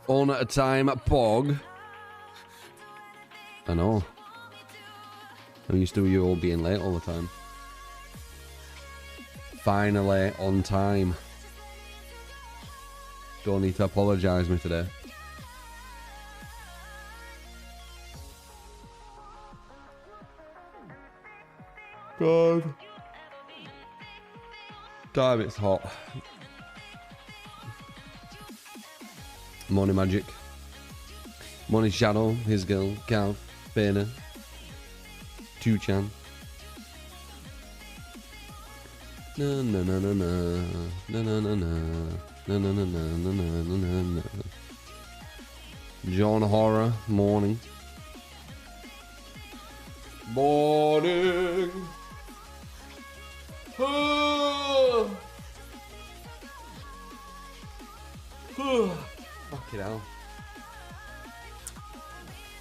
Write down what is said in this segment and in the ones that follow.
On at a time, Pog. I know. I'm used to you all being late all the time. Finally on time. Don't need to apologise me today. God. Damn, it's hot. Morning Magic. Morning Shadow, his girl, Cal, Bana, 2chan. Na na na na na na na na na na na na na na na na. John Horror, morning. Morning. Fucking hell.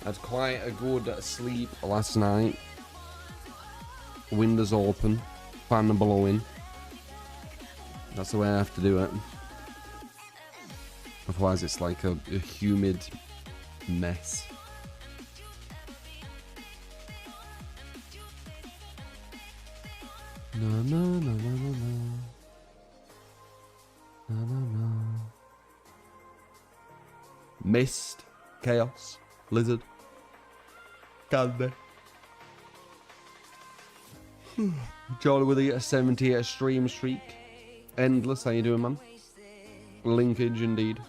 I had quite a good sleep last night. Windows open, fan blowing. That's the way I have to do it. Otherwise it's like a humid mess. Na na na na na na. Na na na. Mist, chaos, lizard, candy. Jolly with a 70 stream streak. Endless, how you doing, man? Linkage indeed.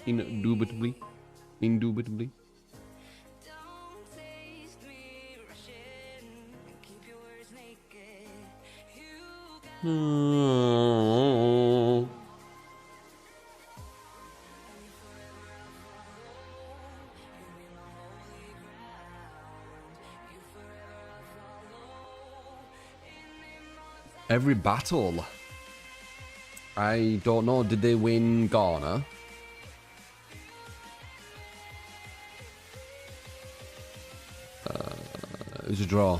Indubitably. Indubitably. Every battle. I don't know. Did they win Ghana? It was a draw.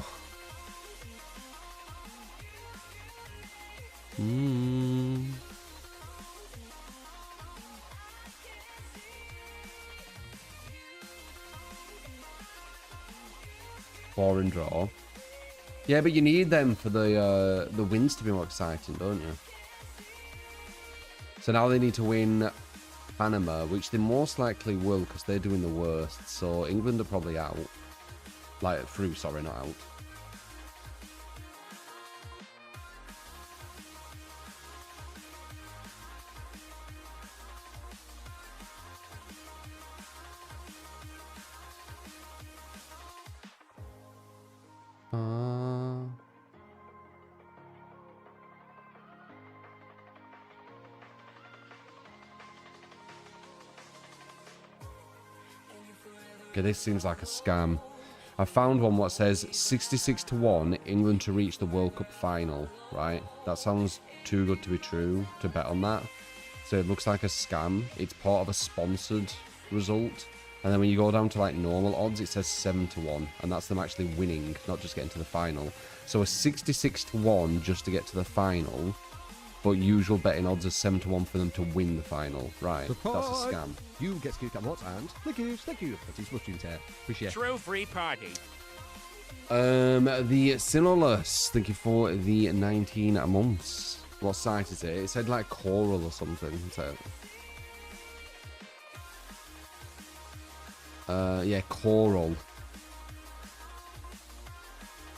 Foreign draw. Yeah, but you need them for the wins to be more exciting, don't you? So now they need to win Panama, which they most likely will because they're doing the worst. So England are probably out. Like, through, sorry, not out. Okay, this seems like a scam. I found one what says 66-1 England to reach the World Cup final, right? That sounds too good to be true to bet on that. So it looks like a scam. It's part of a sponsored result. And then when you go down to like normal odds, it says 7-1. And that's them actually winning, not just getting to the final. So a 66-1 just to get to the final. But usual betting odds are 7-1 for them to win the final. Right, that's a scam. You get to come what and thank you for this watching there. Appreciate it. True free party. The Sinolus, thank you for the 19 months. What site is it? It said like Coral or something. So yeah, Coral.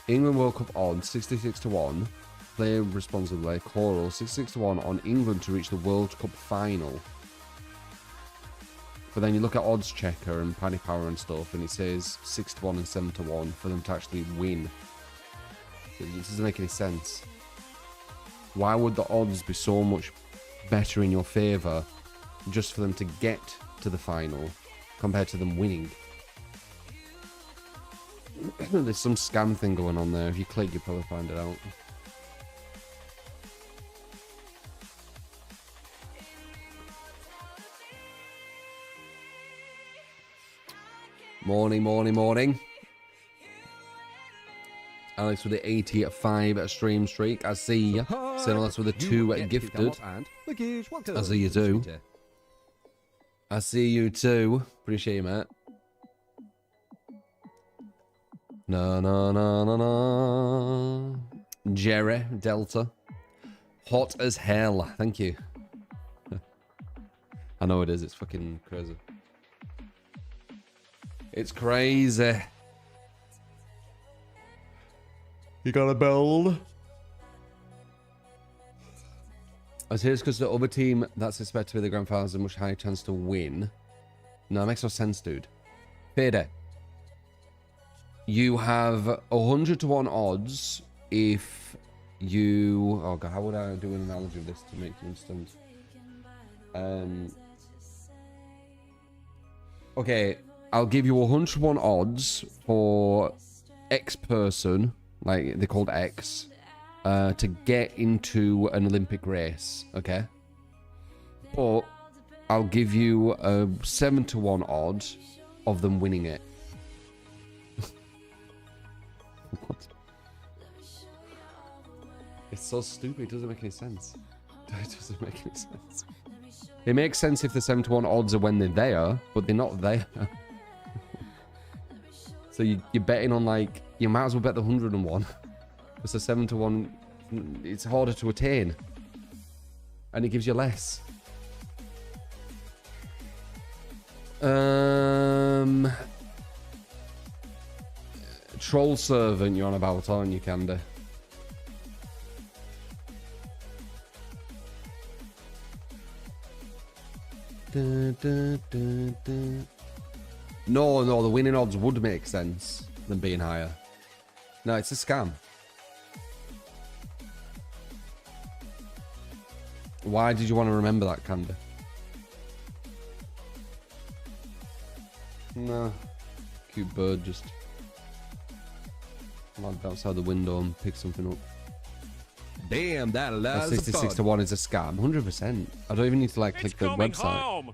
England World Cup odds 66-1. Play responsibly. Coral 66-1 on England to reach the World Cup final. But then you look at odds checker and Paddy Power and stuff, and it says 6-1 and 7-1 for them to actually win. It doesn't make any sense. Why would the odds be so much better in your favour just for them to get to the final compared to them winning? There's some scam thing going on there. If you click, you'll probably find it out. Morning, morning, morning. Alex with the 85 stream streak. I see you. Alex with the 2 gifted. I see you do. I see you too. Appreciate you, mate. No, no, no, no, no. Jerry, Delta. Hot as hell. Thank you. I know it is. It's fucking crazy. It's crazy. You gotta build. I say it's because the other team that's expected to be the grand final has a much higher chance to win. No, it makes no sense, dude. Payday. You have 100 to 1 odds if you... Oh god, how would I do an analogy of this to make you understand? Okay, I'll give you 100 to 1 odds for X person, like they're called X, to get into an Olympic race, okay? But I'll give you a 7 to 1 odd of them winning it. What? It's so stupid, it doesn't make any sense. It doesn't make any sense. It makes sense if the 7 to 1 odds are when they're there, but they're not there. So you're betting on, like, you might as well bet the 101. Because the 7 to 1, it's harder to attain. And it gives you less. Troll servant you're on about, aren't you, Candy? No, the winning odds would make sense than being higher. No, it's a scam. Why did you want to remember that, Candy? No. Cute bird just landed outside the window and picked something up. Damn, that allows 66 to 1 is a scam. 100%. I don't even need to, like, click the website. Home.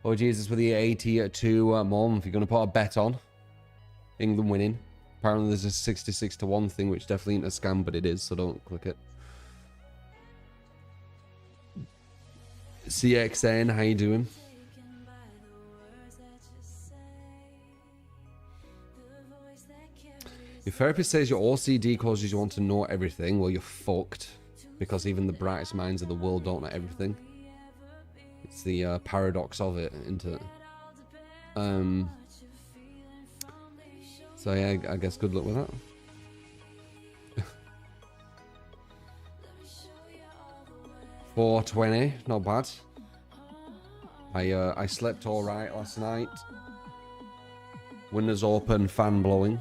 Oh, Jesus, with the 82 month, you're going to put a bet on England winning. Apparently, there's a 66 to 1 thing, which definitely ain't a scam, but it is, so don't click it. CXN, how you doing? Your therapist says your OCD causes you want to know everything. Well, you're fucked. Because even the brightest minds of the world don't know everything. It's the paradox of it, isn't it? So yeah, I guess good luck with that. 420, not bad. I slept all right last night. Windows open, fan blowing.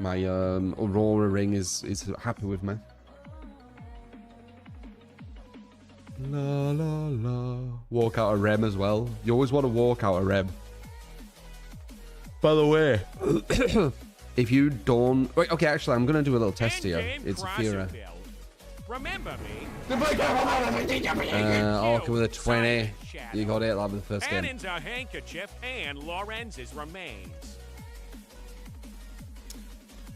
My Aurora ring is happy with me. La la la. Walk out a rem as well. You always want to walk out a rem. By the way, if you don't... Wait, okay, actually, I'm going to do a little test here. It's a Fira. Remember me. Orca with a 20. You got it, that was the first game. Annen's a handkerchief and Lorenz's remains.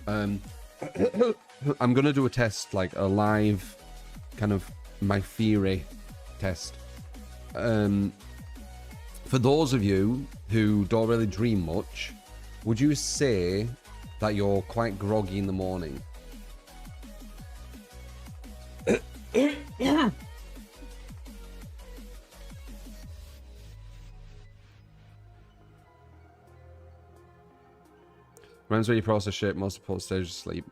I'm going to do a test, like a live kind of my theory test. For those of you who don't really dream much, would you say that you're quite groggy in the morning? REM's where you process shit, most important stage of sleep.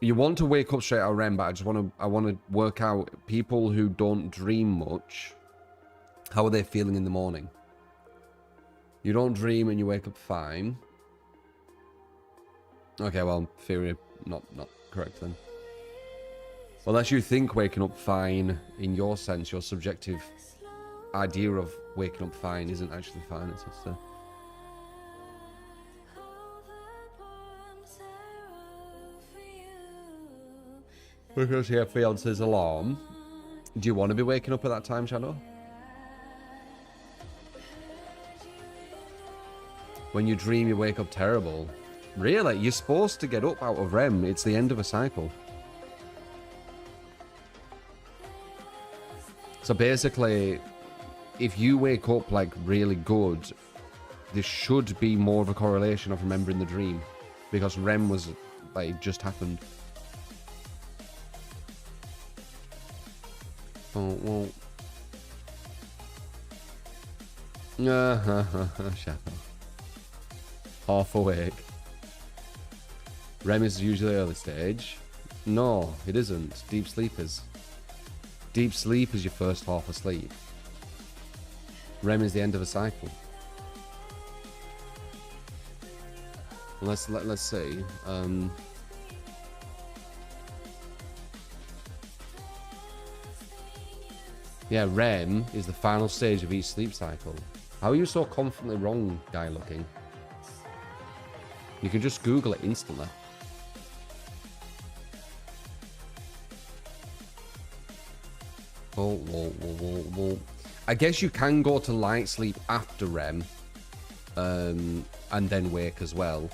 You want to wake up straight out of REM, but I want to work out people who don't dream much. How are they feeling in the morning? You don't dream and you wake up fine. Okay, well, theory not correct then. Unless you think waking up fine, in your sense, your subjective idea of waking up fine isn't actually fine. It's just because your fiance's alarm. Do you want to be waking up at that time, Shadow? When you dream, you wake up terrible. Really? You're supposed to get up out of REM. It's the end of a cycle. So basically, if you wake up like really good, there should be more of a correlation of remembering the dream, because REM was like it just happened. Oh well. Shut up. Half awake. REM is usually early stage. No, it isn't. Deep sleep is. Deep sleep is your first half asleep. REM is the end of a cycle. Let's see. Yeah, REM is the final stage of each sleep cycle. How are you so confidently wrong, guy looking? You can just Google it instantly. Whoa. I guess you can go to light sleep after REM, and then wake as well.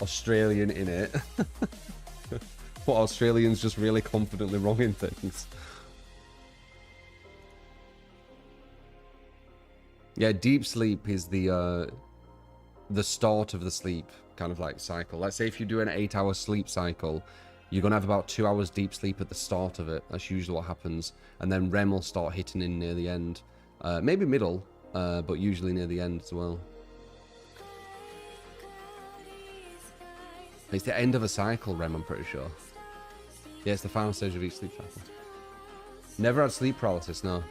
Australian in it. What, Australians just really confidently wrong in things? Yeah, deep sleep is the start of the sleep kind of like cycle. Let's say if you do an 8-hour sleep cycle, you're gonna have about 2 hours deep sleep at the start of it. That's usually what happens, and then REM will start hitting in near the end, maybe middle, but usually near the end as well. It's the end of a cycle, REM, I'm pretty sure. Yeah, it's the final stage of each sleep cycle. Never had sleep paralysis, no.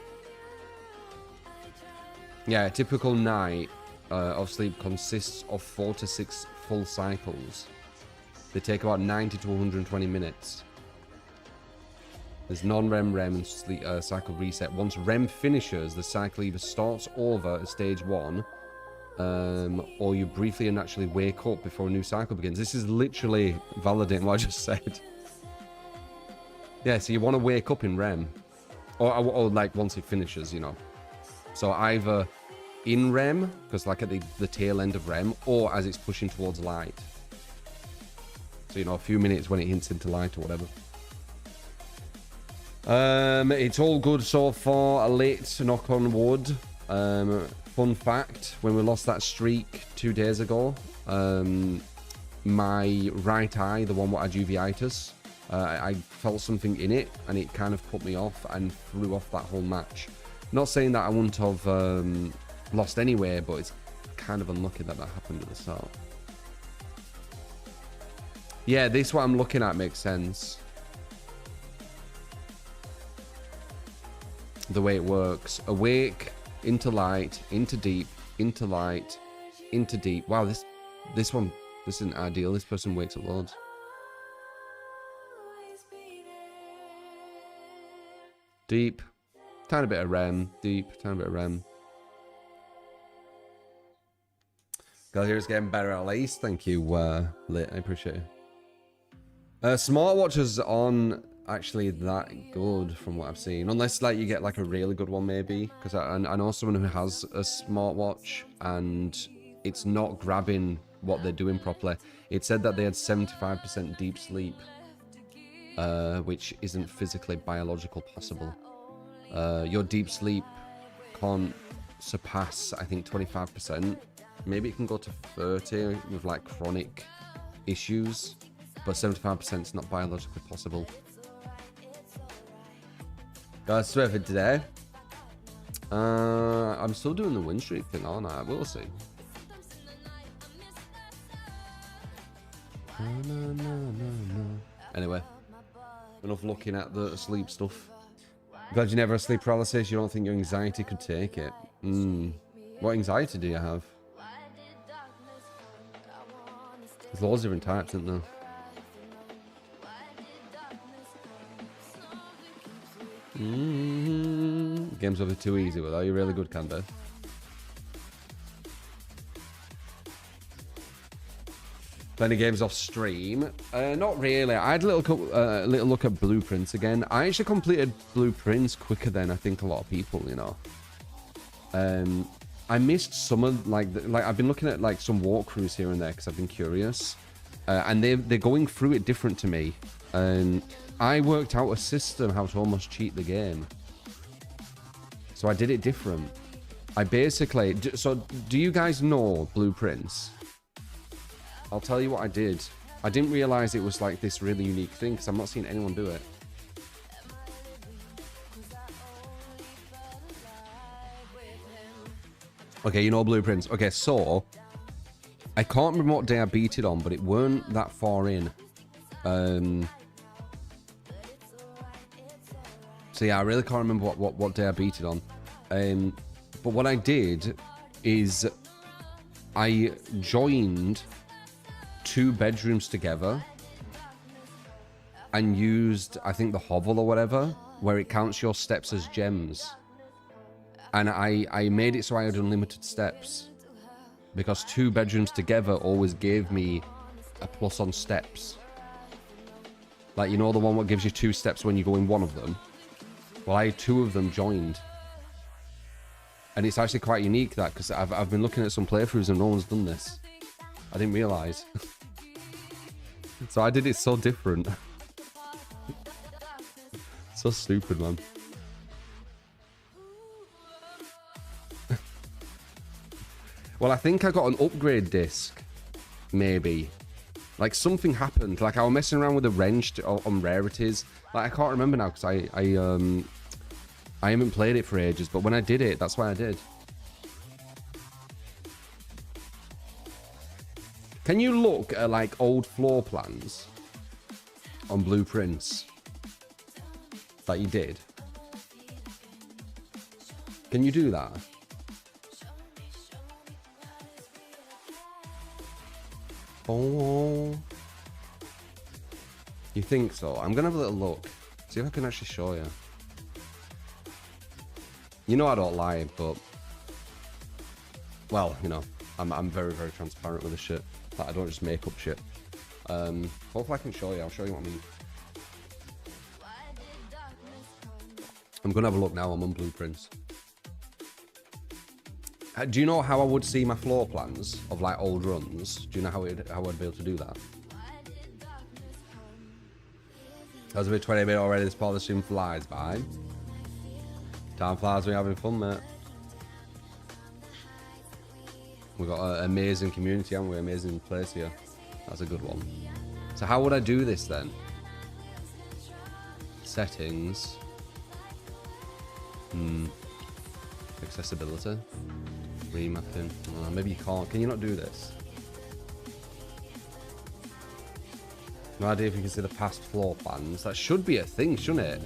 Yeah, a typical night of sleep consists of 4 to 6 full cycles. They take about 90 to 120 minutes. There's non-REM, REM, and sleep cycle reset. Once REM finishes, the cycle either starts over at stage 1, or you briefly and naturally wake up before a new cycle begins. This is literally validating what I just said. Yeah, so you want to wake up in REM, or like once it finishes, you know. So either in REM, because like at the tail end of REM, or as it's pushing towards light. So, you know, a few minutes when it hints into light or whatever. It's all good so far. Lit, knock on wood. Fun fact, when we lost that streak 2 days ago, my right eye, the one that had uveitis, I felt something in it, and it kind of put me off and threw off that whole match. Not saying that I wouldn't have lost anyway, but it's kind of unlucky that happened at the start. Yeah, this what I'm looking at makes sense. The way it works. Awake, into light, into deep, into light, into deep. Wow, this isn't ideal. This person wakes up loads. Deep, tiny bit of REM, deep, tiny bit of REM. God, here's getting better at least. Thank you, Lit. I appreciate it. Smartwatches aren't actually that good from what I've seen, unless like you get like a really good one maybe. Because I know someone who has a smartwatch and it's not grabbing what they're doing properly. It said that they had 75% deep sleep, which isn't physically biological possible. Your deep sleep can't surpass, I think, 25%. Maybe it can go to 30 with like chronic issues, but 75% is not biologically possible. Guys, so for today, I'm still doing the Winstreak thing, aren't I? We'll see. Anyway, enough looking at the sleep stuff. Glad you never had sleep paralysis. You don't think your anxiety could take it? What anxiety do you have? There's loads of different types, isn't there? Game's over too easy with that. You're really good, Candy. Plenty games off stream. Not really. I had a little look at blueprints again. I actually completed blueprints quicker than I think a lot of people, you know. I missed some of like I've been looking at like some walkthroughs here and there because I've been curious, and they're going through it different to me. And I worked out a system how to almost cheat the game, so I did it different. I basically so do you guys know blueprints? I'll tell you what I did. I didn't realize it was like this really unique thing because I'm not seeing anyone do it. Okay, you know blueprints. Okay, so I can't remember what day I beat it on, but it weren't that far in. So yeah, I really can't remember what day I beat it on. But what I did is I joined 2 bedrooms together and used, I think, the hovel or whatever, where it counts your steps as gems. And I made it so I had unlimited steps, because 2 bedrooms together always gave me a plus on steps. Like, you know the one that gives you 2 steps when you go in one of them? Well, I had 2 of them joined. And it's actually quite unique, that, because I've been looking at some playthroughs and no one's done this. I didn't realise. So I did it so different. So stupid, man. Well, I think I got an upgrade disc, maybe. Like, something happened. Like, I was messing around with a wrench on rarities. Like, I can't remember now because I haven't played it for ages. But when I did it, that's why I did. Can you look at, like, old floor plans on blueprints that you did? Can you do that? Oh, you think so? I'm gonna have a little look, see if I can actually show you. You know I don't lie, but well, you know, I'm very, very transparent with this shit. Like, I don't just make up shit. Hopefully I can show you. I'll show you what I mean. I'm gonna have a look now. I'm on blueprints. Do you know how I would see my floor plans of like old runs? Do you know how I'd be able to do that? That was a bit 20 minutes already. This part of the stream flies by. Time flies when you're having fun, mate. We've got an amazing community, haven't we? Amazing place here. That's a good one. So how would I do this then? Settings. Accessibility. Remapping. Maybe you can't. Can you not do this? No idea if you can see the past floor plans. That should be a thing, shouldn't it?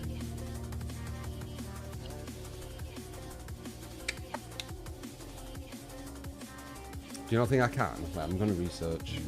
Do you not think I can? Wait, I'm going to research.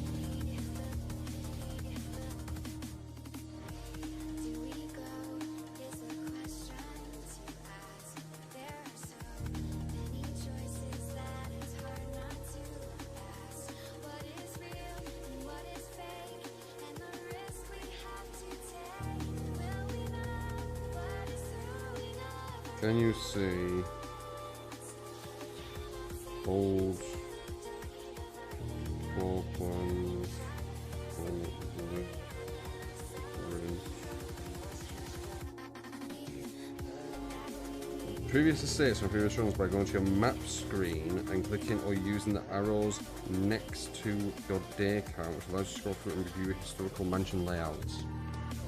Can you see old floor plans? Previous estates from previous runs by going to your map screen and clicking or using the arrows next to your day count, which allows you to scroll through and review historical mansion layouts.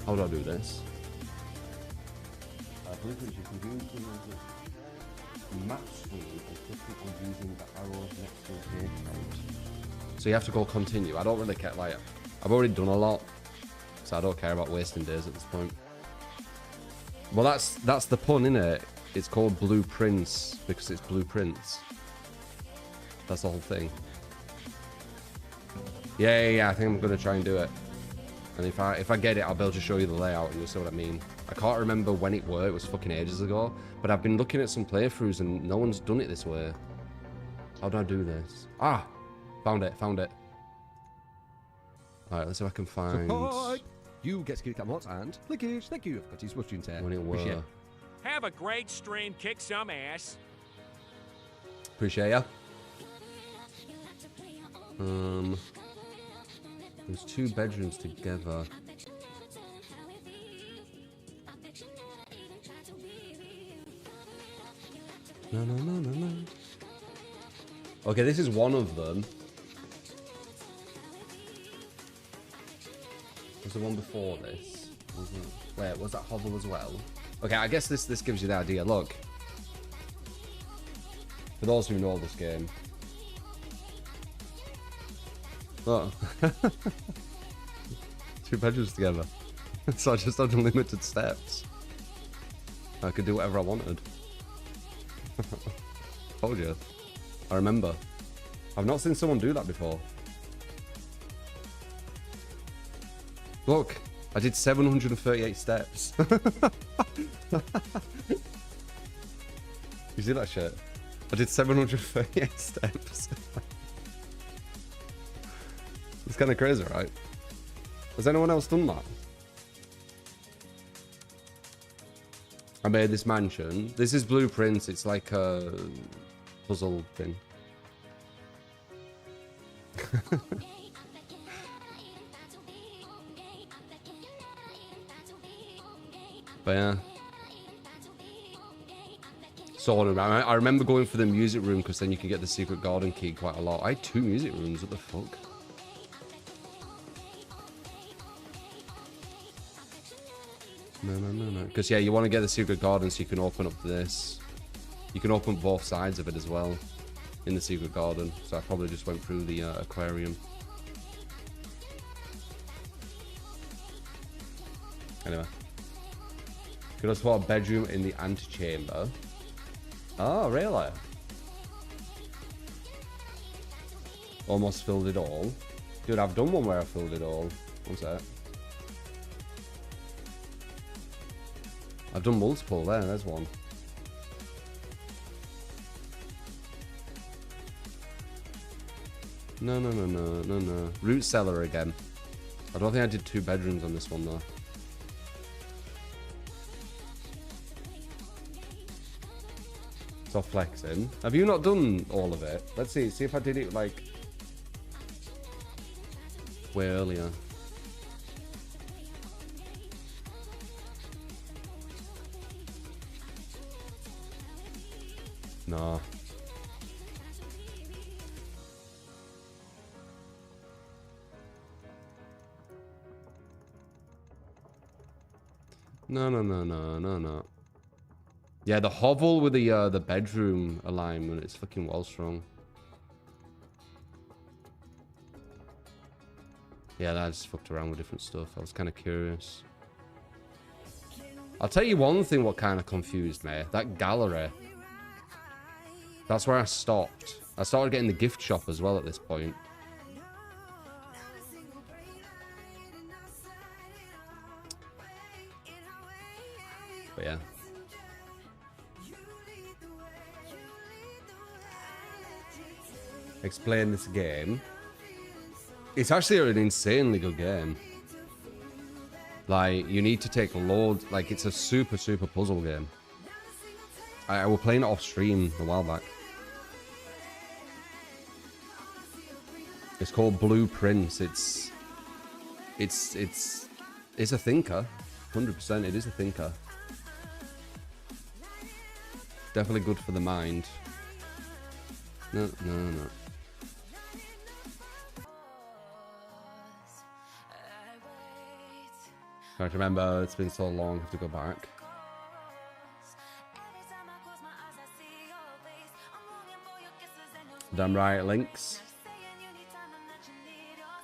How do I do this? Blueprints you can do map screen and clicking on using the arrows next to the day count. So you have to go continue. I don't really care. Like, I've already done a lot, so I don't care about wasting days at this point. Well, that's the pun, innit? It's called blueprints because it's blueprints. That's the whole thing. Yeah. I think I'm gonna try and do it. And if I get it, I'll be able to show you the layout and you'll see what I mean. I can't remember when it were. It was fucking ages ago. But I've been looking at some playthroughs and no one's done it this way. How do I do this? Ah! Found it. Alright, let's see if I can find... Support! You get to kick that mod and clickage. Thank you. That is watching 10. when it were. Have a great stream, kick some ass. Appreciate ya. There's 2 bedrooms together. No, no, no, no, no. Okay, this is one of them. Was the one before this? Wait, was that hovel as well? Okay, I guess this gives you the idea. Look. For those who know this game. Oh. 2 bedrooms together. So I just had unlimited steps. I could do whatever I wanted. Told you. I remember. I've not seen someone do that before. Look, I did 738 steps. You see that shit? I did 738 steps. It's kind of crazy, right? Has anyone else done that? I made this mansion. This is blueprints. It's like a puzzle thing. But yeah. So I remember going for the music room because then you could get the secret garden key quite a lot. I had 2 music rooms. What the fuck? No. Because, yeah, you want to get the secret garden so you can open up this. You can open both sides of it as well in the secret garden. So I probably just went through the aquarium. Anyway. Could also put a bedroom in the antechamber. Oh, really? Almost filled it all. Dude, I've done one where I filled it all. One sec. I've done multiple there. There's one. No. Root cellar again. I don't think I did 2 bedrooms on this one though. So flexing. Have you not done all of it? Let's see. See if I did it like way earlier. No. No. Yeah, the hovel with the bedroom alignment is fucking well strong. Yeah, I just fucked around with different stuff. I was kind of curious. I'll tell you one thing what kind of confused me. That gallery. That's where I stopped. I started getting the gift shop as well at this point. But yeah. Explain this game. It's actually an insanely good game. Like, you need to take loads. Like, it's a super puzzle game. I was playing it off stream a while back. It's called Blueprints. It's a thinker. 100%. It is a thinker. Definitely good for the mind. No. I have to remember, it's been so long, I have to go back. Damn right, Lynx.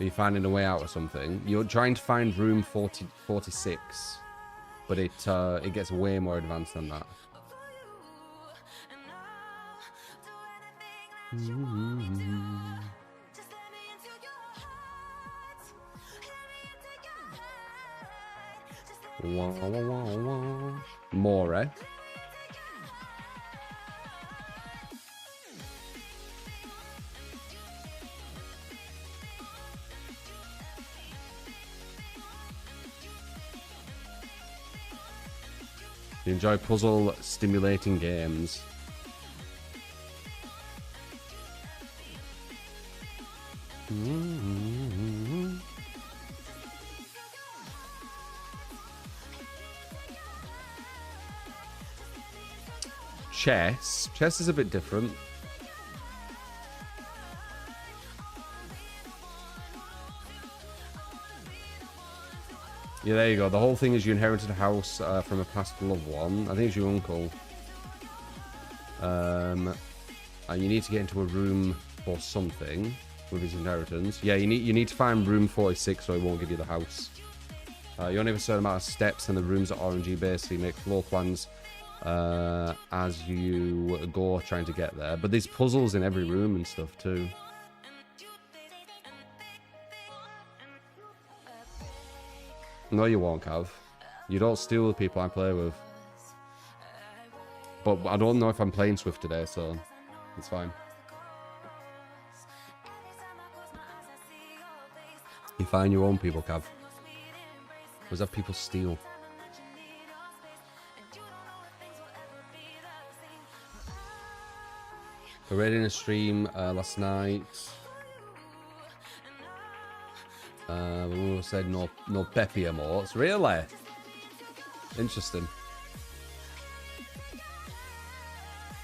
Are you finding a way out or something? You're trying to find room 46, but it gets way more advanced than that. More, eh? You enjoy puzzle stimulating games. Chess. Chess is a bit different. Yeah, there you go. The whole thing is you inherited a house from a past loved one. I think it's your uncle. And you need to get into a room or something with his inheritance. Yeah, you need to find room 46 or he won't give you the house. You only have a certain amount of steps and the rooms are RNG based, so you make floor plans as you go trying to get there. But there's puzzles in every room and stuff too. No, you won't, Cav. You don't steal the people I play with. But I don't know if I'm playing Swift today, so it's fine. You find your own people, Cav. Was that people steal? We read in a stream last night. We said no Pepe emotes. Really? Interesting.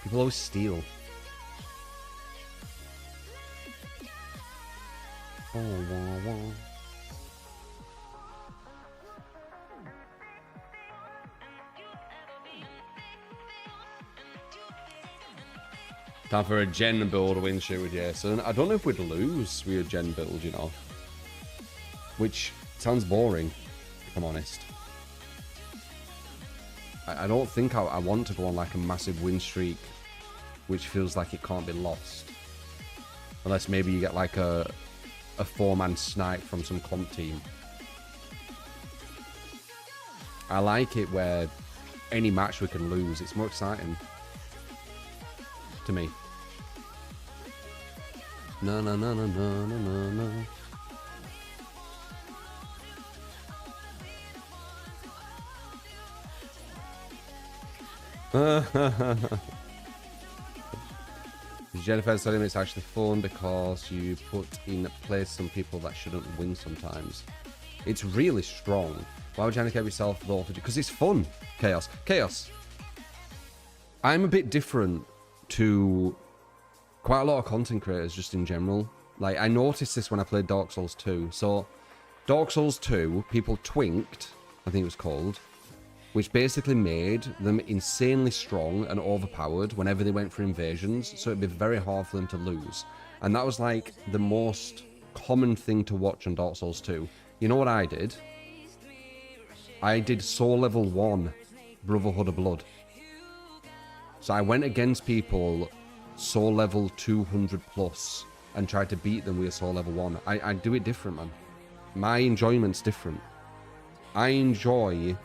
People always steal. Oh, wah, wah. Time for a gen build, a win streak with Jason. I don't know if we'd lose with a gen build, you know. Which sounds boring, if I'm honest. I don't think I want to go on like a massive win streak, which feels like it can't be lost. Unless maybe you get like a 4-man snipe from some comp team. I like it where any match we can lose. It's more exciting. To me. No, no, no, no, no, no, no, no. Jennifer telling me it's actually fun because you put in place some people that shouldn't win sometimes. It's really strong. Why would you handicap yourself though? Because it's fun. Chaos. Chaos. I'm a bit different to quite a lot of content creators just in general. Like, I noticed this when I played Dark Souls 2. So, Dark Souls 2, people twinked, I think it was called, which basically made them insanely strong and overpowered whenever they went for invasions, so it'd be very hard for them to lose. And that was like the most common thing to watch on Dark Souls 2. You know what I did? I did Soul Level 1 Brotherhood of Blood. So I went against people Soul Level 200 plus and tried to beat them with Soul Level 1. I do it different, man. My enjoyment's different. I enjoy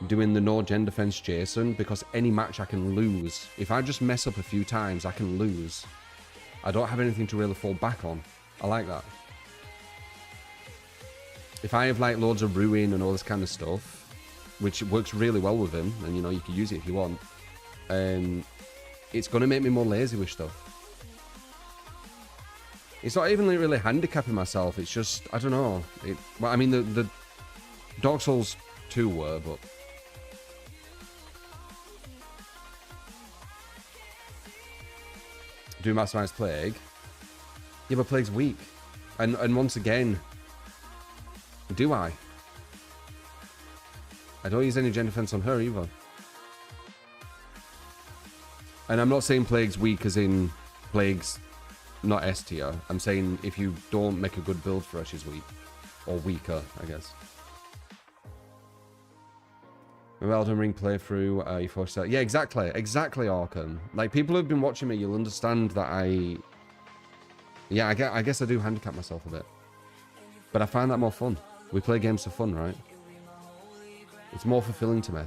doing the no gen defense Jason because any match I can lose. If I just mess up a few times, I can lose. I don't have anything to really fall back on. I like that. If I have like loads of ruin and all this kind of stuff, which works really well with him, and you know, you can use it if you want, it's going to make me more lazy with stuff. It's not even really handicapping myself, it's just, I don't know. Well, I mean, the Dark Souls 2 were, but... Do maximize Plague? Yeah, but Plague's weak. And once again, do I? I don't use any gen defense on her either. And I'm not saying Plague's weak as in Plague's not S tier. I'm saying if you don't make a good build for her, she's weak. Or weaker, I guess. Elden Ring playthrough, you forced out. Yeah, exactly. Exactly, Arkham. Like, people who've been watching me, you'll understand that Yeah, I guess I do handicap myself a bit. But I find that more fun. We play games for fun, right? It's more fulfilling to me.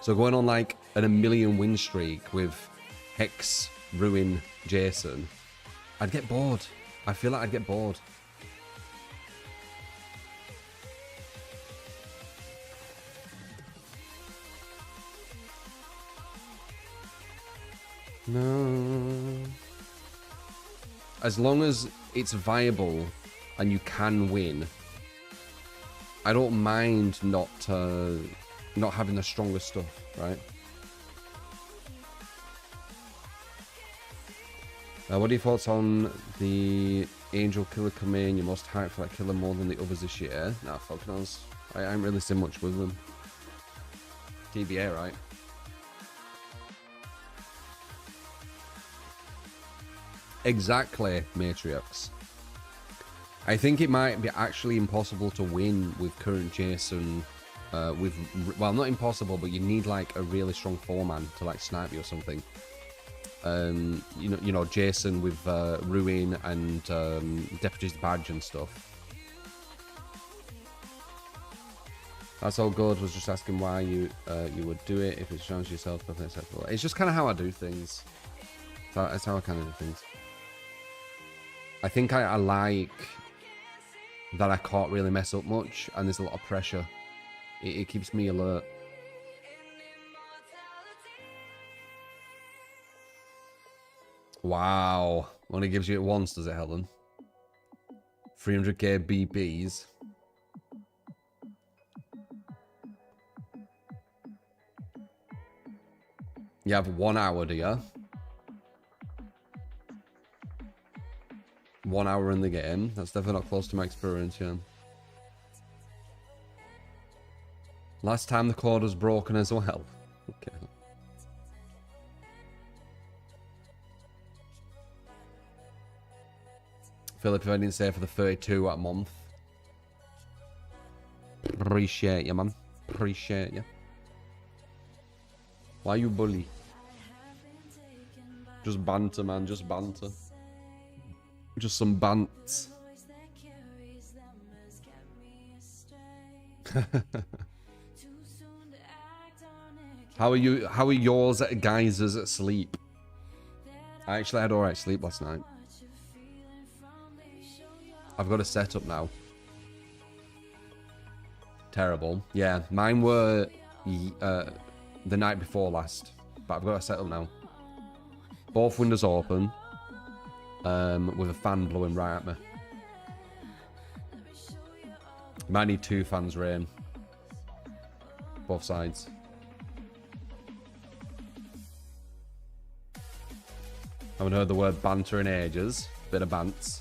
So going on like a million win streak with Hex, Ruin, Jason, I'd get bored. I feel like I'd get bored. No. as long as it's viable and you can win, I don't mind not having the strongest stuff, right? What are your thoughts on the Angel Killer Command? You most hyped for that killer more than the others this year. Nah, fuck knows. I ain't really seen much with them. TBA, right? Exactly, Matrix. I think it might be actually impossible to win with current Jason. Well, not impossible, but you need like a really strong foreman to like snipe you or something. You know, Jason with Ruin and Deputy's Badge and stuff. That's all good. Was just asking why you would do it if it shows yourself perfectly acceptable. It's just kind of how I do things. That's how I kind of do things. I think I like that I can't really mess up much, and there's a lot of pressure. It keeps me alert. Wow. Only gives you it once, does it, Helen? 300k BBs. You have 1 hour, do you? 1 hour in the game. That's definitely not close to my experience, yeah. Last time the cord was broken as well. Okay. Philip, if I didn't say for the 32 a month. Appreciate you, man. Appreciate you. Why you bully? Just banter, man. Just banter. Just some bants. How are you? How are yours guys at sleep? I actually had alright sleep last night. I've got a setup now. Terrible. Yeah, mine were the night before last, but I've got a setup now. Both windows open, with a fan blowing right at me. Might need 2 fans, Rain. Both sides. Haven't heard the word banter in ages. Bit of bants.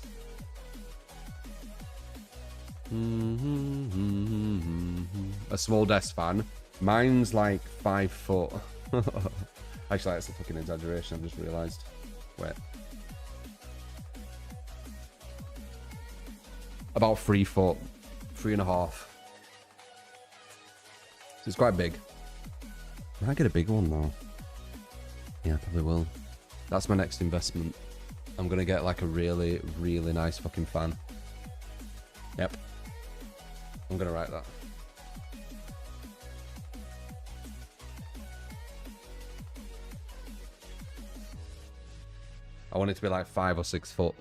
A small desk fan. Mine's like 5 foot. Actually, that's a fucking exaggeration. I've just realised. Wait. About 3 foot. 3.5. So it's quite big. I might get a big one though. Yeah, probably will. That's my next investment. I'm gonna get like a really, really nice fucking fan. Yep. I'm gonna write that. I want it to be like 5 or 6 foot.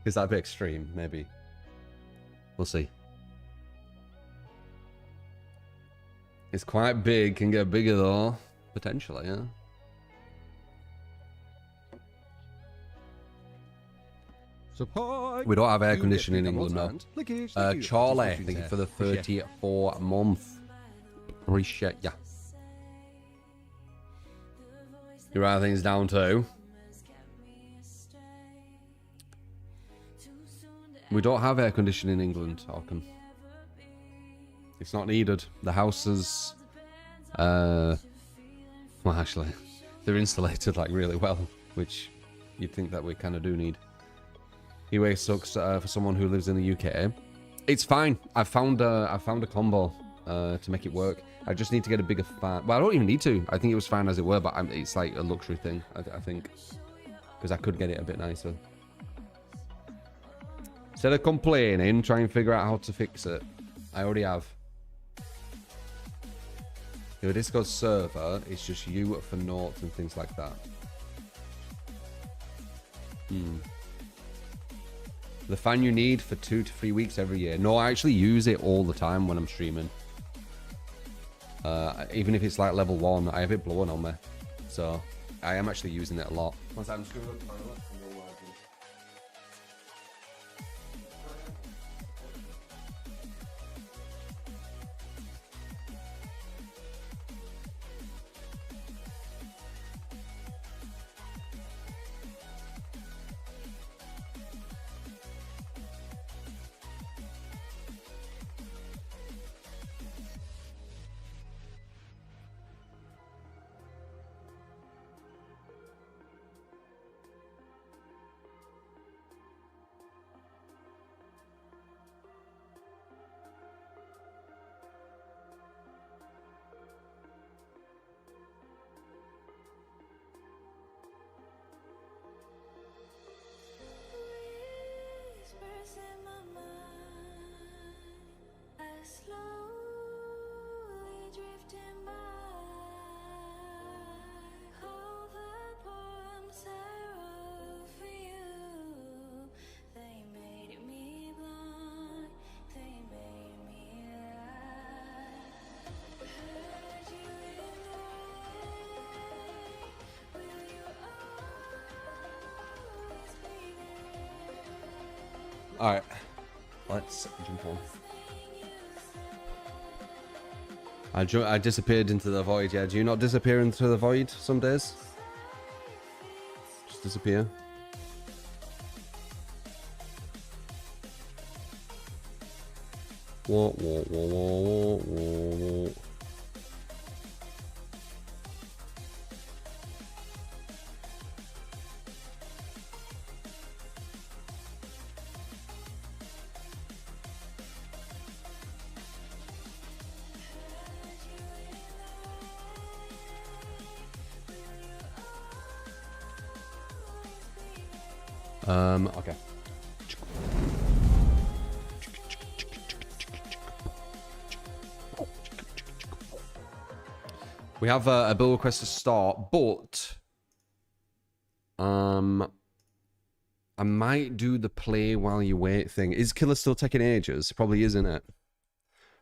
Because that'd be extreme, maybe. We'll see. It's quite big, can get bigger though. Potentially, yeah. Support. We don't have air You conditioning in get England the now. thank you. Charlie, thank you for the 34 month. Appreciate ya. You write things down too. We don't have air conditioning in England, Arkham. It's not needed. The houses, well, actually, they're insulated like really well, which you'd think that we kind of do need. Anyway, sucks for someone who lives in the UK. It's fine. I found a combo to make it work. I just need to get a bigger fan. Well, I don't even need to. I think it was fine as it were, but it's like a luxury thing. I think because I could get it a bit nicer. Instead of complaining, try and figure out how to fix it. I already have. Your Discord server, it's just you for notes and things like that. The fan you need for 2 to 3 weeks every year. No, I actually use it all the time when I'm streaming. Even if it's like level 1, I have it blowing on me. So, I am actually using it a lot. Once I'm screwing up the toilet, Alright. Let's jump on. I disappeared into the void, yeah. Do you not disappear into the void some days? Just disappear. Whoa, whoa, whoa, whoa, whoa, whoa. Okay. We have a build request to start, but I might do the play while you wait thing. Is Killer still taking ages? It probably isn't it.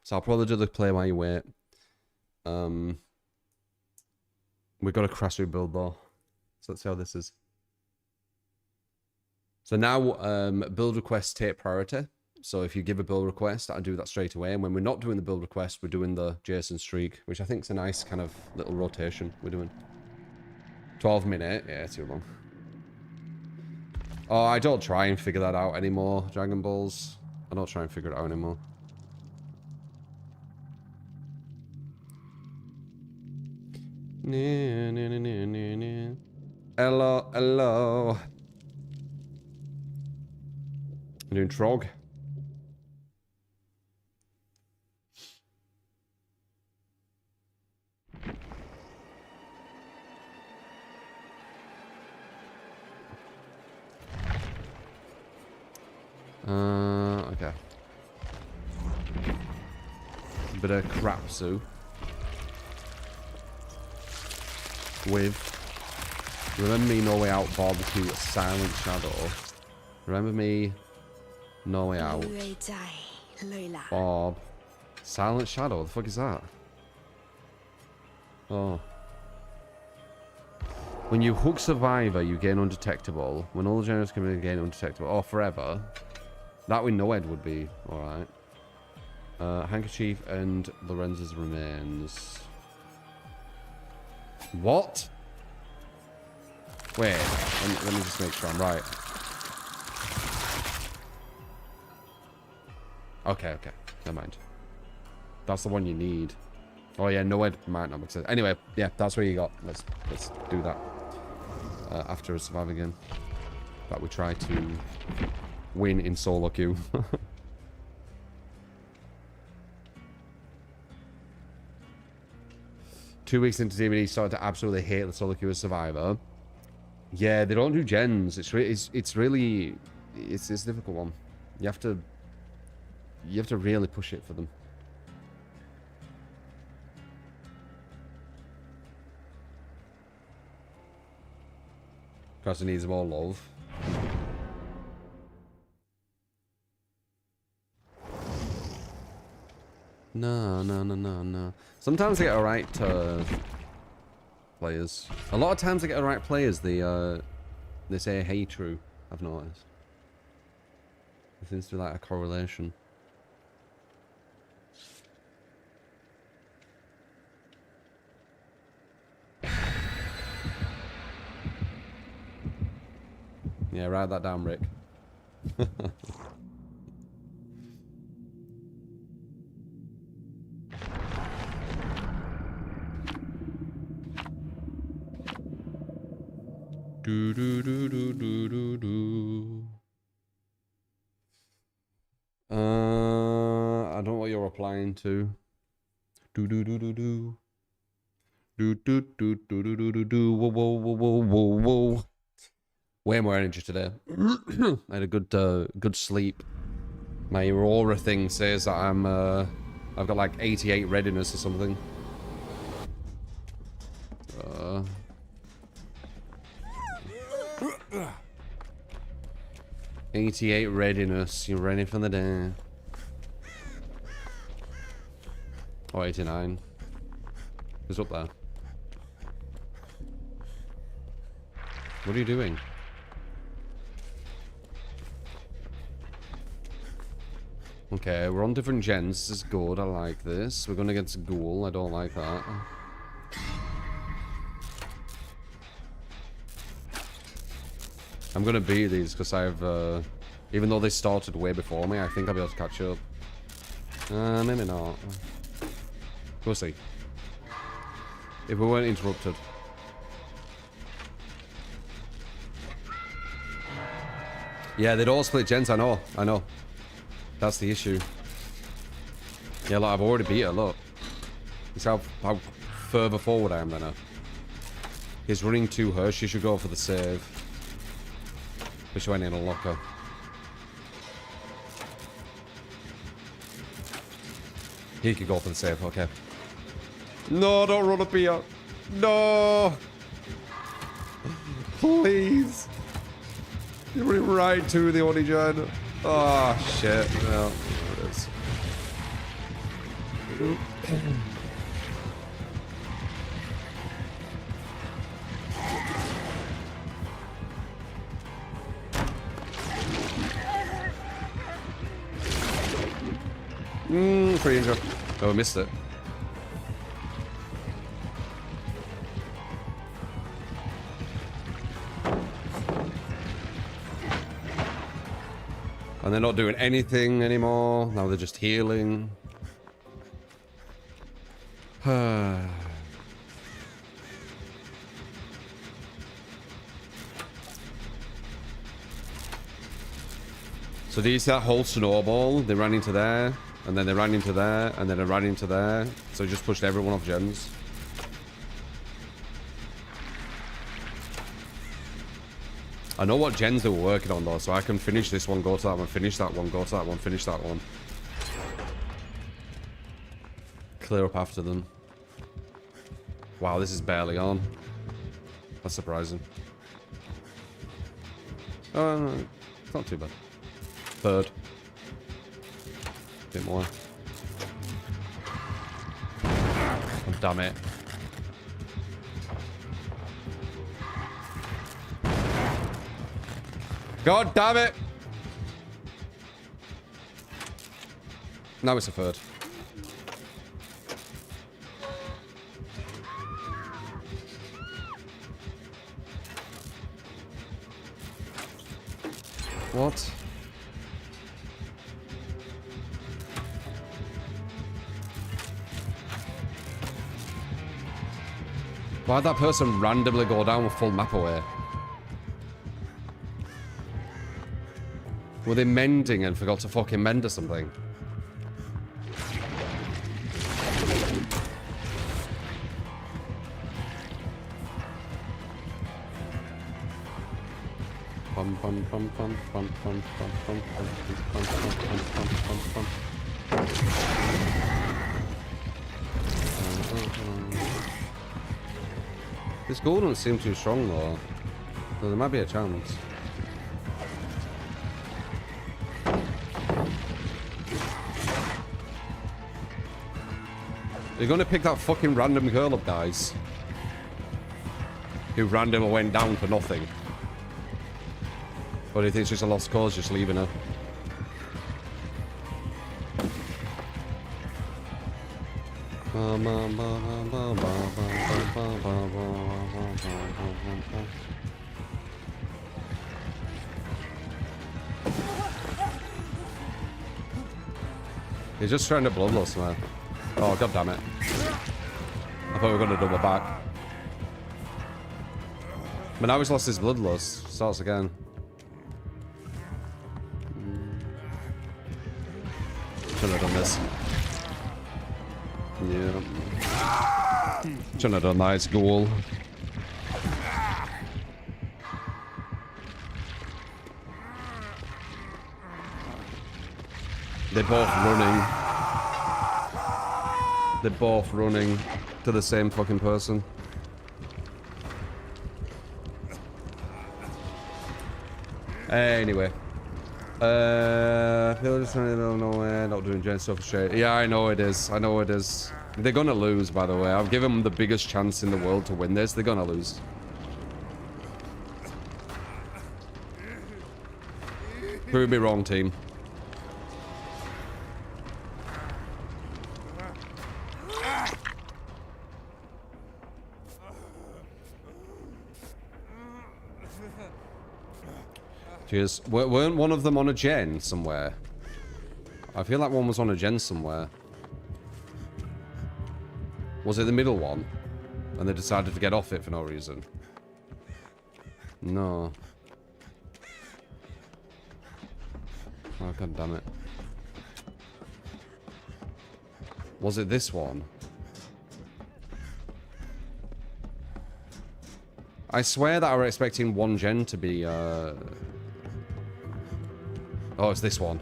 So I'll probably do the play while you wait. We've got a crash rebuild though. So let's see how this is. So now build requests take priority. So if you give a build request, I'll do that straight away. And when we're not doing the build request, we're doing the Jason streak, which I think is a nice kind of little rotation we're doing. 12 minute, yeah, too long. Oh, I don't try and figure that out anymore, Dragon Balls. I don't try and figure it out anymore. Hello, hello. I'm doing Trog. Okay. Bit of crapsu. With Remember Me, No Way Out, Barbecue, Silent Shadow. Remember Me, No Way Out, Bob, Silent Shadow. The fuck is that? Oh. When you hook Survivor, you gain Undetectable. When all the generals come in, gain Undetectable. Oh, forever. That with no head would be alright. Handkerchief and Lorenz's Remains. What? Wait, let me just make sure I'm right. Okay, never mind. That's the one you need. Oh yeah, no head might not make sense. Anyway, yeah, that's what you got. Let's do that. After a survive again. That we try to win in solo queue. 2 weeks into DVD, started to absolutely hate the solo queue as Survivor. Yeah, they don't do gens. It's really a difficult one. You have to really push it for them. Because it needs more love. No. Sometimes I get alright players. A lot of times I get alright players. They say, "Hey, true." I've noticed. There seems to be like a correlation. Yeah, write that down, Rick. Do do do do do do do. I don't know what you're replying to. Do do do do do. Do do do do do do do do. Whoa whoa whoa whoa whoa whoa. Way more energy today. I had a good sleep. My aura thing says that I've got like 88 readiness or something. 88 readiness. You're ready for the day. Oh, 89. Who's up there? What are you doing? Okay, we're on different gens. This is good. I like this. We're going against Ghoul. I don't like that. I'm going to beat these because I've... even though they started way before me, I think I'll be able to catch up. Maybe not. We'll see. If we weren't interrupted. Yeah, they'd all split gens. I know. I know. That's the issue. Yeah, look, I've already beat her, look. You see how further forward I am than her. He's running to her. She should go for the save. But she went in a locker. He could go for the save, okay. No, don't run up here. No! Please! You're running right to the Onigen. Oh, shit. No, there it is. Free injury. Oh, I missed it. And they're not doing anything anymore. Now they're just healing. So do you see that whole snowball? They ran into there, and then they ran into there, and then they ran into there. So it just pushed everyone off gens. I know what gens they were working on though, so I can finish this one, go to that one, finish that one, go to that one, finish that one. Clear up after them. Wow, this is barely on. That's surprising. Oh, no, it's not too bad. Third. Bit more. Oh, damn it. God damn it! Now it's a third. What? Why'd that person randomly go down with full map away? Were they mending and forgot to fucking mend or something? Bum bum bum bum bum bum bum bum bum bum bum bum bum. This goal doesn't seem too strong though. So there might be a chance. You're gonna pick that fucking random girl up, guys. Who randomly went down for nothing. Or do you think it's just a lost cause, just leaving her? He's just trying to bloodlust, man. Oh, god damn it. I thought we were going to double back. But now he's lost his bloodlust. Starts again. Shouldn't have done this. Yeah. Shouldn't have done that, it's ghoul. They're both running. They're both running to the same fucking person. Anyway. Villagers in the middle of nowhere, not doing gen stuff straight. Yeah, I know it is. I know it is. They're gonna lose, by the way. I've given them the biggest chance in the world to win this. They're gonna lose. Prove me wrong, team. Cheers. Weren't one of them on a gen somewhere? I feel like one was on a gen somewhere. Was it the middle one? And they decided to get off it for no reason? No. Oh, god damn it. Was it this one? I swear that I was expecting one gen to be, Oh, it's this one.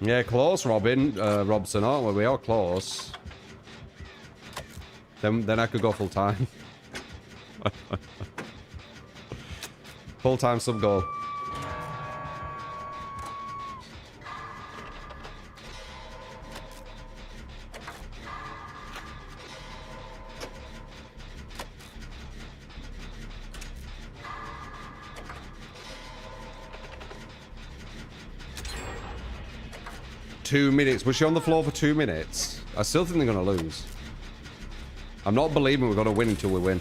Yeah, close, Robson, aren't we? We are close. Then I could go full time. Full time sub goal. Was she on the floor for 2 minutes? I still think they're gonna lose. I'm not believing we're gonna win until we win.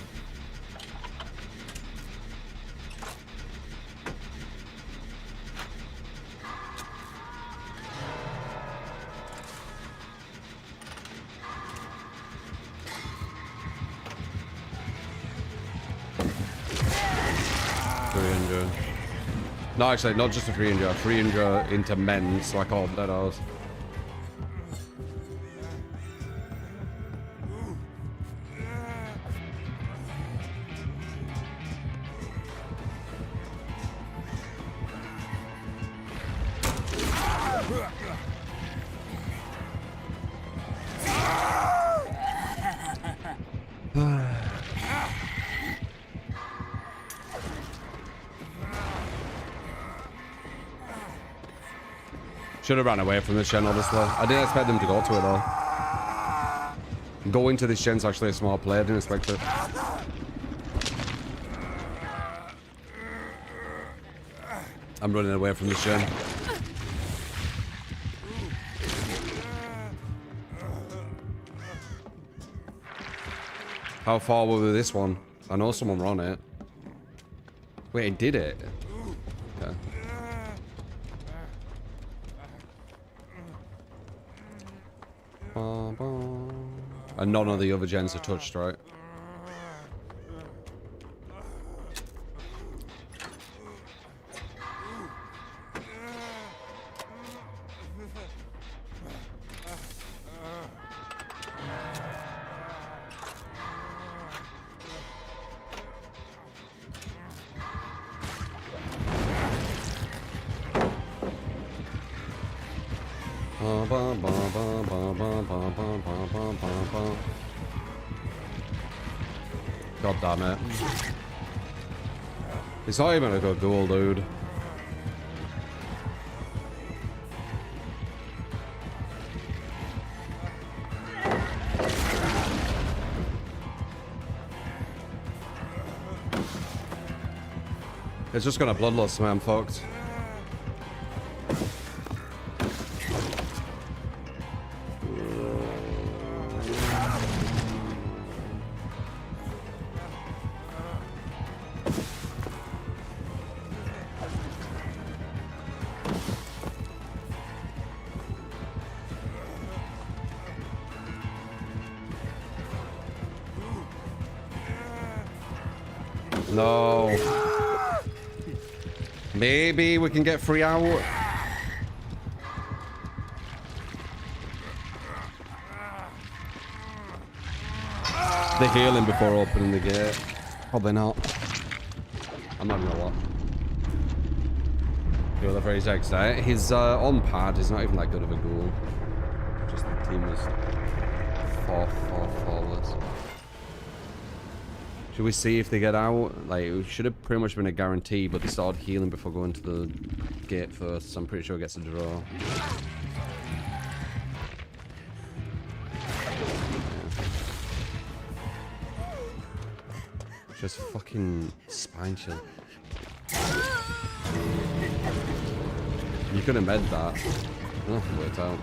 No, actually, not just a 300. A 300 into men, so I call them deados. Should have ran away from this gen, honestly. I didn't expect them to go to it, though. Going to this gen's actually a smart play. I didn't expect it. I'm running away from this gen. How far were we with this one? I know someone were on it. Wait, it did it? Okay. And none of the other gens are touched, right? God damn it. It's not even a good goal, dude. It's just gonna bloodlust me, I'm fucked. No. Maybe we can get 3 out. They're healing before opening the gate. Probably not. I'm not gonna watch. The other phrase X, his on pad is not even that good of a goal. Just the team was 4-4 forwards. Should we see if they get out? Like, it should have pretty much been a guarantee, but they started healing before going to the gate first, so I'm pretty sure it gets a draw. Just fucking spine chill. You could embed that. Oh, worked out.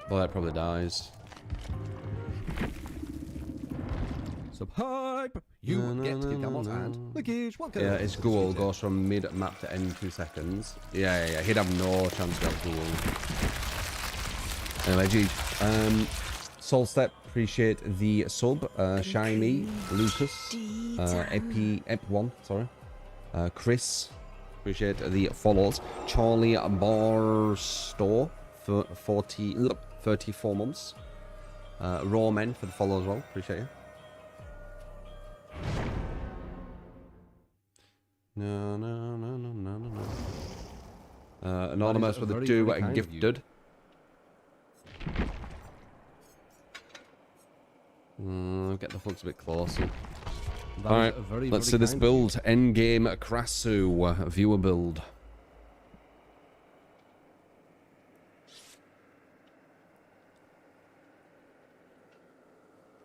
Well, that probably dies. Subhype! You get Gamot and Lickies. Welcome. Yeah, it's Ghoul. Goes from mid-map to end 2 seconds. Yeah. He'd have no chance to get Ghoul. Anyway, G. Soulstep, appreciate the sub. Shiny, Lucas, Ep1, sorry. Chris, appreciate the follows. Charlie Barstow for 34 months. Raw Men for the follow as well, appreciate you. No. Anonymous with a do gifted. Get the hooks a bit closer. Alright, let's see this build. Endgame Krasu viewer build.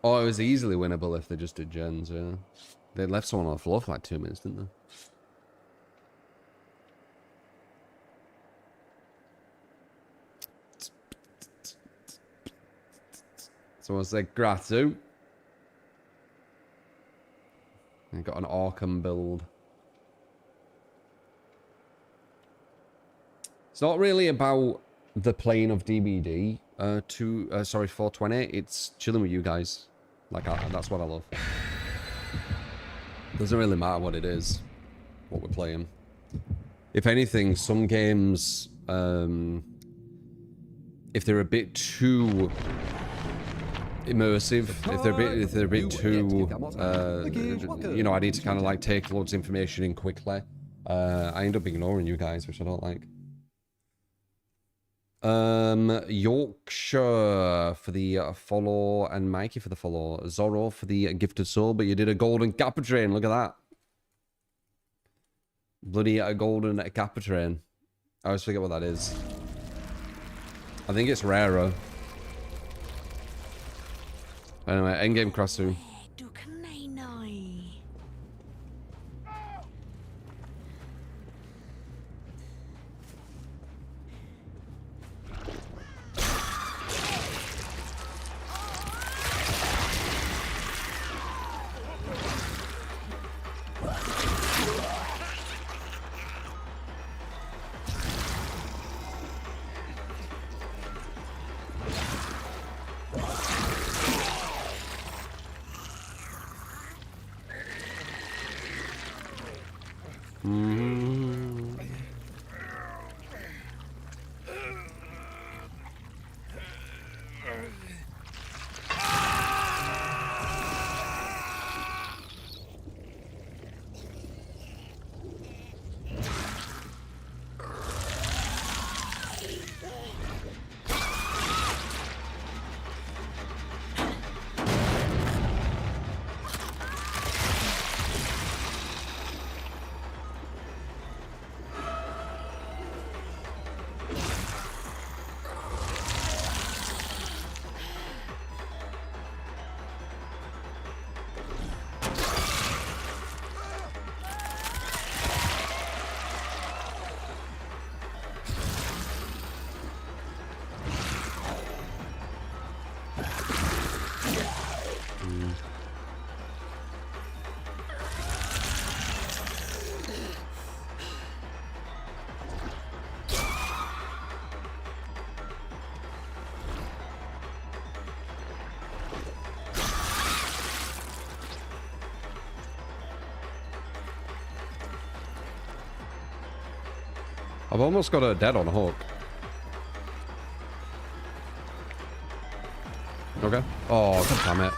Oh, it was easily winnable if they just did gens, yeah. They left someone on the floor for like 2 minutes, didn't they? Someone said Gratu. And got an Arkham build. It's not really about the playing of DBD. 420. It's chilling with you guys. Like, that's what I love. Doesn't really matter what it is, what we're playing. If anything, some games, if they're a bit too immersive, if they're a bit too, you know, I need to kind of like take loads of information in quickly. I end up ignoring you guys, which I don't like. Yorkshire for the follow, and Mikey for the follow. Zorro for the gifted soul, but you did a golden kappa train. Look at that. Bloody a golden kappa train. I always forget what that is. I think it's rarer. Anyway, endgame Krasu. I've almost got her dead on a hook. Okay. Oh, god damn it.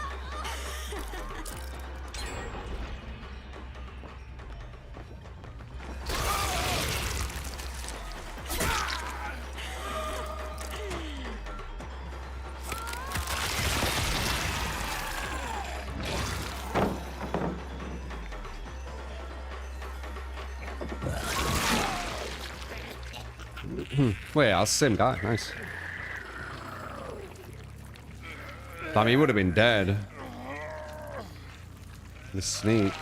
Wait, that's the same guy. Nice. Damn, he would have been dead. The sneak.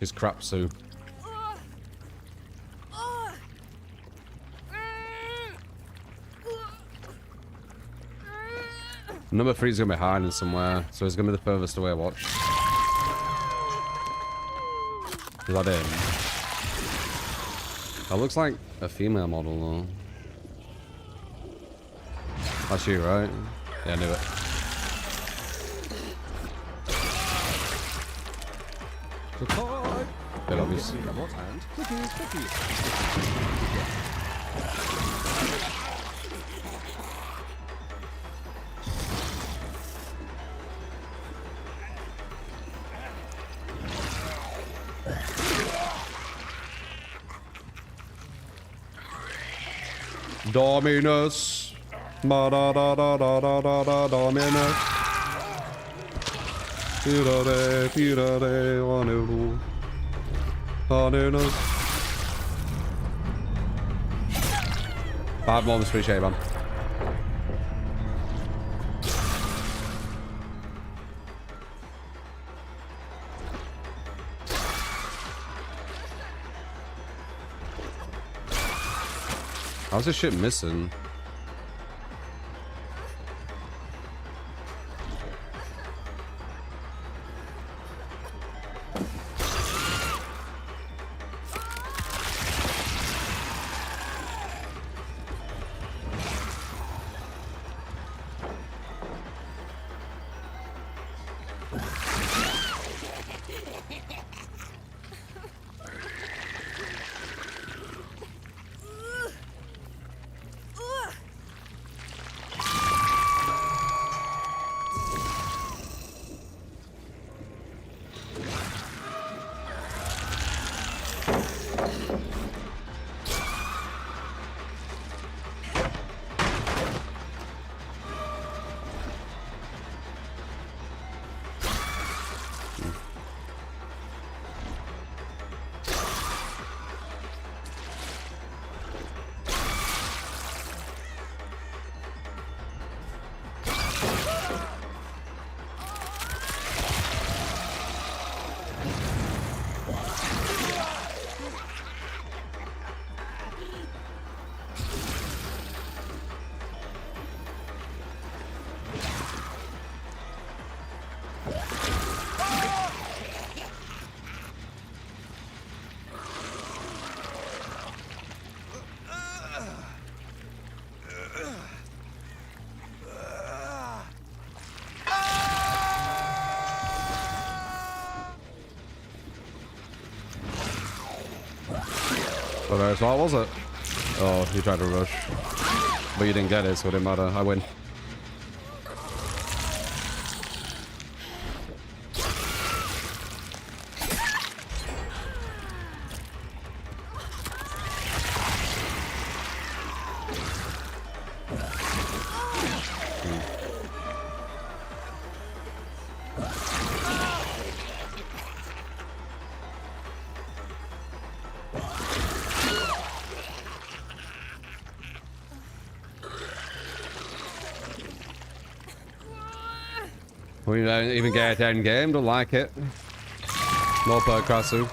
His crap suit. Number 3 is gonna be hiding somewhere, so he's gonna be the furthest away. Watch. Is that him? That looks like a female model though. That's you, right? Yeah, I knew it. Goodbye. Bit obvious. Robot and clickies, clickies. Dominus. Ma da da da da da da da Dominus. Pirare, pirare, wanuru. Dominus. 5 moments for each A-bomb. How's this shit missing? But very smart, was it? Oh, you tried to rush. But you didn't get it, so it didn't matter. I win. We don't even get to end game, don't like it. No per Krasu.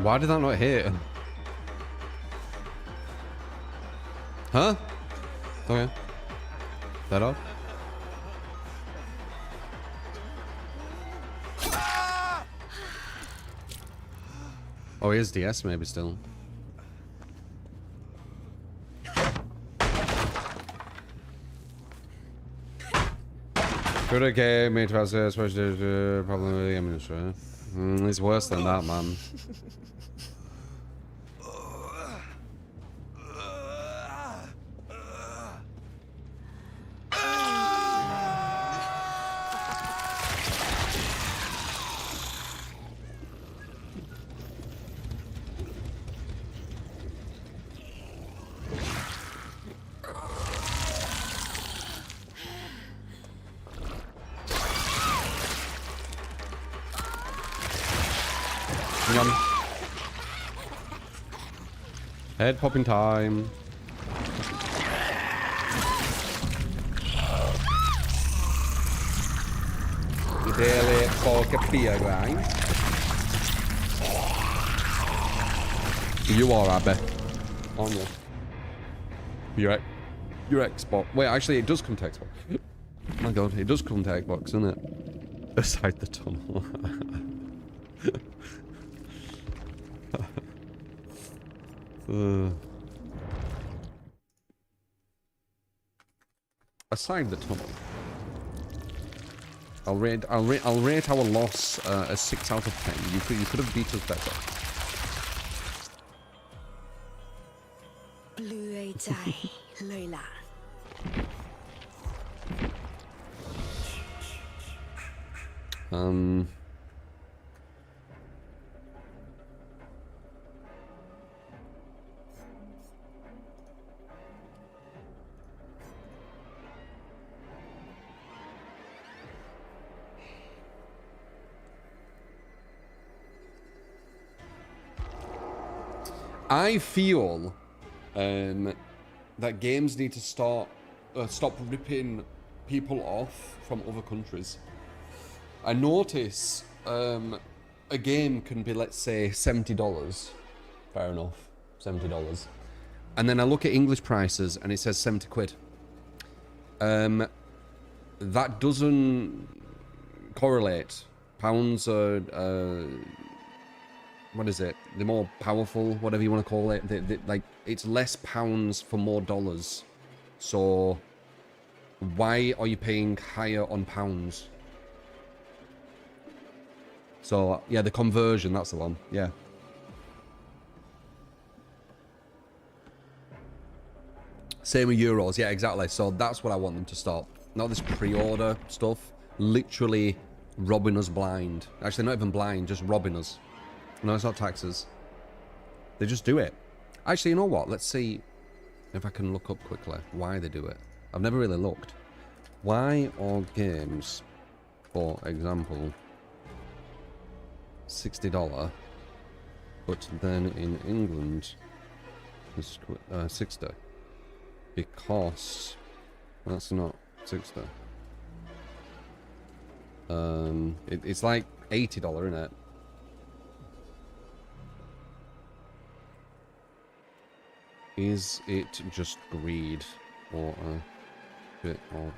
Why did that not hit? Huh? Okay. That off? Oh, here's DS maybe still. Good game, made to especially problem with the administrator. It's worse than that, man. Hang on. Head popping time. Daily poker beer grind. You are, Abby. Aren't you? Your Xbox. Wait, actually, it does come to Xbox. Oh my god, it does come to Xbox, doesn't it? Aside the tunnel. Aside the tunnel. I'll rate our loss a 6 out of 10. You could have beat us better. Blue Jai Lola. I feel that games need to stop ripping people off from other countries. I notice a game can be, let's say, $70. Fair enough, $70. And then I look at English prices and it says 70 quid. That doesn't correlate. Pounds are what is it? They're more powerful, whatever you want to call it. Like, it's less pounds for more dollars. So why are you paying higher on pounds? So yeah, the conversion, that's the one. Yeah. Same with euros. Yeah, exactly. So that's what I want them to stop. Not this pre-order stuff. Literally robbing us blind. Actually, not even blind, just robbing us. No, it's not taxes. They just do it. Actually, you know what? Let's see if I can look up quickly why they do it. I've never really looked. Why are games, for example, $60, but then in England it's 60? Because that's not 60. It's like $80, isn't it? Is it just greed or a bit of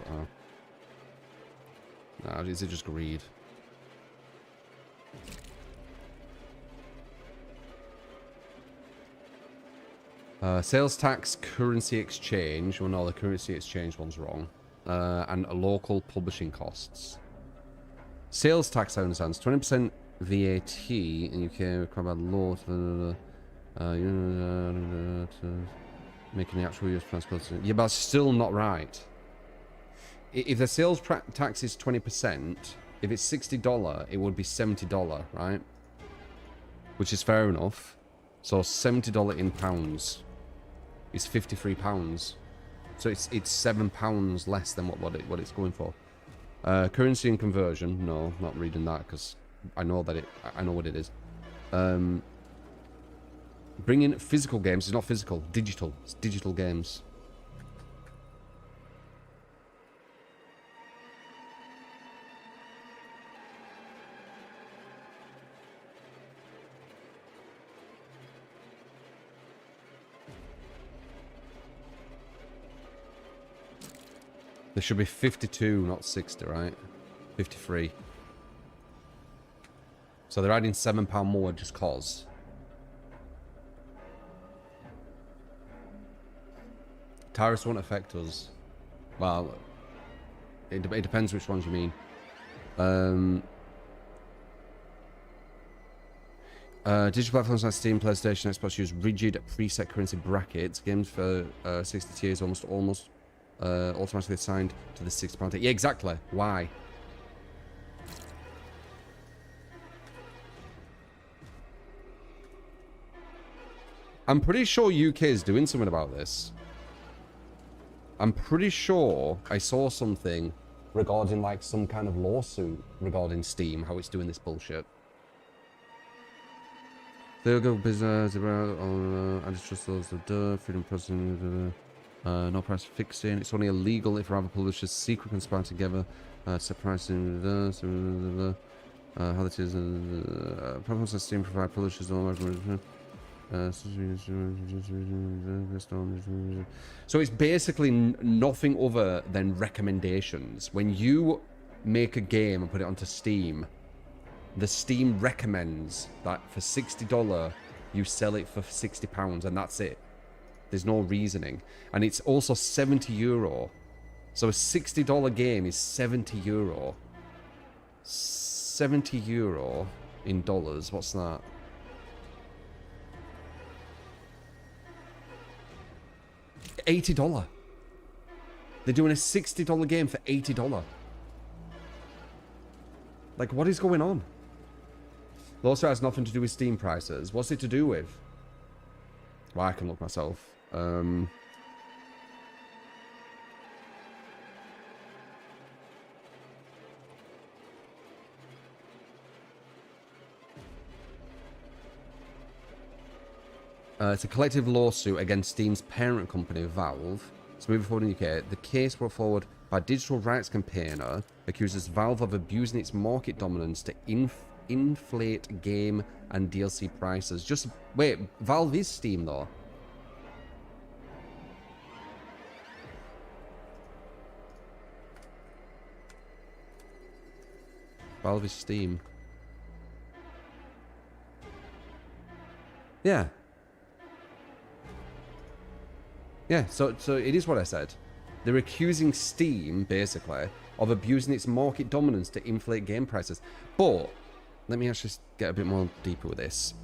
a... Nah, is it just greed? Sales tax, currency exchange. Well, no, the currency exchange one's wrong. And local publishing costs. Sales tax, I understand. 20% VAT in UK required by law. Making the actual use transport. Yeah, but it's still not right. If the sales tax is 20%, if it's $60, it would be $70, right? Which is fair enough. So $70 in pounds is £53. So it's £7 less than what it's going for. Currency and conversion. No, not reading that because I know what it is. Bring in physical games. It's not physical. Digital. It's digital games. There should be 52, not 60, right? 53. So they're adding £7 more just cause. Tariffs won't affect us. Well, it depends which ones you mean. Digital platforms like Steam, PlayStation, Xbox use rigid preset currency brackets. Games for 60 tiers almost automatically assigned to the £60. Yeah, exactly. Why? I'm pretty sure UK is doing something about this. I'm pretty sure I saw something regarding like some kind of lawsuit regarding Steam, how it's doing this bullshit. They'll go business around antitrust laws, freedom pricing, no price fixing. It's only illegal if rival publishers secretly conspire together, set pricing, how that is, platforms like Steam provide publishers so it's basically nothing other than recommendations. When you make a game and put it onto Steam, the Steam recommends that for $60 you sell it for £60 and that's it. There's no reasoning. And it's also €70. So a $60 game is €70. €70 in dollars, what's that? $80. They're doing a $60 game for $80. Like, what is going on? It also has nothing to do with Steam prices. What's it to do with? Well, I can look myself. It's a collective lawsuit against Steam's parent company, Valve. It's moving forward in the UK. The case brought forward by a digital rights campaigner accuses Valve of abusing its market dominance to inflate game and DLC prices. Just wait, Valve is Steam though. Valve is Steam. Yeah. Yeah, so it is what I said. They're accusing Steam, basically, of abusing its market dominance to inflate game prices. But, let me actually get a bit more deeper with this.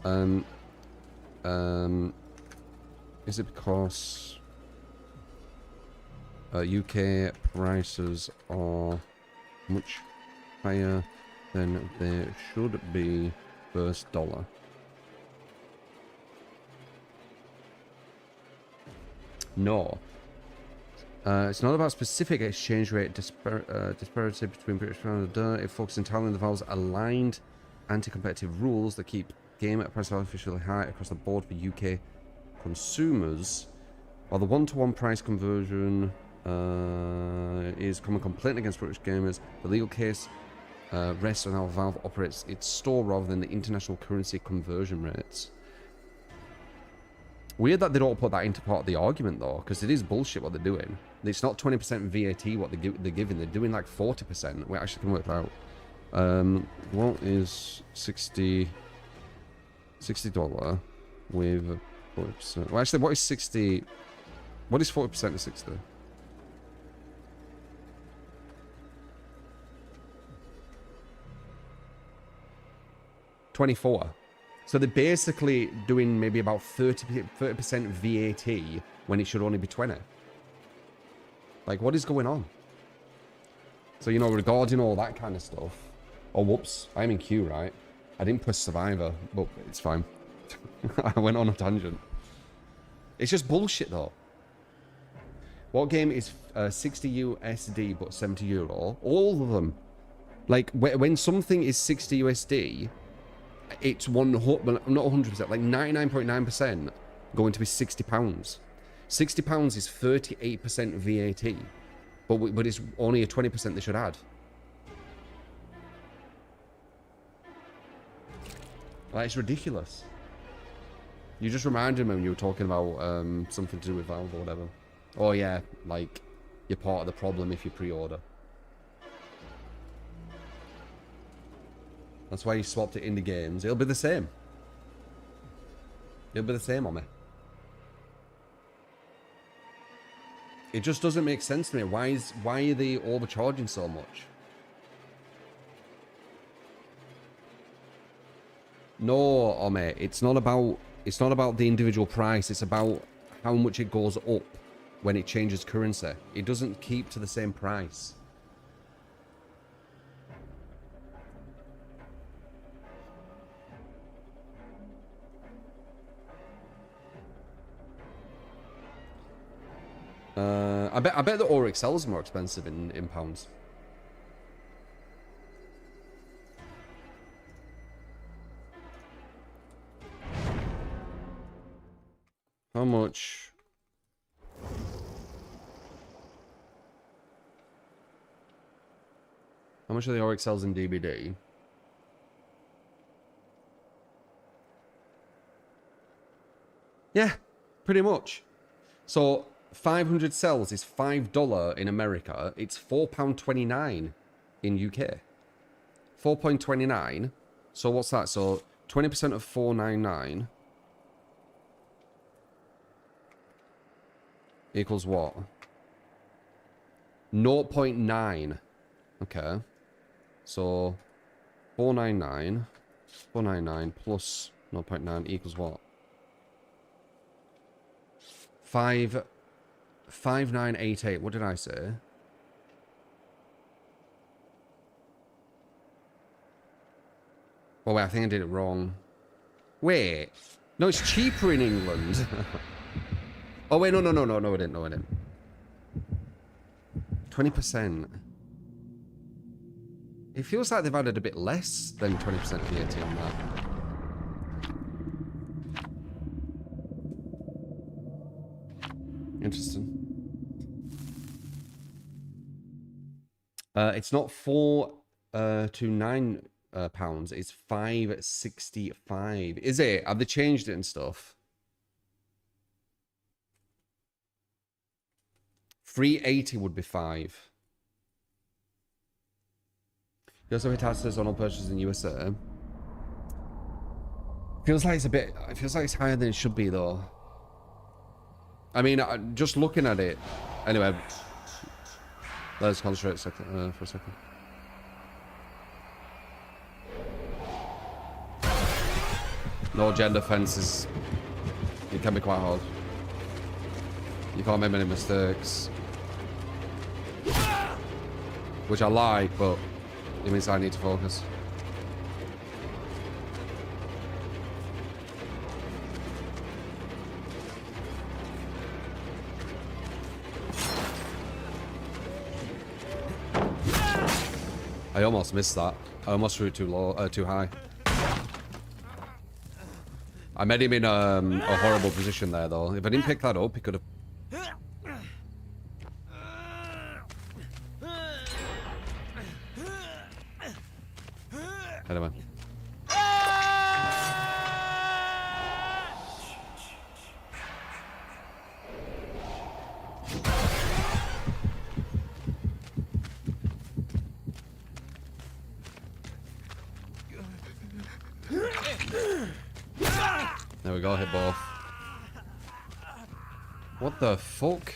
Is it because UK prices are much higher than they should be first dollar? No. It's not about specific exchange rate disparity between British pound and it focuses entirely on the Valve's aligned anti-competitive rules that keep game at price artificially high across the board for UK consumers. While the one-to-one price conversion is common complaint against British gamers, the legal case rests on how Valve operates its store rather than the international currency conversion rates. Weird that they don't put that into part of the argument though, because it is bullshit what they're doing. It's not 20% VAT what they're giving. They're doing like 40%. We actually can work that out. What is $60 with 40%? Well, actually, what is 60? What is 40% of 60? $24. So they're basically doing maybe about 30% VAT when it should only be 20. Like, what is going on? So, you know, regarding all that kind of stuff. Oh, whoops. I'm in queue, right? I didn't press Survivor, but it's fine. I went on a tangent. It's just bullshit, though. What game is 60 USD but 70 euro? All of them. Like, when something is 60 USD... it's not 100%, like 99.9% going to be £60. £60 is 38% VAT, but it's only a 20% they should add. Like, it's ridiculous. You just reminded me when you were talking about something to do with Valve or whatever. Oh yeah, like you're part of the problem if you pre-order. That's why you swapped it in the games. It'll be the same. It'll be the same on me. It just doesn't make sense to me. Why are they overcharging so much? No, Ome, it's not about the individual price. It's about how much it goes up when it changes currency. It doesn't keep to the same price. I bet the Aura XL is more expensive in pounds. How much? How much are the Aura XLs in DBD? Yeah, pretty much. So 500 cells is $5 in America. It's £4.29 in UK. 4.29. So what's that? So 20% of 499 equals what? 0.9. Okay. So 499 plus 0.9 equals what? 5988. What did I say? Oh wait, I think I did it wrong. Wait. No, it's cheaper in England. Oh wait, no, I didn't. 20%. It feels like they've added a bit less than 20% VAT on that. Interesting. It's not £4 to £9, it's £5.65. Is it? Have they changed it and stuff? 380 would be 5. You also pay taxes on all purchases in USA. Feels like it's a bit. It feels like it's higher than it should be, though. I mean, just looking at it. Anyway, let's concentrate for a second. No gender fences. It can be quite hard. You can't make many mistakes. Which I like, but it means I need to focus. I almost missed that. I almost threw it too low, too high. I made him in a horrible position there, though. If I didn't pick that up, he could have. Anyway. There we go, hit both. What the fuck?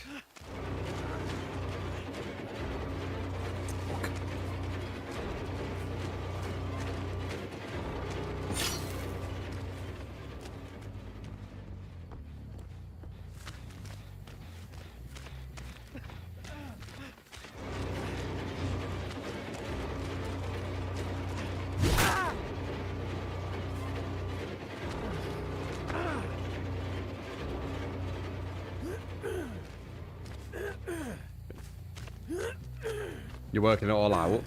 You're working it all out.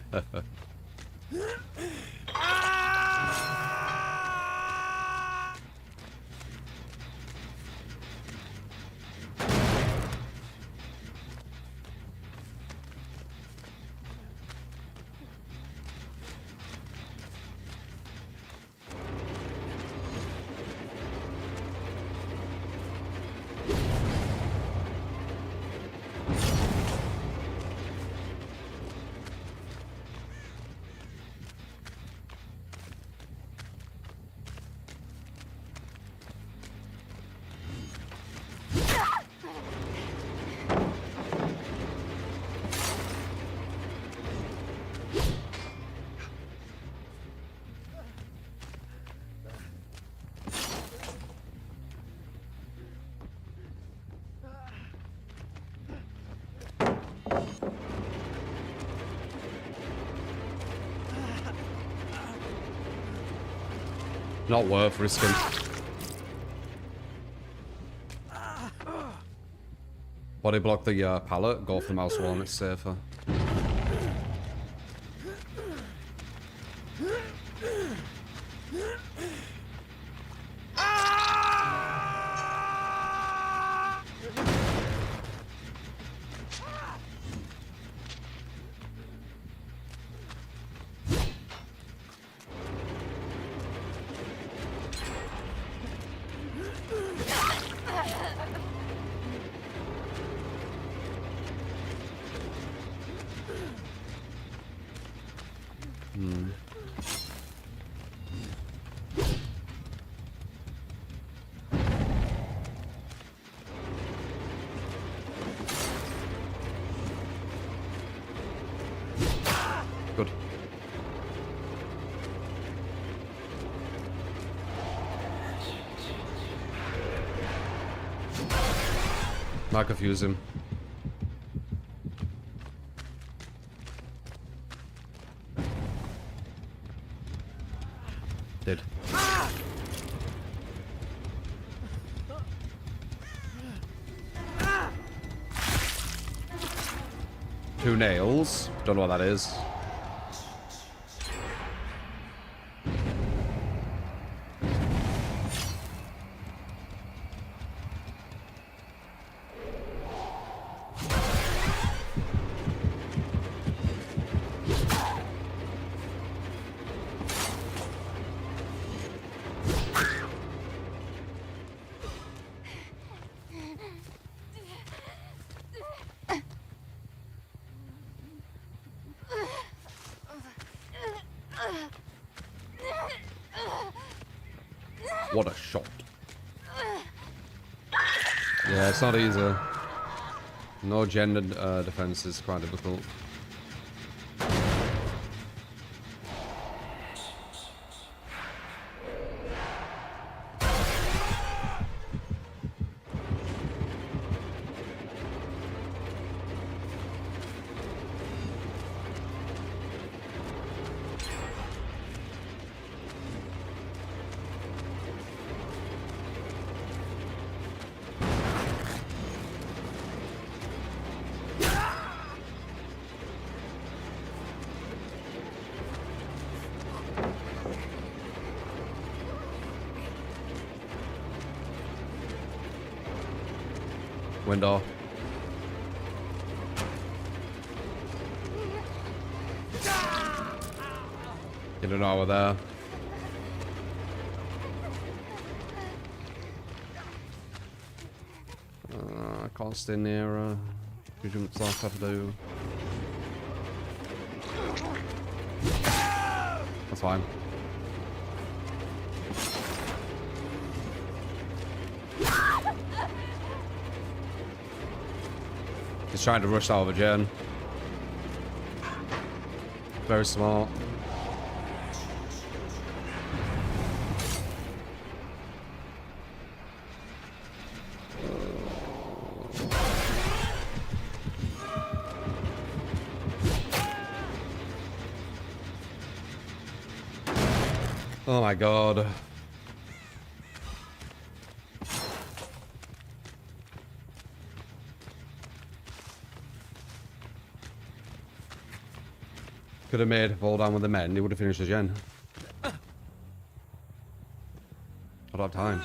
Not worth risking. Body block the pallet, go for the mouse one, it's safer. Good. Might confuse him. Did. Two nails. Don't know what that is. What a shot. Yeah, it's not easy. No gendered defense is quite difficult. Window. You don't know we're there. I can't stay near her. That's all I have to do. That's fine. He's trying to rush out of a gen. Very smart. Oh my god. Could have made fall down with the men, he would have finished the gen. I don't have time.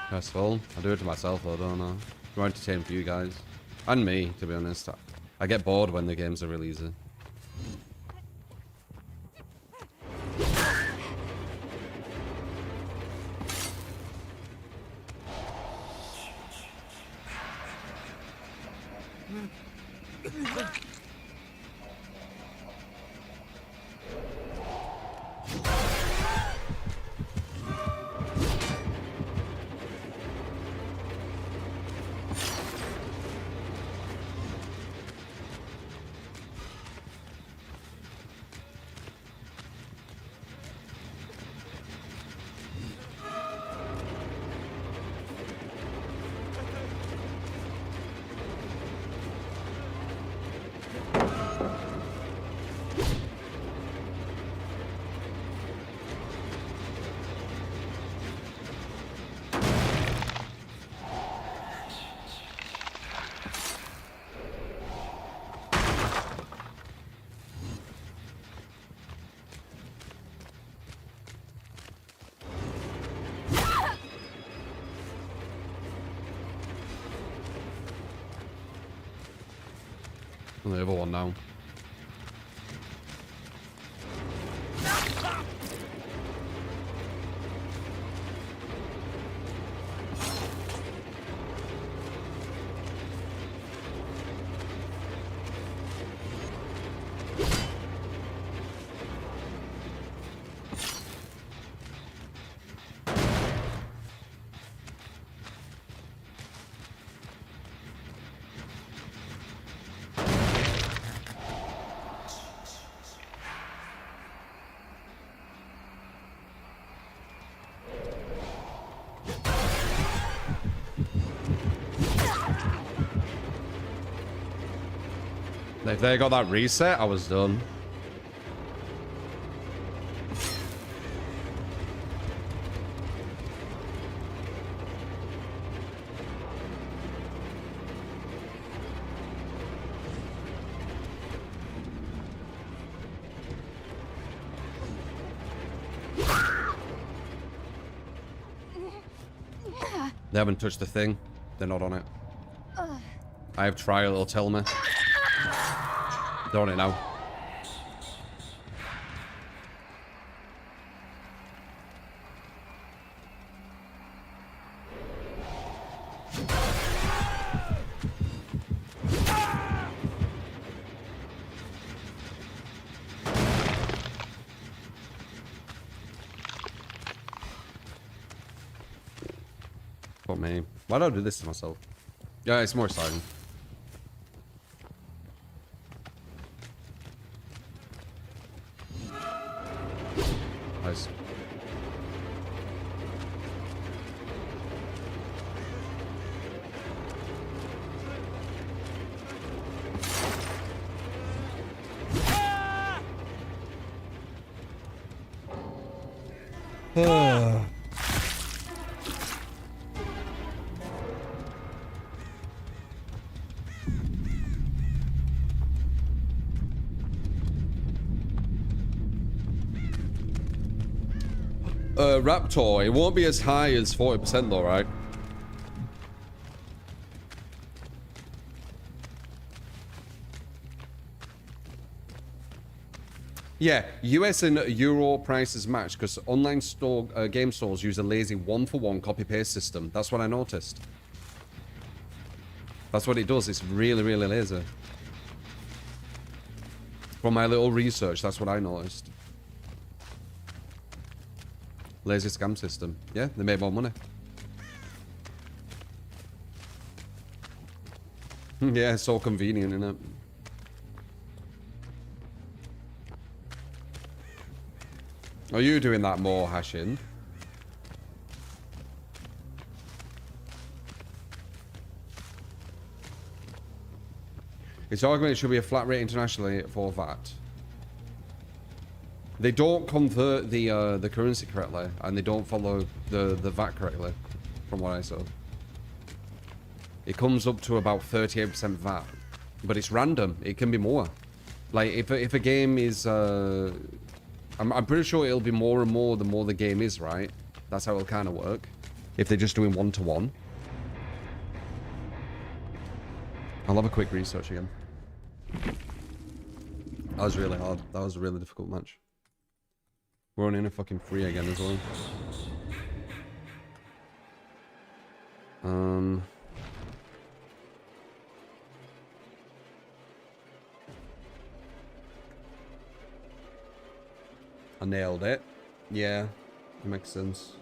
That's full. I do it to myself though, don't I? More entertaining for you guys. And me, to be honest. I get bored when the games are really easy. And the other one now. If they got that reset, I was done. They haven't touched the thing. They're not on it. I have trial, it'll tell me. They're on it now. Fuck me. Why do I do this to myself? Yeah, it's more exciting. Nice. Raptor, it won't be as high as 40% though, right? Yeah, US and Euro prices match because online store game stores use a lazy one-for-one copy-paste system. That's what I noticed. That's what it does. It's really, really lazy. From my little research, that's what I noticed. Lazy scam system. Yeah, they make more money. Yeah, it's so convenient, isn't it? Are you doing that more, Hashin? Its argument should be a flat rate internationally for VAT. They don't convert the currency correctly, and they don't follow the VAT correctly, from what I saw. It comes up to about 38% VAT, but it's random. It can be more. Like if a game is, I'm pretty sure it'll be more and more the more the game is, right? That's how it'll kind of work. If they're just doing one-to-one. I'll have a quick research again. That was really hard. That was a really difficult match. We're on in a fucking free again as well. I nailed it. Yeah, it makes sense.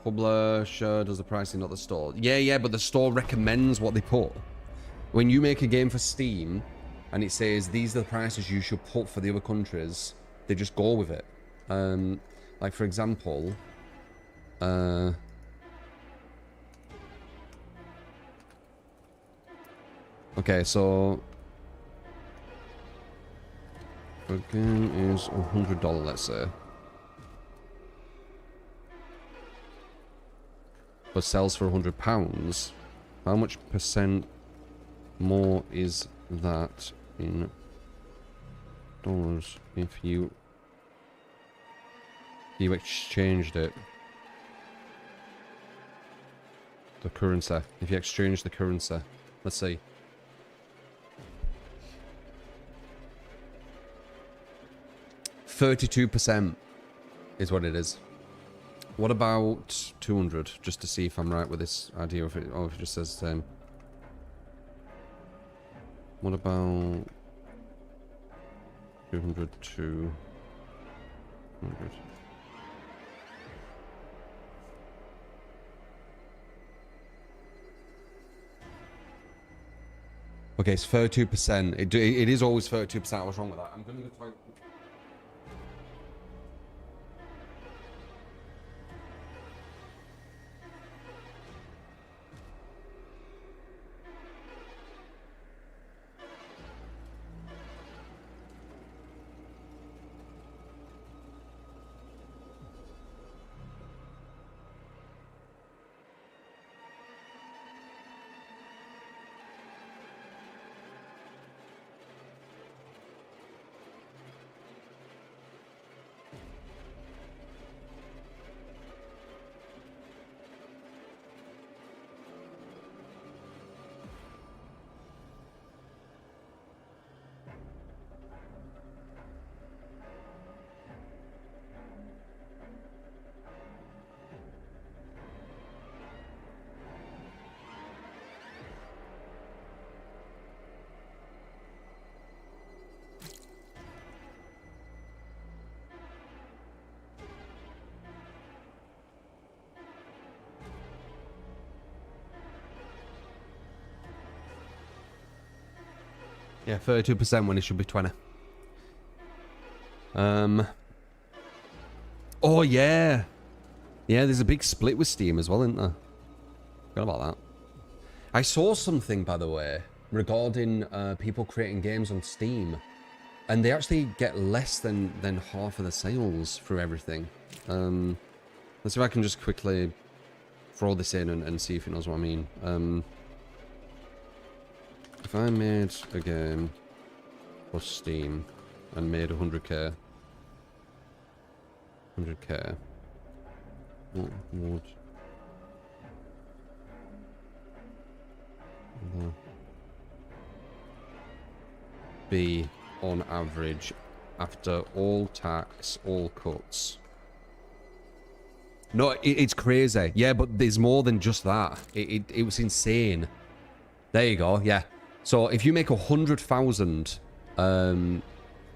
Publisher does the pricing, not the store. Yeah, but the store recommends what they put. When you make a game for Steam and it says these are the prices you should put for the other countries, they just go with it. Like for example, okay, so the game is $100, let's say, but sells for £100. How much percent more is that in dollars if you exchanged it? The currency. If you exchange the currency. Let's see. %32% is what it is. What about 200? Just to see if I'm right with this idea, or if it just says the same. What about 200 to 100? Okay, it's 32%. It is always 32%. I was wrong with that. I'm going to try. Yeah, 32% when it should be 20. Oh yeah. Yeah, there's a big split with Steam as well, isn't there? Forgot about that. I saw something, by the way, regarding people creating games on Steam, and they actually get less than half of the sales through everything. Let's see if I can just quickly throw this in and see if it knows what I mean. If I made a game for Steam and made 100k, what would be on average after all tax, all cuts? No, it's crazy. Yeah, but there's more than just that. It was insane. There you go. Yeah. So if you make 100,000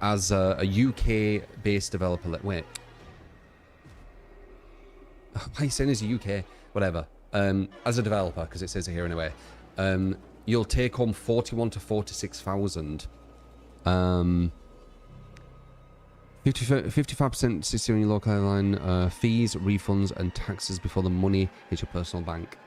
as a UK-based developer, wait, why are you saying as a UK? Whatever. As a developer, because it says it here anyway, you'll take home 41 to 46,000. 55% sits on your local airline, fees, refunds, and taxes before the money hits your personal bank.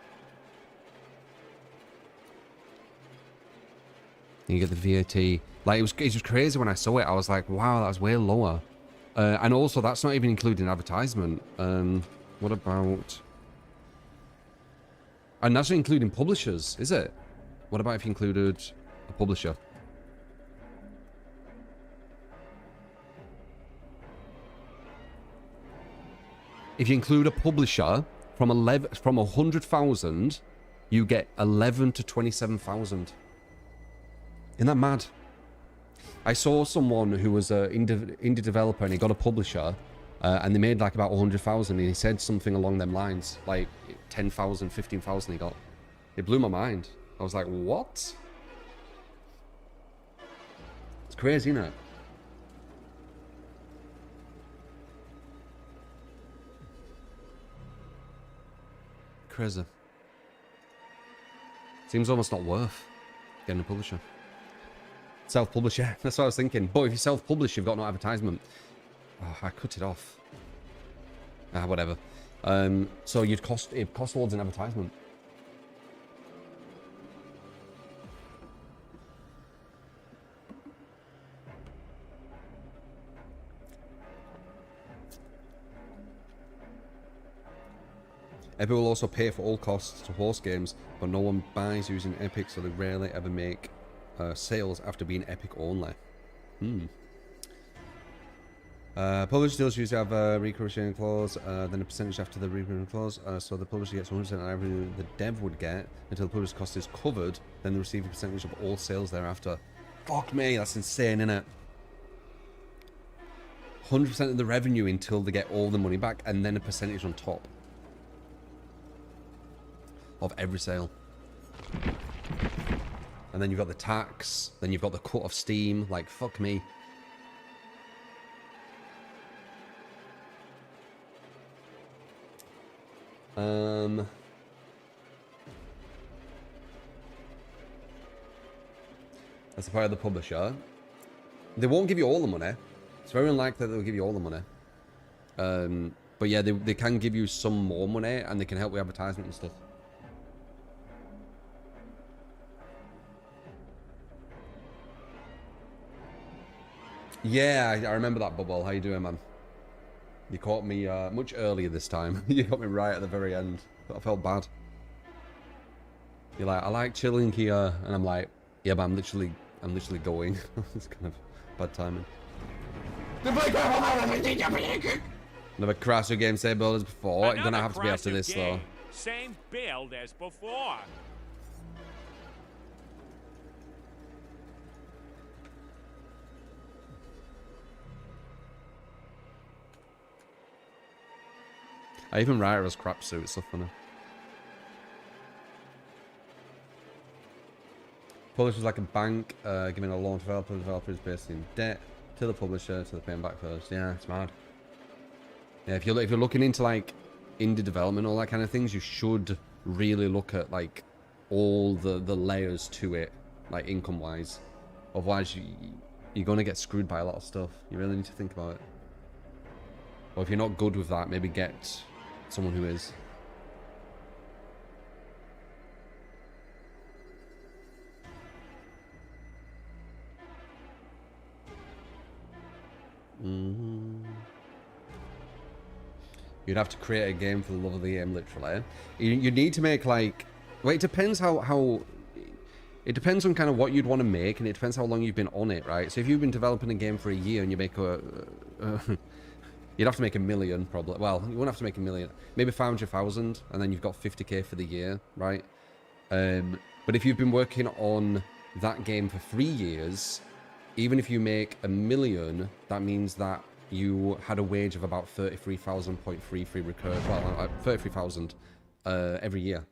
You get the VAT. Like, it was crazy when I saw it. I was like, wow, that was way lower. And also, that's not even including advertisement. What about... And that's not including publishers, is it? What about if you included a publisher? If you include a publisher, from 100,000, you get 11 to 27,000. Isn't that mad? I saw someone who was an indie developer and he got a publisher and they made like about 100,000 and he said something along them lines, like 10,000, 15,000 he got. It blew my mind. I was like, what? It's crazy, isn't it? Crazy. Seems almost not worth getting a publisher. Self-publish, yeah, that's what I was thinking. But if you self-publish, you've got no advertisement. Oh, I cut it off. Whatever. So it cost loads in advertisement. Epic will also pay for all costs to host games, but no one buys using Epic, so they rarely ever make sales after being Epic only. Publisher deals usually have a recurring sharing clause, then a percentage after the recurring clause. So the publisher gets 100% of everything the dev would get until the publisher's cost is covered. Then they receive a percentage of all sales thereafter. Fuck me, that's insane, innit? 100% of the revenue until they get all the money back, and then a percentage on top of every sale. And then you've got the tax, then you've got the cut of Steam. Like, fuck me. That's the part of the publisher. They won't give you all the money. It's very unlikely that they'll give you all the money. But yeah, they can give you some more money, and they can help with advertisement and stuff. Yeah, I remember that, Bubble. How you doing, man? You caught me much earlier this time. You got me right at the very end. I felt bad. You're like, I like chilling here, and I'm like, yeah, but I'm literally going. It's kind of bad timing. Never crashed your game, same build as before. It's gonna have to be after this, though. Same build as before. I even write her as crap suit. It's so funny. Publisher's like a bank, giving a loan to developer. The developer is based in debt to the publisher, so they're paying back first. Yeah, it's mad. Yeah, if you're looking into like indie development, all that kind of things, you should really look at like all the layers to it, like income wise. Otherwise, you're gonna get screwed by a lot of stuff. You really need to think about it. Or if you're not good with that, maybe get someone who is. You'd have to create a game for the love of the game, literally. You need to make like... Well, it depends how... It depends on kind of what you'd want to make, and it depends how long you've been on it, right? So if you've been developing a game for a year and you make a... you'd have to make $1 million, probably. Well, you wouldn't have to make $1 million. Maybe 500,000, and then you've got 50k for the year, right? But if you've been working on that game for 3 years, even if you make $1 million, that means that you had a wage of about 33,000.33 recurred. Well, 33,000 every year,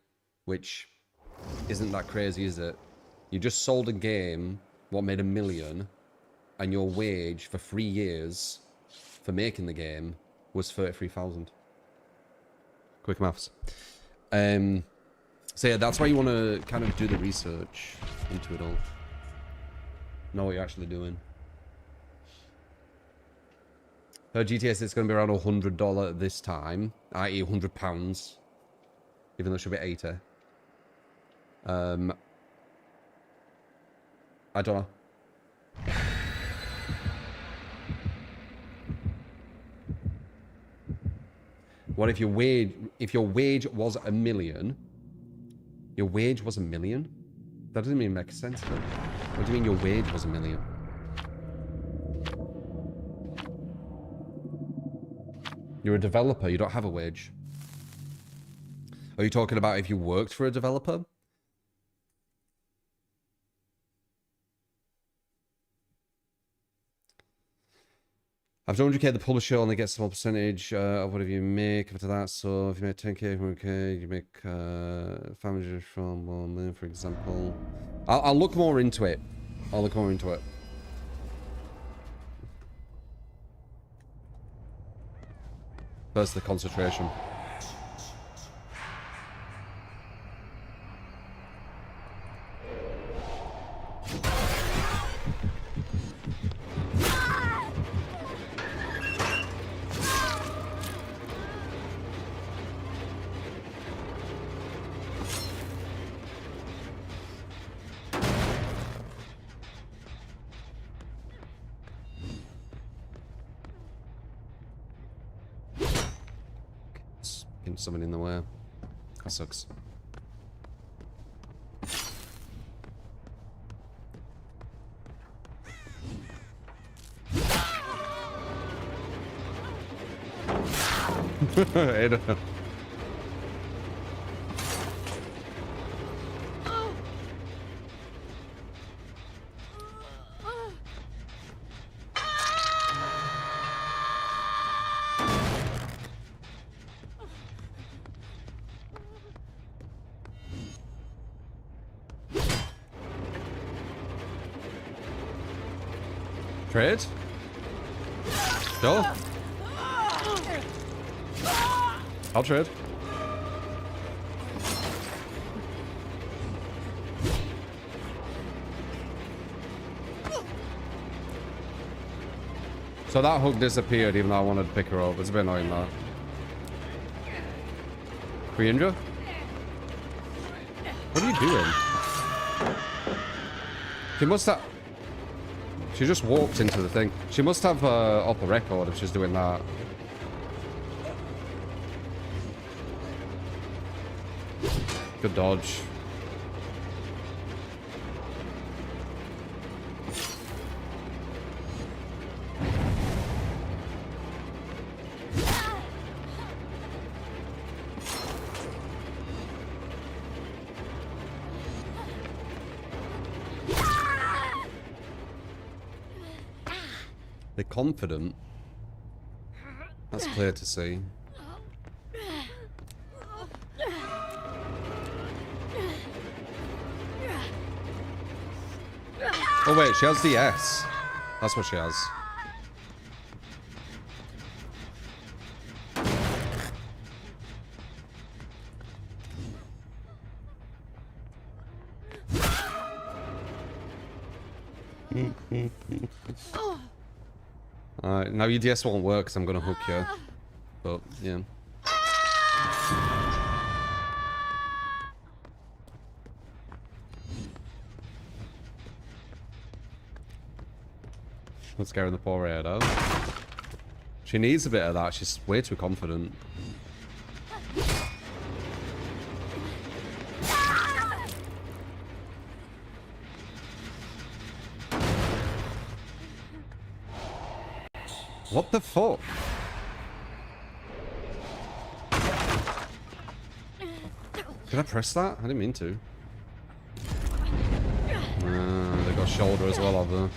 which isn't that crazy, is it? You just sold a game, what made $1 million, and your wage for 3 years for making the game was 33,000. Quick maths. So yeah, that's why you want to kind of do the research into it all. Know what you're actually doing. Her GTA 6 is going to be around $100 this time, i.e. £100, even though it should be 80. I don't know. What if your wage was $1 million? Your wage was $1 million? That doesn't even make sense. What do you mean your wage was $1 million? You're a developer, you don't have a wage. Are you talking about if you worked for a developer? After 100k, the publisher only gets a small percentage of whatever you make after that. So if you make 10k, 100k, you make 500 from 1 million, for example. I'll look more into it. I'll look more into it. First, the concentration. Someone in the way. That sucks. Ada. Trade? Go. I'll trade. So that hook disappeared even though I wanted to pick her up. It's a bit annoying that. Creandra? What are you doing? She must have... She just walked into the thing. She must have off the record if she's doing that. Good dodge. They're confident. That's clear to see. Oh wait, she has the S. That's what she has. Alright, now your DS won't work because I'm going to hook you. But, yeah. That's scaring the poor head out. She needs a bit of that. She's way too confident. What the fuck? Did I press that? I didn't mean to. They got shoulder as well, have they?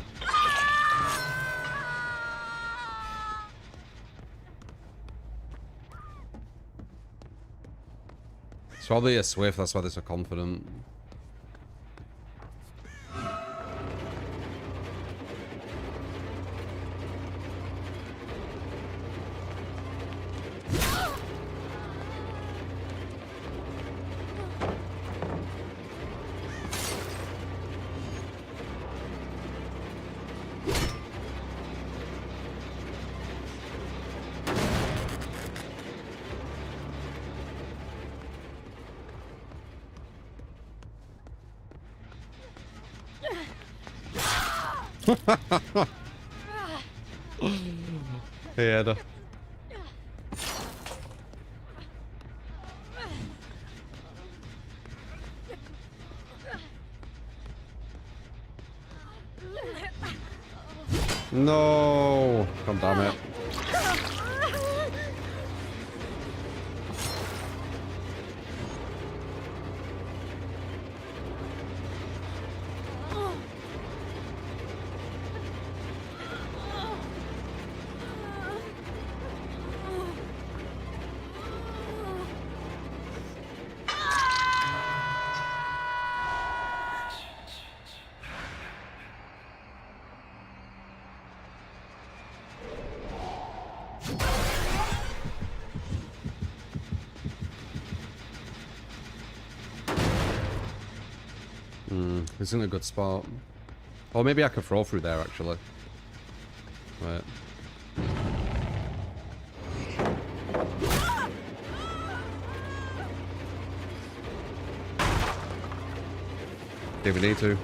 It's probably a Swift, that's why they're so confident. Hey, Ada. No! God damn it. It's in a good spot. Or maybe I could throw through there, actually. Right. Do we need to?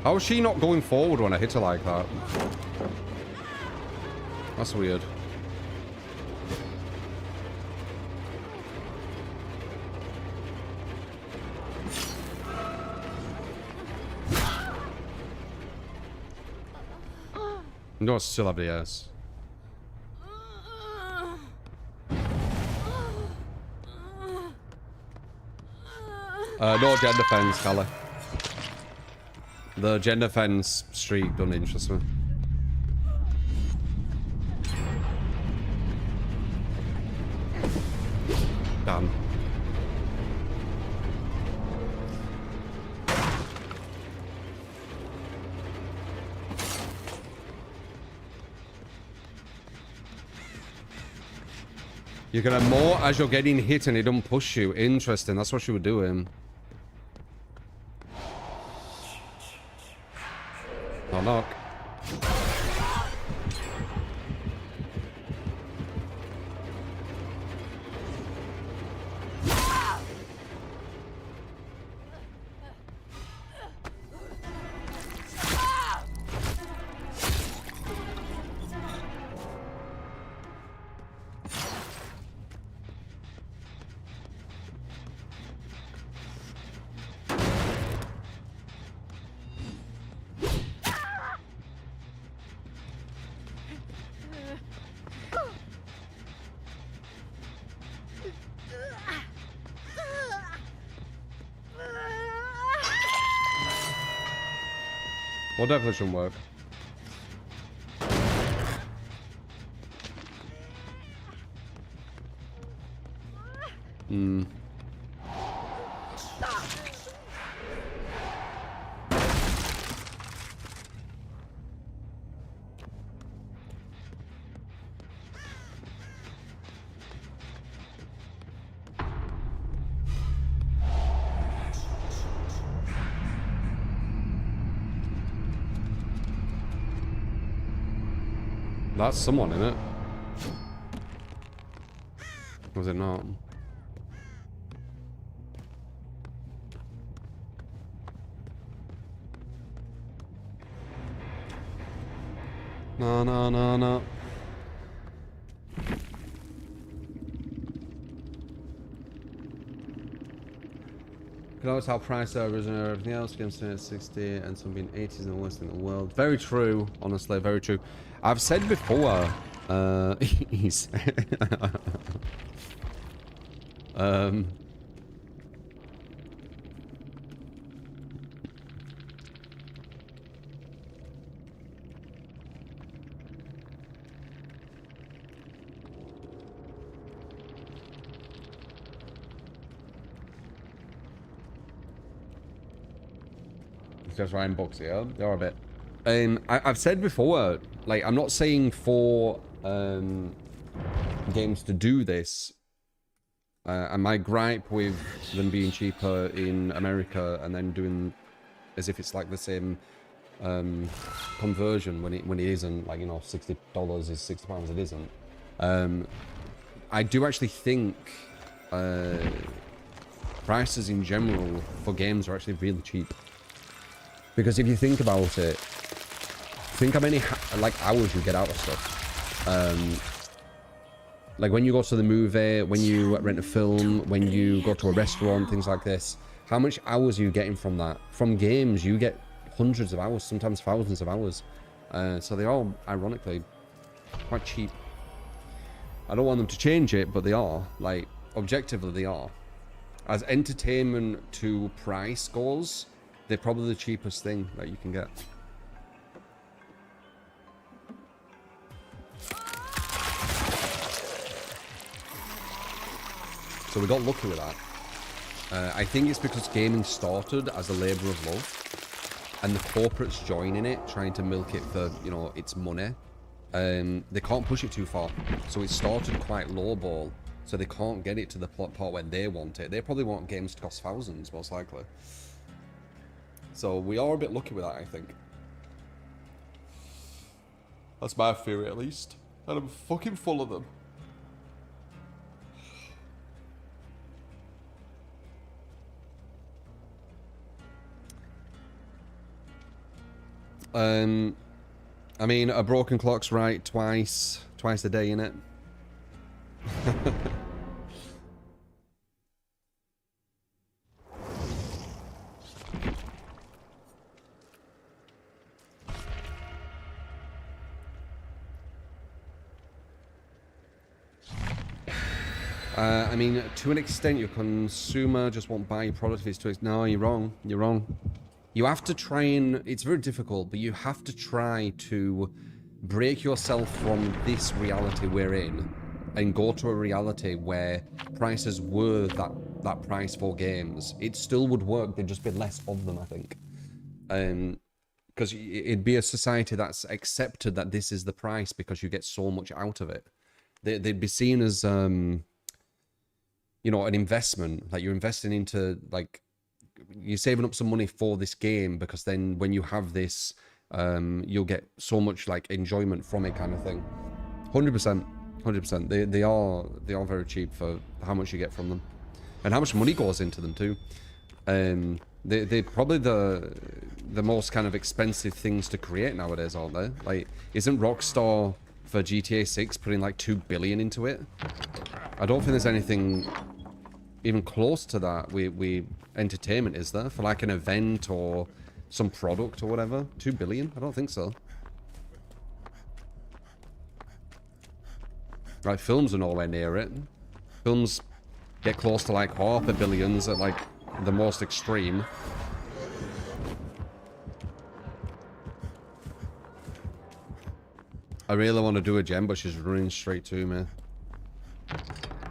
How is she not going forward when I hit her like that? That's weird. No, I still have the S. No gender fence, Callie. The gender fence streak don't interest me. Damn. You're gonna more as you're getting hit and it don't push you. Interesting, that's what she would do him. Knock knock. Well, definitely shouldn't work. Hmm. That's someone in it. Was it not? No, no, no, no. You can always how price servers and everything else games turn at 60 and some being 80s and the worst in the world. Very true, honestly, very true. I've said before, he's just Ryan books here. They are a bit. I've said before, like, I'm not saying for games to do this. And my gripe with them being cheaper in America and then doing as if it's like the same conversion when it isn't, like, you know, $60 is £60, it isn't. I do actually think prices in general for games are actually really cheap. Because if you think about it, think how many like hours you get out of stuff. Like when you go to the movie, when you rent a film, when you go to a restaurant, things like this. How much hours are you getting from that? From games, you get hundreds of hours, sometimes thousands of hours. So they are, ironically, quite cheap. I don't want them to change it, but they are. Like, objectively, they are. As entertainment to price goes, they're probably the cheapest thing that you can get. So we got lucky with that. I think it's because gaming started as a labour of love, and the corporates joining it, trying to milk it for, you know, its money. They can't push it too far, so it started quite lowball. So they can't get it to the part where they want it. They probably want games to cost thousands, most likely. So we are a bit lucky with that, I think. That's my theory, at least. And I'm fucking full of them. I mean, a broken clock's right twice a day, innit? I mean, to an extent, your consumer just won't buy your product if it's too... No, you're wrong. You're wrong. You have to try and... It's very difficult, but you have to try to break yourself from this reality we're in and go to a reality where prices were that price for games. It still would work. There'd just be less of them, I think. Because it'd be a society that's accepted that this is the price because you get so much out of it. They'd be seen as... you know, an investment. Like, you're investing into, like, you're saving up some money for this game because then when you have this, you'll get so much, like, enjoyment from it, kind of thing. 100%. 100%. They are very cheap for how much you get from them. And how much money goes into them, too. They're probably the most kind of expensive things to create nowadays, aren't they? Like, isn't Rockstar for GTA 6 putting, like, 2 billion into it? I don't think there's anything even close to that we entertainment, is there? For like an event or some product or whatever? 2 billion? I don't think so. Like, films are nowhere near it. Films get close to like half a billions at like the most extreme. I really want to do a gem, but she's running straight to me.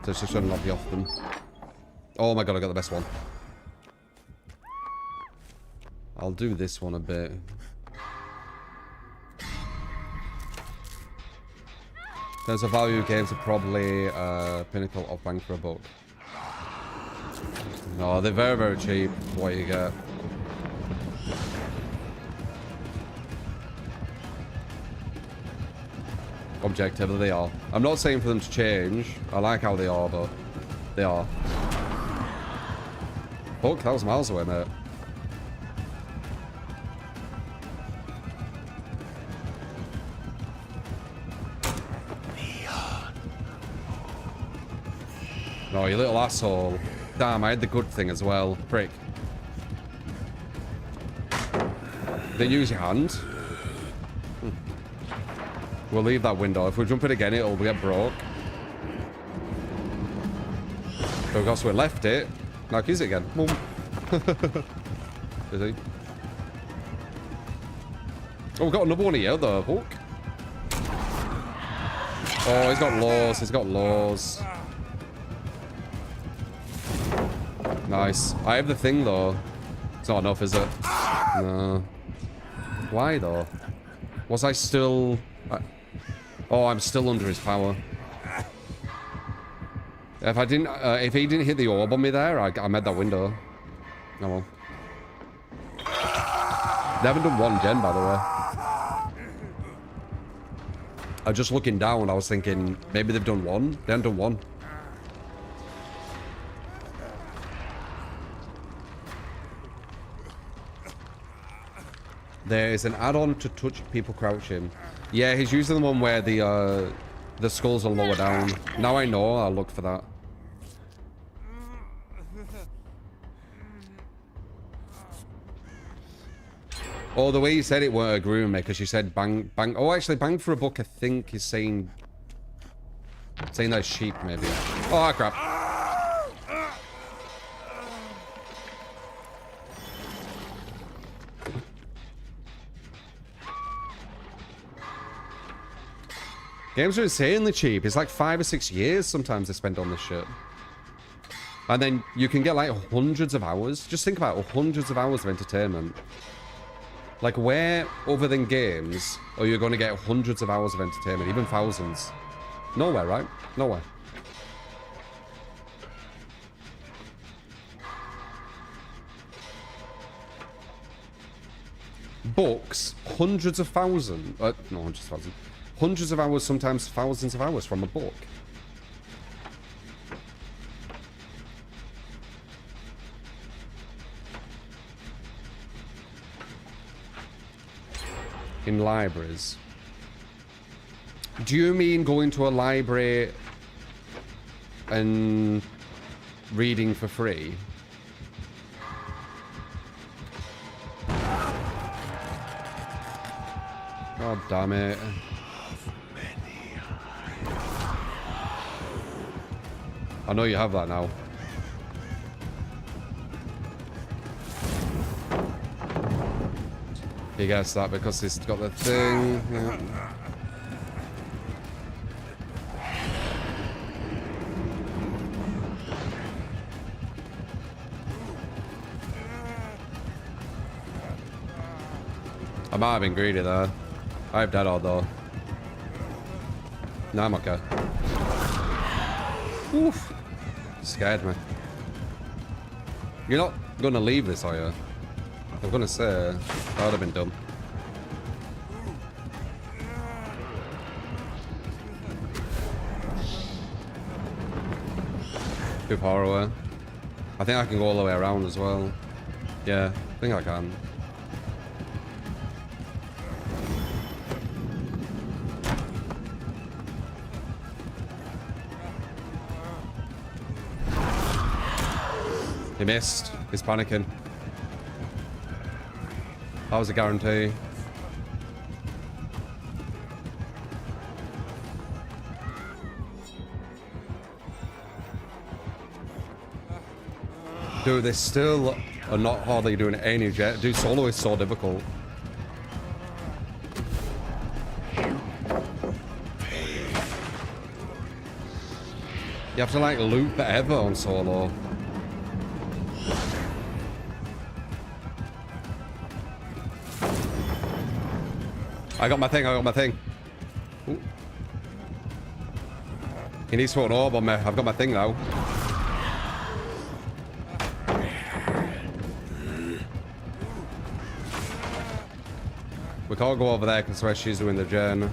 So she's trying to knock me off them. Oh my god, I got the best one. I'll do this one a bit. There's a value games are probably pinnacle of bang for a buck. No, they're very, very cheap. What you get. Objectively, they are. I'm not saying for them to change. I like how they are, but they are. Fuck, that was miles away, mate. No, you little asshole. Damn, I had the good thing as well. Prick. Didn't use your hand. We'll leave that window. If we jump it again, it'll get broke. But because we left it, now use it again. Boom. Is he? Oh, we've got another one here, though. Hook. Oh, he's got laws. He's got laws. Nice. I have the thing, though. It's not enough, is it? No. Why, though? Was I still... Oh, I'm still under his power. If I didn't... if he didn't hit the orb on me there, I made that window. Oh, well. They haven't done one gen, by the way. I was just looking down, I was thinking, maybe they've done one. They haven't done one. There is an add-on to touch people crouching. Yeah, he's using the one where the skulls are lower down. Now I know, I'll look for that. Oh, the way you said it weren't agree with me, because you said bang, bang. Oh, actually, bang for a buck, I think, is saying that sheep, maybe. Oh, crap. Games are insanely cheap. It's like 5 or 6 years sometimes they spend on this shit. And then you can get like hundreds of hours. Just think about it, hundreds of hours of entertainment. Like, where other than games are you going to get hundreds of hours of entertainment, even thousands? Nowhere, right? Nowhere. Books, hundreds of thousands. No, hundreds of thousands. Hundreds of hours, sometimes thousands of hours from a book. In libraries. Do you mean going to a library and reading for free? God damn it. I know you have that now. He gets that because he's got the thing. Yeah. I might have been greedy there. I've dead all though. No, I'm okay. Oof. Scared me. You're not gonna leave this, are you? I'm gonna say that would have been dumb. Too far away. I think I can go all the way around as well. Yeah, I think I can. He missed. He's panicking. That was a guarantee. Dude, they still are not hardly doing any jet. Dude, solo is so difficult. You have to like loop forever on solo. I got my thing, I got my thing. Ooh. He needs to put an orb on me. I've got my thing now. We can't go over there because where she's doing the journey.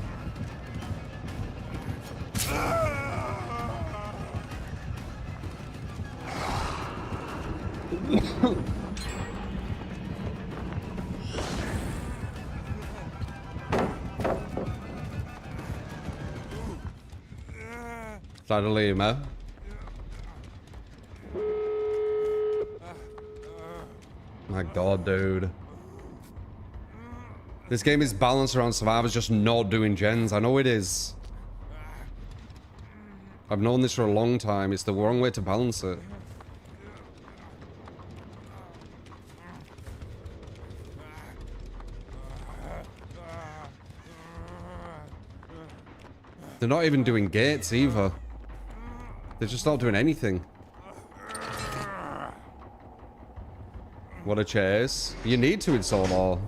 Try to leave, man. My god, dude. This game is balanced around survivors just not doing gens. I know it is. I've known this for a long time. It's the wrong way to balance it. They're not even doing gates either. They're just not doing anything. What a chase. You need to in solo.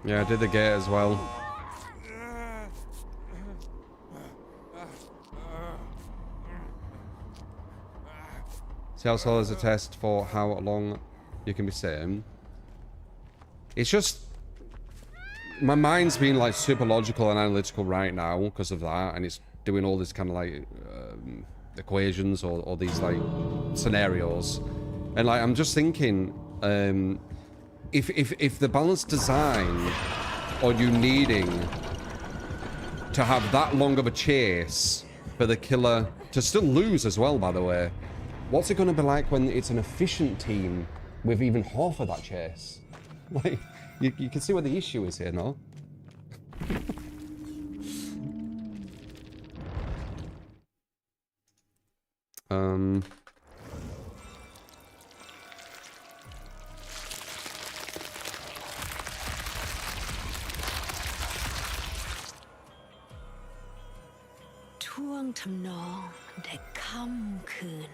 Yeah, I did the gate as well. See how solo is a test for how long you can be sane. It's just my mind's being like super logical and analytical right now because of that, and it's doing all this kind of like equations or these like scenarios, and like I'm just thinking, if the balanced design or you needing to have that long of a chase for the killer to still lose as well, by the way. What's it going to be like when it's an efficient team with even half of that chase? Like, you can see where the issue is here, no?ท่วงทำนองแด่ค่ำคืน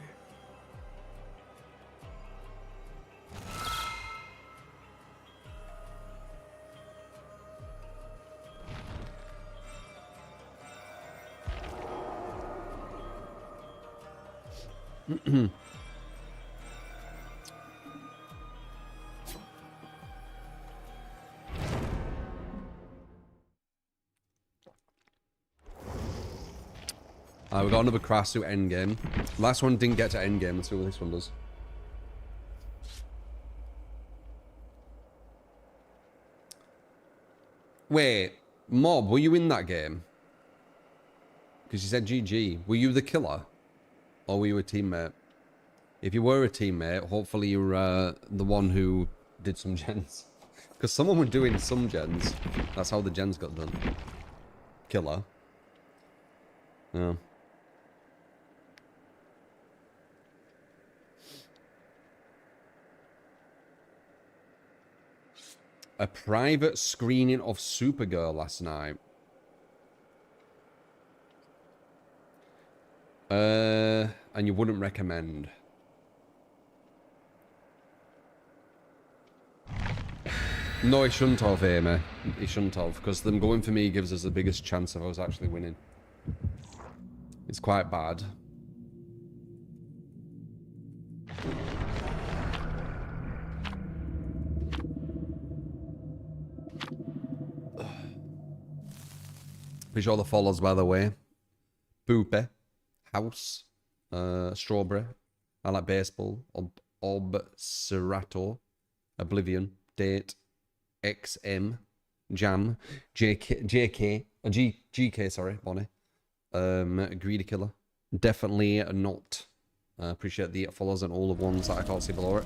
We got another crash suit endgame. Last one didn't get to endgame. Let's see what this one does. Wait, Mob, were you in that game? Because you said GG. Were you the killer? Or were you a teammate? If you were a teammate, hopefully you're the one who did some gens. Because someone was doing some gens. That's how the gens got done. Killer. Yeah. A private screening of Supergirl last night. And you wouldn't recommend. No, he shouldn't have, Amy. He shouldn't have, because them going for me gives us the biggest chance of us actually winning. It's quite bad. Appreciate all the follows, by the way. Boopy. House. Strawberry. I like baseball. Obserato. Oblivion. Date. XM. Jam. JK. GK, sorry. Bonnie. Greedy Killer. Definitely not. Appreciate the follows and all the ones that I can't see below it.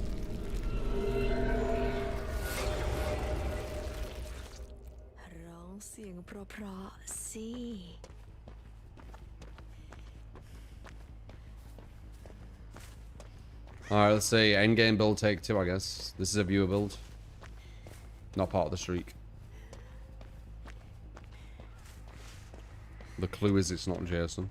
Alright, let's see. Endgame build take 2, I guess. This is a viewer build. Not part of the streak. The clue is it's not Jason.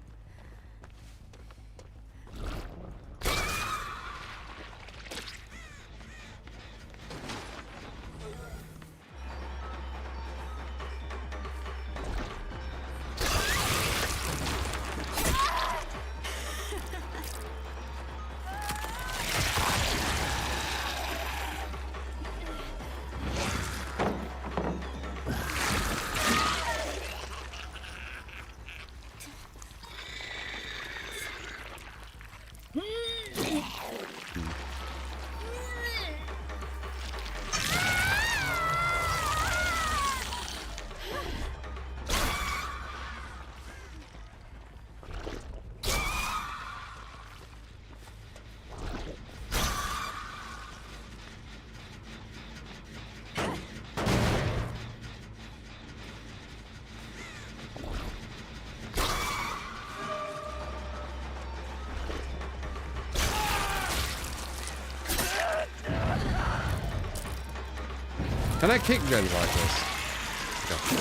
Can I kick gens like this? Okay.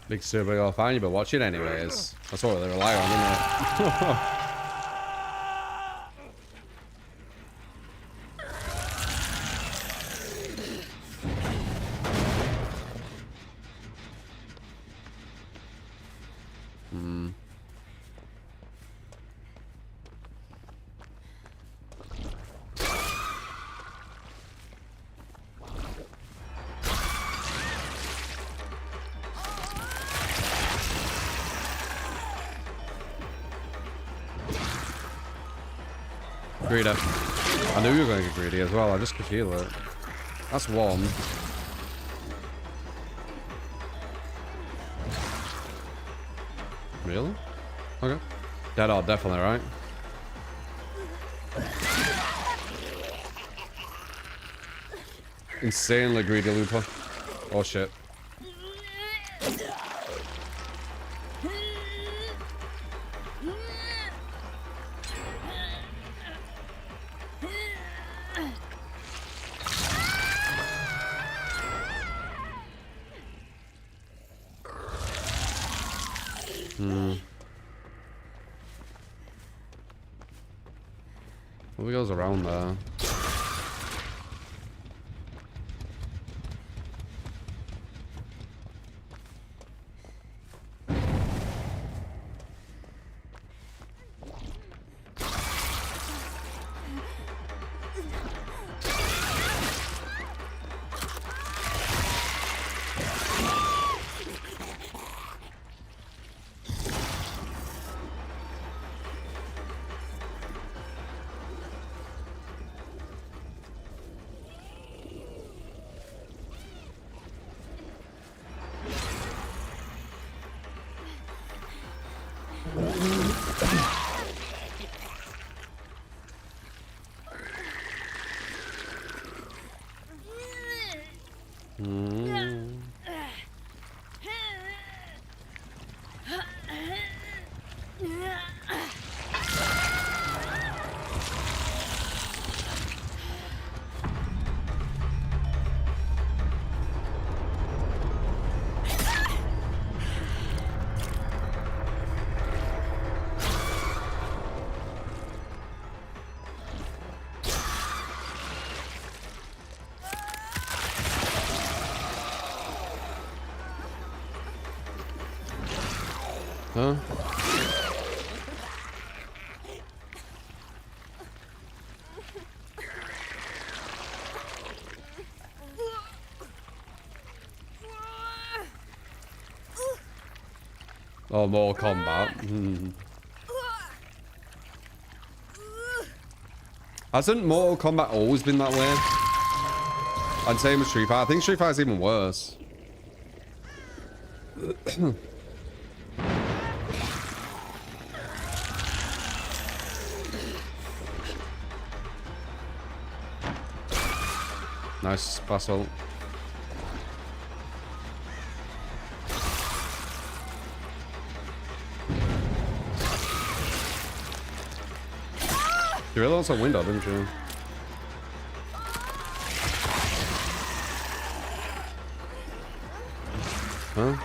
Big super go fine you, but watch it anyways. That's what they rely on, isn't it? Greedy. I knew you were going to get greedy as well. I just could feel it. That's one. Really? Okay. Dead are definitely, right? Insanely greedy looper. Oh shit. Well, he goes around there. Huh? Oh, Mortal Kombat. Hasn't Mortal Kombat always been that way? I'd say with Street Fighter. I think Street Fighter's even worse. Nice pass ult. You really wants a window, didn't you? Huh?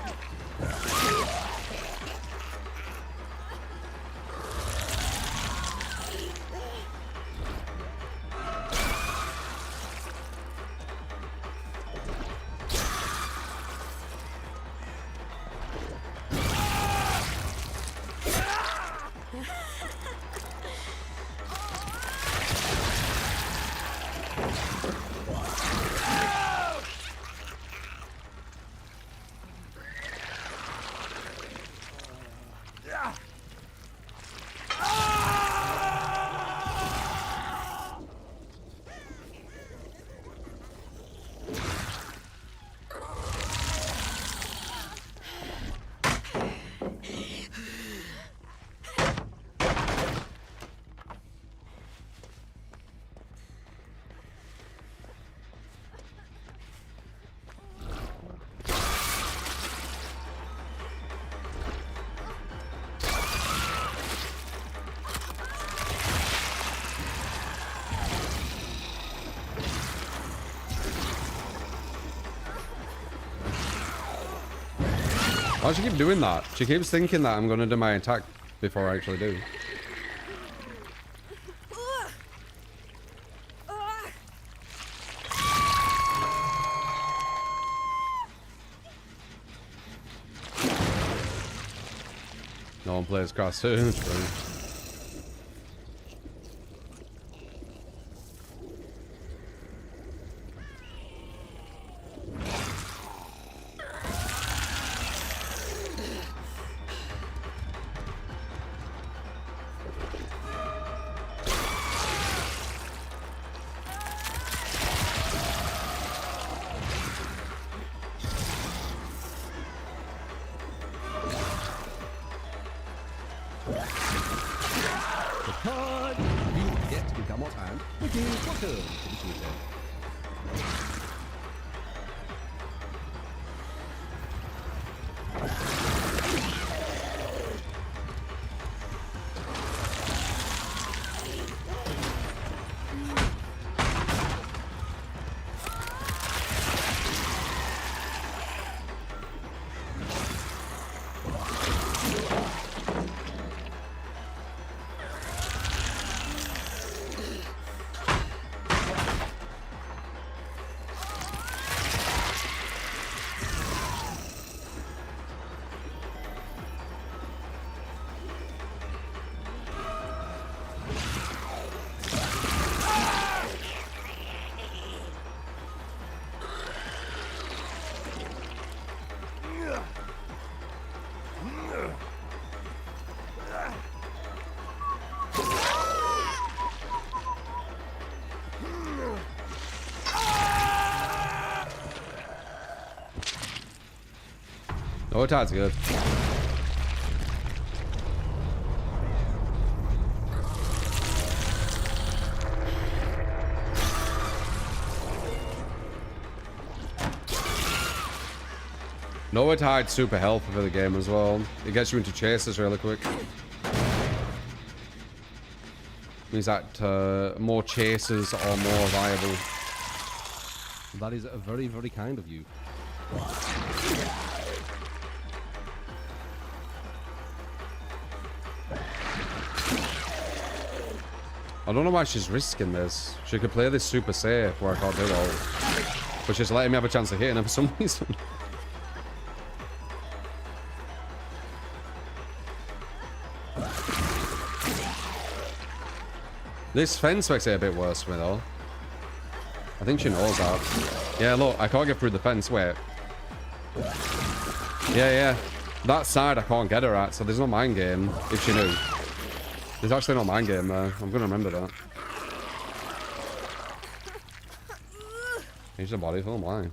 Why does she keep doing that? She keeps thinking that I'm going to do my attack before I actually do. No one plays cartoons, bro. Oh, Todd's good. Noah Tide's super helpful for the game as well. It gets you into chases really quick. Means that more chases are more viable. That is very, very kind of you. I don't know why she's risking this. She could play this super safe where I can't do it all. But she's letting me have a chance of hitting her for some reason. This fence makes it a bit worse for me, though. I think she knows that. Yeah, look, I can't get through the fence. Wait. Yeah. That side I can't get her at, so there's no mind game, if she knew. There's actually no mind game there. I'm gonna remember that. Here's the body film, why?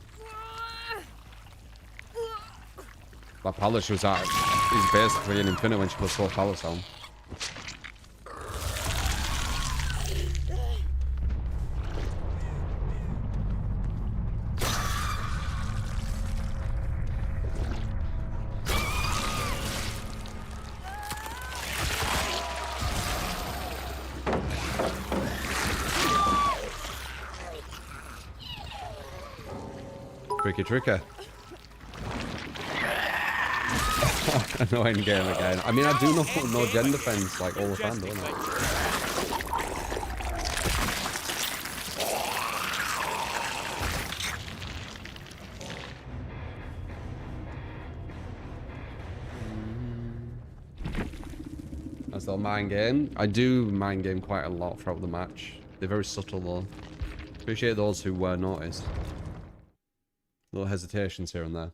That pallet she was at is basically an infinite when she puts those pallets down. Tricky. Annoying game again. I mean, I do no gender fence like all the time, don't I? That's the mind game. I do mind game quite a lot throughout the match. They're very subtle though. Appreciate those who noticed. Little hesitations here and there.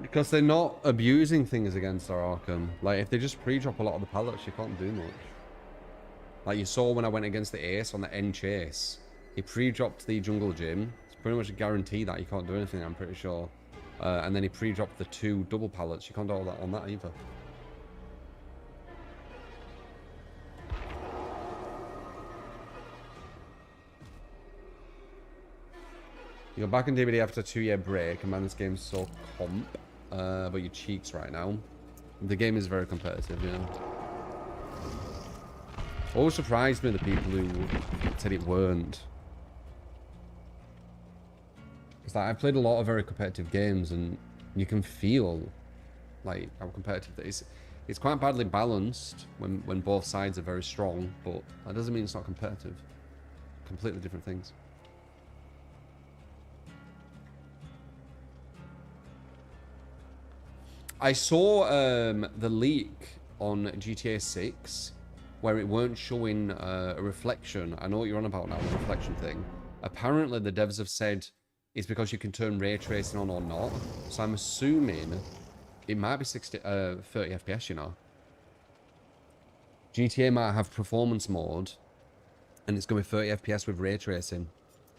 Because they're not abusing things against our Arkham. Like, if they just pre-drop a lot of the pallets, you can't do much. Like, you saw when I went against the Ace on the end chase. He pre-dropped the Jungle Gym. It's pretty much a guarantee that you can't do anything, I'm pretty sure. And then he pre-dropped the 2 double pallets. You can't do all that on that either. You go back in DVD after a 2-year break, and man, this game's so comp. But your cheeks right now. The game is very competitive, yeah. Always surprised me the people who said it weren't. Because like, I've played a lot of very competitive games, and you can feel like how competitive it is. It's quite badly balanced when both sides are very strong, but that doesn't mean it's not competitive. Completely different things. I saw the leak on GTA 6 where it weren't showing a reflection. I know what you're on about now, the reflection thing. Apparently the devs have said it's because you can turn ray tracing on or not. So I'm assuming it might be 30 FPS, you know. GTA might have performance mode and it's going to be 30 FPS with ray tracing.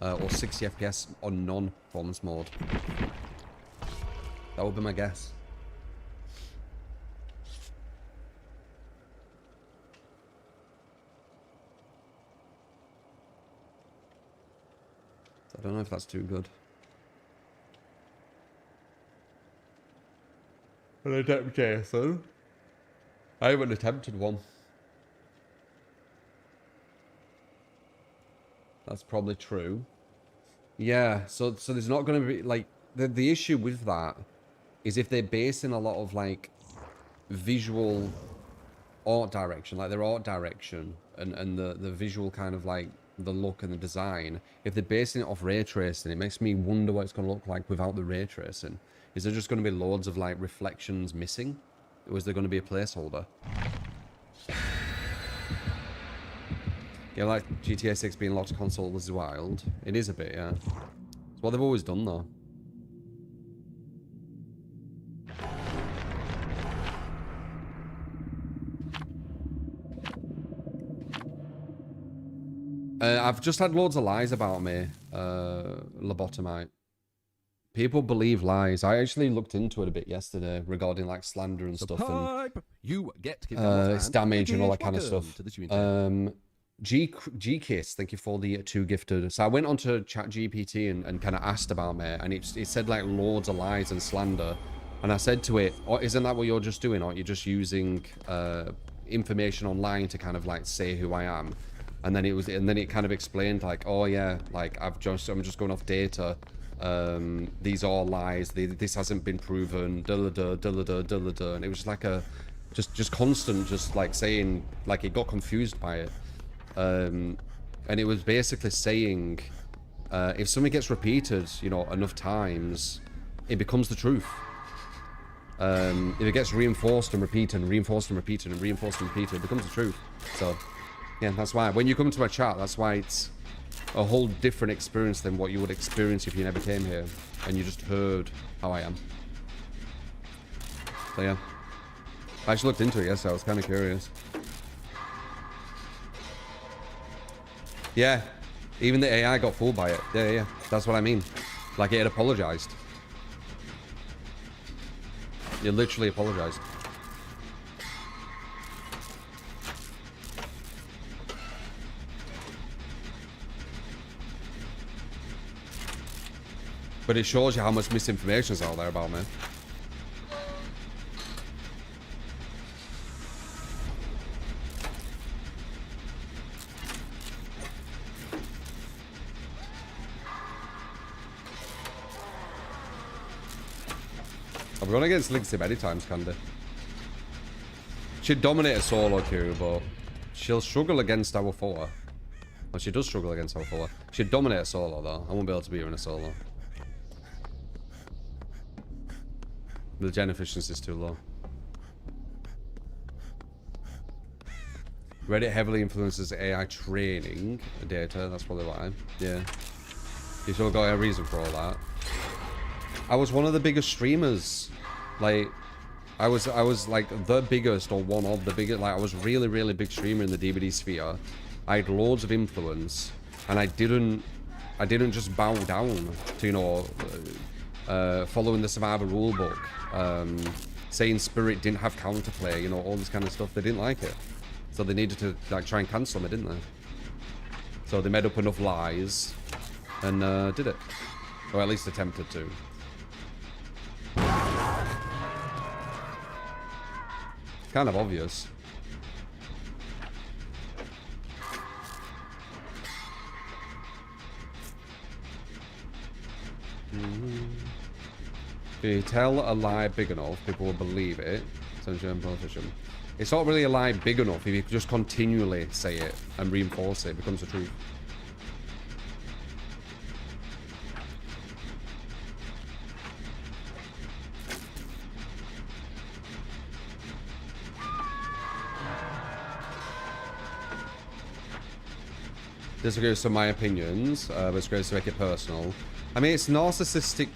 Or 60 FPS on non-performance mode. That would be my guess. I don't know if that's too good. An attempt, Jason. I haven't attempted one. That's probably true. Yeah, so there's not going to be like the issue with that is if they're basing a lot of like visual art direction, like their art direction and the visual kind of like the look and the design, if they're basing it off ray tracing, it makes me wonder what it's going to look like without the ray tracing. Is there just going to be loads of like reflections missing, or is there going to be a placeholder? Yeah, like GTA 6 being locked to console is wild. It is a bit, yeah. It's what they've always done though. I've just had loads of lies about me, lobotomite. People believe lies. I actually looked into it a bit yesterday regarding like slander and stuff and you get its damage and all that kind of stuff. G-Kiss, thank you for the 2 gifted. So I went onto ChatGPT and kind of asked about me, and it said like loads of lies and slander. And I said to it, oh, isn't that what you're just doing? Or you're just using information online to kind of like say who I am? And then it kind of explained like, oh yeah, like I'm just going off data. These are all lies. This hasn't been proven. And it was like a just constant, just like saying, like it got confused by it. And it was basically saying, if something gets repeated, you know, enough times, it becomes the truth. If it gets reinforced and repeated and reinforced and repeated and reinforced and repeated, it becomes the truth. So, yeah, that's why when you come to my chat, that's why it's a whole different experience than what you would experience if you never came here and you just heard how I am. So yeah, I actually looked into it yesterday. I was kind of curious. Yeah, even the AI got fooled by it. Yeah, that's what I mean. Like it had apologized. It literally apologized. But it shows you how much misinformation is out there about me. I've gone against Linksy many times, Candy. She'd dominate a solo queue, but she'll struggle against our 4. Well, she does struggle against our 4. She'd dominate a solo, though. I won't be able to beat her in a solo. The gen efficiency is too low. Reddit heavily influences AI training data. That's probably why. Yeah. You still got a reason for all that. I was one of the biggest streamers. Like, I was like the biggest or one of the biggest. Like, I was really, really big streamer in the DVD sphere. I had loads of influence, and I didn't just bow down to, you know, following the Survivor rulebook, saying Spirit didn't have counterplay, you know, all this kind of stuff. They didn't like it, so they needed to like try and cancel me, didn't they? So they made up enough lies and did it, or at least attempted to. Kind of obvious. If you tell a lie big enough, people will believe it. It's not really a lie big enough if you just continually say it and reinforce it. It becomes the truth. Disagree with some of my opinions, but it's great to make it personal. I mean, it's narcissistic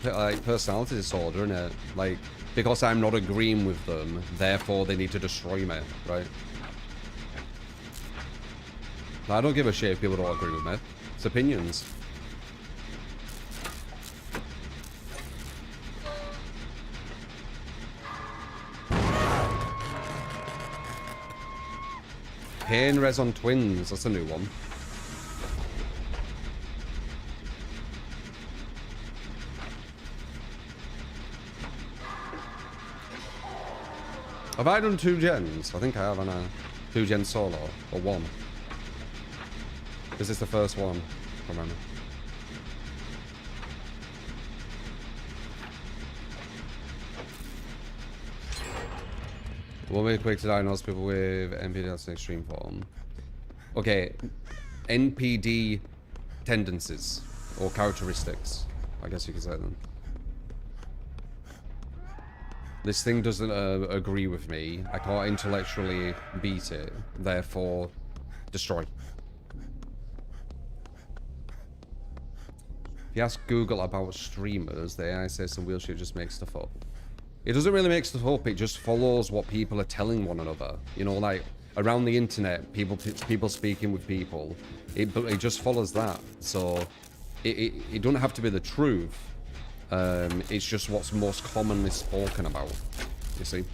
personality disorder, isn't it? Like, because I'm not agreeing with them, therefore they need to destroy me, right? I don't give a shit if people don't agree with me. It's opinions. Pain res on twins, that's a new one. Have I done 2 gens? I think I have, haven't I? 2 gens solo, or 1? Is this the first one? I don't remember. One way quick to diagnose people with NPD, that's an extreme form. Okay, NPD tendencies, or characteristics, I guess you could say them. This thing doesn't agree with me. I can't intellectually beat it. Therefore, destroy. If you ask Google about streamers, the AI says some weird shit just makes stuff up. It doesn't really make stuff up. It just follows what people are telling one another. You know, like around the internet, people speaking with people. It just follows that. So it doesn't have to be the truth. It's just what's most commonly spoken about, you see.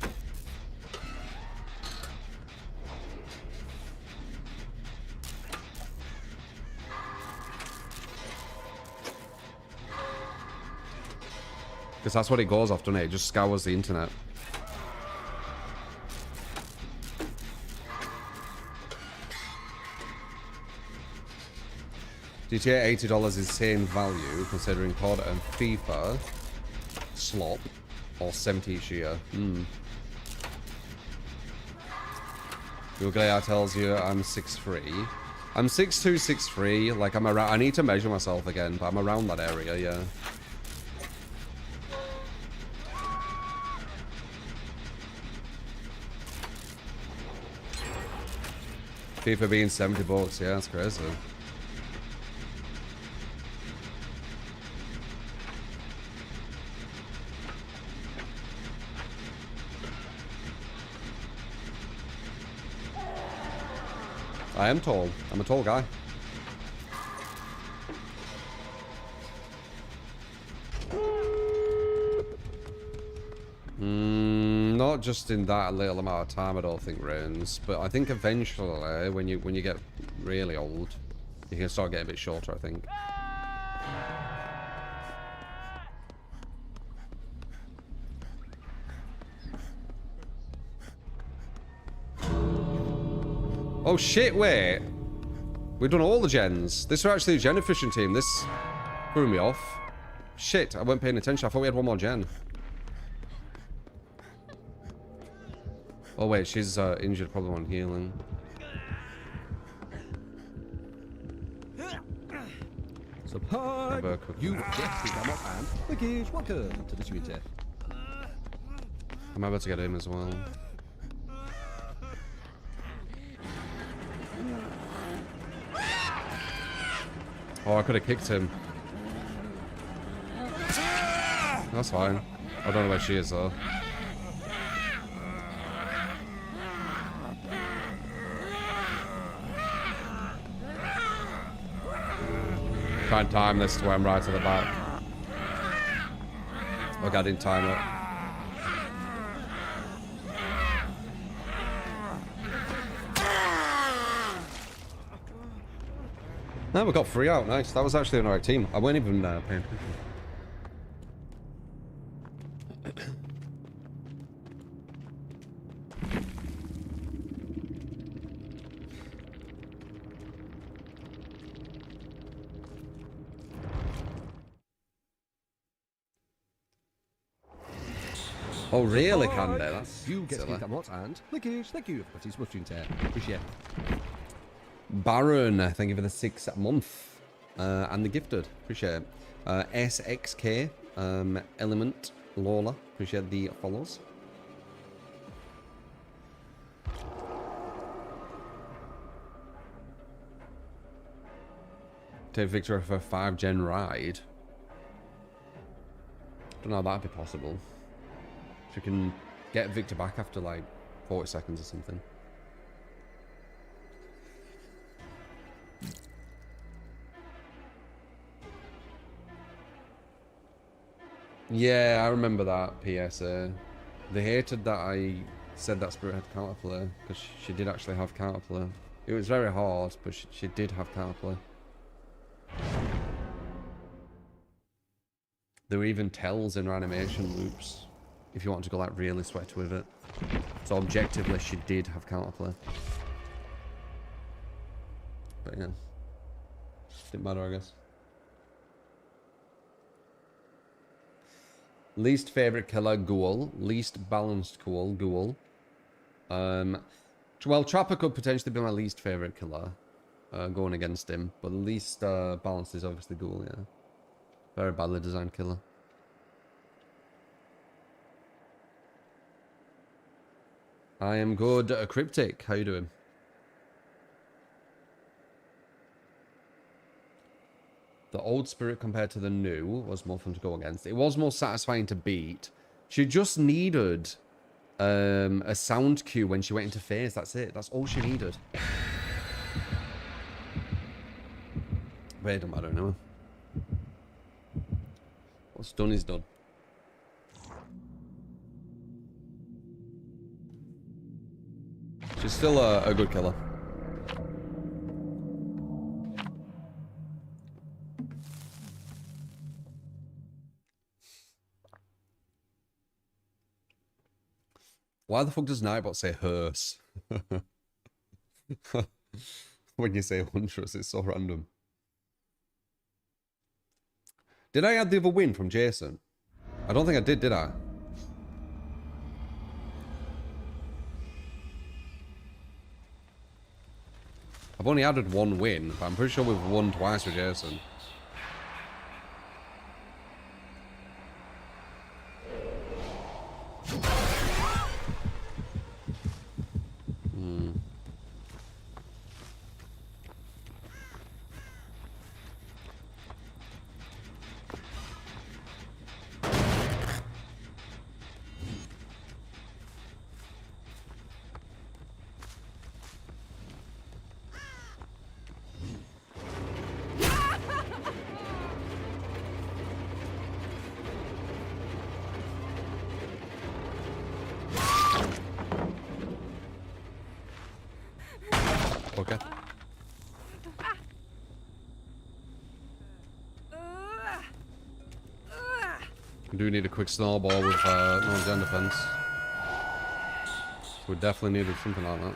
Because that's what it goes off, doesn't it? It just scours the internet. GTA $80 is insane value considering COD and FIFA slop or 70 each year. Google AI tells you I'm 6'3". I'm 6'2", 6'3". Like I'm around. I need to measure myself again, but I'm around that area. Yeah. FIFA being $70. Yeah, that's crazy. I am tall. I'm a tall guy. Not just in that little amount of time, I don't think, Reigns. But I think eventually, when you get really old, you can start getting a bit shorter, I think. Oh shit, wait. We've done all the gens. This was actually a gen efficient team. This threw me off. Shit, I wasn't paying attention. I thought we had one more gen. Oh wait, she's injured, probably on healing. So hi, you just come up and the gears welcome to the Twitter. I'm about to get him as well. Oh, I could have kicked him. That's fine. I don't know where she is though. Try and time this to where I'm right at the back. Okay, I didn't time it. No, we got 3 out. Nice. That was actually an alright team. I weren't even paying attention. Oh, really, Candy? That's you get silly. to what and the gears. Thank you for this mushroom tear. Appreciate it. Baron, thank you for the 6 month. And the gifted. Appreciate it. SXK, Element, Lola. Appreciate the follows. Take Victor for a 5 gen ride. Don't know how that'd be possible. If you can get Victor back after like 40 seconds or something. Yeah, I remember that PSA. They hated that I said that Spirit had counterplay, because she did actually have counterplay. It was very hard, but she did have counterplay. There were even tells in her animation loops, if you want to go like really sweat with it. So objectively, she did have counterplay. But yeah, didn't matter, I guess. Least favorite killer, Ghoul. Least balanced Ghoul. Well, Trapper could potentially be my least favorite killer, going against him. But the least balanced is obviously Ghoul, yeah. Very badly designed killer. I am good. Cryptic, how you doing? The old Spirit compared to the new was more fun to go against. It was more satisfying to beat. She just needed a sound cue when she went into phase. That's it. That's all she needed. But it don't matter now. What's done is done. She's still a good killer. Why the fuck does Nightbot say hearse? When you say Huntress, it's so random. Did I add the other win from Jason? I don't think I did I? I've only added one win, but I'm pretty sure we've won twice with Jason. Okay. We do need a quick snowball with no gen defense. We definitely needed something like that.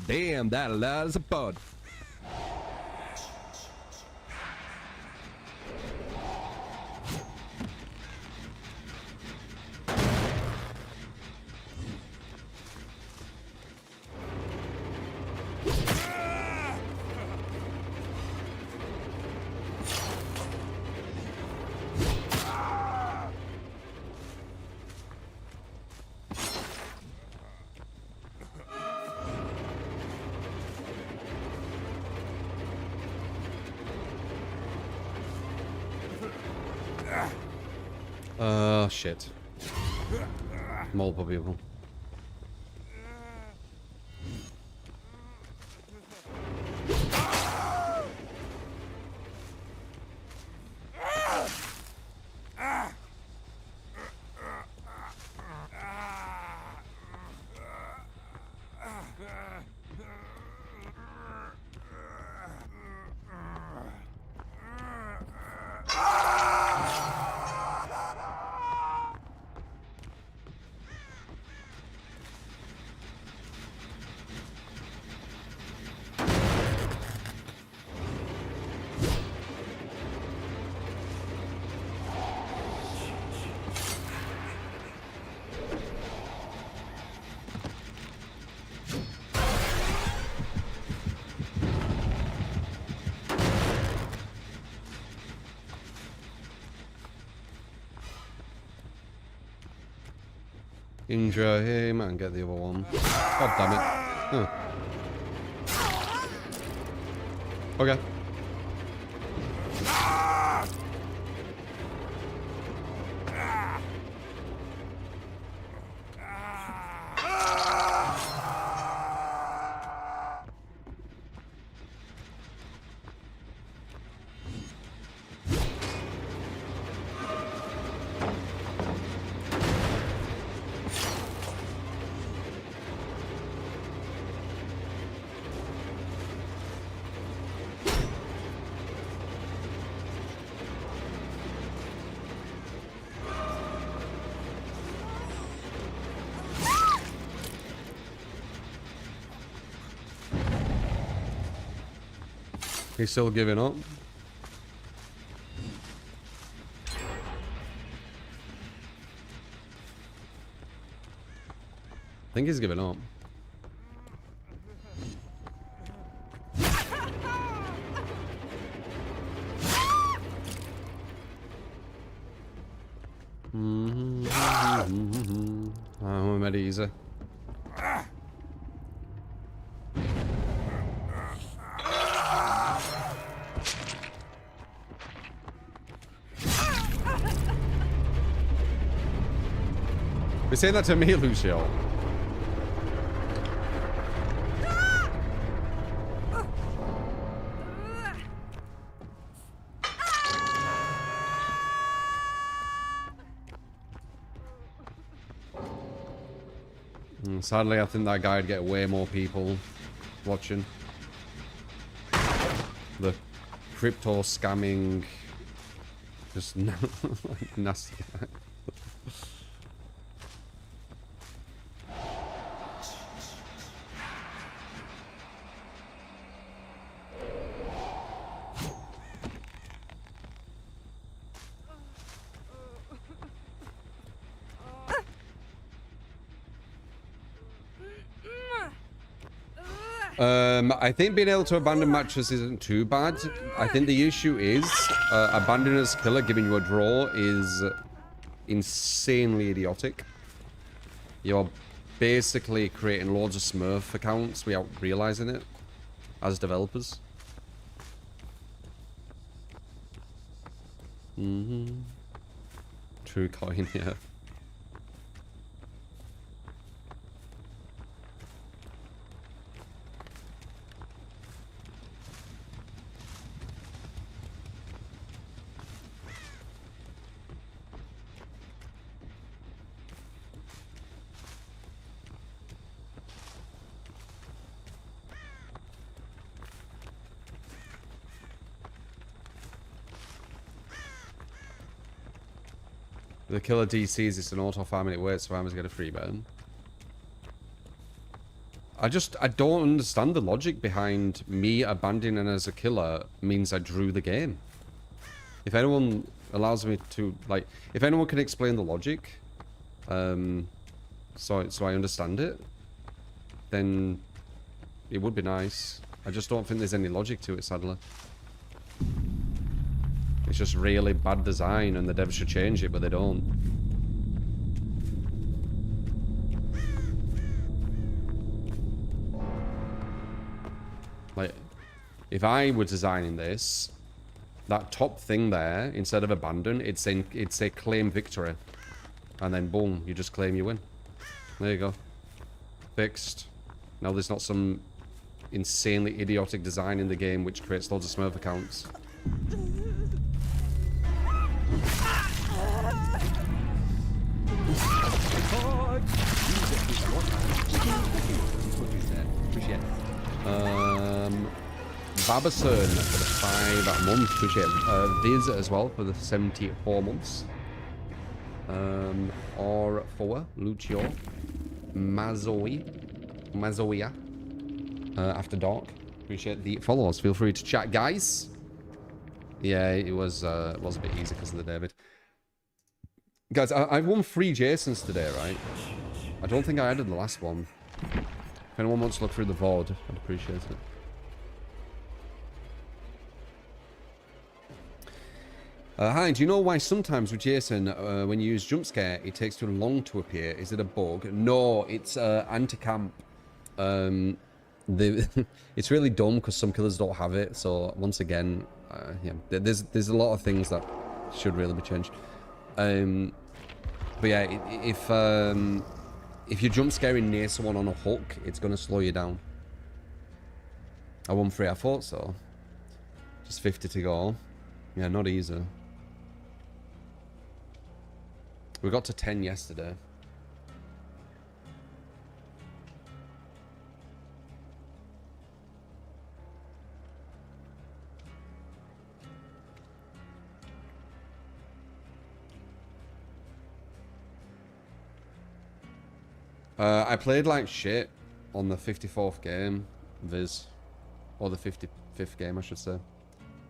Damn, that lot is a pod. Shit. Multiple people. Injure him and get the other one. God damn it. Huh. Okay. He's still giving up. I think he's giving up. We made it easy. You're saying that to me, Lucio. Sadly, I think that guy would get way more people watching. The crypto scamming, just like nasty guy. I think being able to abandon matches isn't too bad. I think the issue is abandoning as killer, giving you a draw, is insanely idiotic. You're basically creating loads of Smurf accounts without realizing it as developers. True coin, yeah. The killer DCs, it's an auto farm and it works, so farmers get a free burn. I don't understand the logic behind me abandoning as a killer means I drew the game. If anyone allows me to, like, if anyone can explain the logic, so I understand it, then it would be nice. I just don't think there's any logic to it, sadly. It's just really bad design and the devs should change it, but they don't. Like, if I were designing this, that top thing there, instead of abandon, it'd say claim victory. And then boom, you just claim you win. There you go. Fixed. Now there's not some insanely idiotic design in the game which creates loads of Smurf accounts. Babason for the 5 months. Appreciate it. Viz as well for the 74 months. Or for Lucio Mazoia After Dark. Appreciate the follows. Feel free to chat, guys. Yeah, it was a bit easy because of the David. Guys, I've won 3 Jasons today, right? I don't think I added the last one. If anyone wants to look through the VOD, I'd appreciate it. Hi, do you know why sometimes with Jason, when you use jump scare, it takes too long to appear? Is it a bug? No, it's anti-camp. It's really dumb because some killers don't have it. So once again, yeah, there's a lot of things that should really be changed. But yeah, if you're jump scaring near someone on a hook, it's gonna slow you down. I won 3, I thought so. Just 50 to go. Yeah, not easy. We got to 10 yesterday. I played like shit on the 54th game, Viz. Or the 55th game, I should say.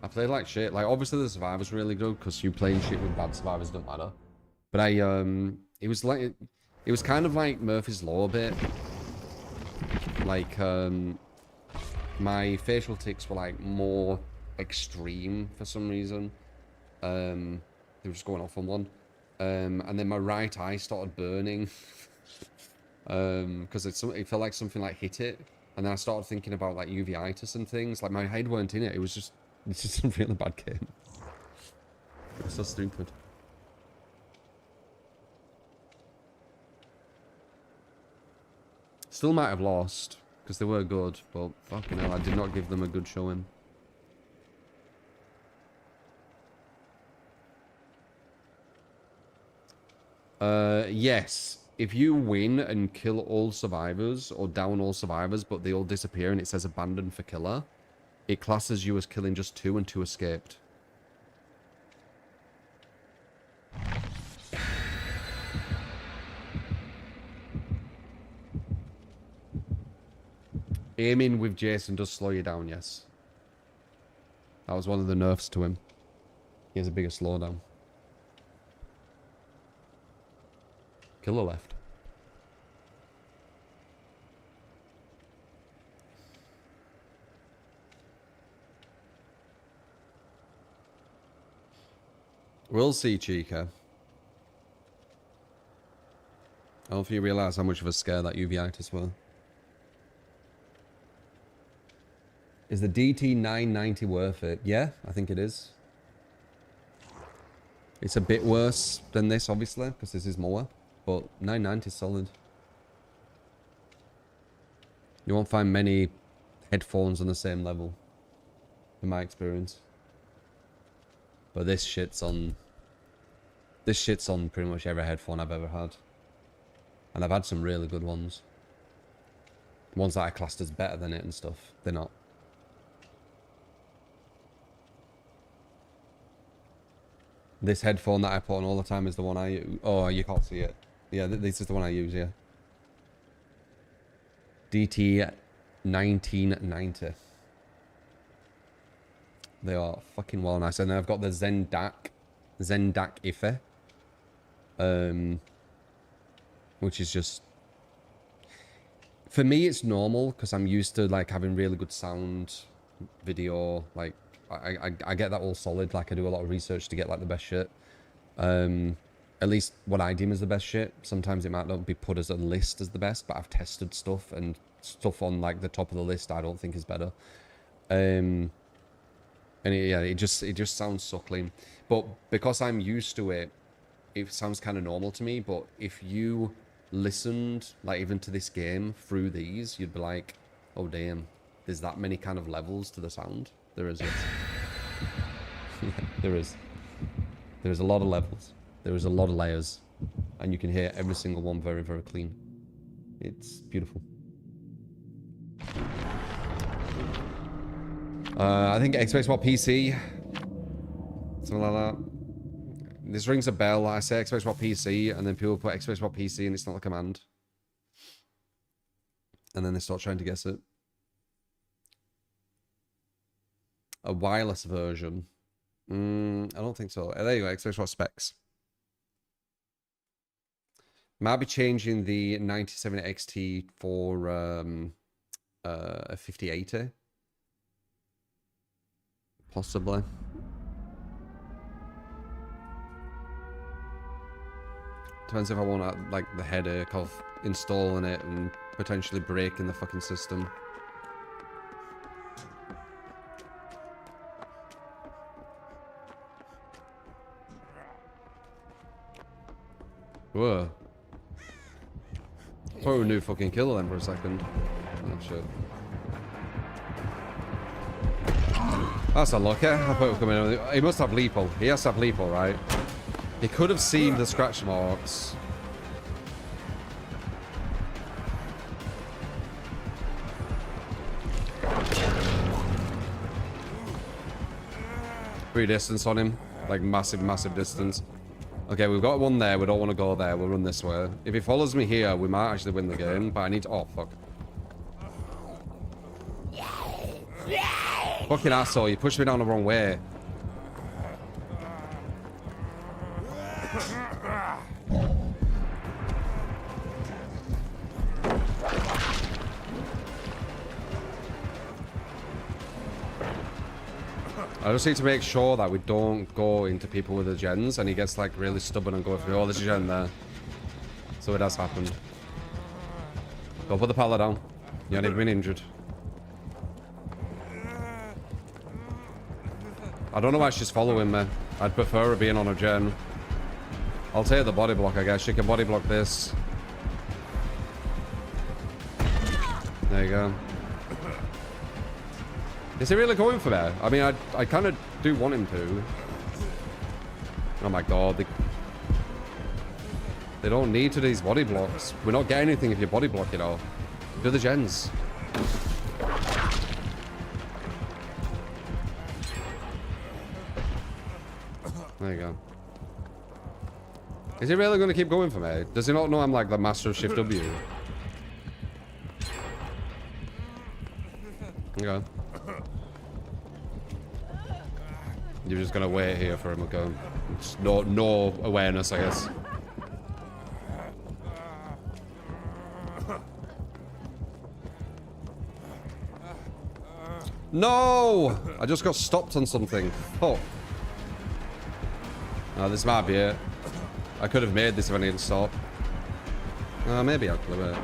I played like shit. Like, obviously the survivor's really good, because you playing shit with bad survivors don't matter. But it was like, it was kind of like Murphy's Law a bit. Like, my facial tics were like more extreme for some reason. They were just going off on one. And then my right eye started burning. Because it felt like something like hit it. And then I started thinking about like uveitis and things. Like, my head weren't in it. It's just a really bad game. It's so stupid. Still might have lost, because they were good, but fucking hell, I did not give them a good showing. Yes. if you win and kill all survivors or down all survivors, but they all disappear and it says abandoned for killer, it classes you as killing just 2 and 2 escaped. Aiming with Jason does slow you down, yes. That was one of the nerfs to him. He has a bigger slowdown. Killer left. We'll see, Chica. I don't know if you realise how much of a scare that uveitis were. Is the DT990 worth it? Yeah, I think it is. It's a bit worse than this, obviously, because this is more. But 990 is solid. You won't find many headphones on the same level, in my experience. But this shit's on pretty much every headphone I've ever had. And I've had some really good ones. Ones that I classed as better than it and stuff. They're not. This headphone that I put on all the time is the one I use. Oh, you can't see it. Yeah, this is the one I use, yeah. DT1990. They are fucking well nice. And then I've got the Zendak Ife. Which is just... For me, it's normal, because I'm used to, like, having really good sound, video, like... I get that all solid. Like, I do a lot of research to get like the best shit. At least what I deem as the best shit. Sometimes it might not be put as a list as the best, but I've tested stuff, and stuff on like the top of the list I don't think is better. And it just sounds so clean. But because I'm used to it, it sounds kind of normal to me. But if you listened like even to this game through these, you'd be like, oh damn, there's that many kind of levels to the sound. There is, yes. Yeah, there is. There's a lot of levels. There is a lot of layers. And you can hear every single one very, very clean. It's beautiful. I think Xbox One PC. Something like that. This rings a bell. I say Xbox One PC, and then people put Xbox One PC and it's not a command. And then they start trying to guess it. A wireless version. I don't think so. There you go, Xbox One specs. Might be changing the 9070 XT for a 5080. Possibly. Depends if I want like the headache of installing it and potentially breaking the fucking system. Whoa. I thought we knew fucking killer then for a second. Oh shit. That's unlucky. I thought we were coming in. He must have lethal. He has to have lethal, right? He could have seen the scratch marks. Pretty distance on him. Like massive, massive distance. Okay, we've got one there. We don't want to go there. We'll run this way. If he follows me here, we might actually win the game. But I need to... Oh, fuck. Fucking asshole. You pushed me down the wrong way. I just need to make sure that we don't go into people with the gens and he gets like really stubborn and go through, oh, there's a gen there. So it has happened. Go put the pallet down. You haven't even been injured. I don't know why she's following me. I'd prefer her being on a gen. I'll take the body block, I guess. She can body block this. There you go. Is he really going for that? I mean, I kind of do want him to. Oh my god. They don't need to do these body blocks. We're not getting anything if you body block, you know. Do the gens. There you go. Is he really going to keep going for me? Does he not know I'm like the master of Shift W? Okay. You're just going to wait here for him to go. Just no awareness, I guess. No! I just got stopped on something. Oh. Oh, this might be it. I could have made this if I didn't stop. Maybe I'll clip it.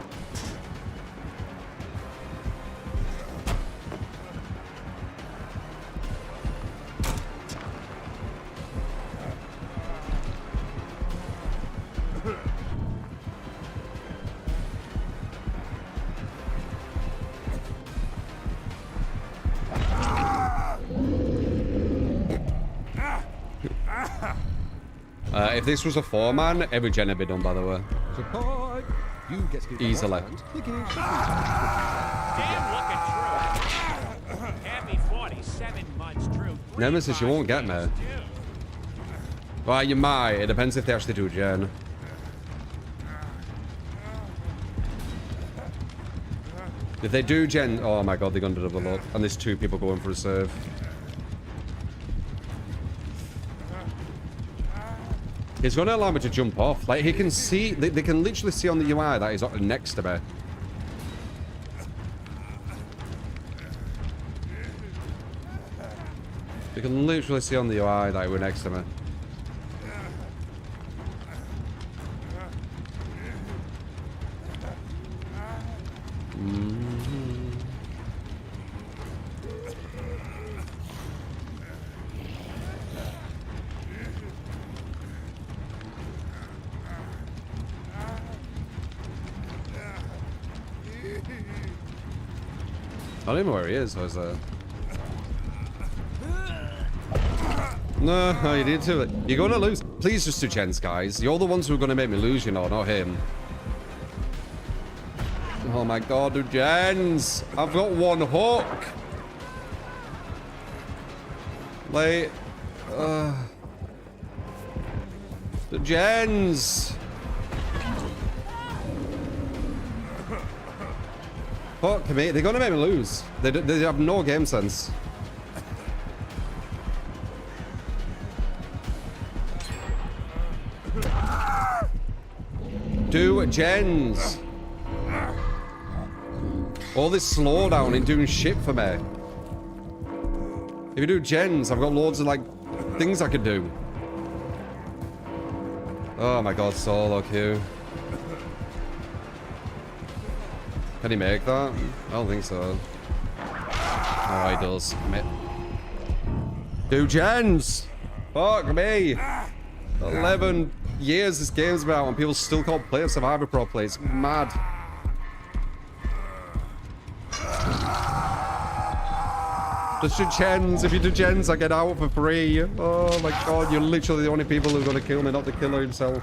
If this was a 4-man, every gen would be done, by the way. Support. You get to give Easily. Damn looking Drew. Happy 47 months, Drew. Nemesis, you won't get me. Well, you might. It depends if they actually do gen. If they do gen... Oh my god, they're going to double up. And there's 2 people going for a serve. It's going to allow me to jump off. Like, he can see... They can literally see on the UI that he's next to me. They can literally see on the UI that he was next to me. I don't even know where he is. I was No, you did too. You're going to lose. Please just do gens, guys. You're the ones who are going to make me lose, you know, not him. Oh my god, do gens. I've got 1 hook. Like, the gens. Fuck me, they're gonna make me lose. They have no game sense. Do gens. All this slowdown in doing shit for me. If you do gens, I've got loads of like things I could do. Oh my god, solo queue. Can he make that? I don't think so. Oh, he does. Do gens! Fuck me! 11 years this game's been out and people still can't play Survivor properly. It's mad. Just do gens. If you do gens, I get out for free. Oh my god, you're literally the only people who are gonna kill me, not the killer himself.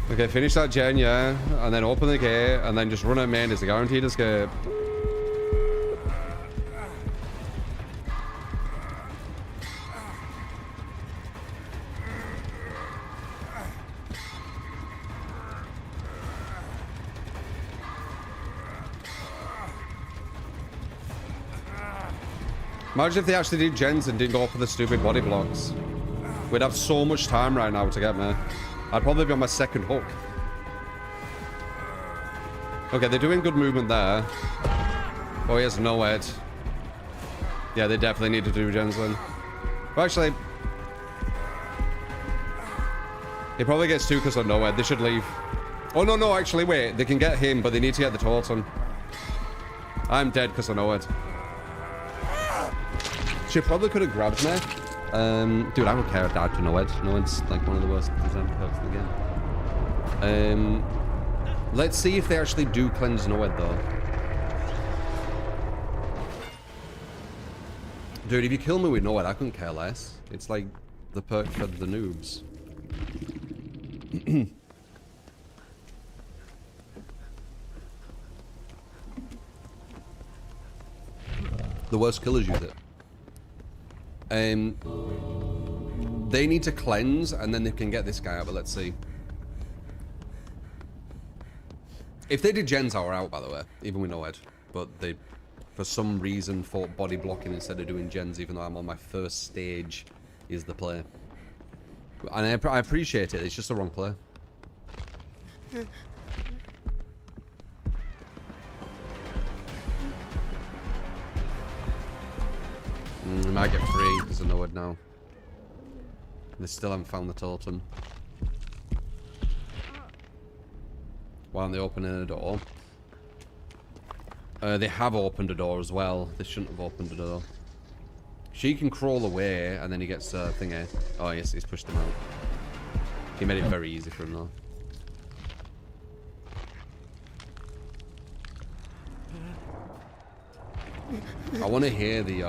Okay, finish that gen, yeah, and then open the gate, and then just run at main. It's a guaranteed escape. Imagine if they actually did gens and didn't go for the stupid body blocks. We'd have so much time right now to get me. I'd probably be on my 2nd hook. Okay, they're doing good movement there. Oh, he has no head. Yeah, they definitely need to do gens then. Well, actually, he probably gets 2 because of no head. They should leave. Oh, no, actually, wait. They can get him, but they need to get the totem. I'm dead because of no head. She probably could have grabbed me. Dude, I don't care if I died to no head. No head's like one of the worst design perks in the game. Let's see if they actually do cleanse Noed, though. Dude, if you kill me with Noed, I couldn't care less. It's like the perk for the noobs. The worst killers use it. They need to cleanse, and then they can get this guy out, but let's see. If they did gens, I were out, by the way, even with Noed. But they, for some reason, fought body blocking instead of doing gens, even though I'm on my first stage, is the play. And I appreciate it, it's just the wrong play. I might get free because I know it now. They still haven't found the totem. Why aren't they opening a door? They have opened a door as well. They shouldn't have opened a door. She can crawl away and then he gets a thingy. Oh yes, he's pushed him out. He made it very easy for him though. I want to hear the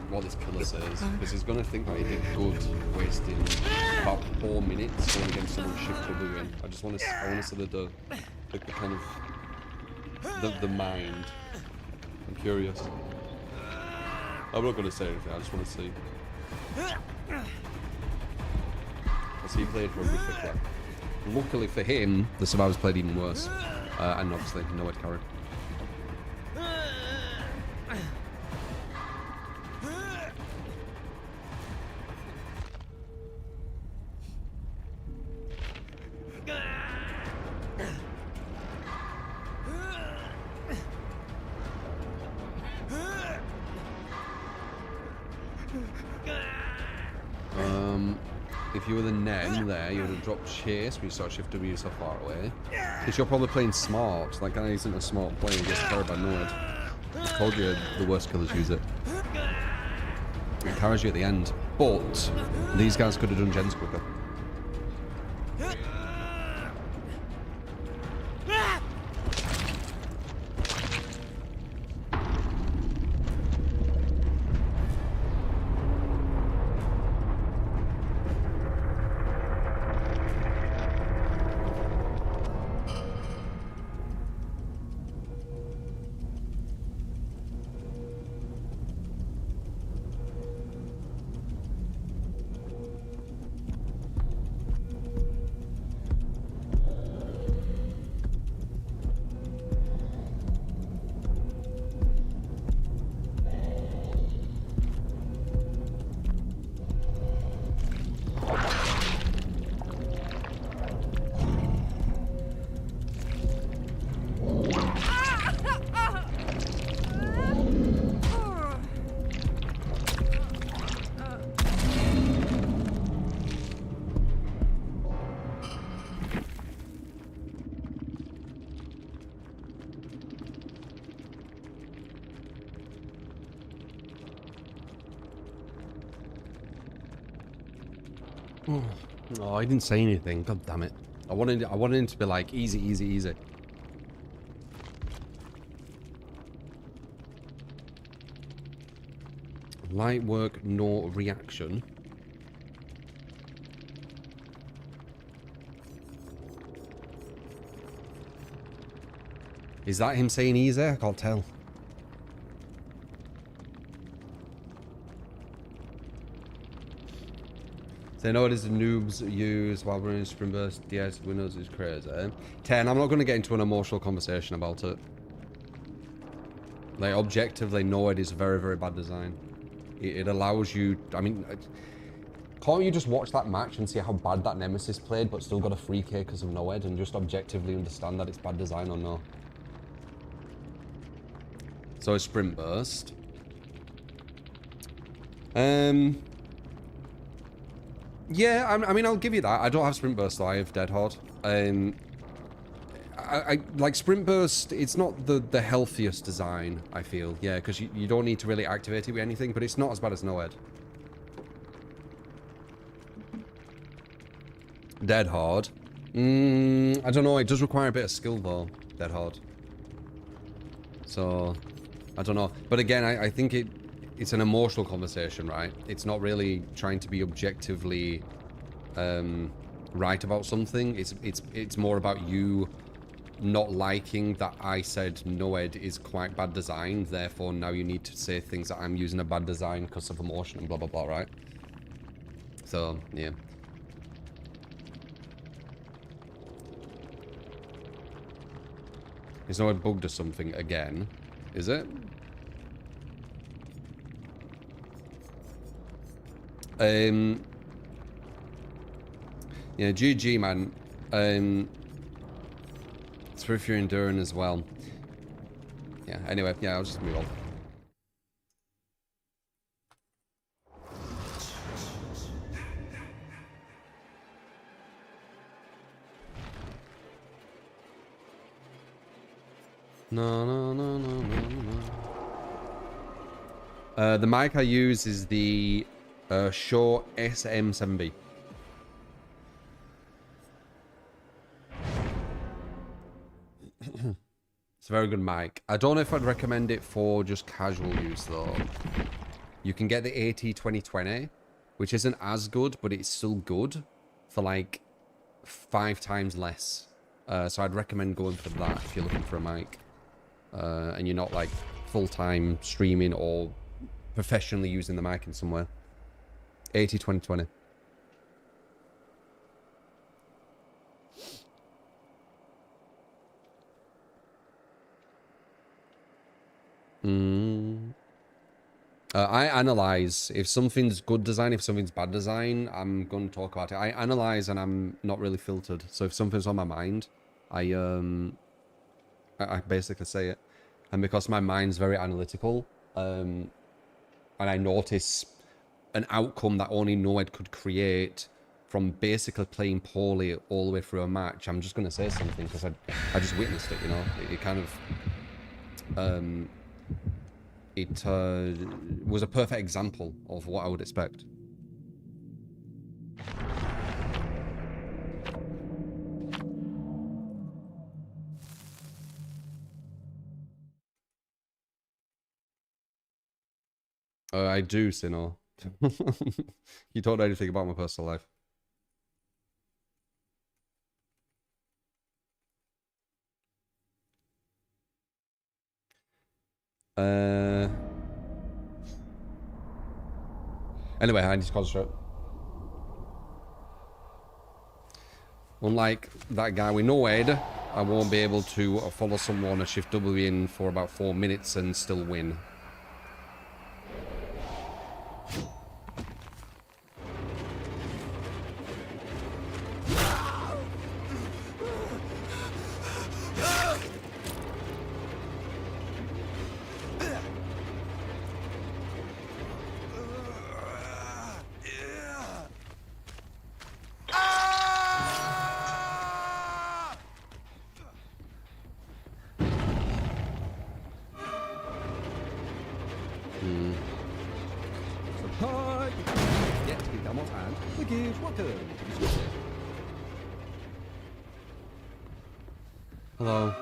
what this killer says, because he's gonna think that he did good wasting about 4 minutes going against someone shift W in. I just want to, I want to see the kind of the mind. I'm curious. I'm not gonna say anything. I just want to see. As he played rugby for club. Luckily for him, the survivors played even worse, and obviously no one carried. If you were the Nem there, you would have dropped chase when you start shift W so far away. Because you're probably playing smart. That guy isn't a smart player, he gets carried by Nord. I told you the worst killers use it. It carries you at the end. But these guys could have done gens quicker. Oh, I didn't say anything. God damn it! I wanted him to be like easy, easy, easy. Light work, no reaction. Is that him saying easy? I can't tell. So I know it is the noobs use while running Sprint Burst DS Windows is crazy. 10, I'm not going to get into an emotional conversation about it. Like, objectively, no, it is very, very bad design. It allows you, I mean, can't you just watch that match and see how bad that Nemesis played but still got a free K because of Noed and just objectively understand that it's bad design or no? So it's Sprint Burst. Yeah, I mean, I'll give you that. I don't have Sprint Burst though, I have Dead Hard. I like Sprint Burst, it's not the healthiest design, I feel. Yeah, because you don't need to really activate it with anything, but it's not as bad as Noed. Dead Hard I don't know. It does require a bit of skill though. Dead hard. So, I don't know. But again, I think it's an emotional conversation, right? It's not really trying to be objectively right about something. It's more about you not liking that I said Noed is quite bad design. Therefore, now you need to say things that I'm using a bad design because of emotion and blah blah blah, right? So yeah. Is Noed bugged or something again? Is it? Yeah, GG, man. It's for if you're enduring as well. Yeah, anyway, yeah, I'll just move on. No, no, no, no, no, no. The mic I use is the Shure SM7B. It's a very good mic. I don't know if I'd recommend it for just casual use though. You can get the AT2020, which isn't as good, but it's still good for like 5 times less. So I'd recommend going for that if you're looking for a mic. And you're not like full-time streaming or professionally using the mic in somewhere. AT2020. I analyze if something's good design, if something's bad design, I'm going to talk about it. I analyze and I'm not really filtered. So if something's on my mind, I basically say it. And because my mind's very analytical, and I notice an outcome that only Noed could create from basically playing poorly all the way through a match, I'm just going to say something because I just witnessed it, you know. It kind of... It was a perfect example of what I would expect. I do, Sino. You don't know anything about my personal life. Anyway, I need to concentrate. Unlike that guy with Noed, I won't be able to follow someone a shift W in for about 4 minutes and still win. Hello.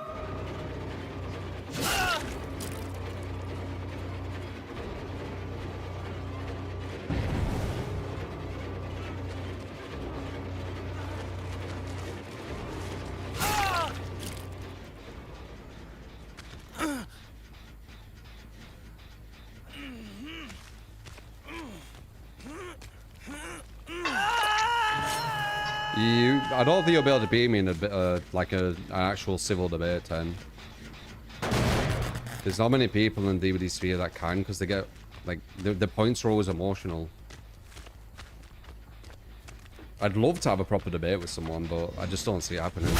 I don't think you'll be able to beat me in a bit, like an actual civil debate 10. There's not many people in DVD Sphere that can, because they get, like, the points are always emotional. I'd love to have a proper debate with someone, but I just don't see it happening.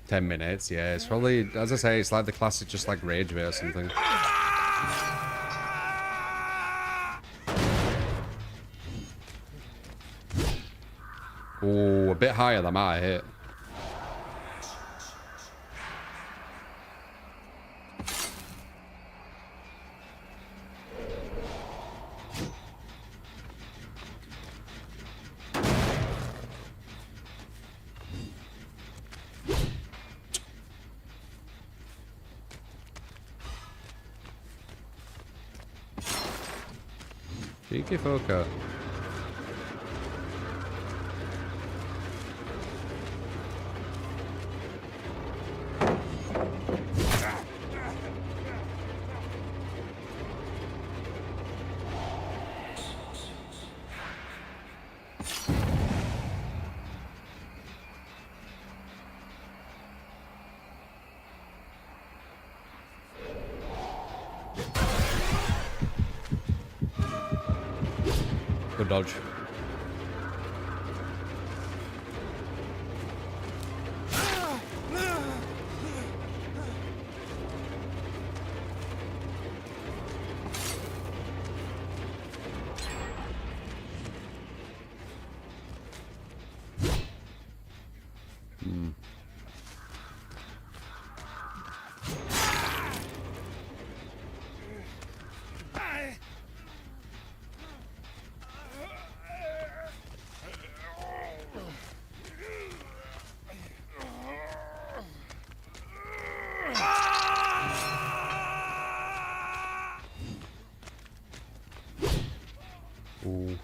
10 minutes, yeah. It's probably, as I say, it's like the classic, just like Rage Bait or something. Oh, a bit higher than I hit. Cheeky fucker. Good dodge. Ooh.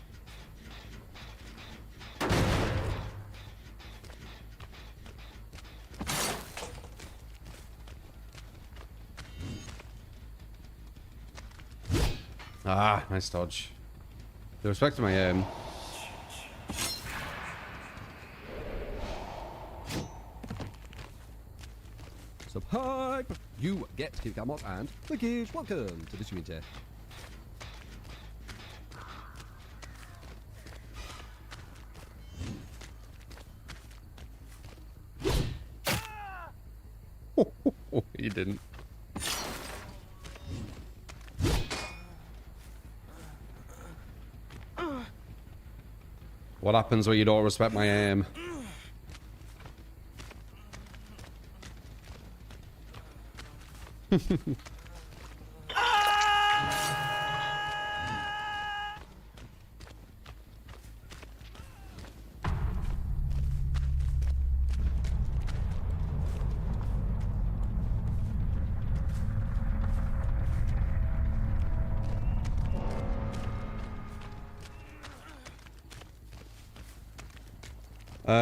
Ah, nice dodge. The respect to my aim. Subhype! You get Kikamot and Lickage. Welcome to the community. Oh, he didn't. What happens when you don't respect my aim?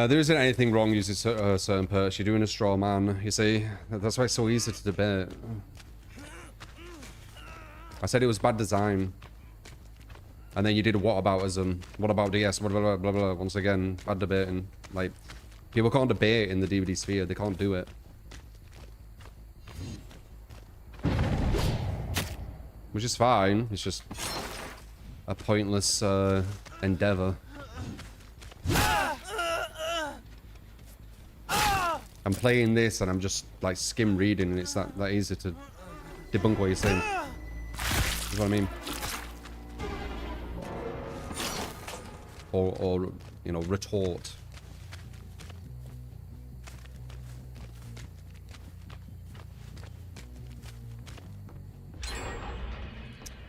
There isn't anything wrong using certain perks. You're doing a straw man, you see. That's why it's so easy to debate. I said it was bad design. And then you did a whataboutism. What about DS? Blah, blah, blah, blah, blah. Once again, bad debating. Like, people can't debate in the DVD sphere. They can't do it. Which is fine. It's just a pointless endeavor. I'm playing this and I'm just like skim reading and it's that easy to debunk what you're saying. That's what I mean. Or you know, retort.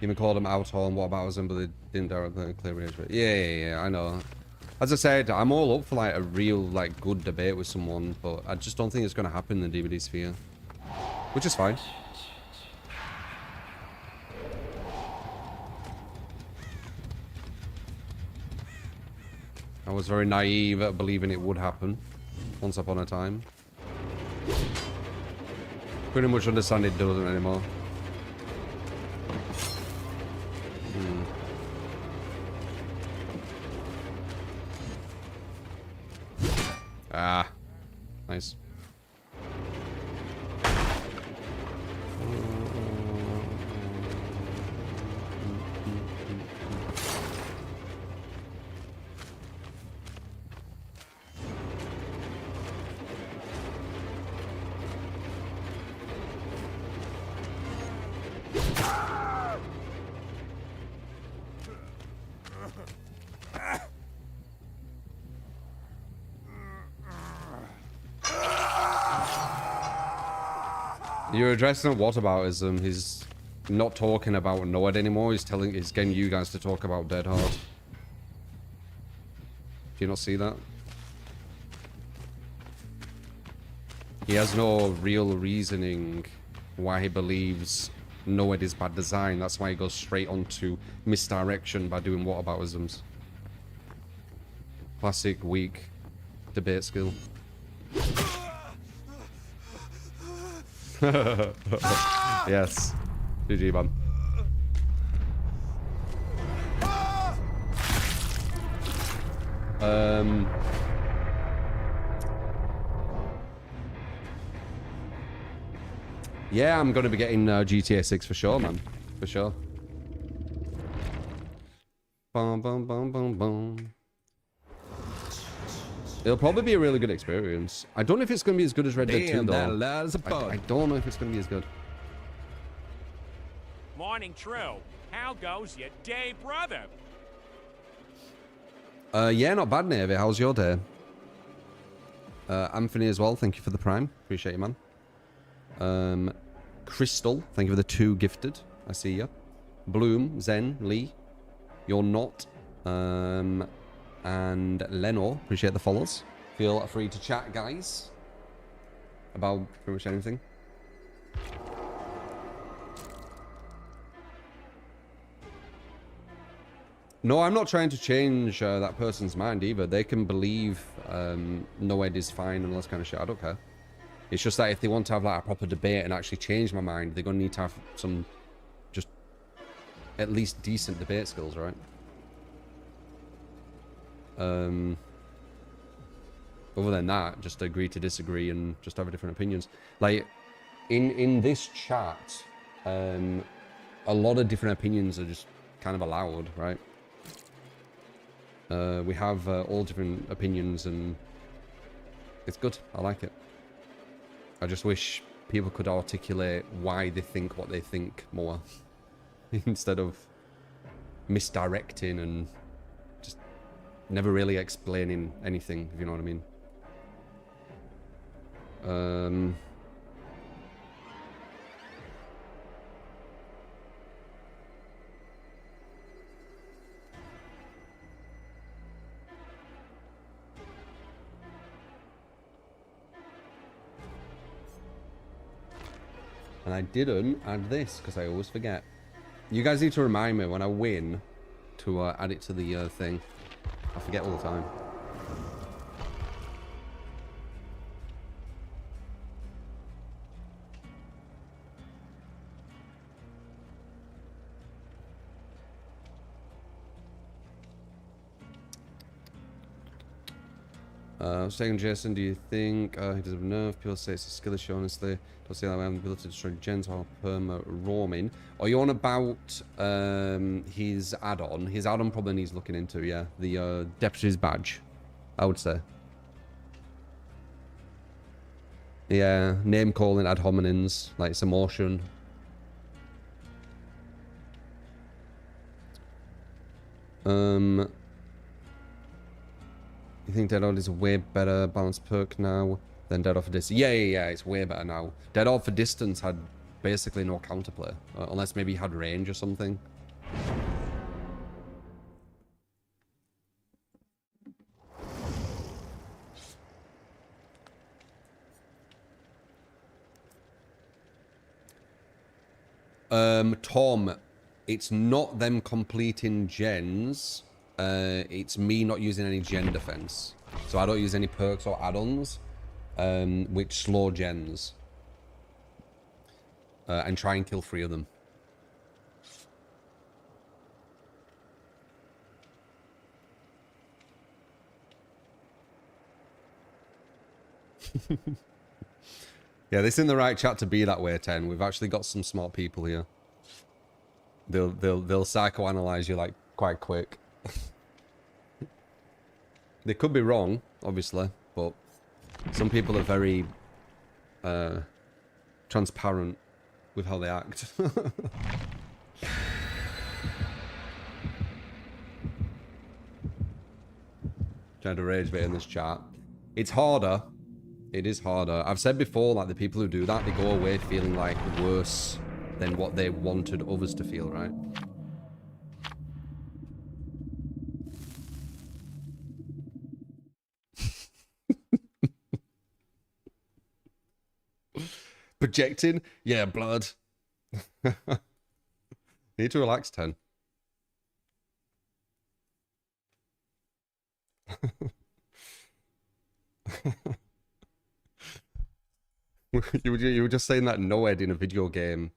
Even called them out on what about them, but they didn't directly clear it. Yeah, I know. As I said, I'm all up for like a real, like, good debate with someone, but I just don't think it's going to happen in the DVD sphere. Which is fine. I was very naive at believing it would happen once upon a time. Pretty much understand it doesn't anymore. Ah, nice. You're addressing a whataboutism. He's not talking about Noed anymore. He's getting you guys to talk about Dead Hard. Do you not see that? He has no real reasoning why he believes Noed is bad design. That's why he goes straight onto misdirection by doing whataboutisms. Classic weak debate skill. Yes. GG, man. Yeah, I'm going to be getting GTA 6 for sure, man. For sure. Bum, bum, bum, bum, bum. It'll probably be a really good experience. I don't know if it's going to be as good as Red Dead 2, though. I don't know if it's going to be as good. Morning, True. How goes your day, brother? Yeah, not bad, Navy. How's your day? Anthony as well. Thank you for the prime. Appreciate you, man. Crystal. Thank you for the 2 gifted. I see ya. Bloom, Zen, Lee. You're not. And Lenore, appreciate the follows. Feel free to chat, guys, about pretty much anything. No, I'm not trying to change that person's mind either. They can believe Noed is fine and all this kind of shit. I don't care. It's just that if they want to have like a proper debate and actually change my mind, they're going to need to have some just at least decent debate skills, right? Other than that, just agree to disagree and just have different opinions. Like in this chat, a lot of different opinions are just kind of allowed, right? We have all different opinions and it's good. I like it. I just wish people could articulate why they think what they think more instead of misdirecting and never really explaining anything, if you know what I mean. And I didn't add this because I always forget. You guys need to remind me when I win to add it to the thing. I forget all the time. Second, Jason, do you think he doesn't have enough? People say it's a skill issue, honestly. Don't say that we have the ability to destroy gens while perma roaming. Are you on about his add-on? His add-on probably needs looking into, yeah. The Deputy's Badge, I would say. Yeah, name calling ad hominems, like some motion. You think Dead Hard is a way better balanced perk now than Dead Hard for Distance? Yeah, it's way better now. Dead Hard for Distance had basically no counterplay, unless maybe he had range or something. Tom, it's not them completing gens. It's me not using any gen defense. So I don't use any perks or add-ons, which slow gens. And try and kill 3 of them. Yeah, this isn't the right chat to be that way, 10. We've actually got some smart people here. They'll psychoanalyze you like quite quick. They could be wrong, obviously, but some people are very transparent with how they act. Trying to rage bait in this chat. It's harder. It is harder. I've said before, like, the people who do that, they go away feeling, like, worse than what they wanted others to feel, right? Projecting? Yeah, blood. Need to relax, 10. You were just saying that Noed in a video game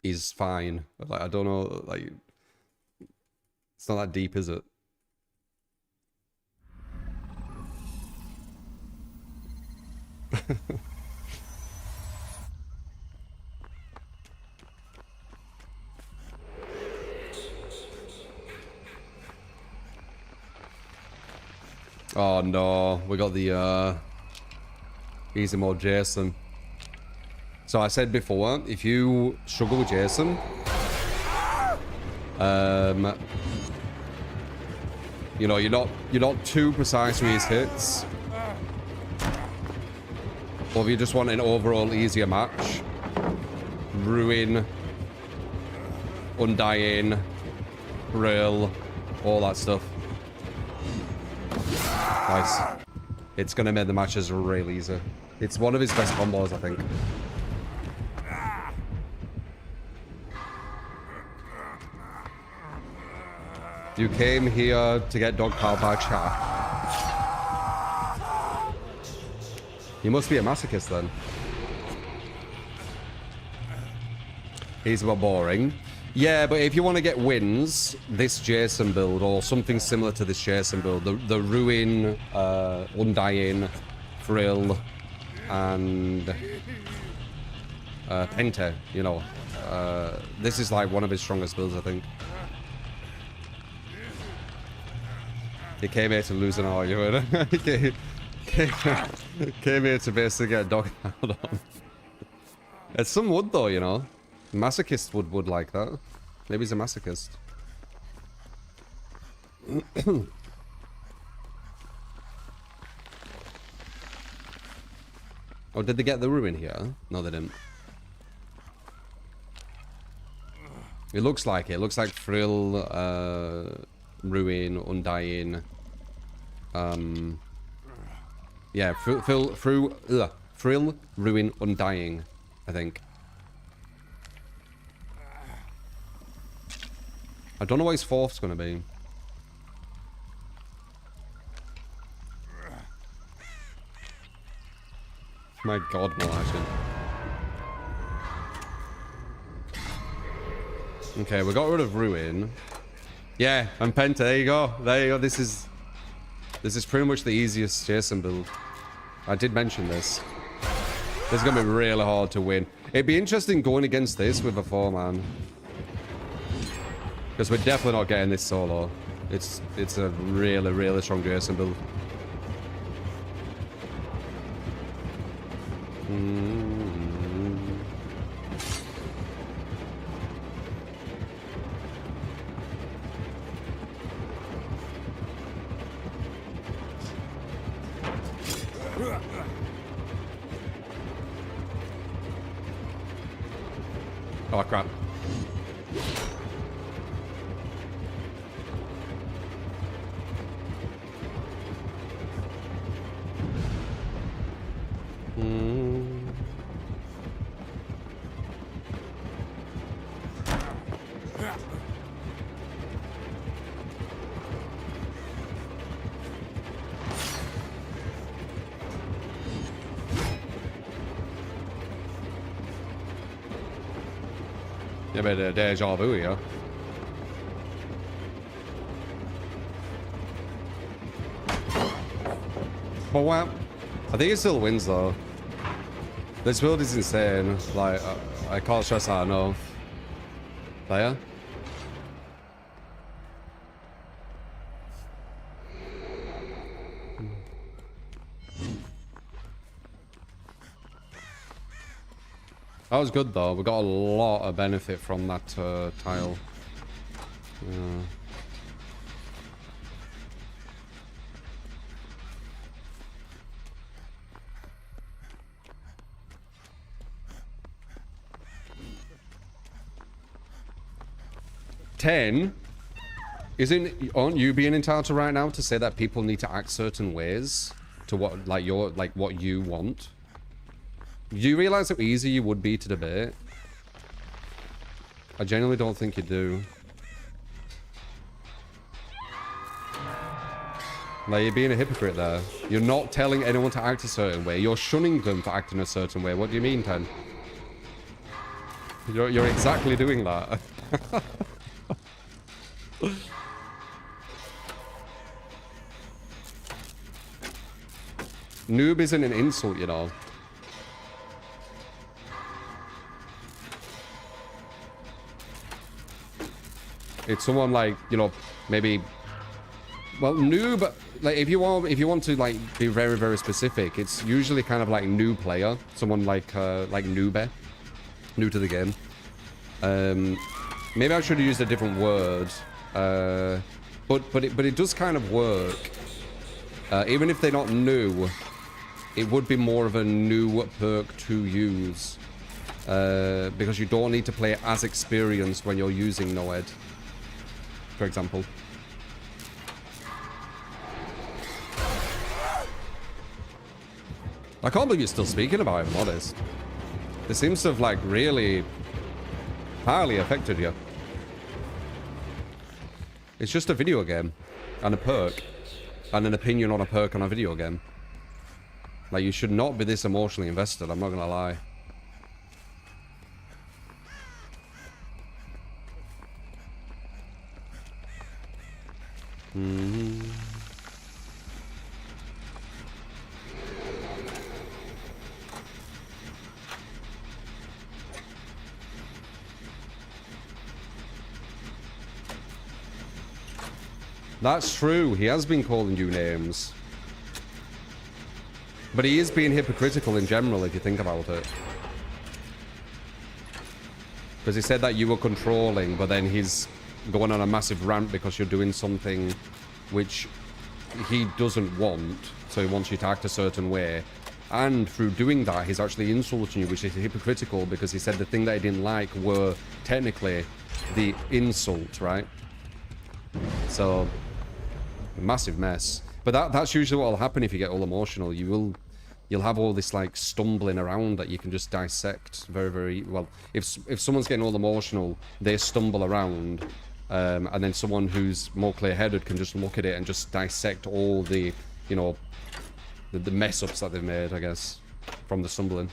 is fine. Like, I don't know, like, it's not that deep, is it? Oh no, we got the easy mode Jason. So I said before, if you struggle with Jason, you know, you're not too precise with his hits. Or if you just want an overall easier match, Ruin, Undying, Brill, all that stuff. Nice. It's gonna make the matches real easy. It's one of his best combos, I think. You came here to get dogpiled by chat. You must be a masochist then. He's a bit boring. Yeah, but if you want to get wins, this Jason build, or something similar to this Jason build, the Ruin, Undying, Frill, and Pente, you know. This is like one of his strongest builds, I think. He came here to lose an argument. He came here to basically get a dog out on. It's some wood though, you know. Masochist would like that. Maybe he's a masochist. Oh, did they get the ruin here? No, they didn't. It looks like it. It looks like Frill, Ruin, Undying. Yeah, Frill, Ruin, Undying, I think. I don't know what his fourth's gonna be. My god, no, actually. Okay, we got rid of Ruin. Yeah, and Penta, there you go. There you go. This is pretty much the easiest Jason build. I did mention this. This is gonna be really hard to win. It'd be interesting going against this with a 4-man. Because we're definitely not getting this solo. It's a really, really strong Jason build. Oh crap. Yeah, but deja vu, yeah. But wow. I think it still wins though. This build is insane. Like, I can't stress that enough. Player? That was good though. We got a lot of benefit from that tile. Yeah. 10, aren't you being entitled right now to say that people need to act certain ways to what, what you want? Do you realize how easy you would be to debate? I genuinely don't think you do. Like, you're being a hypocrite there. You're not telling anyone to act a certain way. You're shunning them to act in a certain way. What do you mean, Ten? You're exactly doing that. Noob isn't an insult, you know. It's someone like, you know, maybe... Well, noob, like, if you want to, like, be very, very specific, it's usually kind of like new player. Someone like noob, new to the game. Maybe I should have used a different word. But it does kind of work. Even if they're not new, it would be more of a new perk to use. Because you don't need to play as experienced when you're using Noed, for example. I can't believe you're still speaking about it, if I'm honest. This seems to have, like, really highly affected you. It's just a video game. And a perk. And an opinion on a perk on a video game. Like, you should not be this emotionally invested, I'm not gonna lie. That's true. He has been calling you names. But he is being hypocritical in general, if you think about it. Because he said that you were controlling, but then he's going on a massive rant because you're doing something which he doesn't want. So he wants you to act a certain way. And through doing that, he's actually insulting you, which is hypocritical, because he said the thing that he didn't like were technically the insult, right? So... massive mess. But that's usually what will happen if you get all emotional. You'll have all this, like, stumbling around that you can just dissect very, very well. If someone's getting all emotional, they stumble around, and then someone who's more clear-headed can just look at it and just dissect all the, you know, the mess-ups that they've made, I guess, from the stumbling.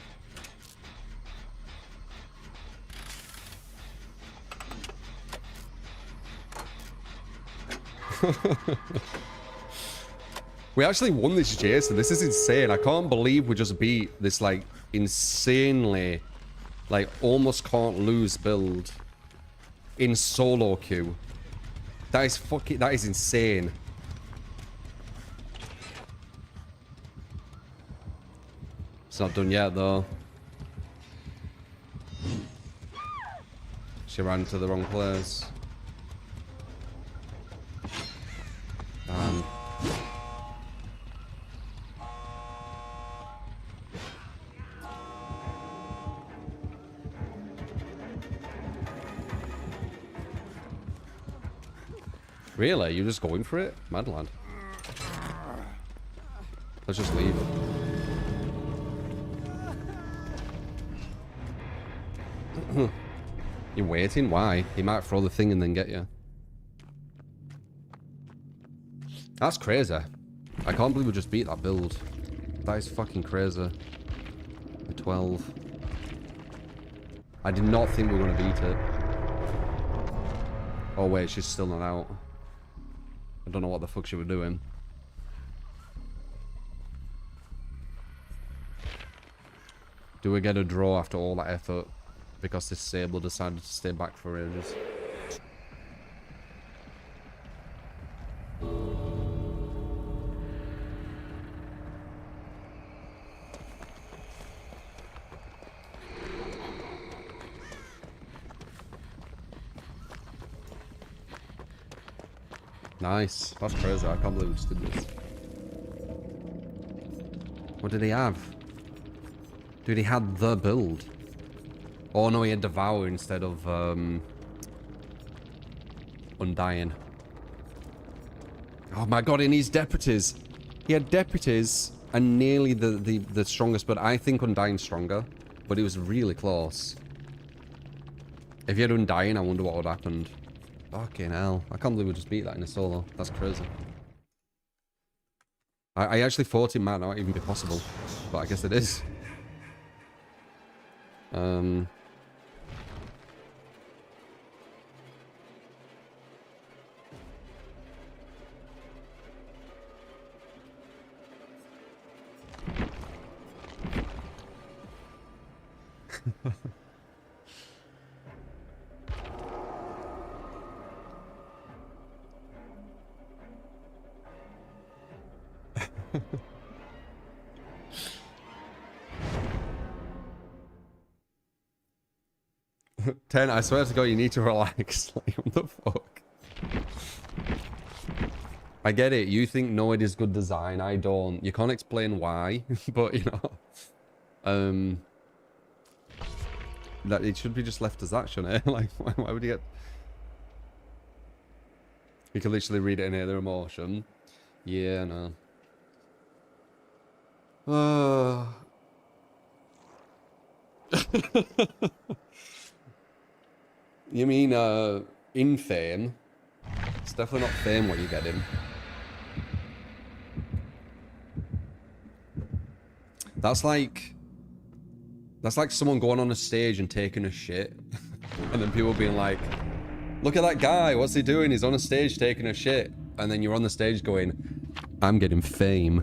We actually won this, Jason. This is insane. I can't believe we just beat this, like, insanely, like, almost can't lose build in solo queue. That is insane. It's not done yet, though. She ran to the wrong place. Damn. Really? You're just going for it? Mad lad. Let's just leave. You're waiting? Why? He might throw the thing and then get you. That's crazy. I can't believe we just beat that build. That is fucking crazy. The 12. I did not think we were going to beat it. Oh wait, she's still not out. I don't know what the fuck she was doing. Do we get a draw after all that effort? Because this Sable decided to stay back for ages. Nice. That's crazy. I can't believe we just did this. What did he have? Dude, he had the build. Oh no, he had Devour instead of Undying. Oh my god, he needs deputies. He had deputies and nearly the strongest, but I think Undying's stronger. But it was really close. If he had Undying, I wonder what would have happened. Fucking hell. I can't believe we just beat that in a solo. That's crazy. I actually thought it might not even be possible. But I guess it is. Ten, I swear to God, you need to relax. Like, what the fuck? I get it. You think Noid is good design. I don't. You can't explain why, but you know, that it should be just left as that, shouldn't it? Like, why would you get? You can literally read it in here, their emotion. Yeah, no. You mean, in fame? It's definitely not fame what you're getting. That's like someone going on a stage and taking a shit. And then people being like, look at that guy, what's he doing? He's on a stage taking a shit. And then you're on the stage going, I'm getting fame.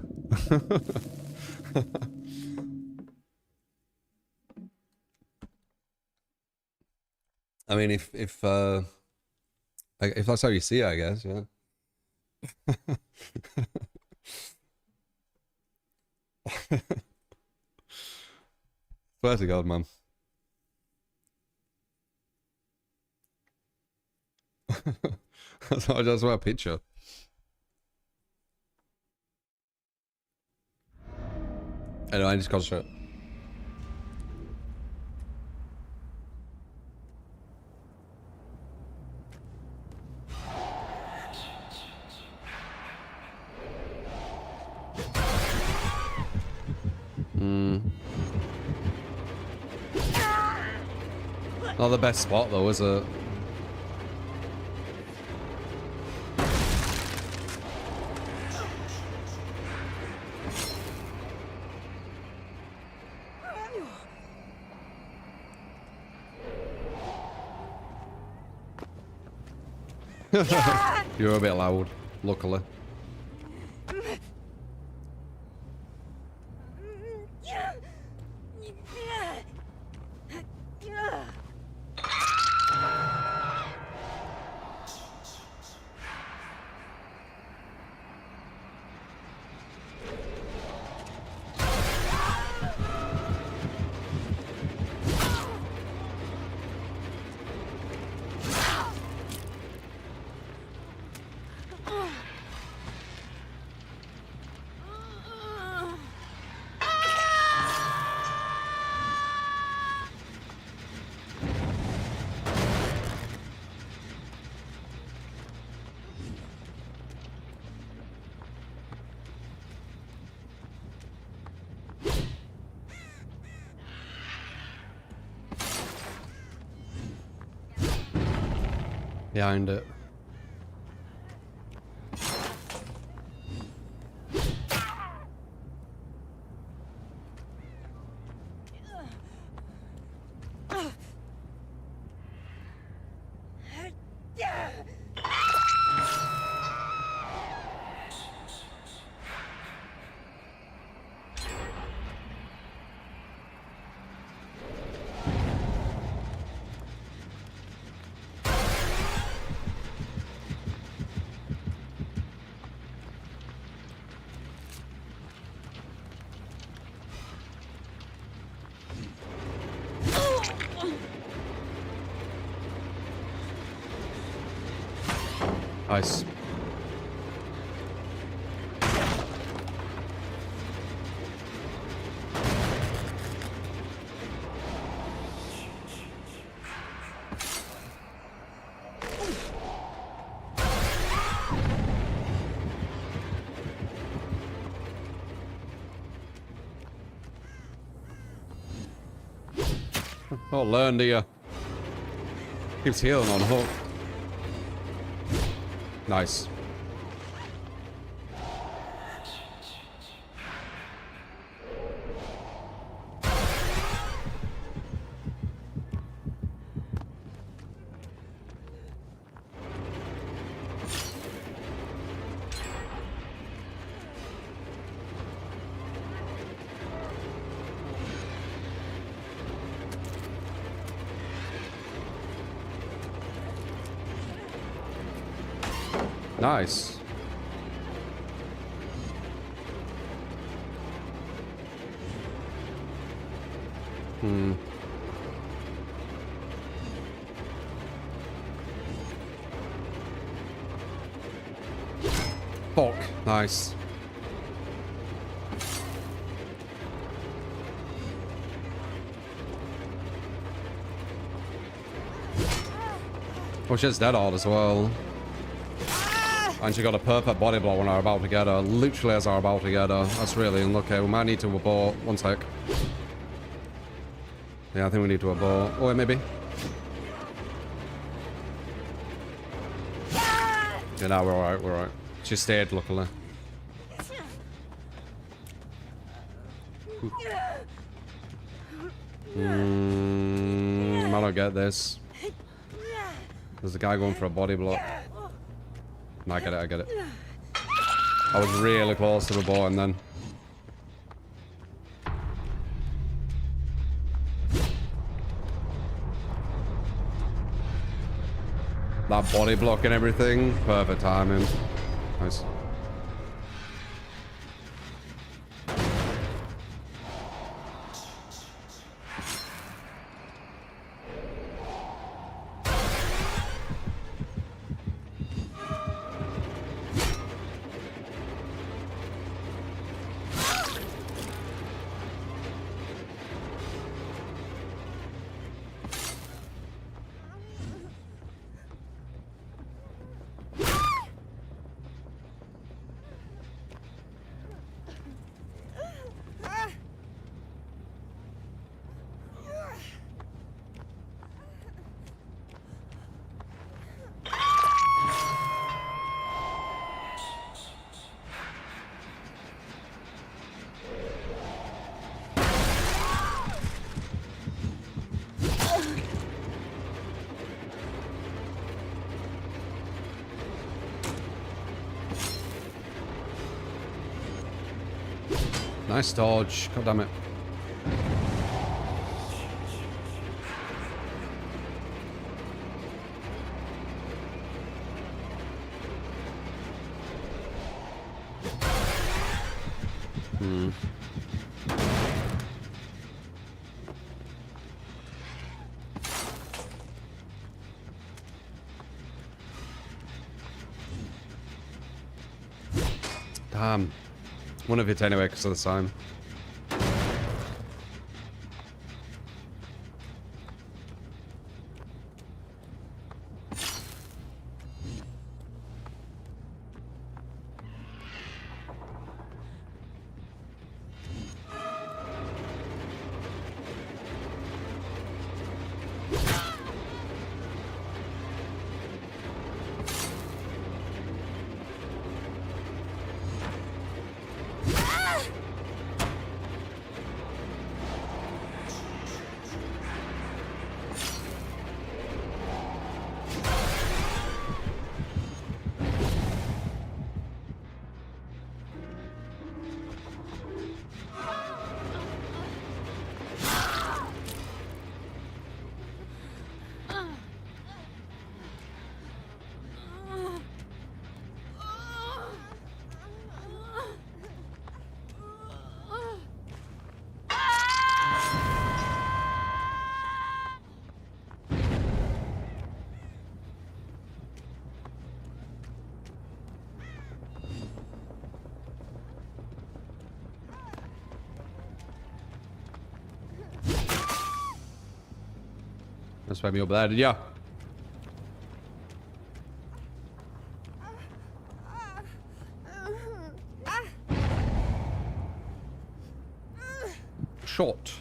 I mean, if that's how you see it, I guess, yeah. Swear to God, man. That's what I picture. Anyway, I just concentrate. Not the best spot though, is it? You're a bit loud, luckily. Behind it. Nice. Oh, learn, do you? Keeps healing on hook. Nice. Nice. Fuck. Nice. Oh, she's dead hard as well. And she got a perfect body blow when I was about to get her. Literally as I was about to get her. That's really unlucky. We might need to abort. One sec. Yeah, I think we need to abort. Oh, wait, maybe. Yeah, no, we're alright, we're alright. She stayed, luckily. I don't get this. There's a guy going for a body block. No, I get it, I get it. I was really close to the ball and then. That body block and everything. Perfect timing. Nice. Nice dodge. God damn it. Damn. One of it anyway, because of the time. That's why me up there, did ya? Shot.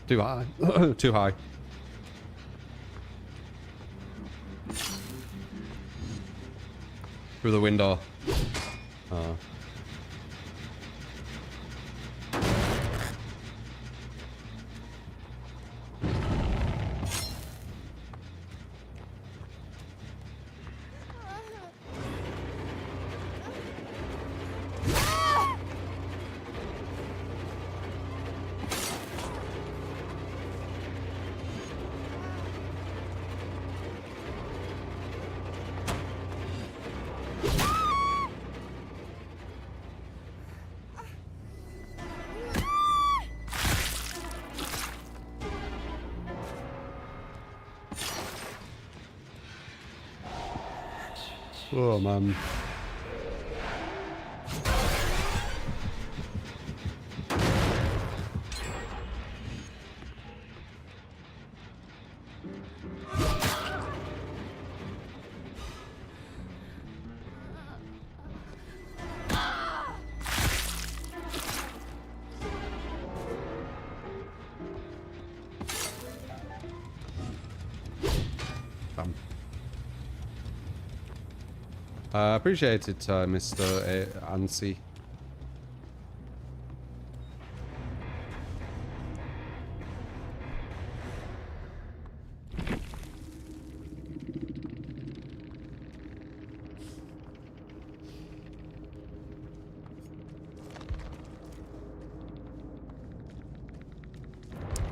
Too high. Too high. Through the window. Oh. Oh, man. Bam. Appreciate it, Mr. Ansi.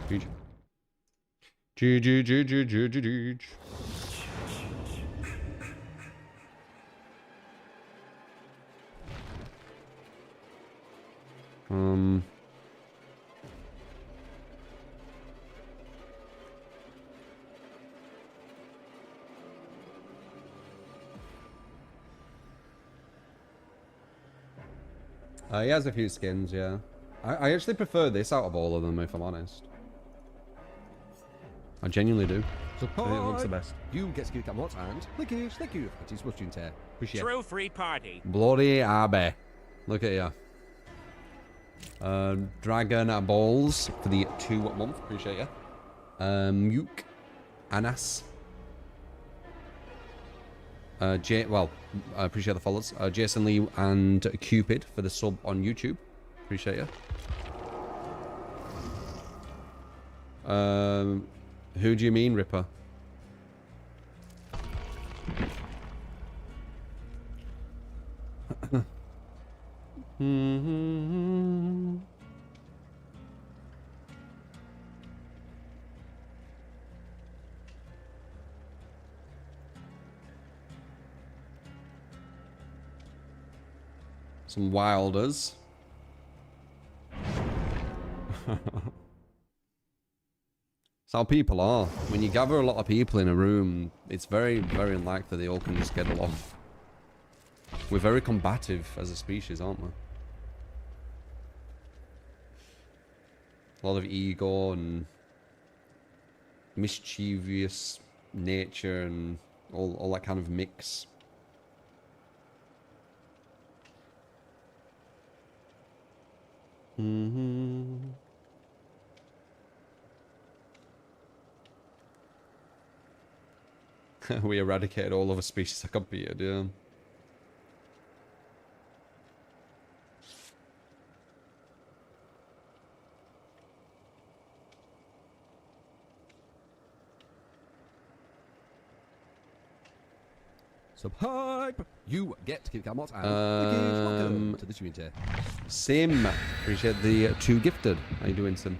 Huge. He has a few skins, yeah. I actually prefer this out of all of them, if I'm honest. I genuinely do. So I think it looks the best. You get to keep that and Lickish, thank you. It is much tear. Appreciate it. True free party. Bloody Abbey. Look at you. Dragon Balls for the 2 month. Appreciate you. Muke. Anas. I appreciate the follows. Jason Lee and Cupid for the sub on YouTube. Appreciate you. Who do you mean, Ripper? Some wilders. It's how people are. When you gather a lot of people in a room, it's very, very unlikely they all can just get along. We're very combative as a species, aren't we? A lot of ego and mischievous nature and all that kind of mix. We eradicated all other species that competed, yeah. Subhype! You get to keep that and Lickish, welcome to the stream tier. Sim, appreciate the 2 gifted. How you doing, Sim?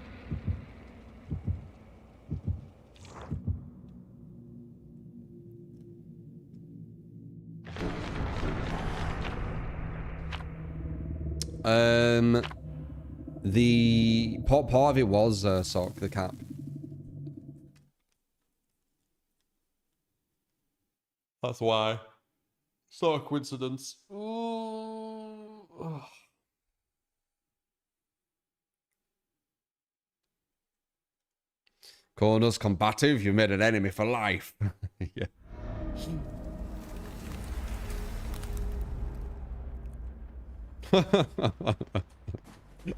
The part of it was Sock the cat. That's why. So a coincidence. Corners combative, you made an enemy for life. Yeah.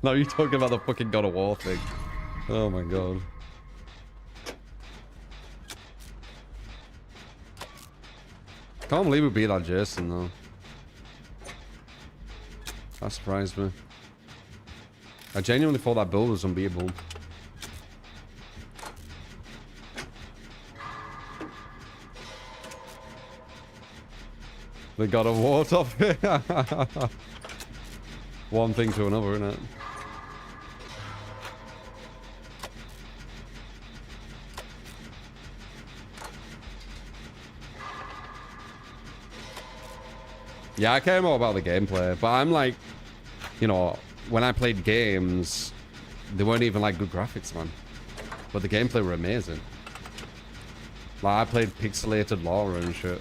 No, you're talking about the fucking God of War thing. Oh my god. Can't believe we beat that Jason though. That surprised me. I genuinely thought that build was unbeatable. They got a wart off it. One thing to another, isn't it? Yeah, I care more about the gameplay, but I'm like, you know, when I played games, they weren't even like good graphics, man. But the gameplay were amazing. Like, I played pixelated Laura and shit.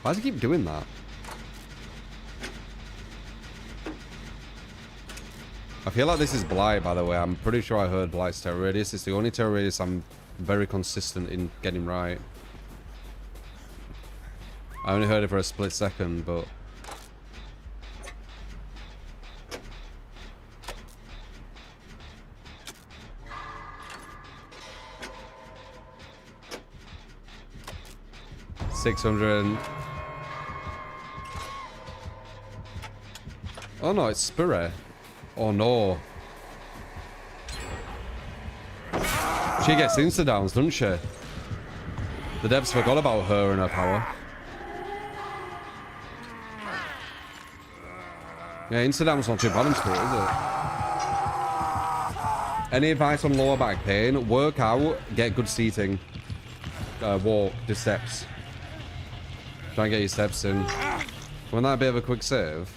Why does he keep doing that? I feel like this is Blight, by the way. I'm pretty sure I heard Blight's terror radius. It's the only terror radius I'm very consistent in getting right. I only heard it for a split second, but... $600. Oh no, it's Spirit. Oh no. She gets insta-downs, doesn't she? The devs forgot about her and her power. Yeah, insta-down's not too balanced to it, is it? Any advice on lower back pain? Work out, get good seating. Walk, do steps. Try and get your steps in. Wasn't that a bit of a quick save?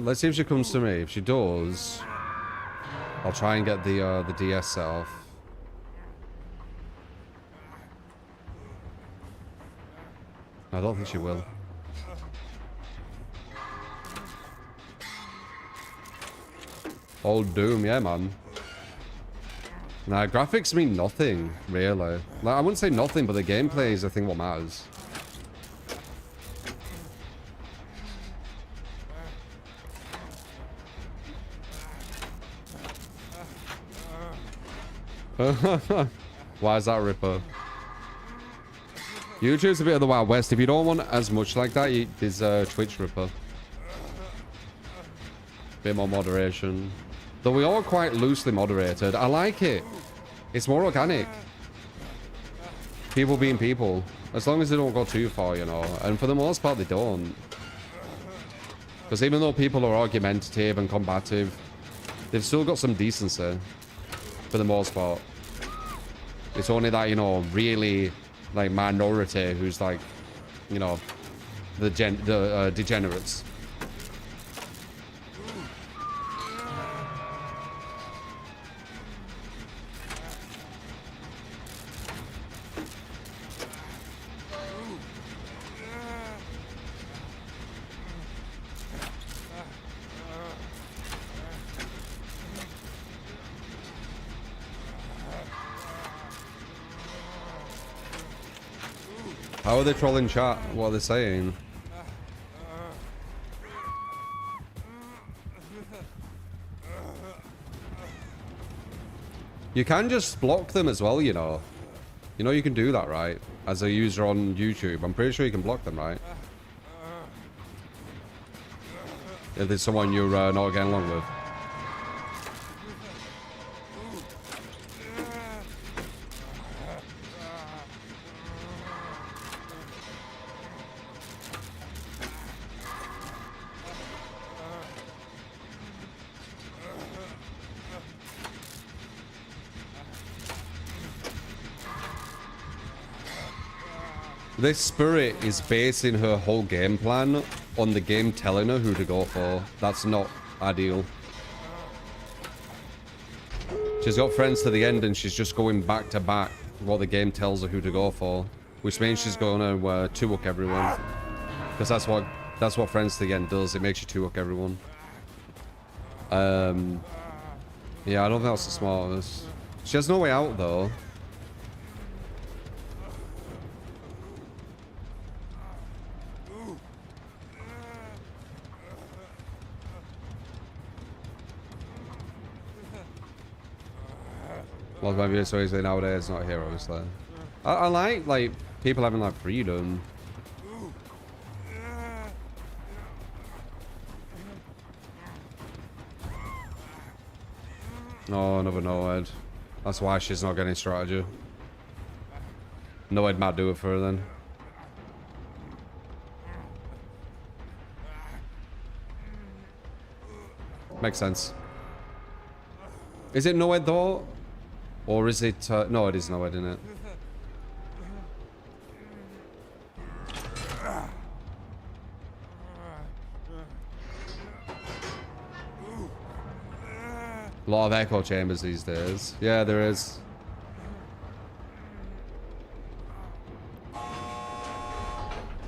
Let's see if she comes to me. If she does, I'll try and get the DS set off. I don't think she will. Old Doom, yeah, man. Nah, graphics mean nothing, really. Like, I wouldn't say nothing, but the gameplay is, I think, what matters. Why is that Ripper? YouTube's a bit of the Wild West. If you don't want as much like that, there's Twitch Ripper. Bit more moderation. Though we are quite loosely moderated. I like it. It's more organic. People being people. As long as they don't go too far, you know. And for the most part, they don't. Because even though people are argumentative and combative, they've still got some decency. For the most part. It's only that, you know, really, like, minority who's, like, you know, the degenerates. How are they trolling chat? What are they saying? You can just block them as well, you know. You know you can do that, right? As a user on YouTube. I'm pretty sure you can block them, right? If there's someone you're not getting along with. This Spirit is basing her whole game plan on the game telling her who to go for. That's not ideal. She's got friends to the end and she's just going back to back what the game tells her who to go for. which means she's gonna 2-hook everyone, because that's what friends again does. It makes you 2-hook everyone. Yeah, I don't think that's the smartest. She has no way out though. Well, my view so easily nowadays, not here, obviously. I like people having like freedom. Oh, another no-head. That's why she's not getting strategy. No-head might do it for her then. Makes sense. Is it no-head though? Or is it... no, it is no-head, isn't it? A lot of echo chambers these days. Yeah, there is.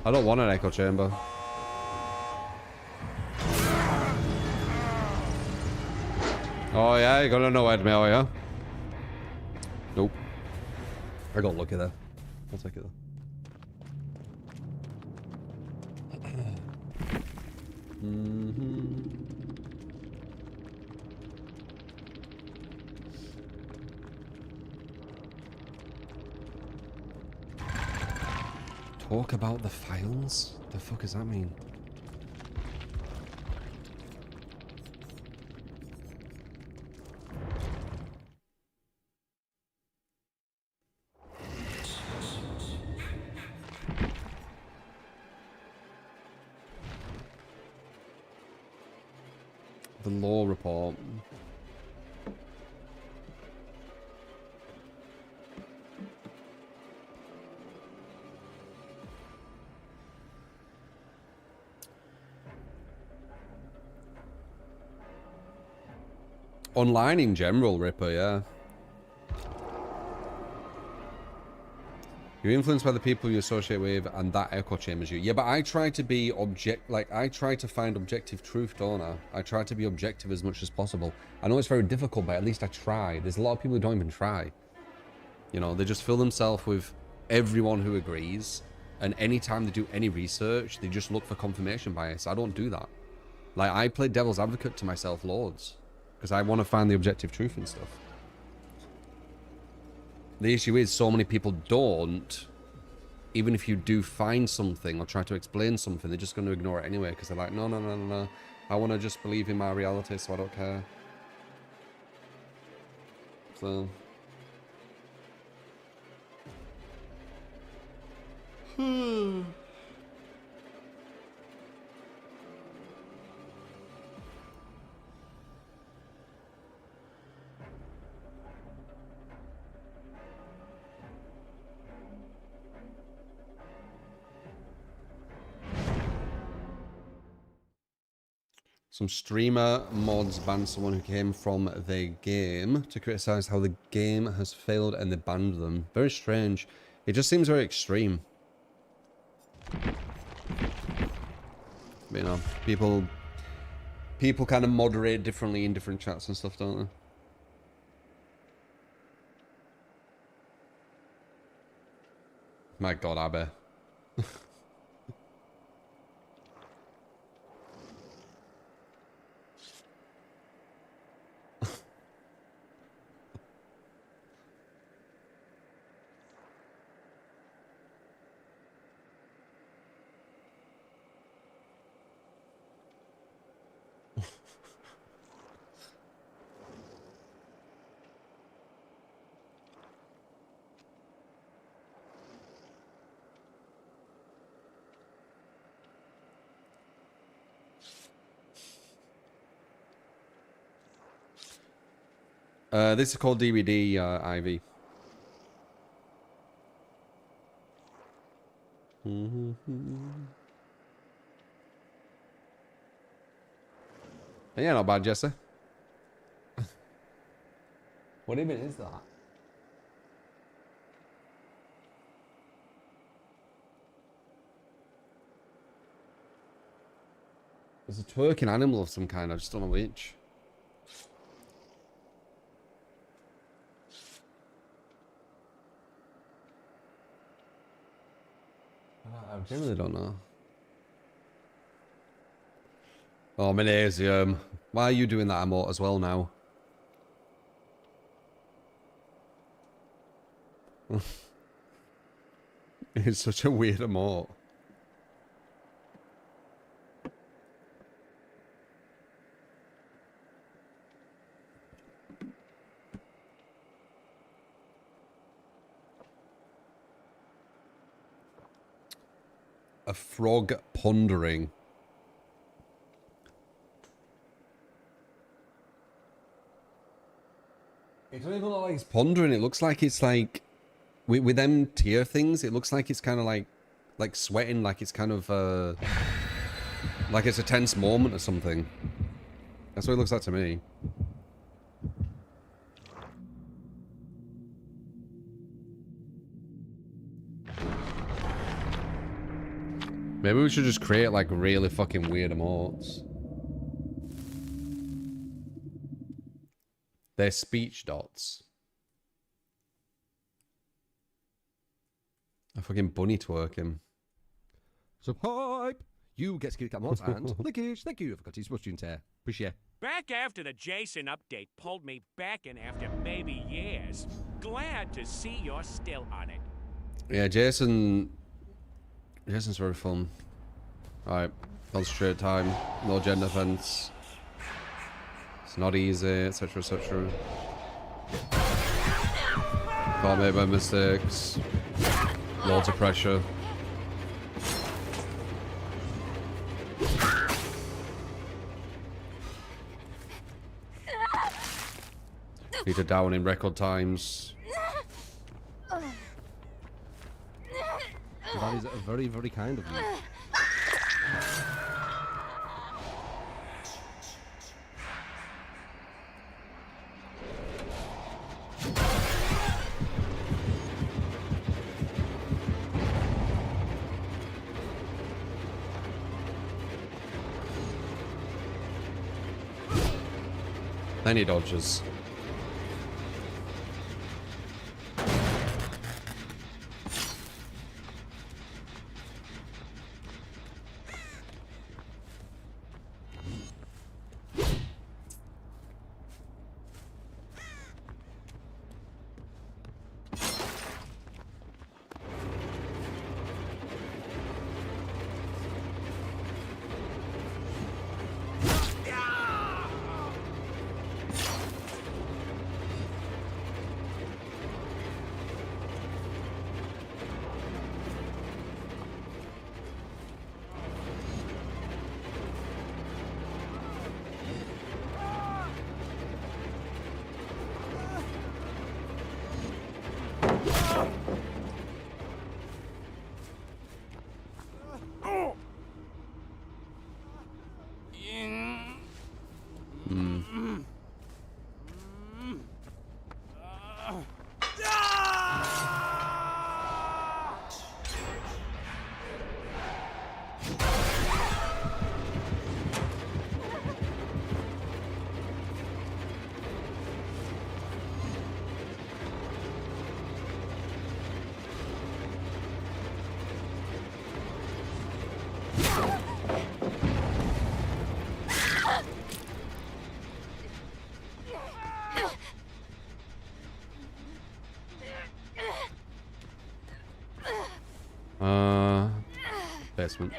I don't want an echo chamber. Oh yeah, you're gonna know Ed Mail, yeah? Nope. I got lucky there. I'll take it though. Talk about the files? The fuck does that mean? The law report. Online in general, Ripper, yeah. You're influenced by the people you associate with, and that echo chambers you. Yeah, but I try to be I try to find objective truth, don't I? I try to be objective as much as possible. I know it's very difficult, but at least I try. There's a lot of people who don't even try. You know, they just fill themselves with everyone who agrees, and anytime they do any research, they just look for confirmation bias. I don't do that. Like, I play devil's advocate to myself loads, because I want to find the objective truth and stuff. The issue is so many people don't. Even if you do find something or try to explain something, they're just going to ignore it anyway, because they're like, no, no, no, no, no. I want to just believe in my reality, so I don't care. So... Some streamer mods banned someone who came from the game to criticize how the game has failed, and they banned them. Very strange. It just seems very extreme. But, you know, people kind of moderate differently in different chats and stuff, don't they? My God, Abbe. This is called DVD, Ivy. Yeah, not bad, Jesse. What even is that? There's a twerking animal of some kind. I just don't know which. I genuinely don't know. Oh, Manasium. Why are you doing that emote as well now? It's such a weird emote. A frog pondering. It doesn't even look like it's pondering. It looks like it's like with them tear things. It looks like it's kind of like sweating, like it's kind of like it's a tense moment or something. That's what it looks like to me. Maybe we should just create like really fucking weird emotes. They're speech dots. A fucking bunny twerking. So pipe! You get skitty cat mods and Lickish, thank you for cutting smudging tear. Appreciate. Back after the Jason update pulled me back in after maybe years. Glad to see you're still on it. Yeah, Jason's very fun. Alright, concentrate time, no gender fence. It's not easy, etc, etc. Can't make my mistakes. Loads of pressure. Peter down in record times. That is very, very kind of you. Then he dodges. Basement.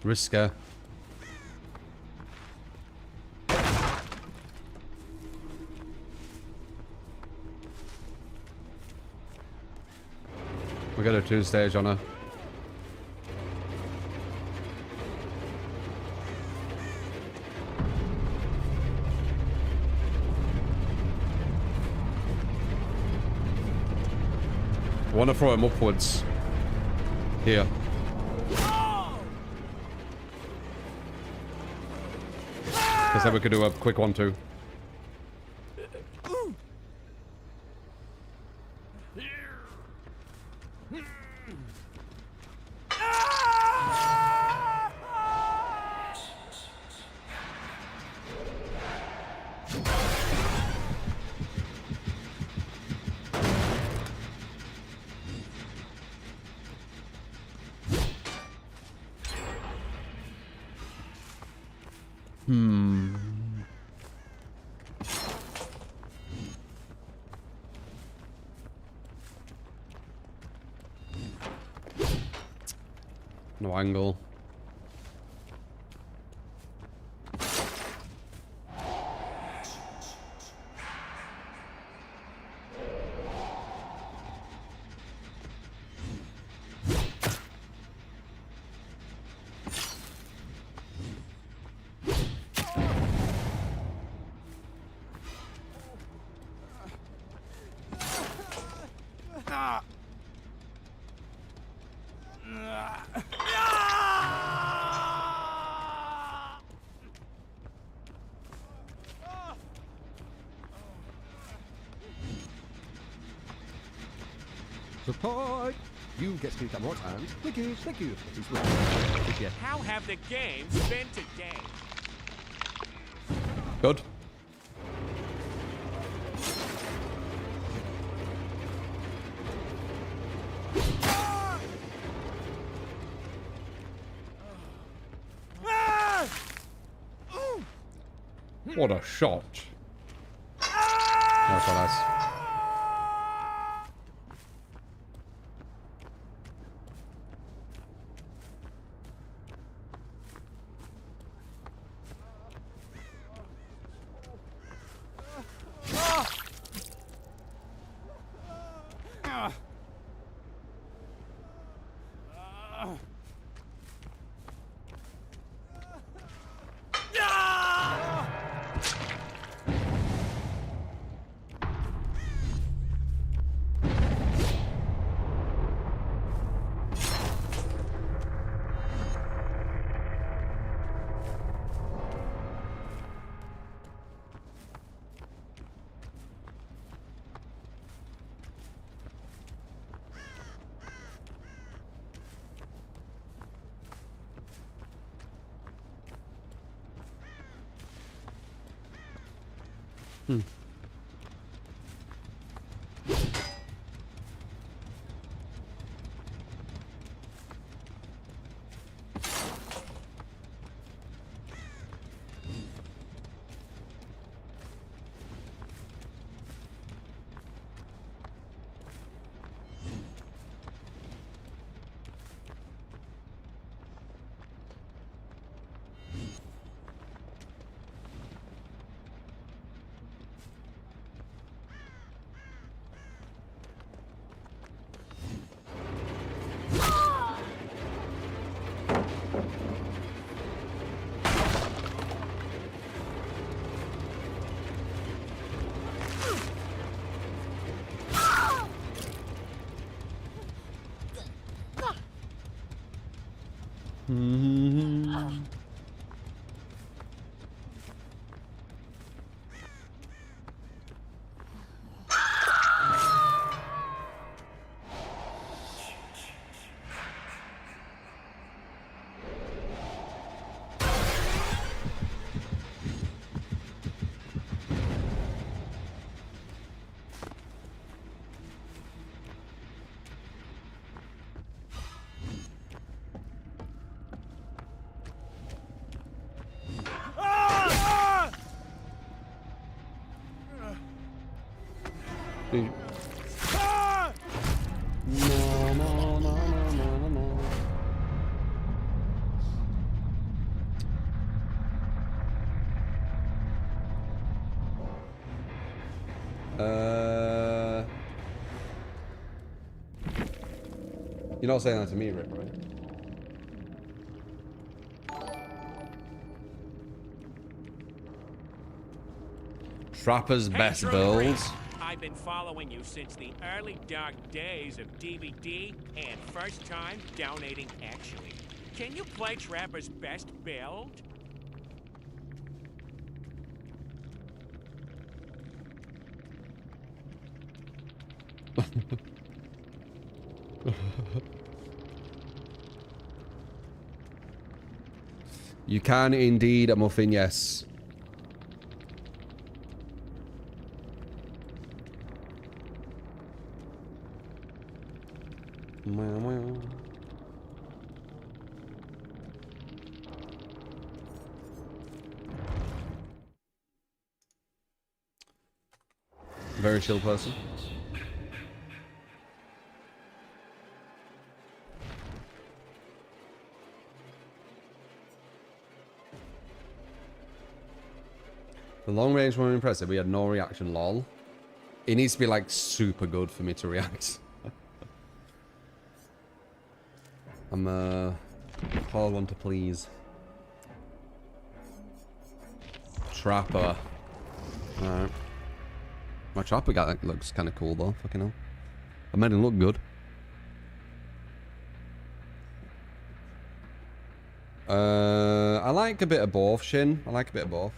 Risker. We got a 2-stage on her. I want to throw him upwards. Here. Because then we could do a quick 1-2. No angle. Support! You get to come right and thank you. Please wait. Yeah. How have the games been today? Good. What a shot. That's nice. You're not saying that to me, Rick, right? Trapper's Hey, best True builds. Freak. I've been following you since the early dark days of DVD and first time donating actually. Can you play Trapper's best build? You can indeed, a muffin, yes. Very chill person. The long range one impressive. We had no reaction, lol. It needs to be like super good for me to react. I'm a hard one to please. Trapper. Alright. My trapper guy looks kind of cool though. Fucking hell. I made him look good. I like a bit of both, Shin. I like a bit of both.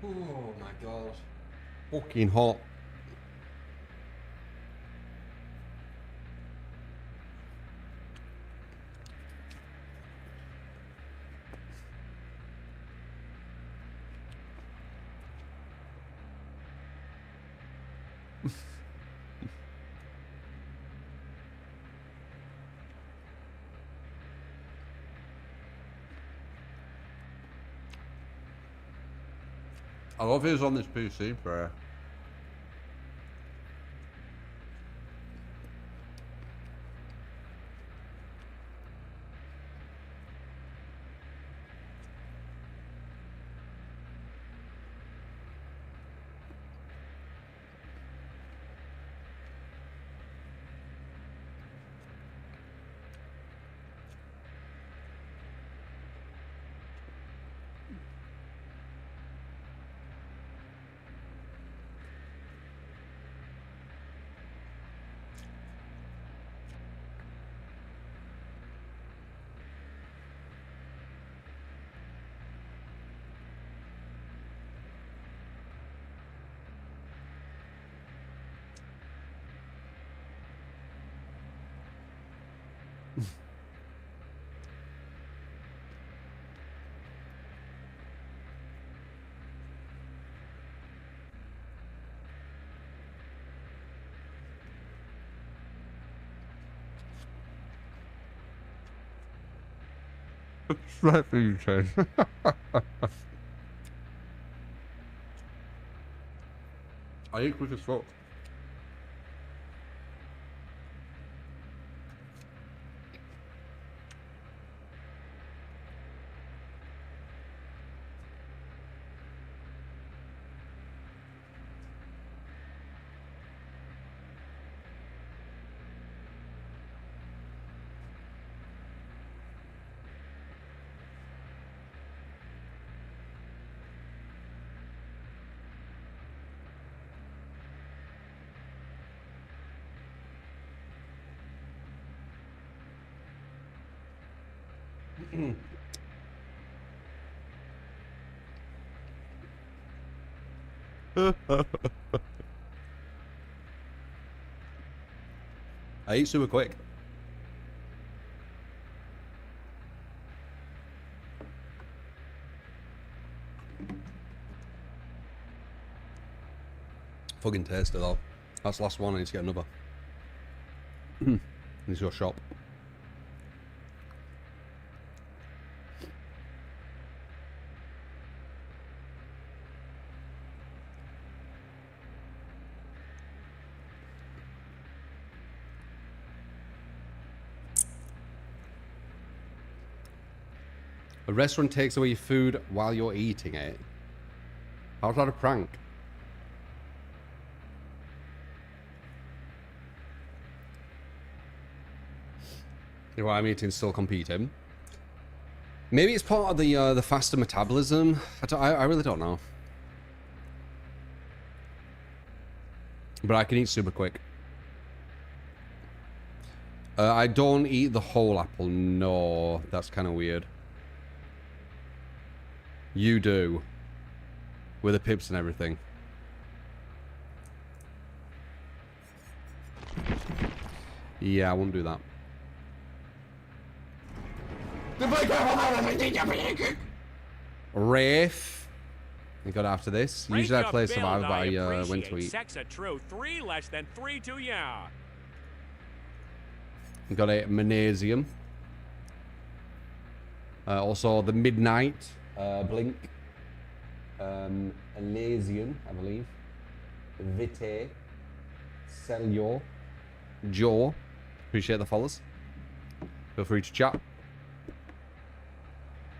Oh my god. Fucking hot. I love his on this PC, bro. Right for you, Shane. I eat quick as fuck. I eat super quick. Fucking tasty though. That's the last one. I need to get another. Need to go shop. A restaurant takes away your food while you're eating it. How's that a prank? What I'm eating still competing. Maybe it's part of the faster metabolism. I really don't know. But I can eat super quick. I don't eat the whole apple. No, that's kind of weird. You do. With the pips and everything. Yeah, I won't do that. Rafe. We got after this. Usually I play Survivor, but I went to eat. Sex a true 3 less than 3 to ya. We got a Magnesium. Also the Midnight Blink. Elysian, I believe. Vite. Celio. Joe. Appreciate the follows. Feel free to chat.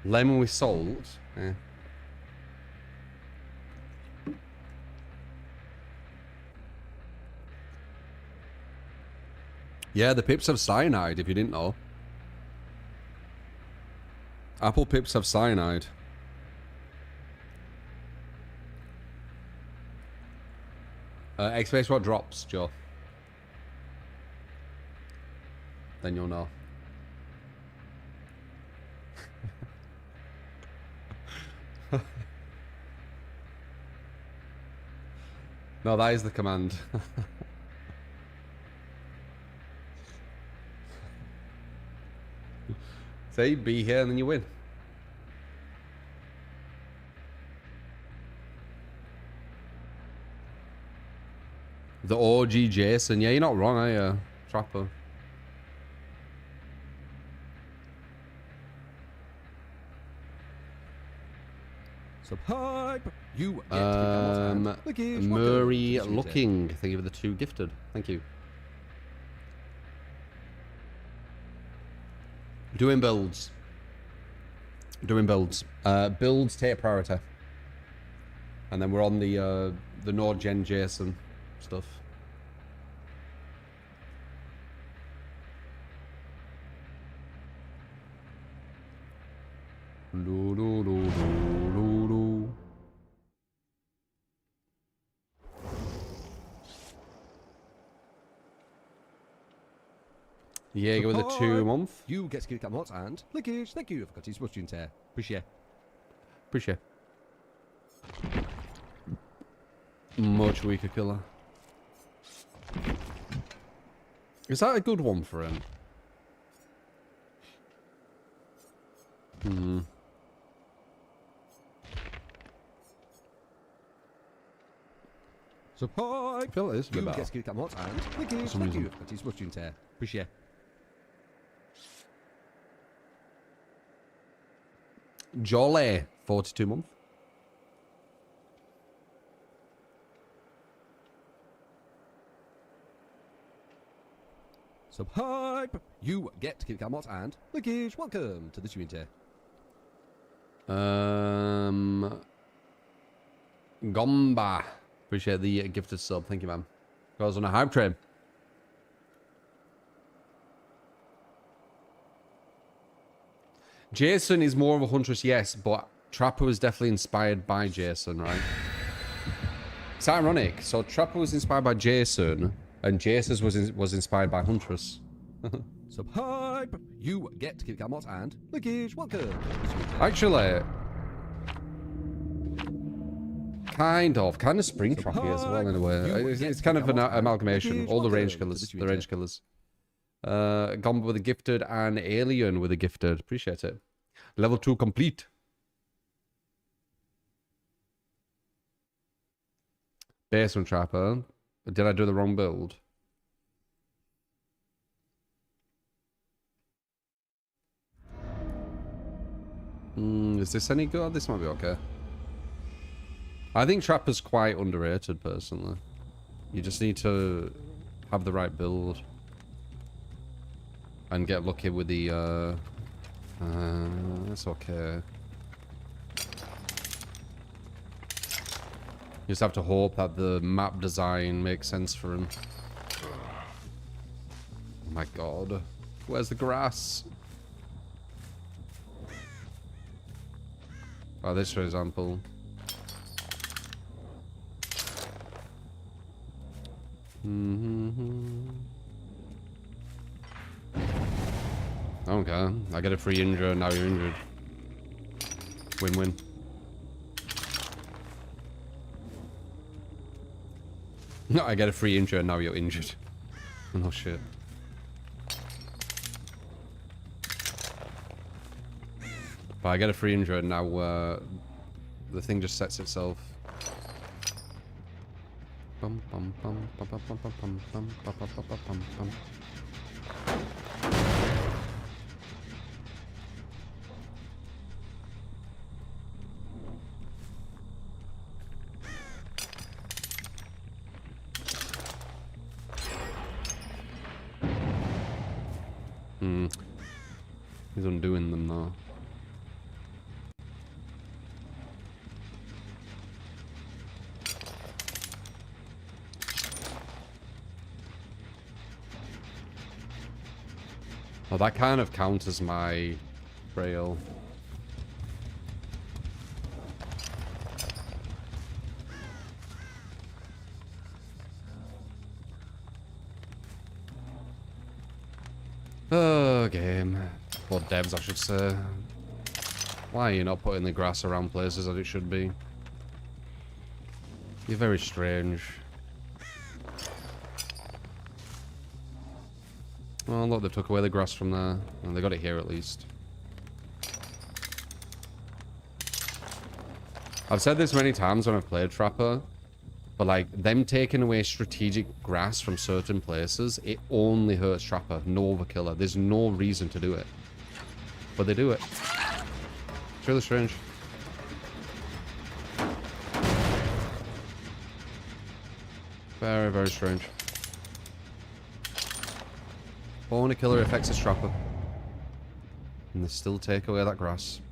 Lemon with salt. Yeah, the pips have cyanide, if you didn't know. Apple pips have cyanide. X-Space what drops, Joe? Then you'll know. No, that is the command. Say, be here and then you win. The OG Jason. Yeah, you're not wrong, are you, Trapper? Subhype. You get to Murray Looking. Thank you for the 2 gifted. Thank you. Doing builds. Builds take priority. And then we're on the Nord Gen Jason stuff. Yeah, go with the 2 month. You get to kick that mod and Lickage. Thank you for cutting watching tear. Appreciate. Much weaker killer. Is that a good one for him? Subhype. I feel it is a bit You better. get to kick that mod and Lickage. Thank you for cutting watching tear. Appreciate. Jolly, 42 month. Subhype! You get Kit Kat and Lickage. Welcome to the community. Gomba. Appreciate the gifted sub. Thank you, man. Goes on a hype train. Jason is more of a huntress, yes, but Trapper was definitely inspired by Jason, right? It's ironic. So Trapper was inspired by Jason, and Jason was inspired by Huntress. Subhype! You get Kit Kat and Lickage. Welcome to the community. Actually, kind of Springtrappy as well in a way. It's kind of an amalgamation. All the range killers, the range killers. Gomba with a gifted and Alien with a gifted. Appreciate it. Level 2 complete. Basement Trapper. Did I do the wrong build? Is this any good? This might be okay. I think Trapper's quite underrated, personally. You just need to have the right build. And get lucky with the, that's okay. You just have to hope that the map design makes sense for him. Oh my god. Where's the grass? Oh, this for example. Okay, I get a free injury, now you're injured. Win-win. No, I get a free injury, now you're injured. No shit. But I get a free injury, and now the thing just sets itself. Bum, bum, bum, bum, bum, bum, bum, bum, bum, bum, bum, bum, bum, bum. He's undoing them now. Oh, that kind of counters my trail. Oh, game. Or devs, I should say. Why are you not putting the grass around places as it should be? You're very strange. Oh, look, they took away the grass from there. Well, they got it here at least. I've said this many times when I've played Trapper, but like, them taking away strategic grass from certain places, it only hurts Trapper, no overkiller. There's no reason to do it. But they do it. It's really strange. Very, very strange. Only killer affects his Trapper. And they still take away that grass.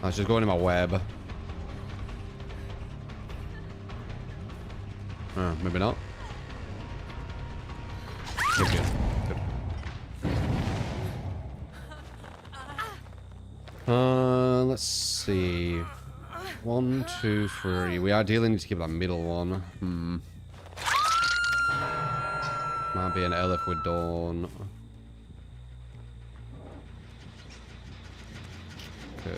I was just going in my web. Maybe not. Good, good. Let's see. 1, 2, 3. We ideally need to keep that middle one. Might be an Elif with Dawn. Okay.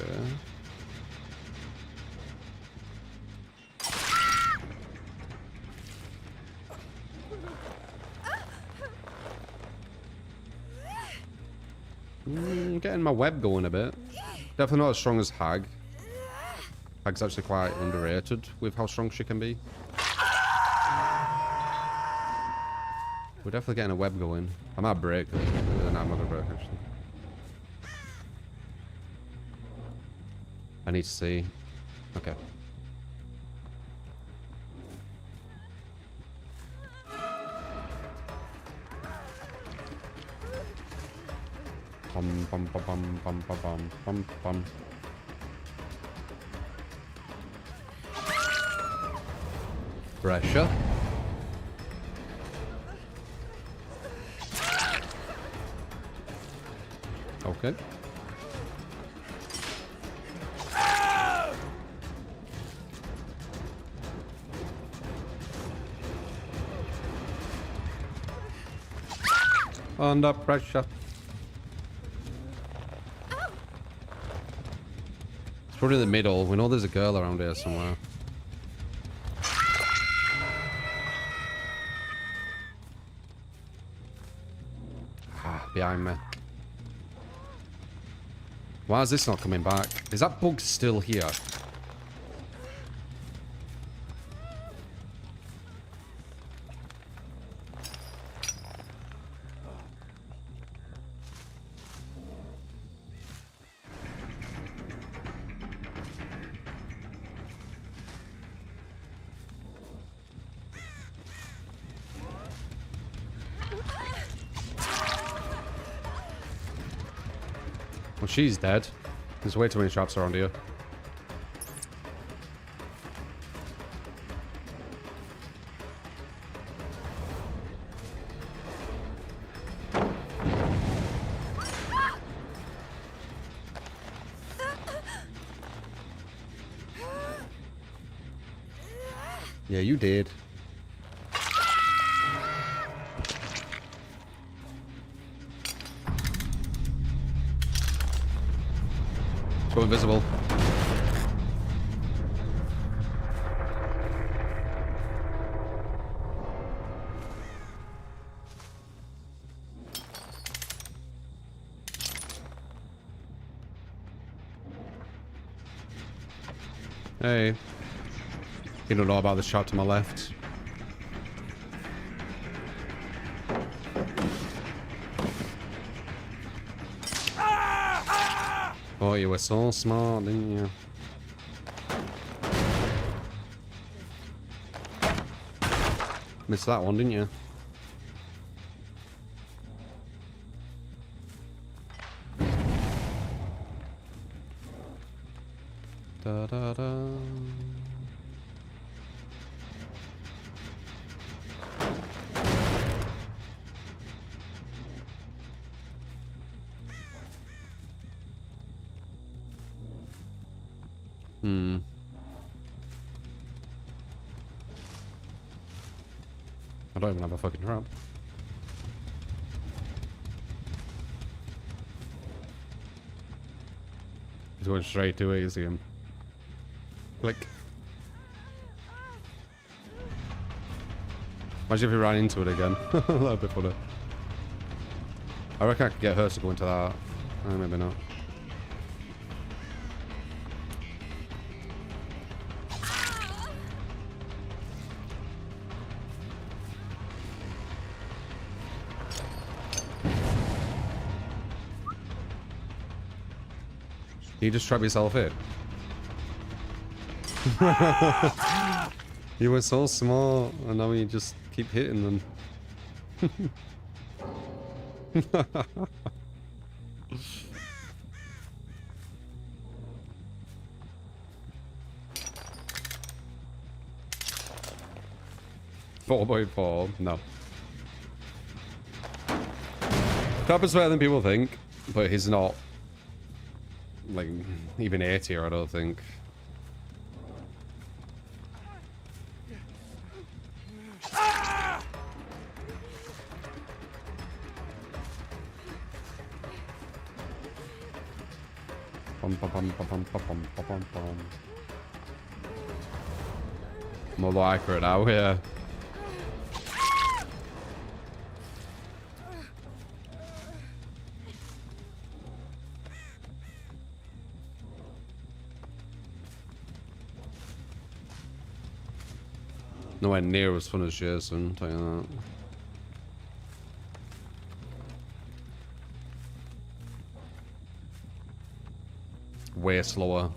Getting my web going a bit. Definitely not as strong as Hag. Hag's actually quite underrated with how strong she can be. We're definitely getting a web going. I might break it. I'm not gonna break actually. I need to see. Okay. Bum bum bum bum bum bum bum bum bum. Pressure. Okay. Under pressure. It's probably in the middle. We know there's a girl around here somewhere. Ah, behind me. Why is this not coming back? Is that bug still here? Well, she's dead. There's way too many traps around here. Yeah, you did. Go invisible. Hey. You don't know about the shot to my left. Oh, you were so smart, didn't you? Missed that one, didn't you? Da da da. I don't even have a fucking trap. He's going straight to it, you see him. Click. Imagine if he ran into it again. That'd be funny. I reckon I could get her to go into that. Maybe not. You just trap yourself in. You were so smart, and now you just keep hitting them. Four by four, no. Trap is better than people think, but he's not. Like, even A tier, I don't think. Bum, bum, bum, bum, bum, bum, bum, bum, bum. More accurate now, yeah. Nowhere near as fun as Jason, I'll tell you that. Way slower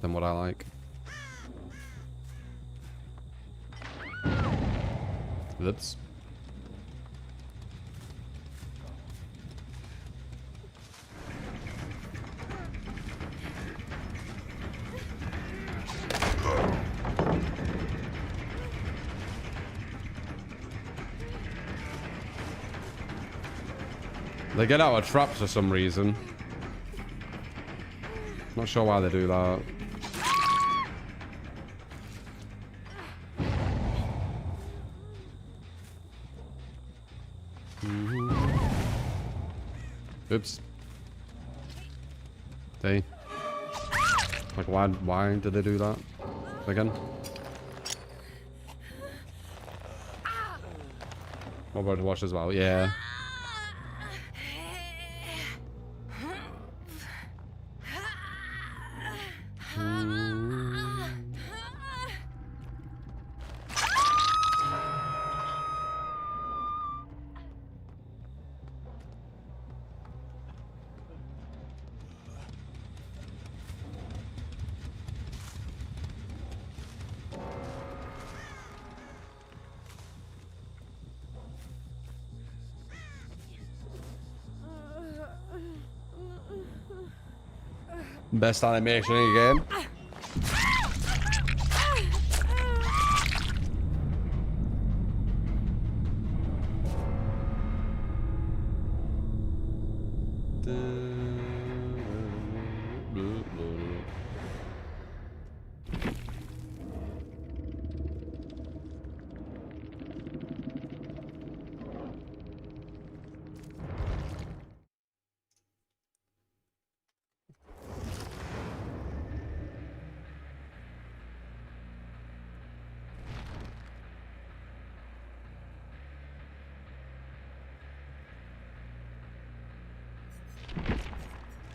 than what I like. Oops. They get out of traps for some reason. Not sure why they do that. Oops. They. Like, why did they do that? Again? What about to watch as well? Yeah. Best animation in the game.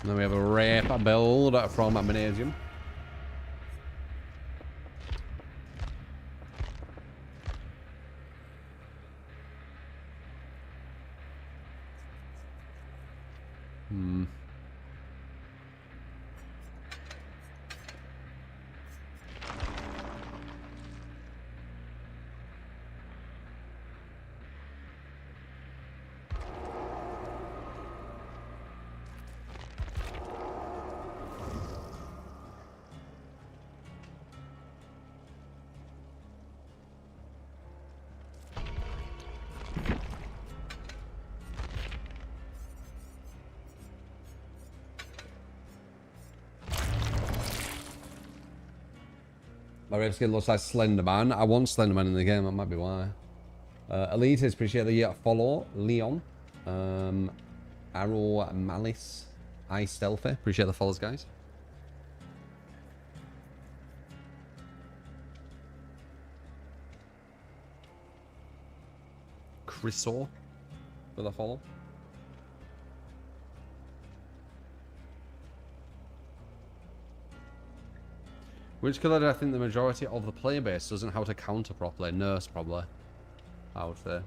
And then we have a rape build from Magnesium. My red skin looks like Slenderman. I want Slenderman in the game, that might be why. Elites, appreciate the follow. Leon. Arrow Malice. I Stealthy. Appreciate the follows, guys. Chriso for the follow. Which killer do I think the majority of the player base doesn't know how to counter properly? Nurse, probably. I would say.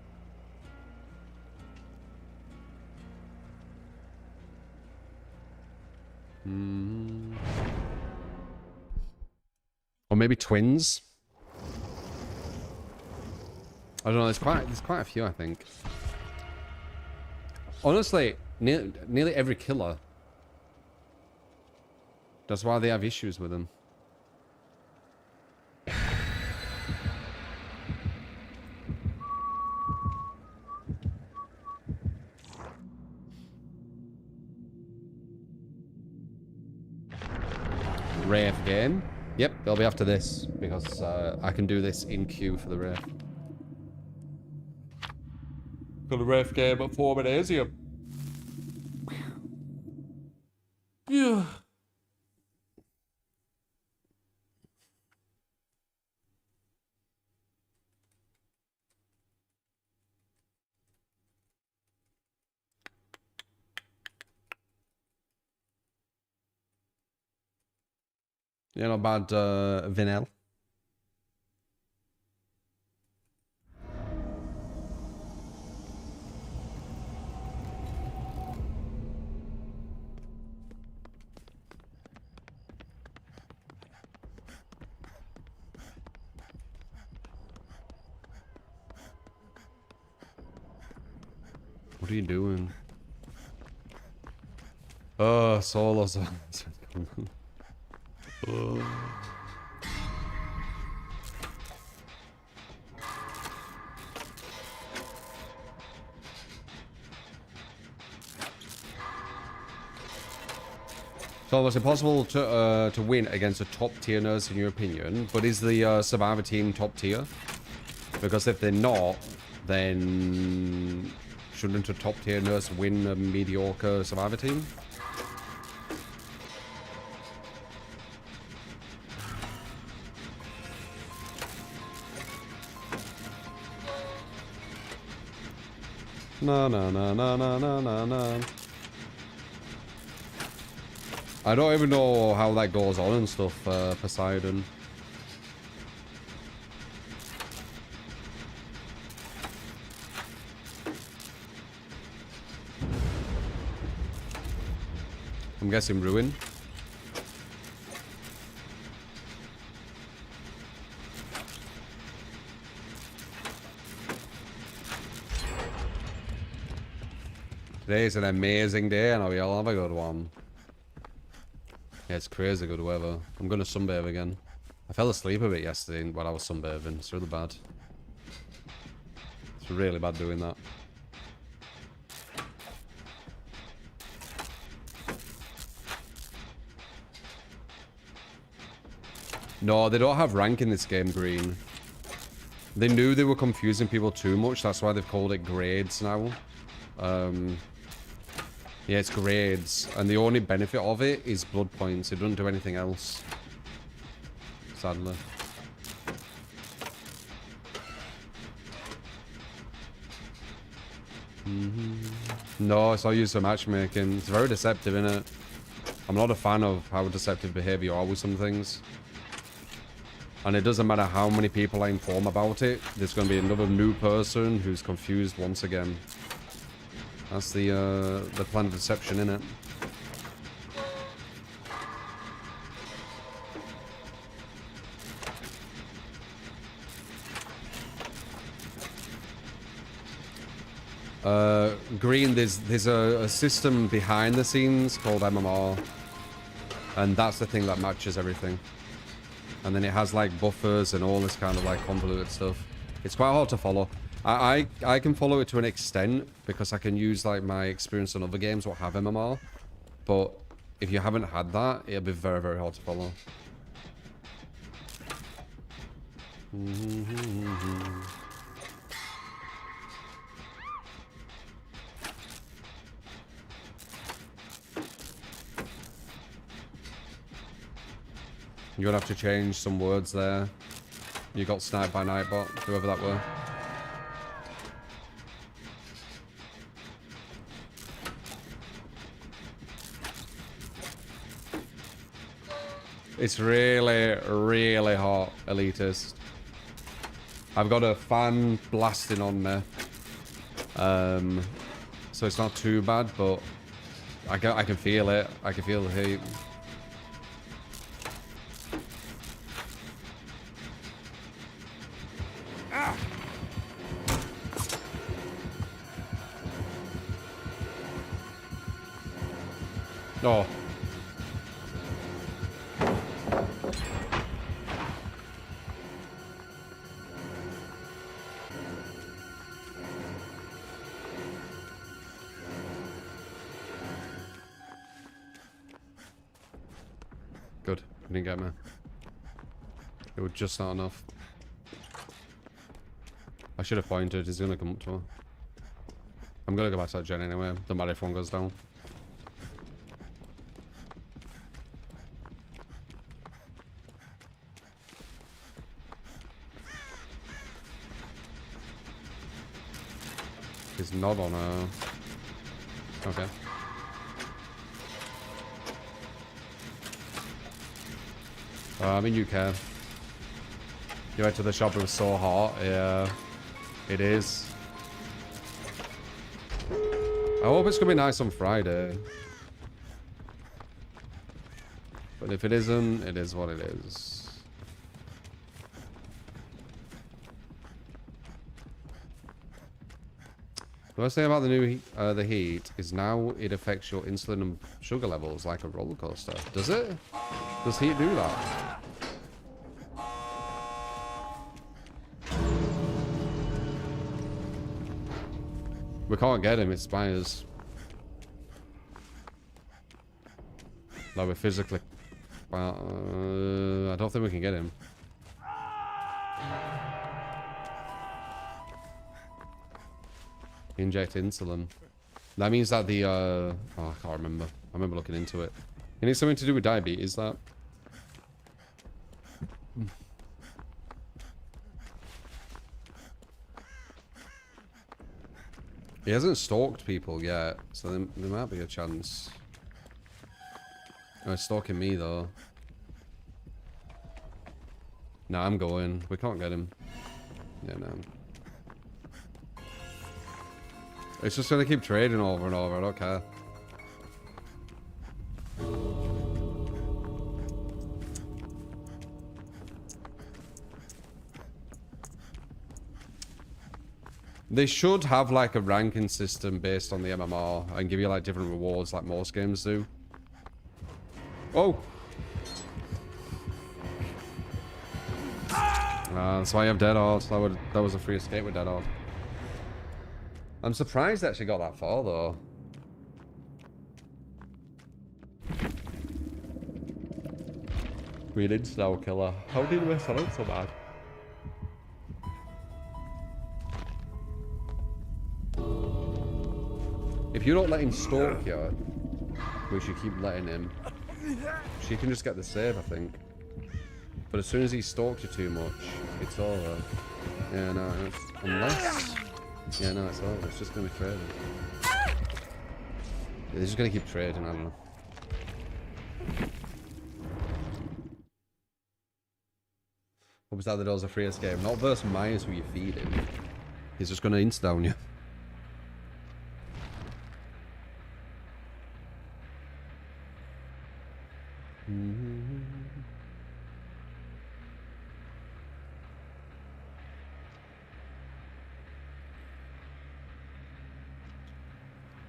Or maybe twins. I don't know. There's quite a few, I think. Honestly, nearly every killer. That's why they have issues with them. Wraith game. Yep, they'll be after this because I can do this in queue for the Wraith. Got a Wraith game at 4 minutes here. Yeah. Yeah, not bad, Vinel. What are you doing? Oh, solos. So it's impossible to win against a top tier nurse in your opinion, but is the Survivor team top tier? Because if they're not, then shouldn't a top tier nurse win a mediocre Survivor team? No, no, no, no, no, no, no, no. I don't even know how that goes on and stuff, Poseidon. I'm guessing Ruin. Today is an amazing day and we all have a good one. Yeah, it's crazy good weather. I'm gonna sunbathe again. I fell asleep a bit yesterday while I was sunbathing. It's really bad. It's really bad doing that. No, they don't have rank in this game, Green. They knew they were confusing people too much. That's why they've called it grades now. Yeah, it's grades. And the only benefit of it is blood points. It doesn't do anything else. Sadly. No, it's not used for matchmaking. It's very deceptive, innit? I'm not a fan of how deceptive behavior are with some things. And it doesn't matter how many people I inform about it, there's going to be another new person who's confused once again. That's the plan of deception, innit? Green, there's a system behind the scenes called MMR. And that's the thing that matches everything. And then it has like buffers and all this kind of like convoluted stuff. It's quite hard to follow. I can follow it to an extent because I can use like my experience on other games what have MMR. But if you haven't had that, it'll be very, very hard to follow. You're gonna have to change some words there. You got sniped by Nightbot, whoever that were. It's really, really hot, elitist. I've got a fan blasting on there. So it's not too bad, but I can feel it. I can feel the heat. Oh. Good. You didn't get me. It was just not enough. I should have pointed. He's gonna come up to her. I'm gonna go back to that gen anyway. Don't matter if one goes down. He's not on a... Okay. I mean, you can. You went to the shop, it was so hot. Yeah, it is. I hope it's gonna be nice on Friday. But if it isn't, it is what it is. The worst thing about the new the heat is now it affects your insulin and sugar levels like a roller coaster. Does it? Does heat do that? We can't get him. It's Spires. Like we're physically. I don't think we can get him. Inject insulin. That means that the oh, I can't remember. I remember looking into it. It needs something to do with diabetes, that. He hasn't stalked people yet, so there might be a chance. Oh, he's stalking me though. Nah, I'm going. We can't get him. Yeah, no. It's just gonna keep trading over and over, I don't care. They should have like a ranking system based on the MMR and give you like different rewards like most games do. Oh! That's why you have Dead Hard. That was a free escape with Dead Hard. I'm surprised they actually got that far, though. Green Install Killer. How did we miss out so bad? If you don't let him stalk you, we should keep letting him. She can just get the save, I think. But as soon as he stalks you too much, it's over. Yeah, no, it's, unless... Yeah, no, it's over. It's just going to be trading. Yeah, they're just going to keep trading, I don't know. What was that? The door's a free escape. Not versus Myers who you feed him. He's just going to insta-down you.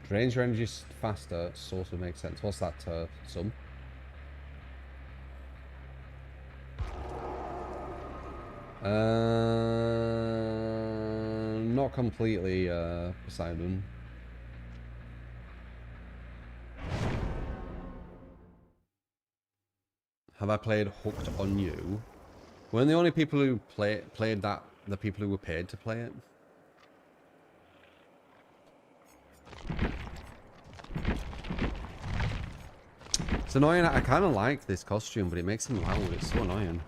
Drains your energy faster, sort of makes sense. What's that, some? Not completely, Poseidon. Have I played Hooked on You? Weren't the only people who played that the people who were paid to play it? It's annoying. I kind of like this costume, but it makes him loud. It's so annoying.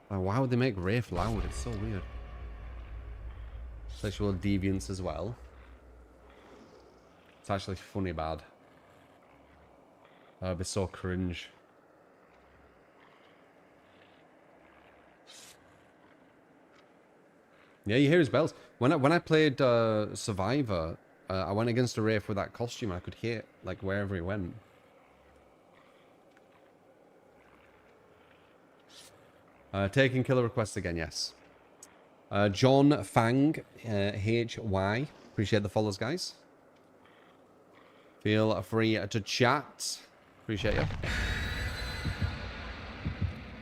Like, why would they make Rafe loud? It's so weird. Sexual deviance as well. It's actually funny bad. It'd be so cringe. Yeah, you hear his bells. When I played Survivor, I went against a Rafe with that costume. I could hear it, like, wherever he went. Taking killer requests again, yes. John Fang, HY. Appreciate the follows, guys. Feel free to chat. Appreciate you.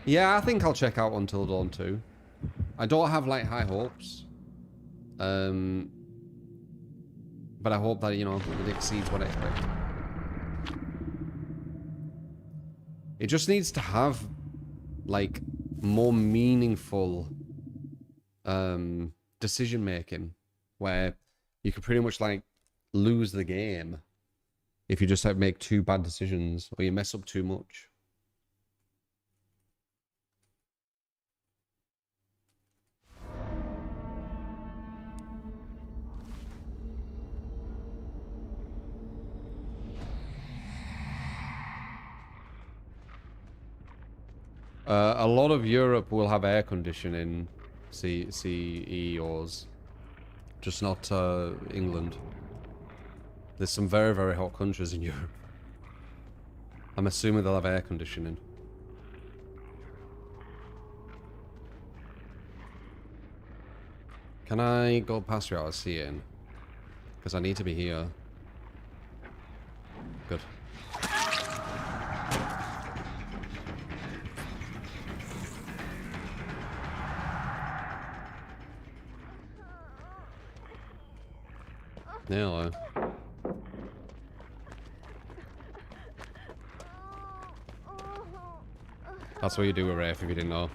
Yeah, I think I'll check out Until Dawn 2. I don't have, like, high hopes. But I hope that, you know, it exceeds what I expect. It just needs to have, like, more meaningful decision making, where you could pretty much like lose the game if you just like make two bad decisions or you mess up too much. A lot of Europe will have air conditioning, CEOs, just not England. There's some very, very hot countries in Europe. I'm assuming they'll have air conditioning. Can I go past you out of seeing? Because I need to be here. Good. Hello. That's what you do with Wraith if you didn't know.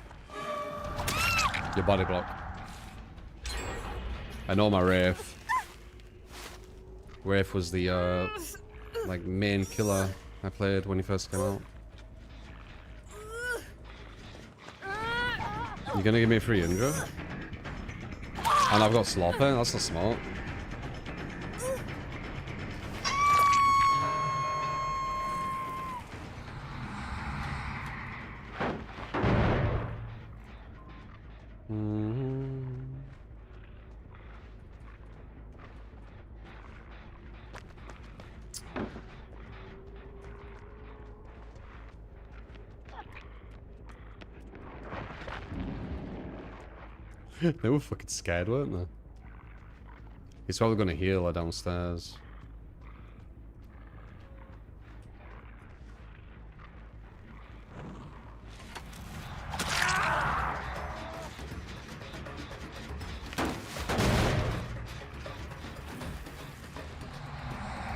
Your body block. I know my Wraith. Wraith was the like main killer I played when he first came out. You gonna give me a 300? And I've got Slopper, that's not smart. They were fucking scared, weren't they? He's probably gonna heal her downstairs.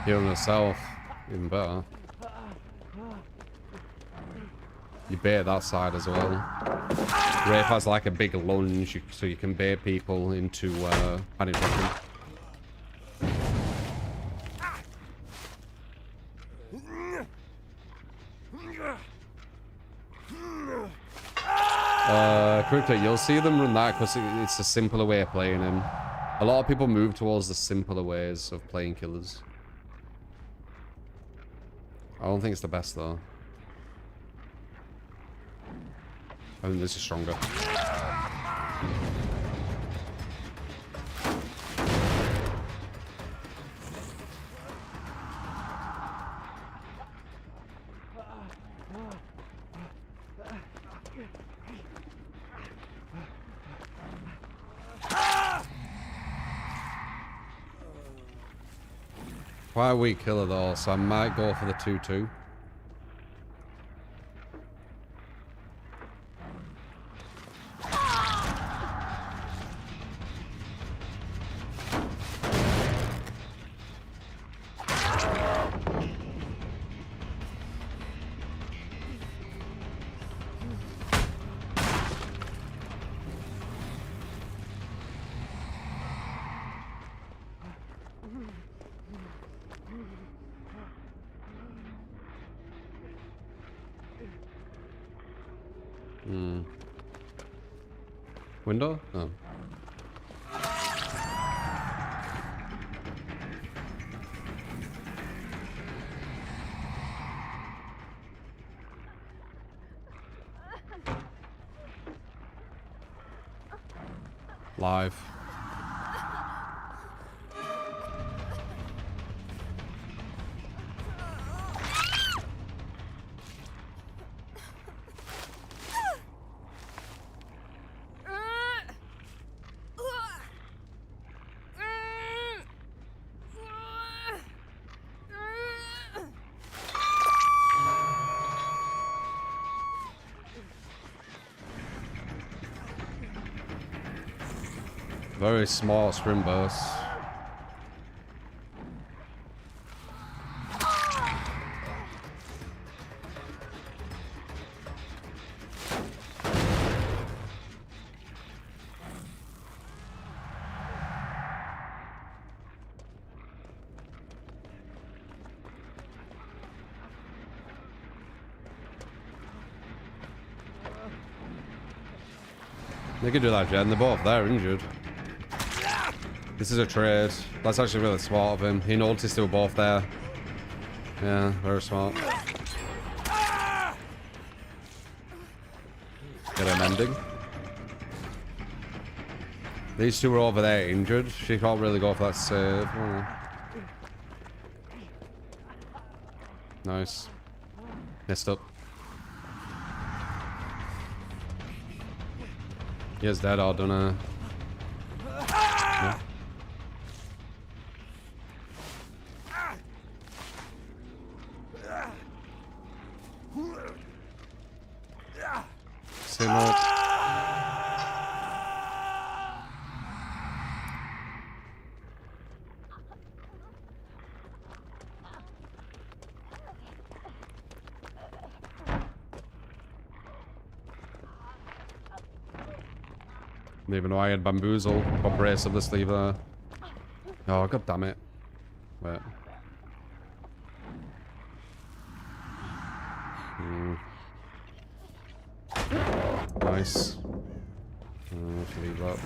Healing herself, even better. You bait that side as well. Wraith has like a big lunge, so you can bait people into panic room. Crypto, you'll see them run that because it's a simpler way of playing him. A lot of people move towards the simpler ways of playing killers. I don't think it's the best though. I think this is stronger. Quite a weak killer though, so I might go for the 2-2. Window? Oh. Live. Very small sprint burst. They could do that, Jen. They're both there injured. This is a trade. That's actually really smart of him. He noticed they were both there. Yeah, very smart. Get an ending. These two were over there injured. She can't really go for that save. Oh. Nice. Messed up. He is dead, I don't know. Yeah. him up. Didn't even know I had bamboozle. Got brace up the sleeve there. Oh, god damn it. Wait. Nice. Leave that.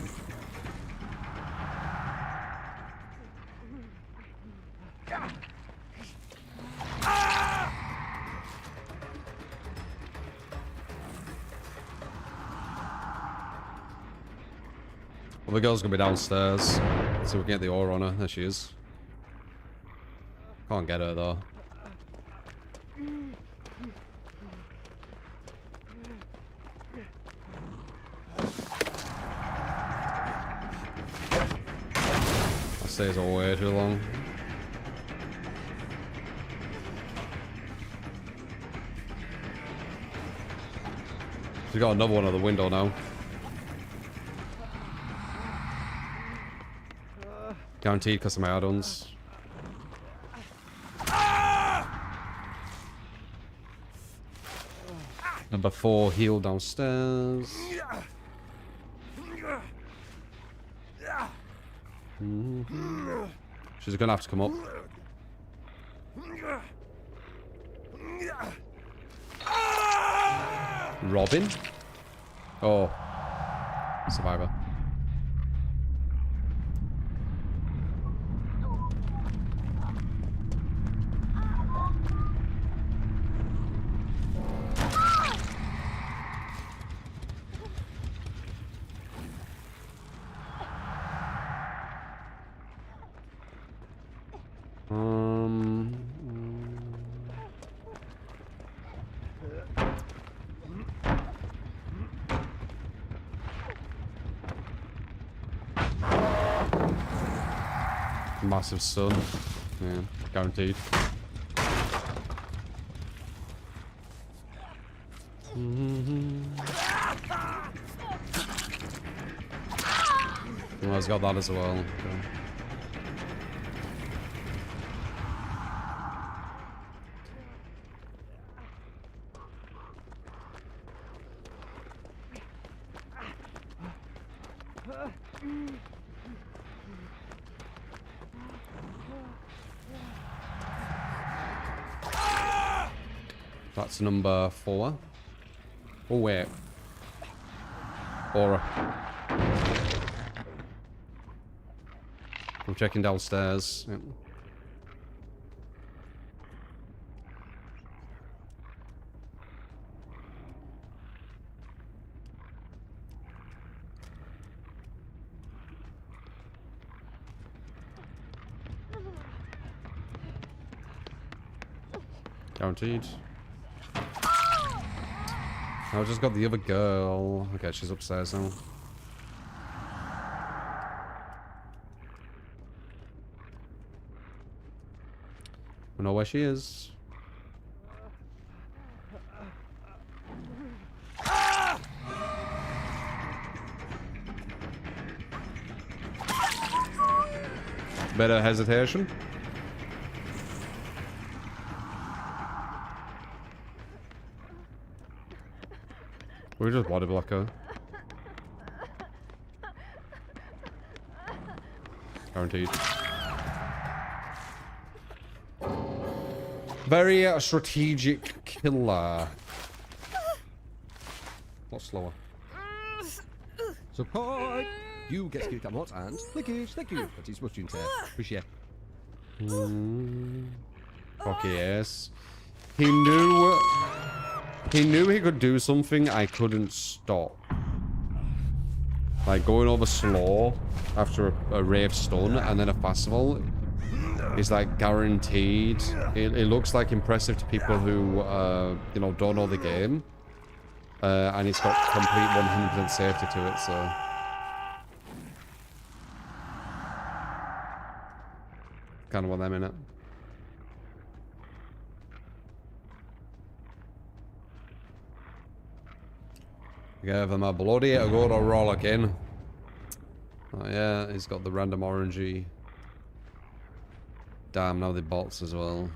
Well, the girl's gonna be downstairs, so we can get the ore on her. There she is. Can't get her though. That stays all way too long. She's got another one at the window now. Guaranteed because of my add-ons. Number 4 heal downstairs. She's gonna have to come up. Robin? Oh. Survivor. Massive sun. Yeah, guaranteed. Well, it's got that as well. Okay. That's number 4. Oh, wait. Aura. I'm checking downstairs. Yep. Guaranteed. I just got the other girl. Okay, she's upstairs now. I know where she is. Better hesitation. We just body block her. Guaranteed. Very strategic killer. A lot slower. Support! You get skill come out and lickage, thank you. That is much you appreciate. Okay, yes. He knew he could do something I couldn't stop. Like going over slow after a rave stun and then a festival is like guaranteed. It looks like impressive to people who you know, don't know the game. And it's got complete 100% safety to it, so kind of want them in it. Gave him a bloody to go to rollicking. Oh yeah, he's got the random orangey. Damn, now the bots as well.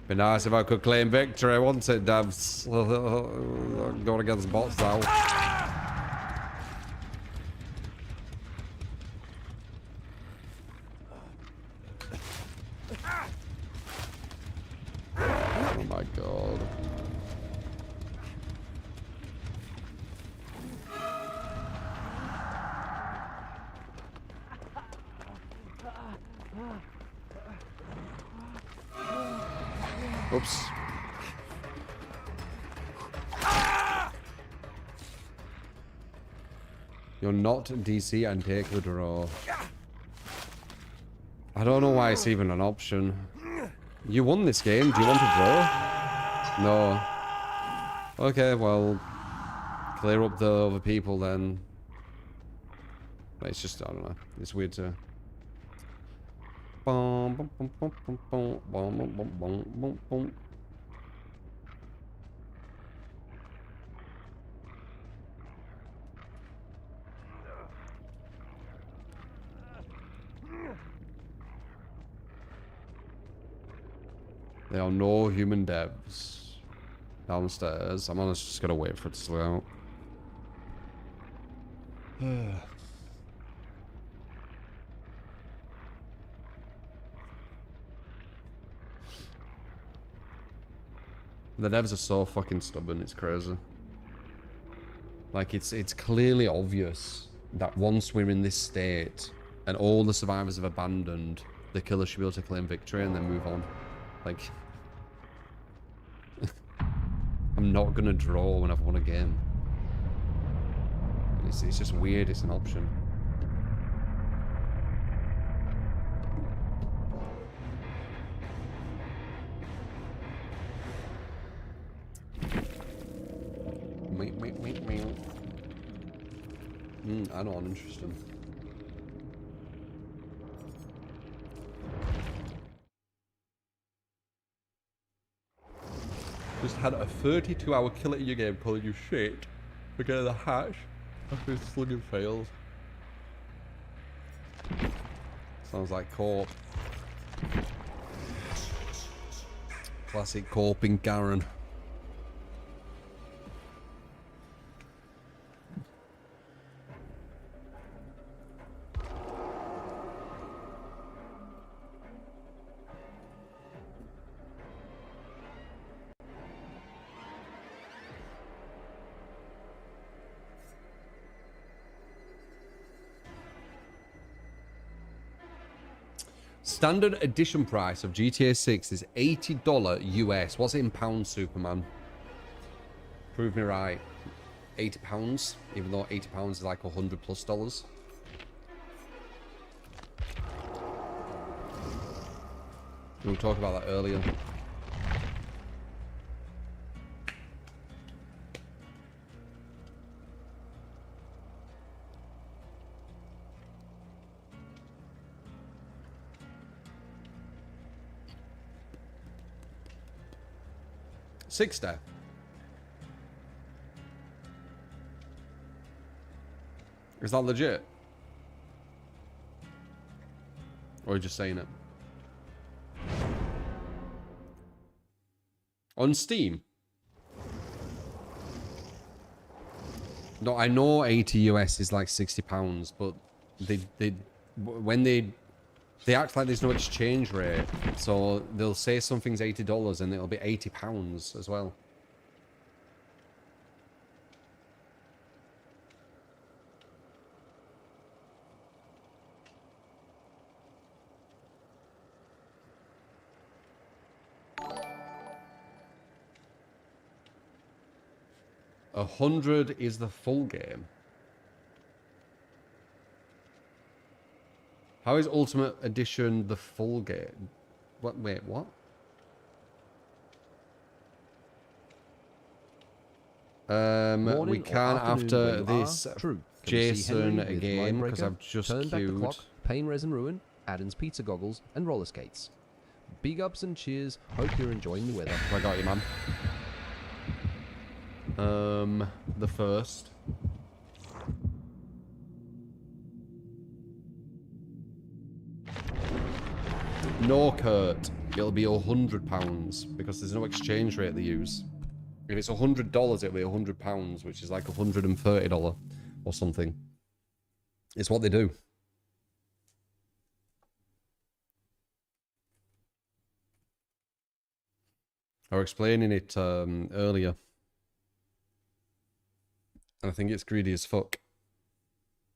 Be nice if I could claim victory, wouldn't it, devs? Going against bots now. Oh my god. Oops. You're not DC and take the draw. I don't know why it's even an option. You won this game. Do you want to draw? No. Okay, well, clear up the other people then. But it's just, I don't know. It's weird to... There are no human devs downstairs. I'm honestly just gonna wait for it to slow out. The devs are so fucking stubborn, it's crazy. Like, it's clearly obvious that once we're in this state and all the survivors have abandoned, the killer should be able to claim victory and then move on. Like, I'm not gonna draw when I've won a game. It's just weird, it's an option. I know, uninteresting. Just had a 32-hour kill at your game calling you shit for getting the hatch after slugging failed. Sounds like Corp. Classic Corping Garen. Standard edition price of GTA 6 is $80 US. What's it in pounds, Superman? Prove me right. £80, even though £80 is like $100+. We talked about that earlier. $60. Is that legit? Or are you just saying it? On Steam? No, I know 80 US is like £60, but they act like there's no exchange rate, so they'll say something's $80 and it'll be £80 as well. $100 is the full game. How is Ultimate Edition the full game? What? Wait, what? We can after this Jason game because I've just turn back the queued. clock, Pain Resin Ruin, Adam's Pizza Goggles, and roller skates. Big ups and cheers. Hope you're enjoying the weather. I got you, man. The first. No, Kurt. It'll be £100 because there's no exchange rate they use. If it's $100, it'll be £100, which is like $130 or something. It's what they do. I was explaining it earlier. And I think it's greedy as fuck.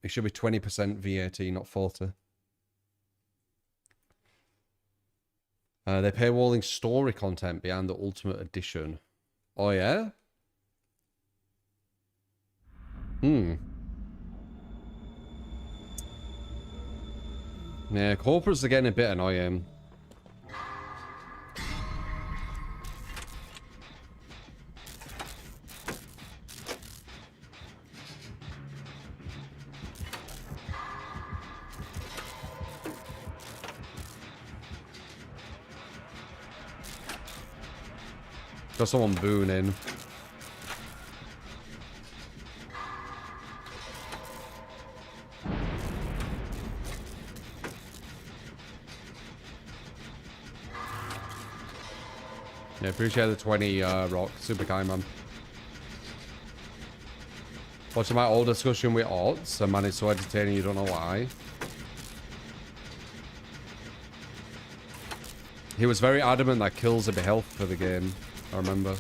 It should be 20% VAT, not 40. They're paywalling story content behind the Ultimate Edition. Oh, yeah? Yeah, corporates are getting a bit annoying. Got someone booing in. Yeah, appreciate the 20 rock. Super kind, man. Watching my old discussion with Otts, and man, it's so entertaining you don't know why. He was very adamant that kills would be health for the game. I remember.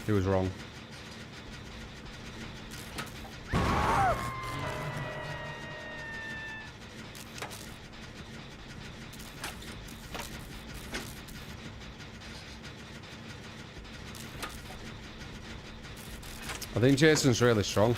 He was wrong. I think Jason's really strong.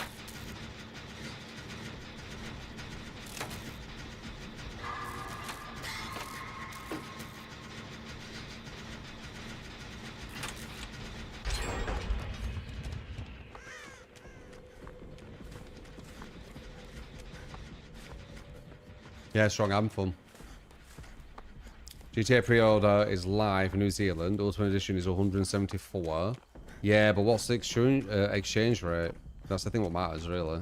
Yeah, strong anthem. GTA pre-order is live in New Zealand. Ultimate Edition is 174. Yeah, but what's the exchange rate? That's the thing what matters, really.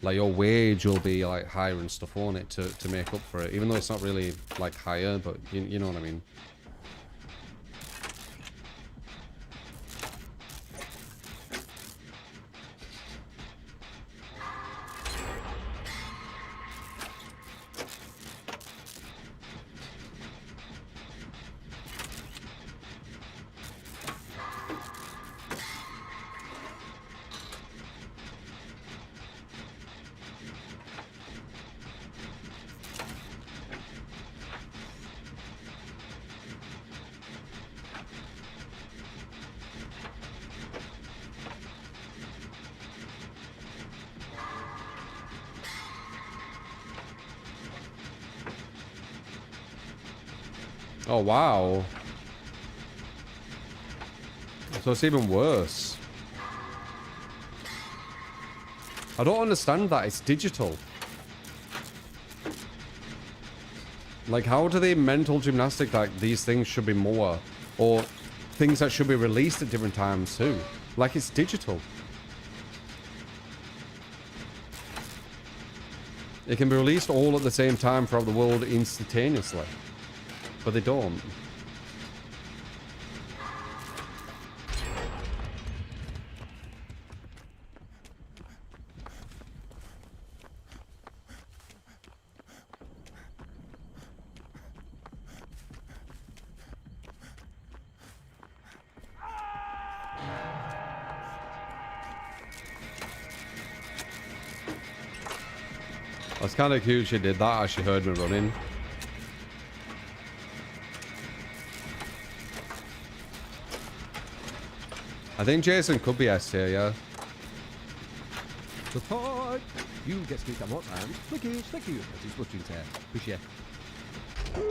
Like, your wage will be, like, higher and stuff, won't it, to make up for it? Even though it's not really, like, higher, but you know what I mean. Oh, wow. So it's even worse. I don't understand that. It's digital. Like, how do they mental gymnastic like these things should be more? Or things that should be released at different times too? Like, it's digital. It can be released all at the same time throughout the world instantaneously. But they don't. That's kind of cute she did that as she heard me running. I think Jason could be S tier, yeah. Support! You get to come on and thank you, as he's watching there. Appreciate it.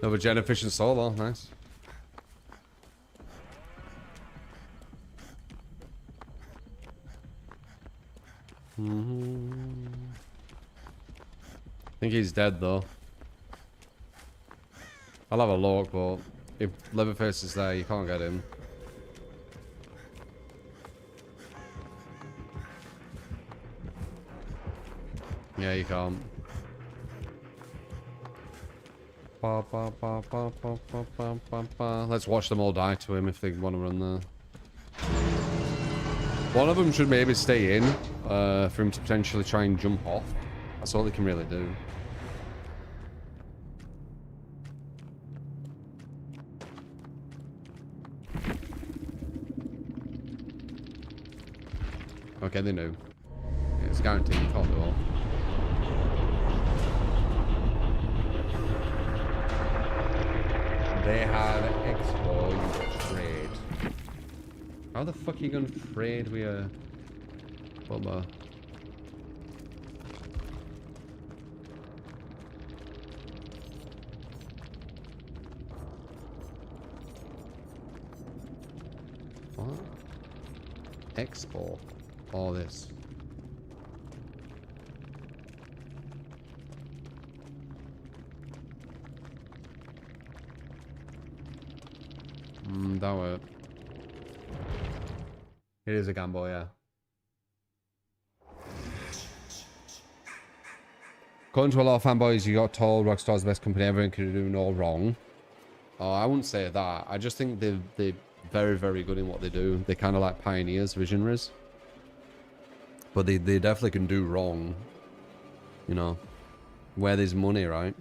Another gen efficient solo, nice. I think he's dead though. I'll have a look, but if Leatherface is there, you can't get him. Yeah, you can't. Let's watch them all die to him if they want to run there. One of them should maybe stay in for him to potentially try and jump off. That's all they can really do. Okay, they knew. Yeah, it's guaranteed you can't do all. They had Expo, you got trade. How the fuck are you gonna trade with a Bubba? What? Expo. All this. That worked. It is a gamble, yeah. According to a lot of fanboys, you got told Rockstar's the best company ever and could do no wrong. Oh, I wouldn't say that. I just think they're very, very good in what they do. They're kind of like pioneers, visionaries. But they definitely can do wrong. You know, where there's money, right?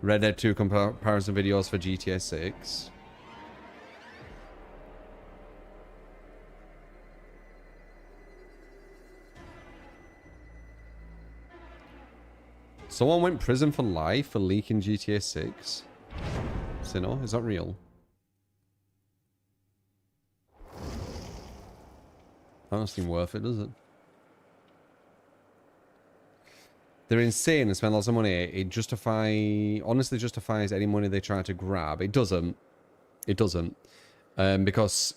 Red Dead 2 comparison videos for GTA 6. Someone went prison for life for leaking GTA 6. So no, is that real? That doesn't seem worth it, does it? They're insane and spend lots of money. It honestly justifies any money they try to grab. It doesn't. It doesn't. Because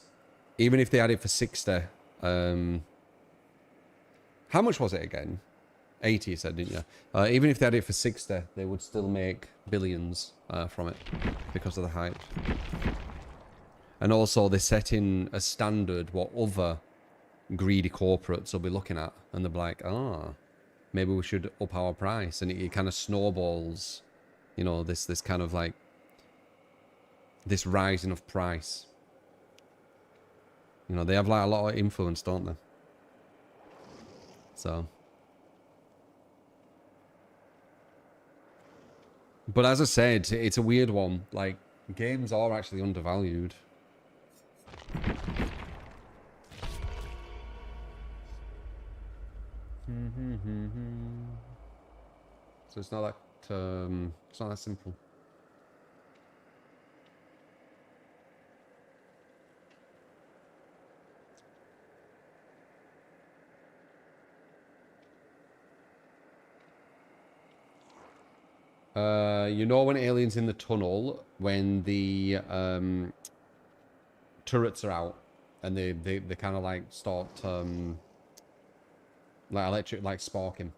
even if they had it for 60, how much was it again? 80 you said, didn't you? Even if they had it for 60, they would still make billions from it because of the hype. And also they set in a standard what other greedy corporates will be looking at, and they'll be like, maybe we should up our price, and it kind of snowballs, you know, this kind of like this rising of price. You know, they have like a lot of influence, don't they? So, but as I said, it's a weird one. Like, games are actually undervalued. So it's not that simple. You know when aliens in the tunnel, when the turrets are out and they kind of like start like electric, like sparking.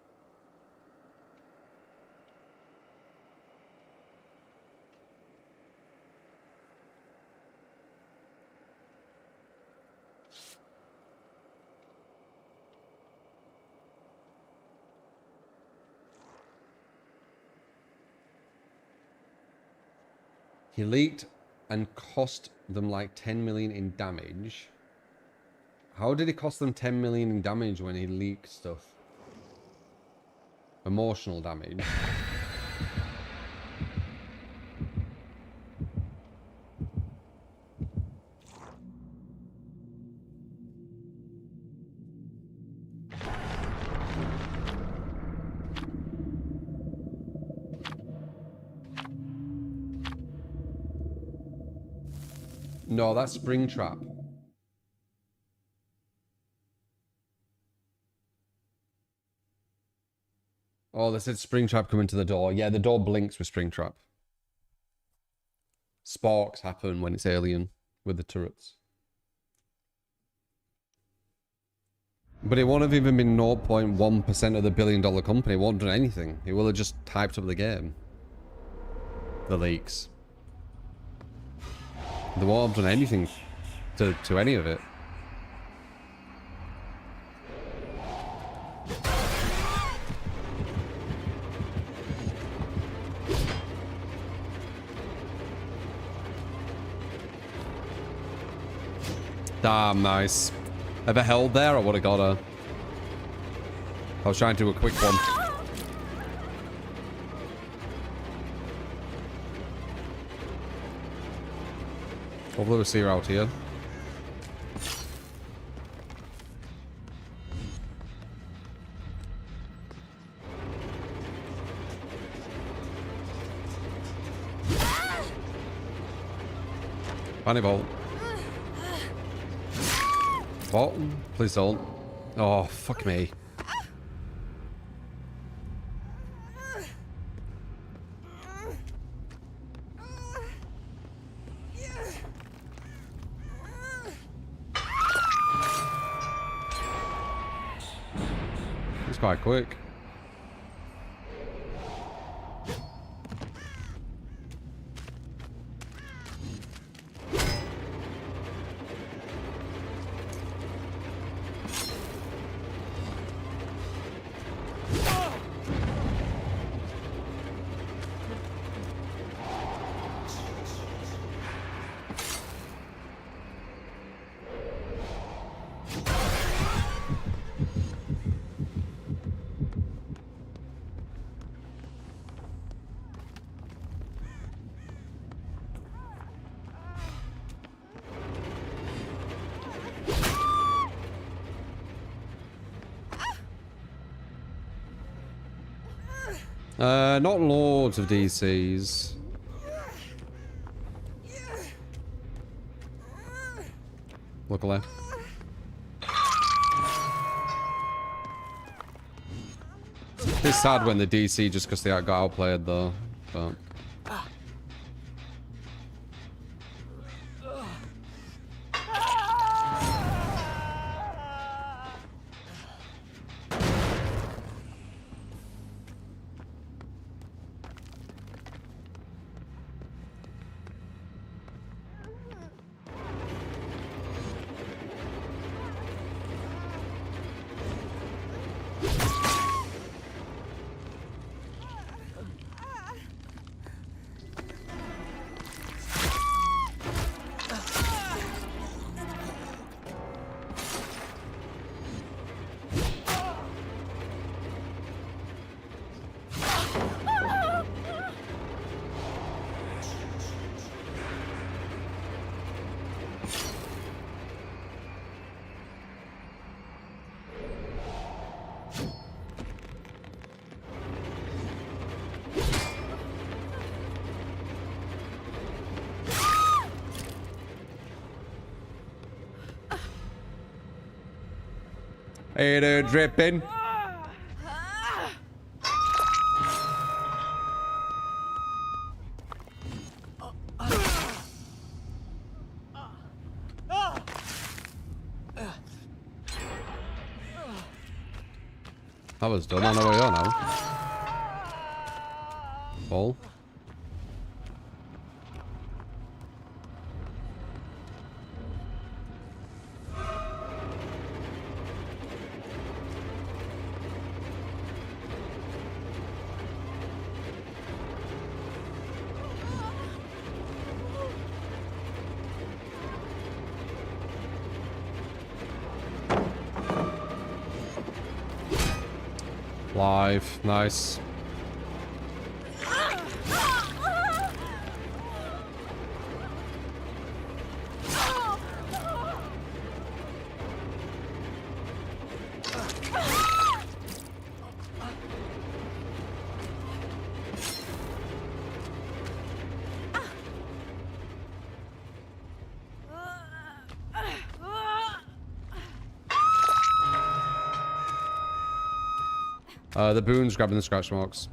He leaked and cost them like 10 million in damage. How did it cost them 10 million in damage when he leaked stuff? Emotional damage. No, that's Springtrap. Oh, they said Springtrap coming to the door. Yeah, the door blinks with Springtrap. sparks happen when it's alien with the turrets. But it won't have even been 0.1% of the billion-dollar company. It won't have done anything. It will have just typed up the game. The leaks. They won't have done anything to any of it. Damn, nice. If I held there, I would have got her. I was trying to do a quick one. Hopefully we'll see her out here. Funny bolt. What? Please don't. Oh, fuck me. It's quite quick. Not loads of DCs. Look left. It's sad when the DC just because they got outplayed though, but... Hey there, dripping. That was done. I know where you are now. Paul. Live, nice. The boon's grabbing the scratch marks.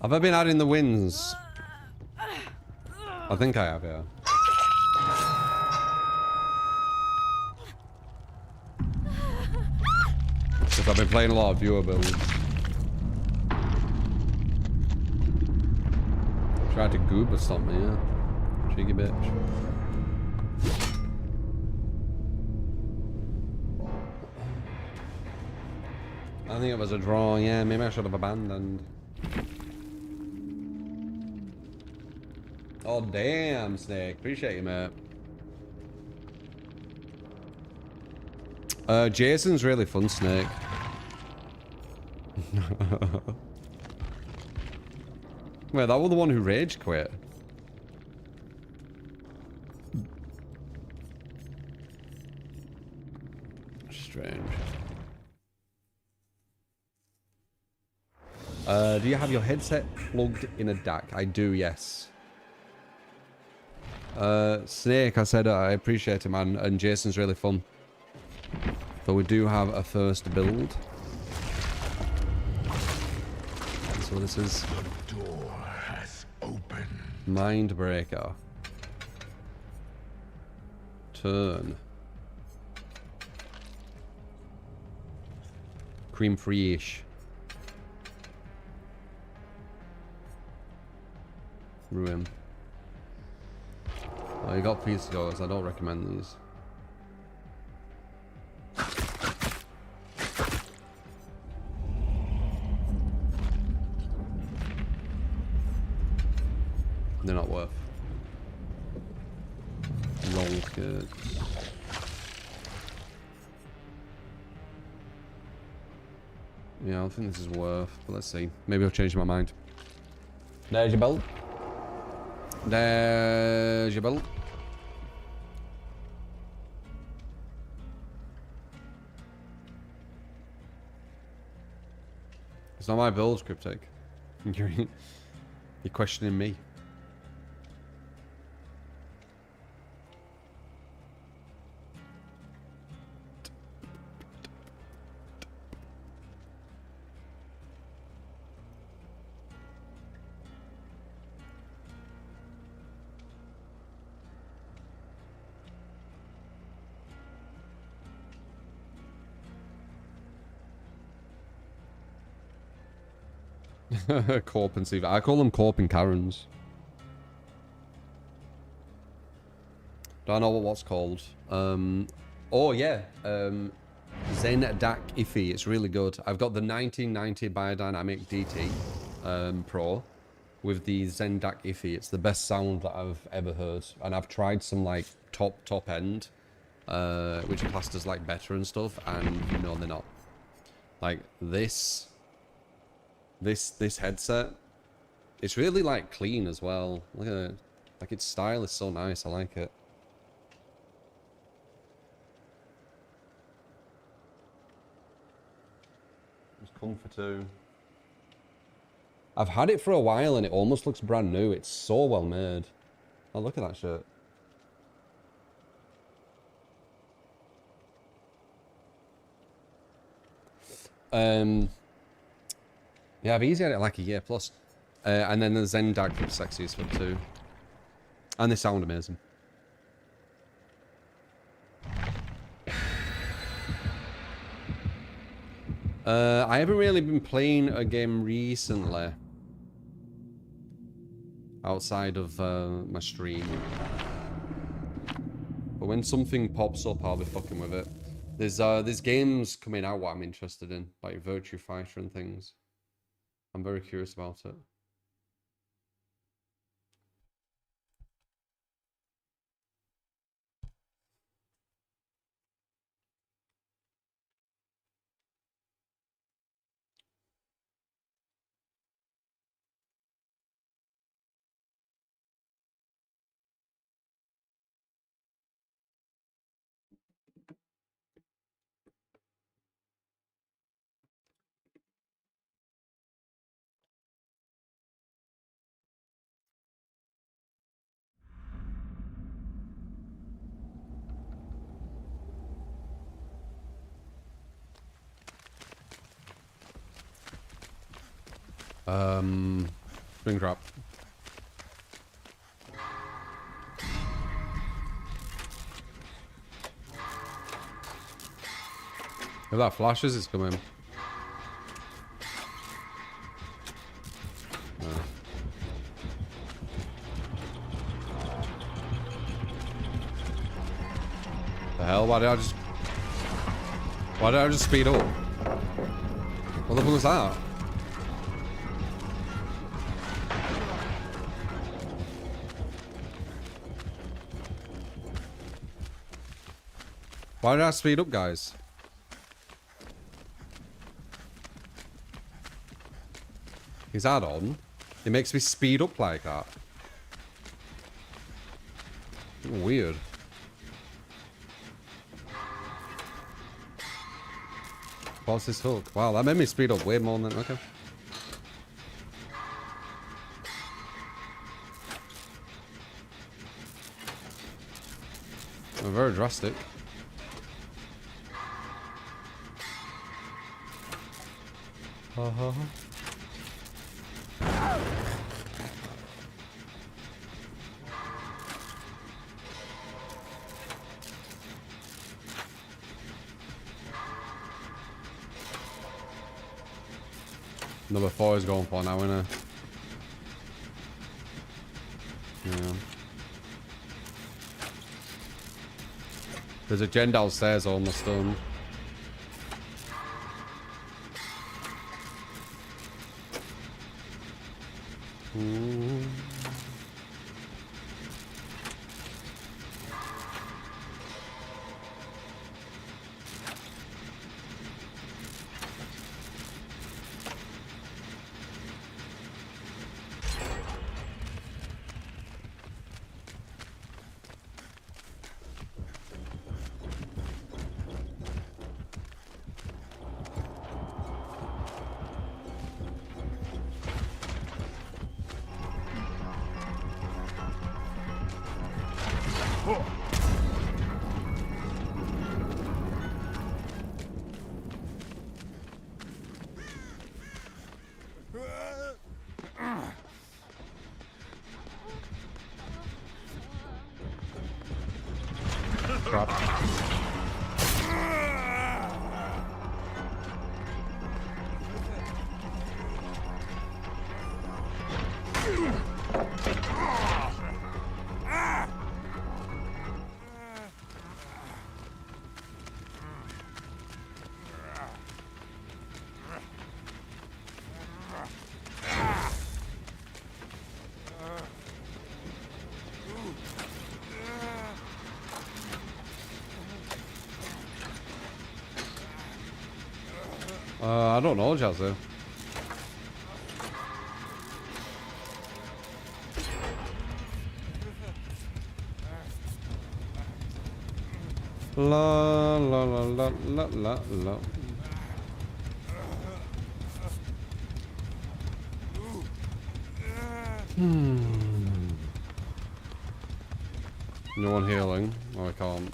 Have I been adding the wins? I think I have, yeah. Because I've been playing a lot of viewer builds. Tried to goober something, yeah. Cheeky bitch. I think it was a draw, yeah. Maybe I should have abandoned. Oh, damn, Snake. Appreciate you, mate. Jason's really fun, Snake. Wait, that was the one who rage quit. Strange. Do you have your headset plugged in a DAC? I do, yes. Snake, I said I appreciate it, man, and Jason's really fun. But we do have a first build. That's what this is. The door has opened. Mindbreaker. Turn. Cream free-ish. Ruin. Oh, you got PC goals. I don't recommend these. They're not worth. Long skirts. Yeah, I don't think this is worth, but let's see. Maybe I'll change my mind. There's your build. There's your build. It's not my build, Cryptic. You're questioning me. Corp and Steve. I call them Corp and Karens. Don't know what's called. Oh yeah. Zen DAC Iffy. It's really good. I've got the 1990 Biodynamic DT Pro with the Zen DAC Iffy. It's the best sound that I've ever heard. And I've tried some like top end, which are classed as like better and stuff, and no, they're not. Like this headset, it's really like clean as well. Look at it. Like its style is so nice. I like it. It's comfort too. I've had it for a while and it almost looks brand new. It's so well made. Oh, look at that shirt. Yeah, I've easy had it like a year plus. And then the Zen DAC looks sexy as fuck too. And they sound amazing. I haven't really been playing a game recently. Outside of my stream. But when something pops up, I'll be fucking with it. There's games coming out what I'm interested in. Like Virtue Fighter and things. I'm very curious about it. spring crap. If that flashes, it's coming. No. The hell? Why did I just speed up? What the fuck was that? Why did I speed up, guys? His add-on, it makes me speed up like that. Weird. What's this hook? Wow, that made me speed up way more than... Okay. Very drastic. Number 4 is going for now, innit? Yeah. There's a gen downstairs almost done. Ooh. Crap. I don't know, Jazzy. La la la la la la la. No one healing. Oh, I can't.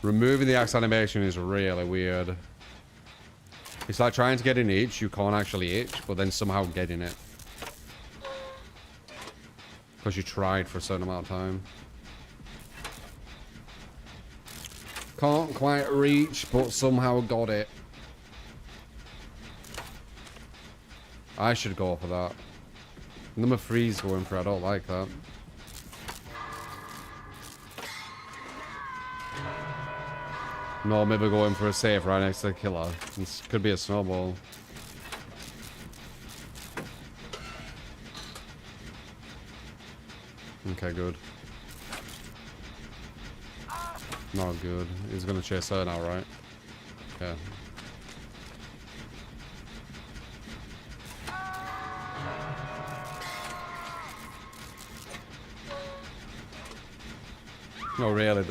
Removing the axe animation is really weird. It's like trying to get an itch, you can't actually itch, but then somehow getting it. Because you tried for a certain amount of time. Can't quite reach, but somehow got it. I should go for that. Number 3's going for it, I don't like that. No, maybe going for a save right next to the killer. This could be a snowball. Okay, good. Not good. He's gonna chase her now, right? Yeah. No, really.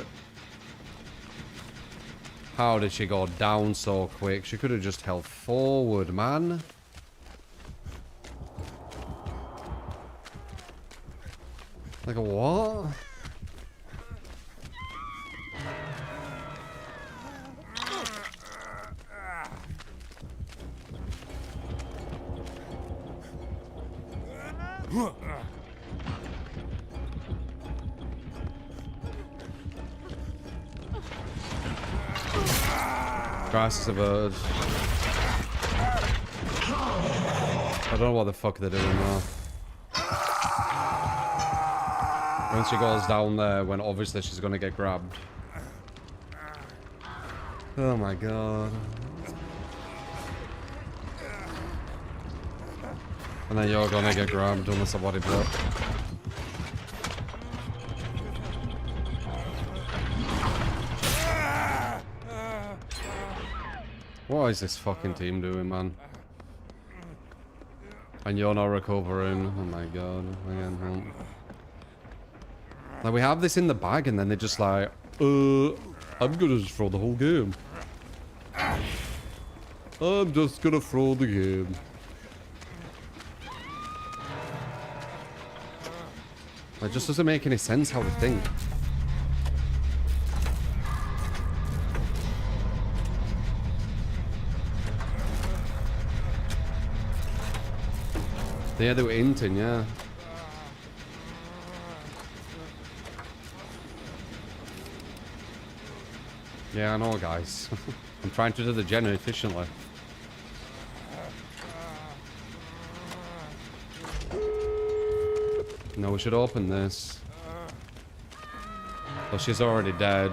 How did she go down so quick? She could have just held forward, man. Like a what? Christ, a bird. I don't know what the fuck they're doing now. When she goes down there, when obviously she's gonna get grabbed. Oh my god. And then you're gonna get grabbed unless a body block. What is this fucking team doing, man? And you're not recovering. Oh my god. Again, like, we have this in the bag and then they're just like, I'm gonna just throw the whole game. I'm just gonna throw the game. It just doesn't make any sense how they think. Yeah, they were hinting, yeah. Yeah, I know, guys. I'm trying to do the gen efficiently. No, we should open this. Oh, she's already dead.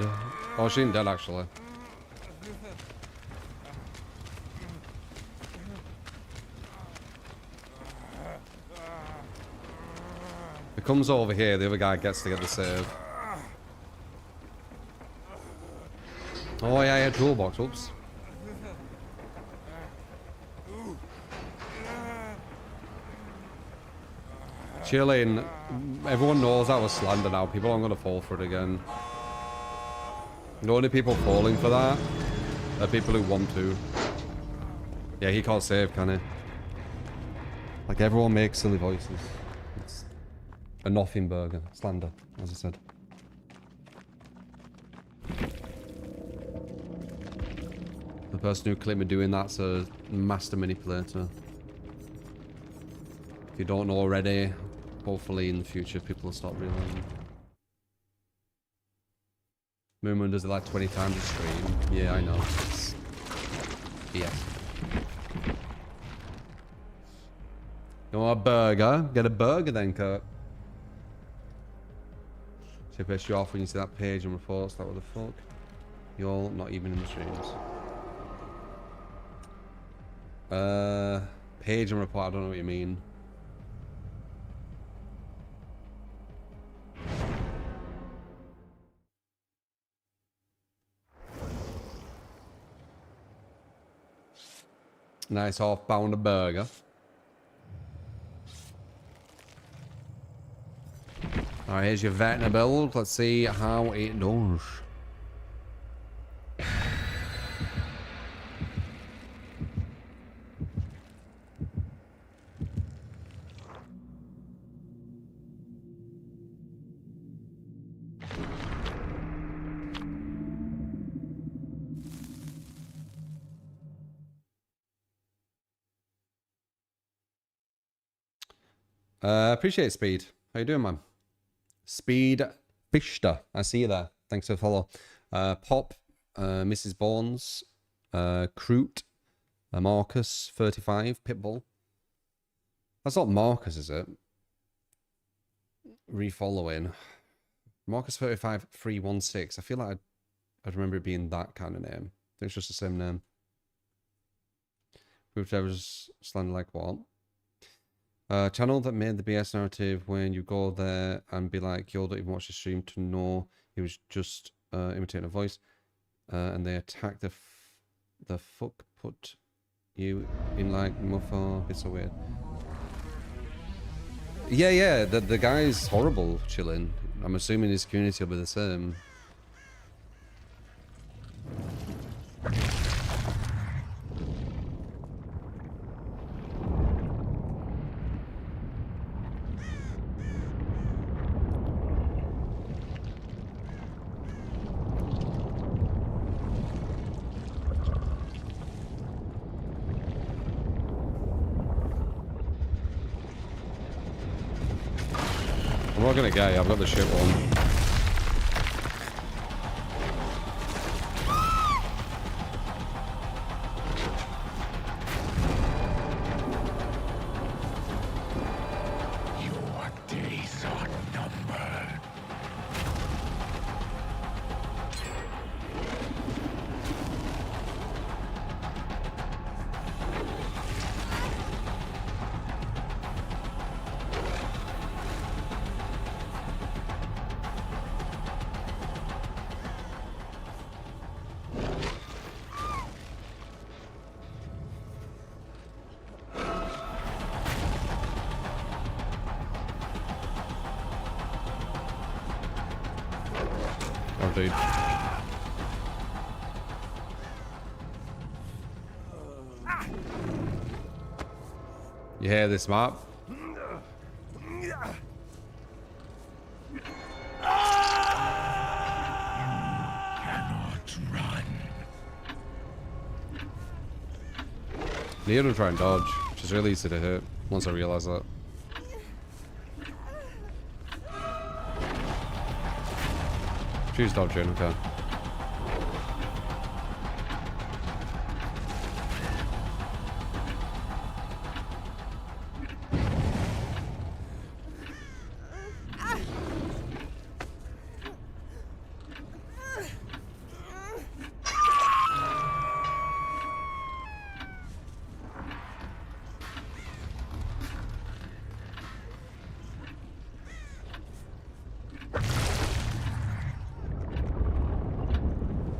Oh, she ain't dead, actually. It comes over here, the other guy gets to get the save. Oh yeah, yeah, toolbox, oops. Chilling. Everyone knows that was slander now. People aren't going to fall for it again. The only people falling for that are people who want to. Yeah, he can't save, can he? Like, everyone makes silly voices. It's a nothing burger. Slander, as I said. The person who claimed me doing that's a master manipulator. If you don't know already, hopefully in the future people will start realizing. Moonman does it like 20 times a stream. Yeah, I know. It's... yeah. You want a burger? Get a burger then, Kurt. So piss you off when you see that page and reports. Like, what the fuck? You're not even in the streams. Page and report, I don't know what you mean. Nice half-pounder burger. Alright, here's your Vecna build. Let's see how it does. Appreciate Speed. How you doing, man? Speed Fishter. I see you there. Thanks for the follow. Pop, Mrs. Bournes, Croot, Marcus, 35, Pitbull. That's not Marcus, is it? Refollowing. Marcus 35, 316. I feel like I'd remember it being that kind of name. I think it's just the same name. Proof drivers slander like what? Channel that made the BS narrative when you go there and be like, yo, don't even watch the stream to know he was just imitating a voice. And they attack the fuck put you in like muffle. It's so weird. Yeah, yeah, the guy's horrible chilling. I'm assuming his community will be the same. not gonna get you. I've got the shit one. Your days are numbered. Oh, dude. You hear this map? Cannot run. Need to try and dodge, which is really easy to hit once I realise that. Choose dodging, okay.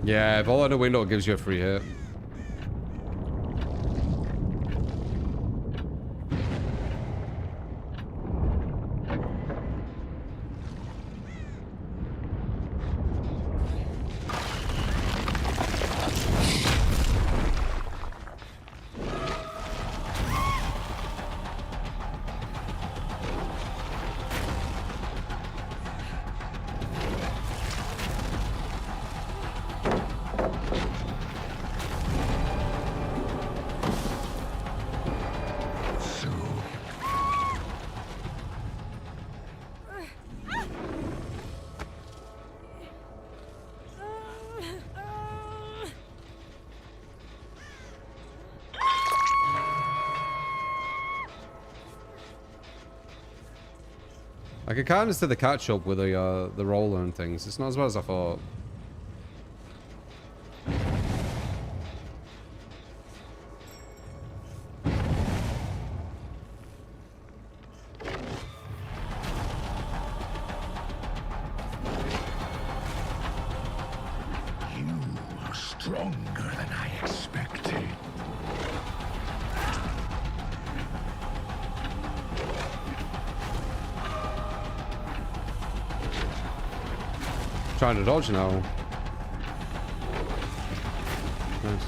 Yeah, if all in a window gives you a free hit. I could kind of see the catch up with the roller and things. It's not as bad as I thought. You are stronger than I expected. Trying to dodge now. Nice.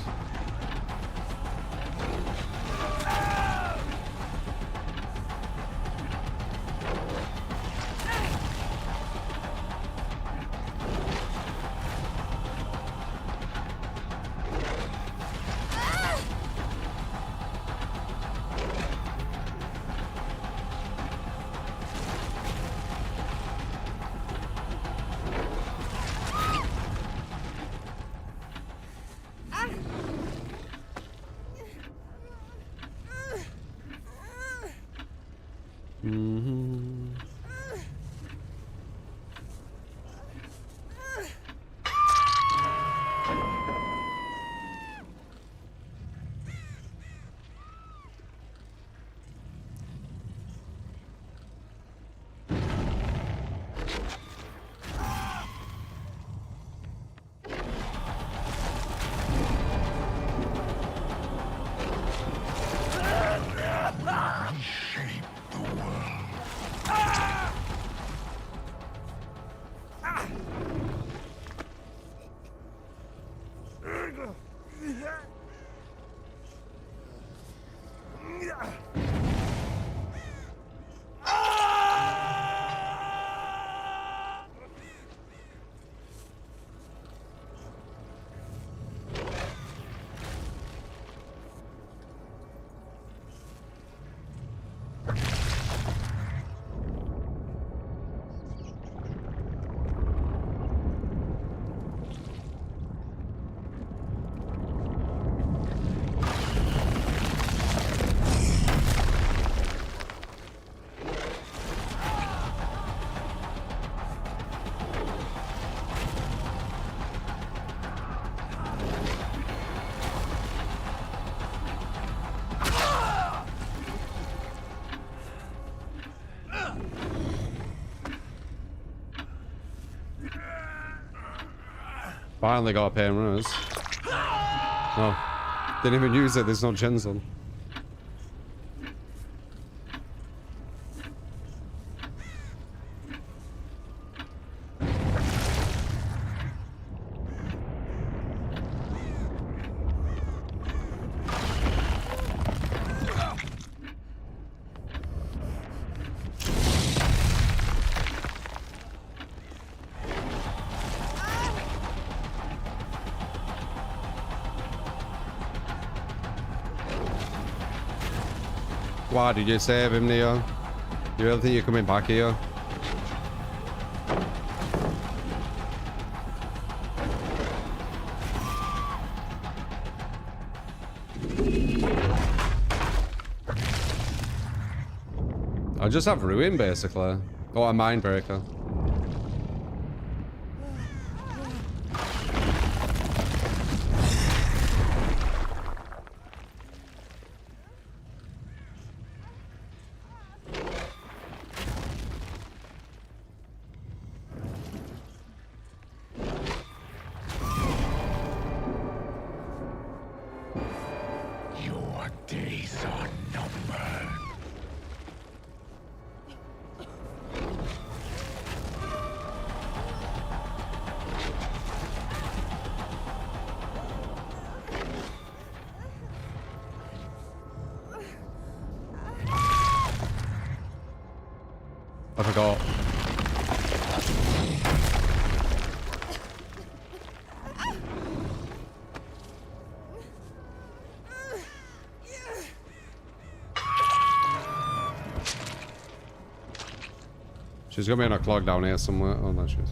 Reshape the world. Finally got a pair of runners. No. Didn't even use it, there's no gens on. Why did you save him, Neo? You really think you're coming back here? I just have ruin basically. Oh, a mind breaker. Your days are numbered. I forgot. She's gonna be in a clog down here somewhere. Oh, there she is.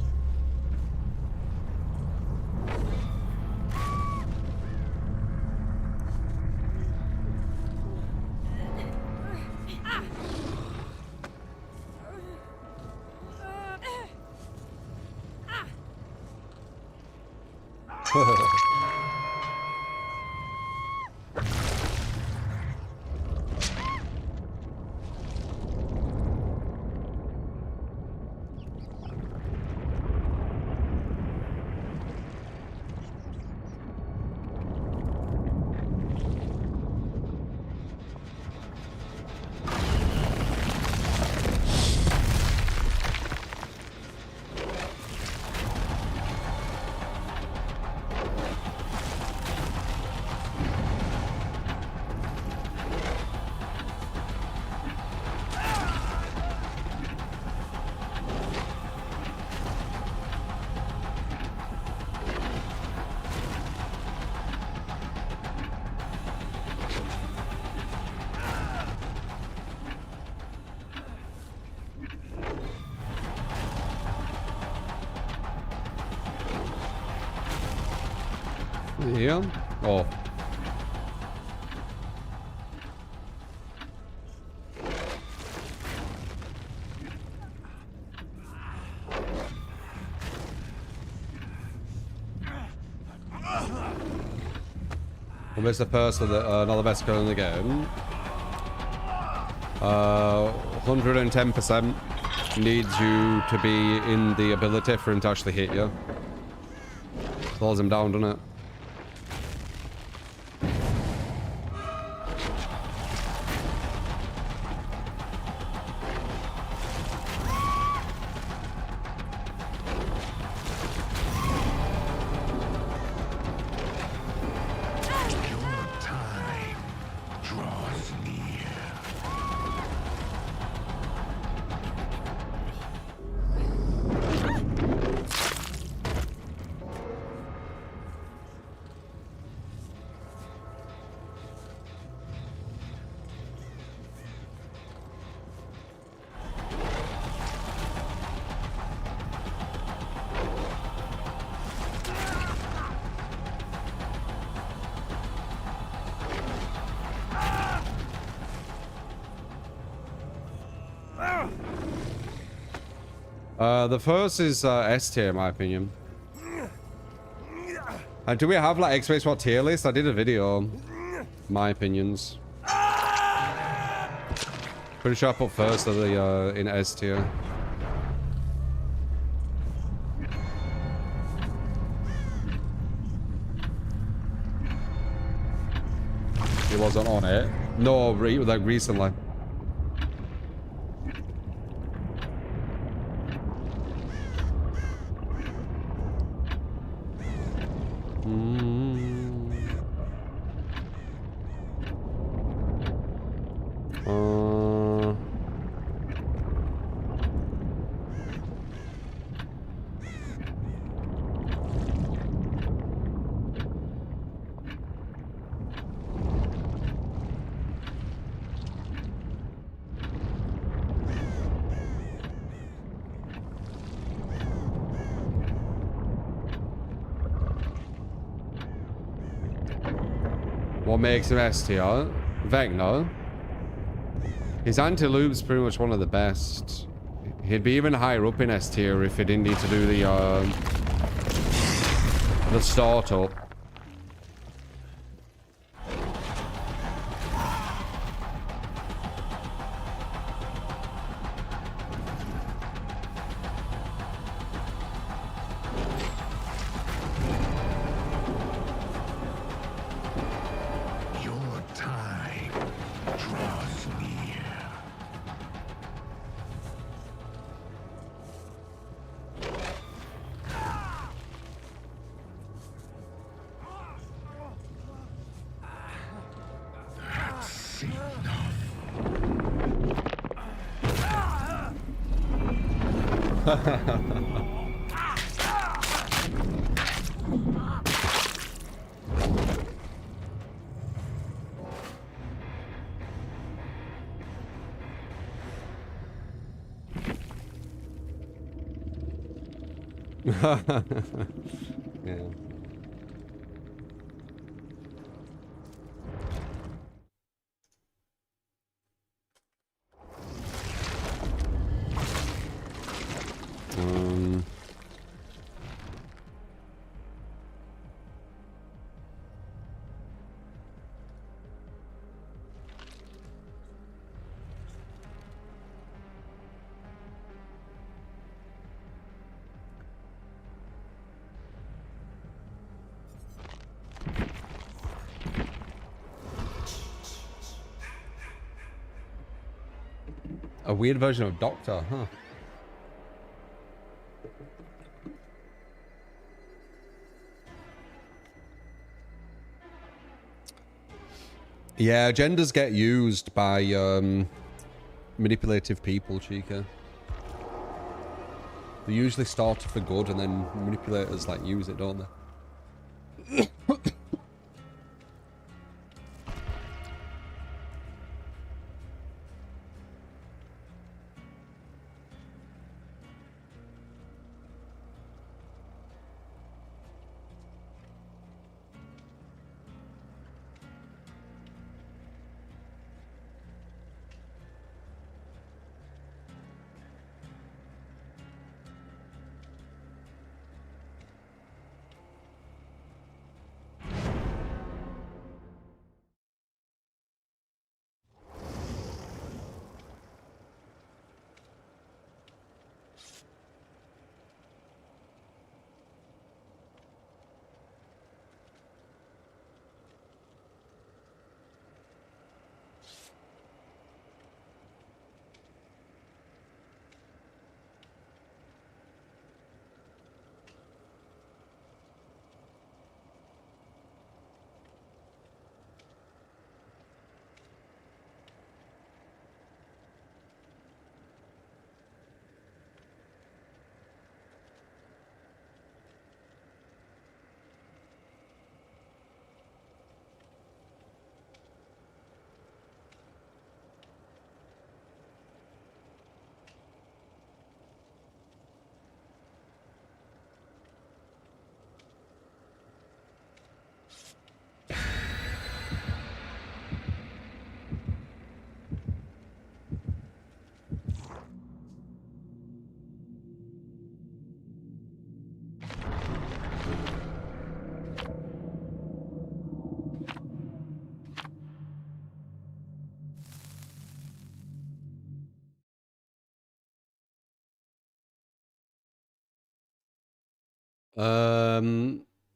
Yeah. Oh. Almost the first of the not the best gun in the game. 110% needs you to be in the ability for him to actually hit you. Slows him down, doesn't it? The first is S tier, in my opinion. And do we have like X-Base what tier list? I did a video. My opinions. Pretty sure I put first of the in S tier. he wasn't on it. No, like recently. What makes him S tier? Vecna. His anti-loop's pretty much one of the best. He'd be even higher up in S tier if he didn't need to do the startup. Your time draws near. That's enough. Yeah. Um. A weird version of Doctor, huh? Yeah, genders get used by manipulative people, Chica. They usually start for good and then manipulators like use it, don't they?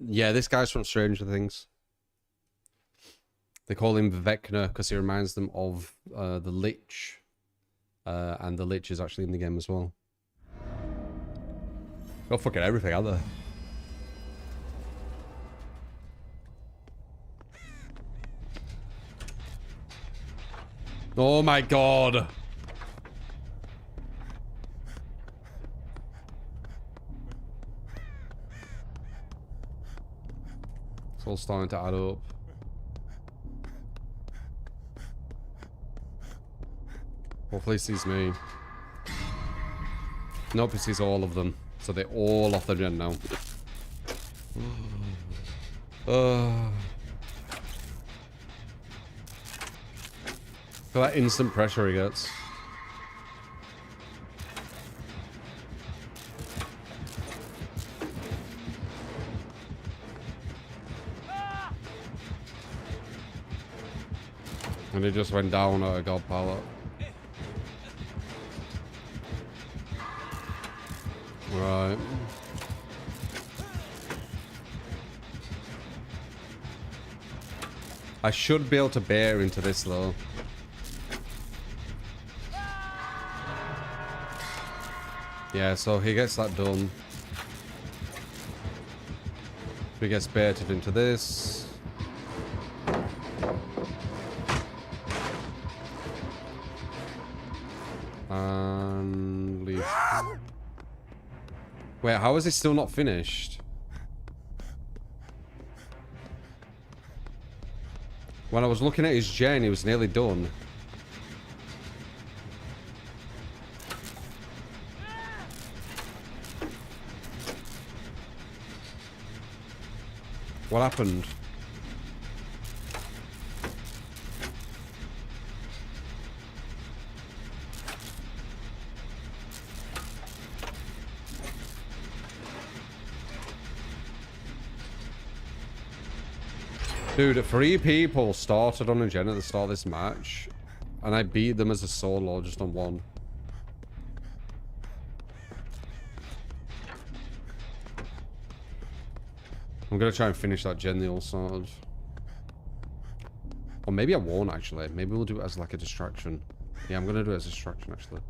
Yeah, this guy's from Stranger Things. They call him Vecna because he reminds them of the Lich. And the Lich is actually in the game as well. Got fucking everything out there. Oh my god! It's all starting to add up. Hopefully he sees me. Nope, he sees all of them. So they're all off the gen now. Feel that instant pressure he gets. And he just went down at a god pallet. Right. I should be able to bear into this though. Yeah, so he gets that done. He gets baited into this. And leave. Wait, how is it still not finished? When I was looking at his gen, he was nearly done. What happened? Dude, 3 people started on a gen at the start of this match, and I beat them as a solo just on 1. I'm gonna try and finish that gen the all sorted. Or maybe I won't actually. Maybe we'll do it as like a distraction. Yeah, I'm gonna do it as a distraction actually.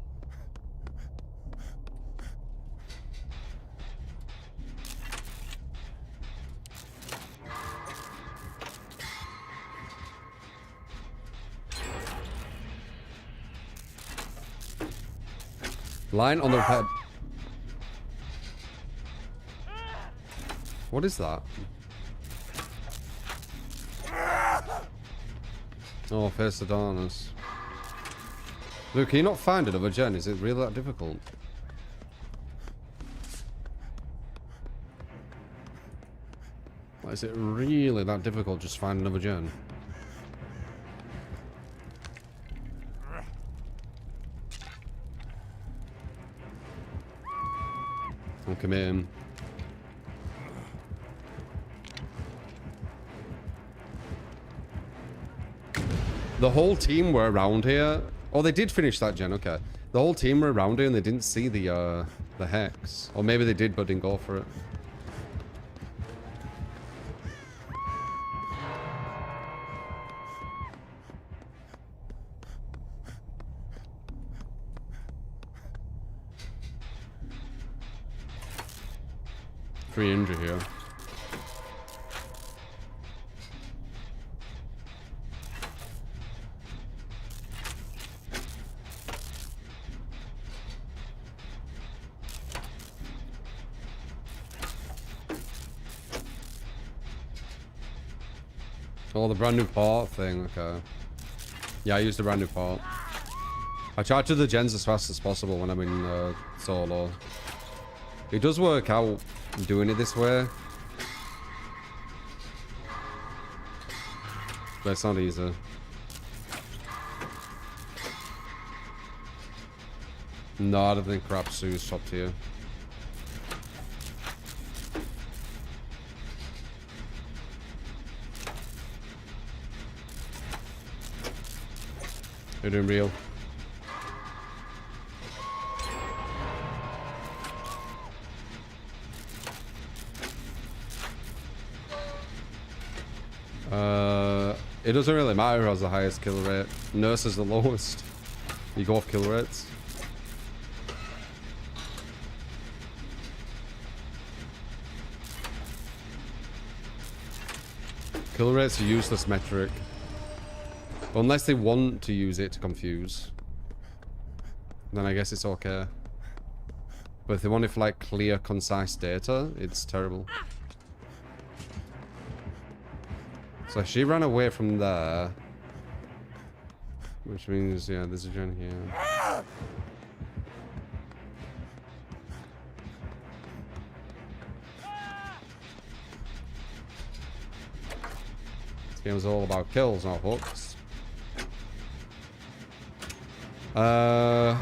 Line on the pad. What is that? Oh, Face the Darkness. Luke, can you not find another gen? Is it really that difficult? Like, is it really that difficult just find another gen? I'm committing. The whole team were around here. Oh, they did finish that gen, okay. The whole team were around here and they didn't see the hex. Or maybe they did but didn't go for it. Free injury here. Oh, the brand new part thing, okay. Yeah, I used the brand new part. I try to do the gens as fast as possible when I'm in solo. It does work out doing it this way. But it's not easy. No, I don't think Crapsu's top tier. You're doing real. It doesn't really matter who has the highest kill rate. Nurse is the lowest. You go off kill rates. Kill rate's a useless metric. Unless they want to use it to confuse. Then I guess it's okay. But if they want it for like clear, concise data, it's terrible. So she ran away from there. Which means, yeah, there's a gen here. This game's all about kills, not hooks. Yeah,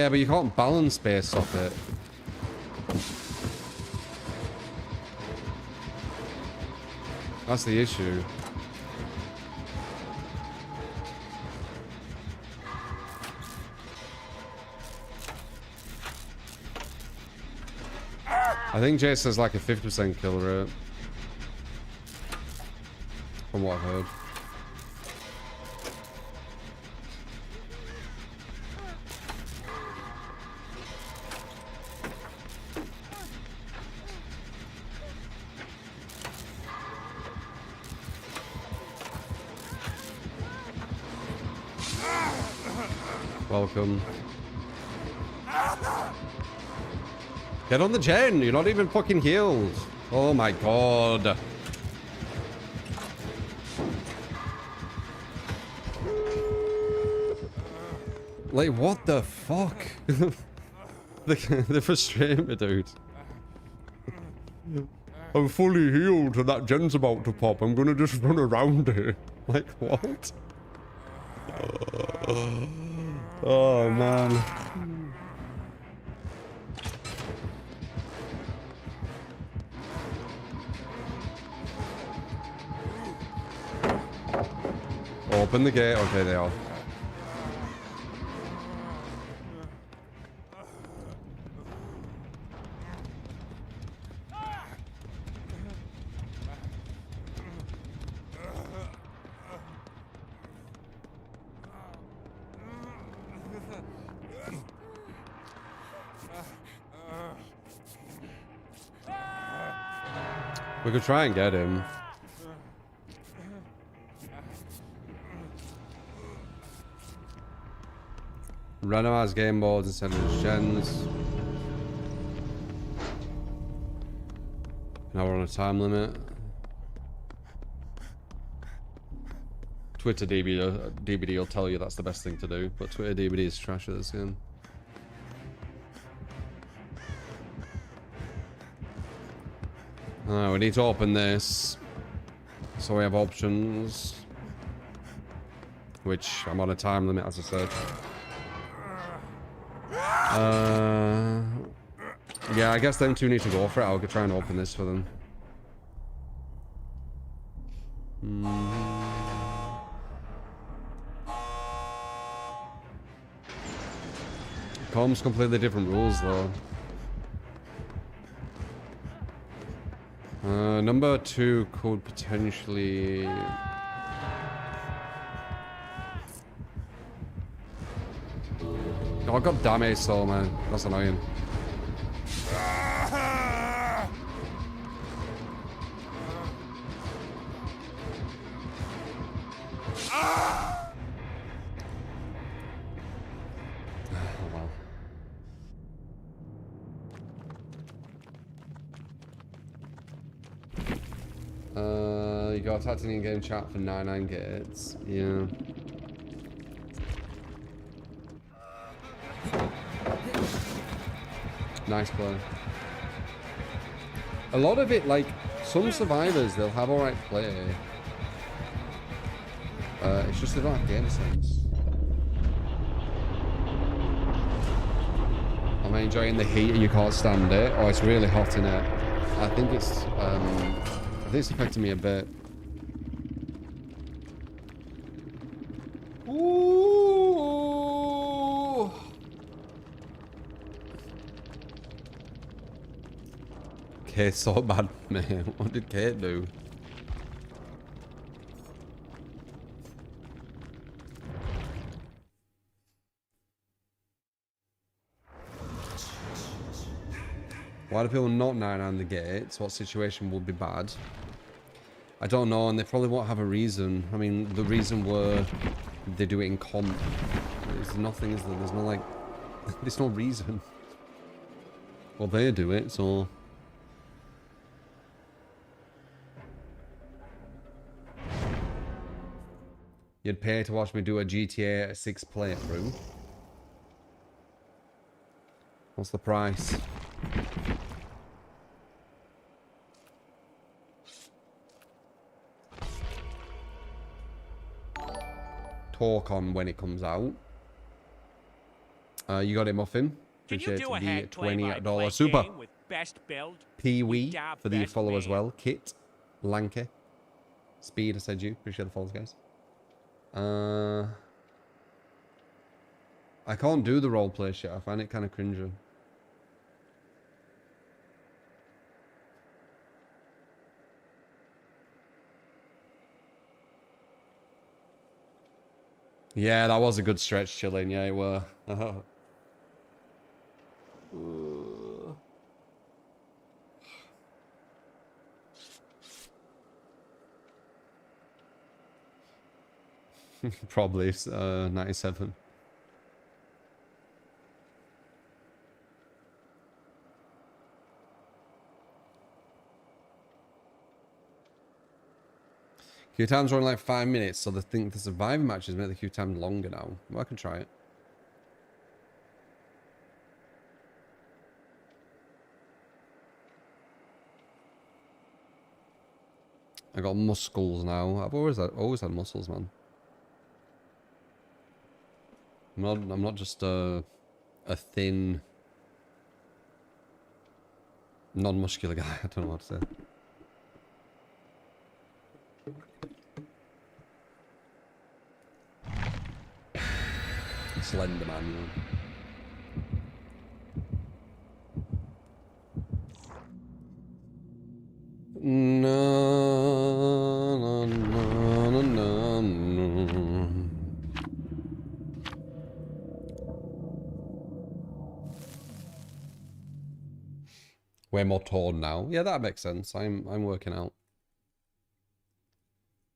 but you can't balance based off it. That's the issue. I think Jace has like a 50% kill rate. From what I've heard. Welcome. Get on the gen. You're not even fucking healed. Oh my god. Like, what the fuck? They frustrate me, dude. I'm fully healed and that gen's about to pop. I'm gonna just run around it. Like, what? Oh, man. Open the gate. Okay, they are. We could try and get him. Randomize game boards instead of his gens. Now we're on a time limit. Twitter DBD will tell you that's the best thing to do, but Twitter DBD is trash at this game. We need to open this, so we have options, which I'm on a time limit, as I said. Yeah, I guess them two need to go for it. I'll try and open this for them. Com's completely different rules, though. Number 2 could potentially... Oh, god damn it, soul, man. That's annoying. You got a titanium game chat for 99 gates. Yeah. Nice play. A lot of it, like, some survivors, they'll have alright play. It's just they don't have game sense. Am I enjoying the heat and you can't stand it? Oh, it's really hot in it. I think it's affecting me a bit. Ooh. Kate's so bad, man. What did Kate do? Why do people not 99 the gates? What situation would be bad? I don't know, and they probably won't have a reason. I mean, the reason were they do it in comp. There's nothing, is there? There's no, like... there's no reason. Well, they do it, so... You'd pay to watch me do a GTA 6 playthrough. What's the price? Talk on when it comes out. You got it, Muffin. Appreciate the $20 super. Pee-wee for the follow as well. Kit. Lanky. Speed, I said you. Appreciate the follows, guys. I can't do the roleplay shit. I find it kind of cringy. Yeah, that was a good stretch, chilling. Yeah, it were. Probably 97. Queue times are only like 5 minutes, so they think the survivor matches make the queue time longer now. Well, I can try it. I got muscles now. I've always had muscles, man. I'm not just a thin, non-muscular guy. I don't know what to say. Slender man, you know. No, no, no, no, no. Way more torn now. Yeah, that makes sense. I'm working out.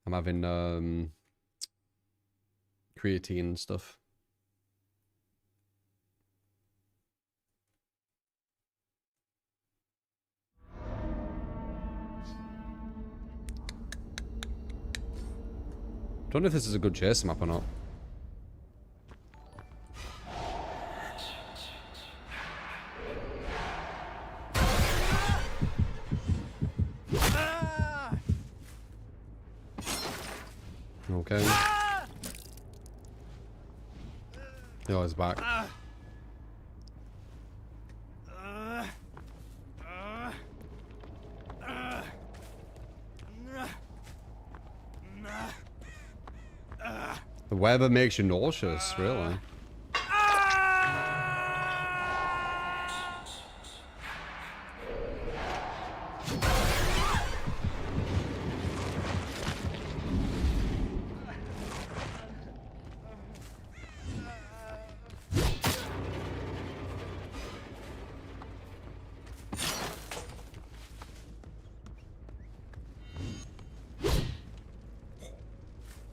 I'm having creatine and stuff. Don't know if this is a good chase map or not. Okay. Oh, he's back. The weather makes you nauseous, really.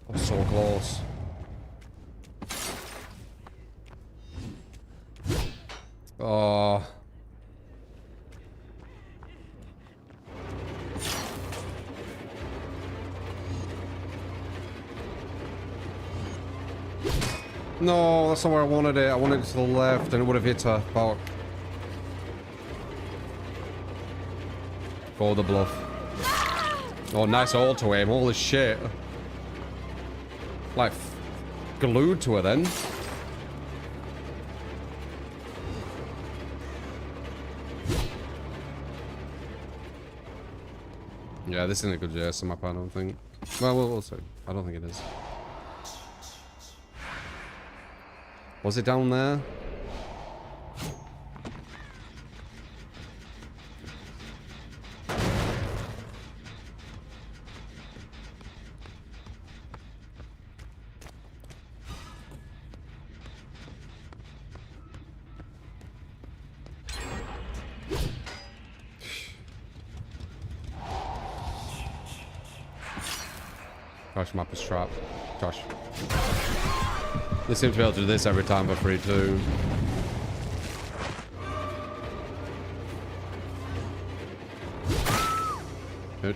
I'm so close. Oh. No, that's not where I wanted it. I wanted it to the left and it would have hit her. Fuck. Go the bluff. Oh, nice auto aim. Holy shit. Like, glued to her then. Yeah, this isn't a good JS map, I don't think. Well, we'll see. I don't think it is. Was it down there? Gosh, map is trapped. Josh. They seem to be able to do this every time for free too. Bitch.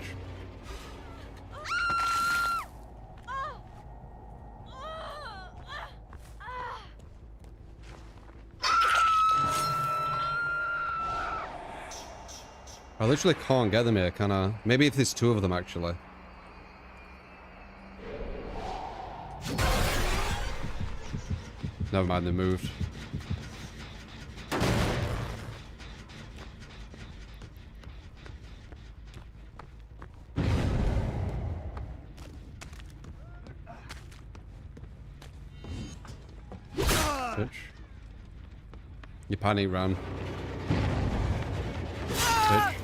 I literally can't get them here, can I? Maybe if there's two of them, actually. Never mind, they moved. Bitch. You panic, ran. Bitch.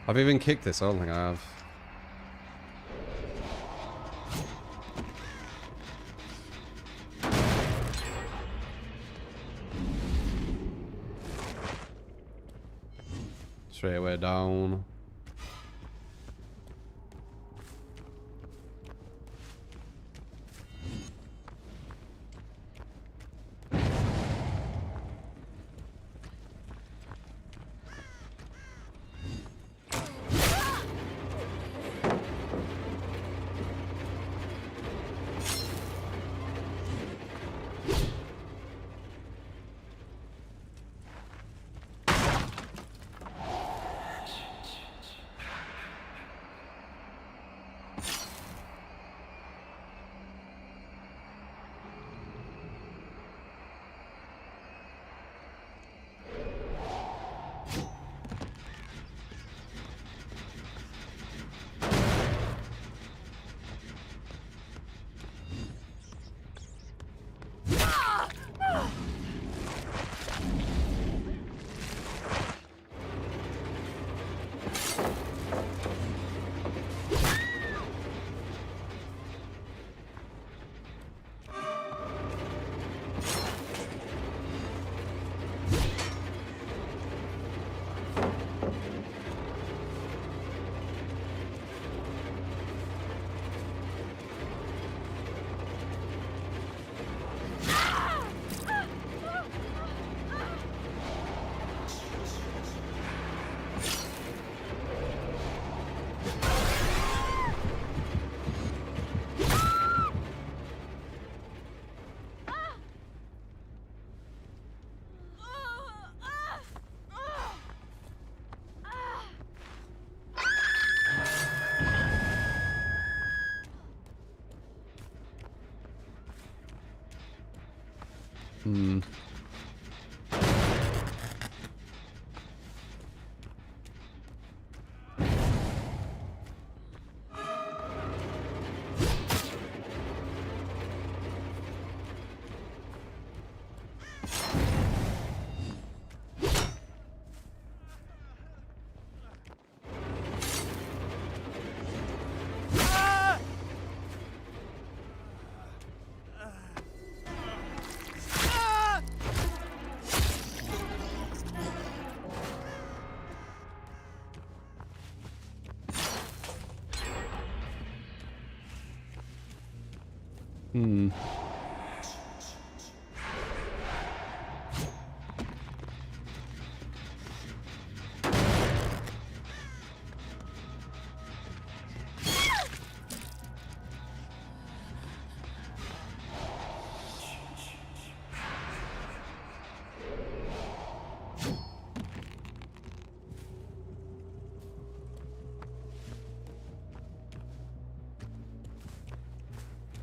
I've even kicked this, I don't think I have. Straight away down.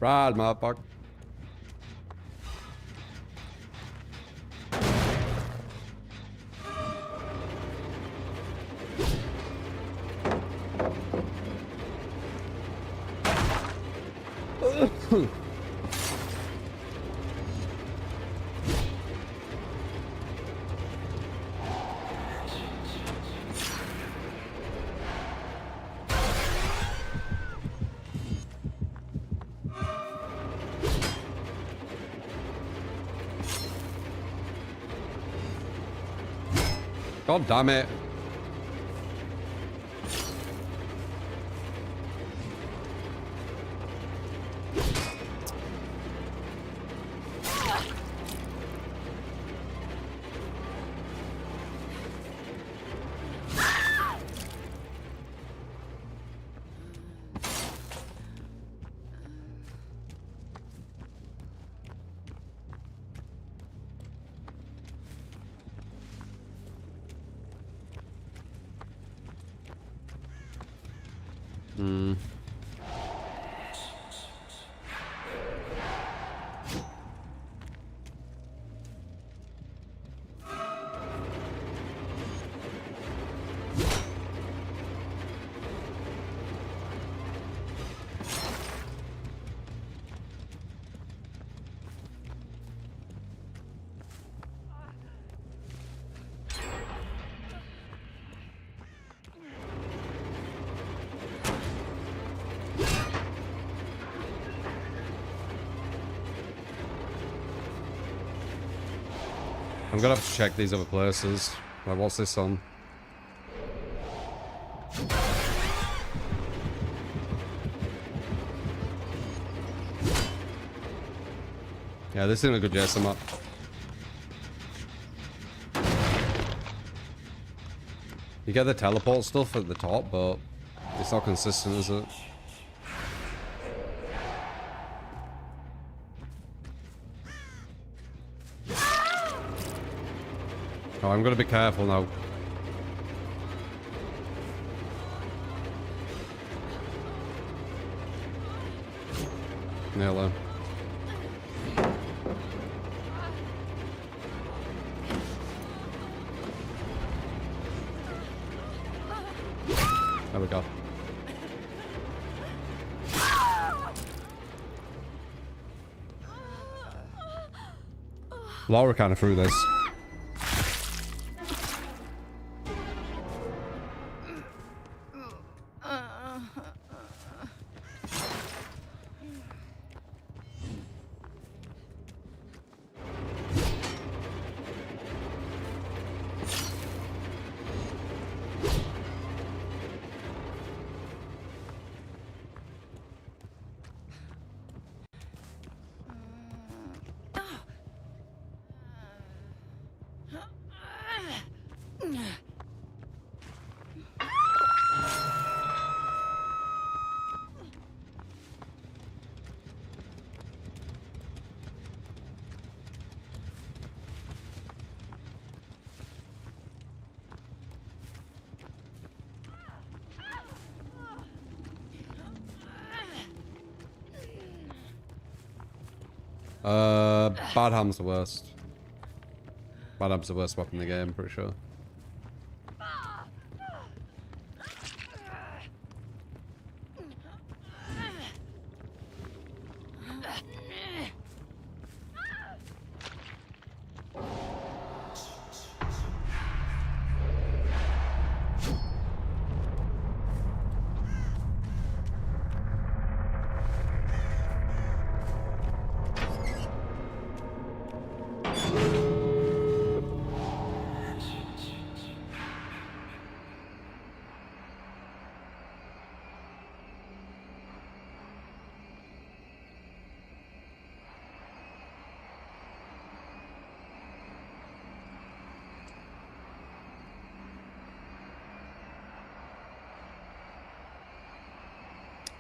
Ride, motherfucker. God damn it. I'm gonna have to check these other places. Like, what's this on? Yeah, this isn't a good JSM map. You get the teleport stuff at the top, but it's not consistent, is it? Oh, I'm gonna be careful now. Nail her. There we go. Laura kind of threw this. Bad Ham's the worst. Bad Ham's the worst weapon in the game, pretty sure.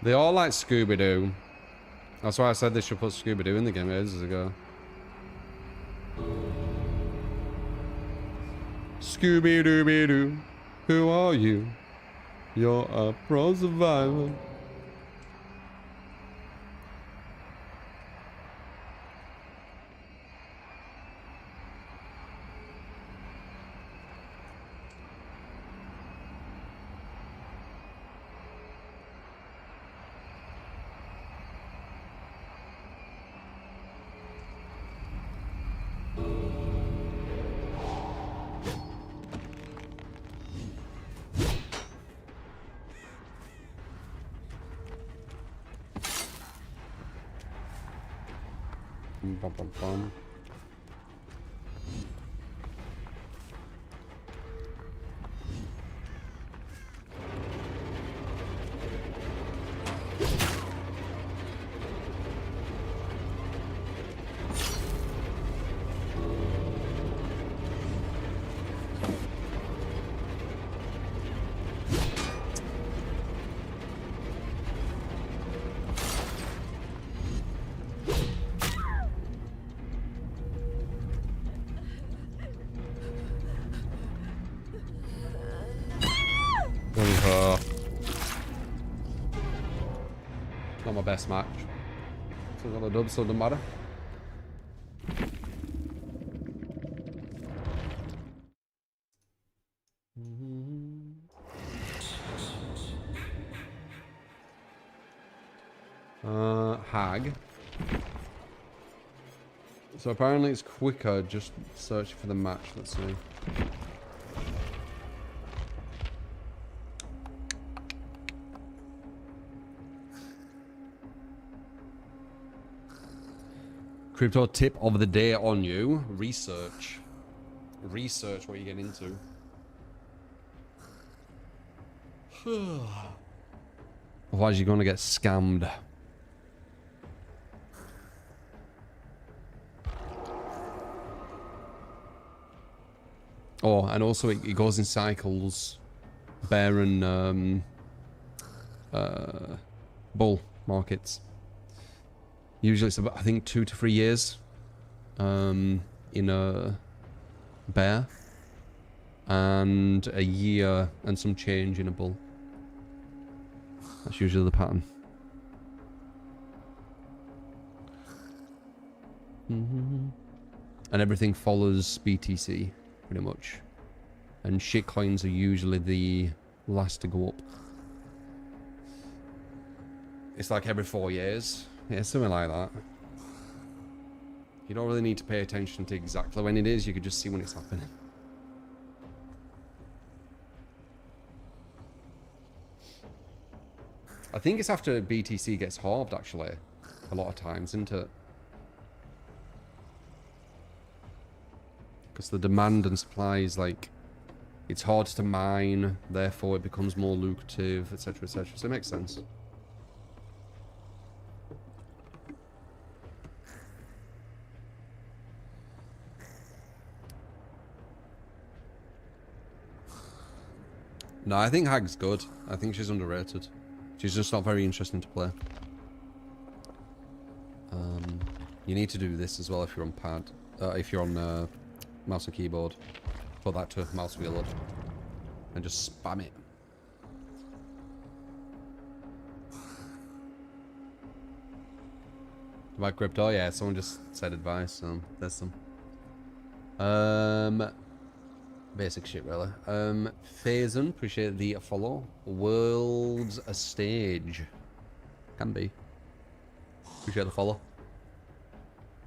They all like Scooby-Doo. That's why I said they should put Scooby-Doo in the game ages ago. Scooby-Dooby-Doo, who are you? You're a pro survivor. Bum, bum, bum. Not my best match. So got a dub, so it doesn't matter. Hag. So apparently it's quicker just searching for the match. Let's see. Crypto tip of the day on you. Research. Research what you get into. Otherwise you're going to get scammed. Oh, and also it goes in cycles. Bear and bull markets. Usually it's about, I think, 2 to 3 years in a bear. And a year and some change in a bull. That's usually the pattern. And everything follows BTC, pretty much. And shit coins are usually the last to go up. It's like every 4 years. Yeah, something like that. You don't really need to pay attention to exactly when it is, you could just see when it's happening. I think it's after BTC gets halved, actually. A lot of times, isn't it? Because the demand and supply is like... It's hard to mine, therefore it becomes more lucrative, etc, etc. So it makes sense. No, I think Hag's good. I think she's underrated. She's just not very interesting to play. You need to do this as well if you're on pad. If you're on mouse and keyboard. Put that to mouse wheel and just spam it. About crypto, yeah, someone just said advice, so there's some. Basic shit, really. Faison, appreciate the follow. World's a stage. Can be. Appreciate the follow.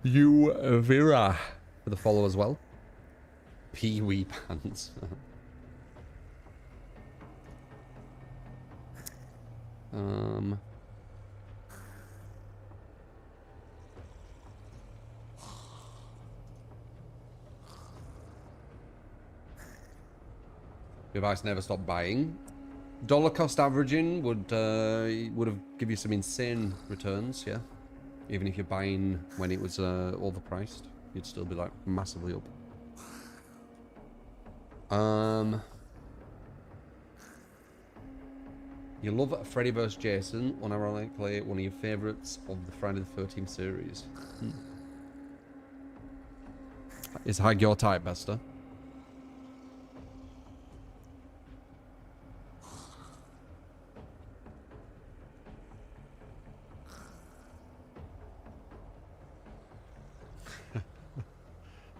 You Vera for the follow as well. Pee-wee pants. Your advice: never stop buying. Dollar cost averaging would have give you some insane returns, yeah. Even if you're buying when it was overpriced, you'd still be like massively up. You love Freddy vs. Jason, unironically one of your favourites of the Friday the 13th series. Is Hag your type, Bester?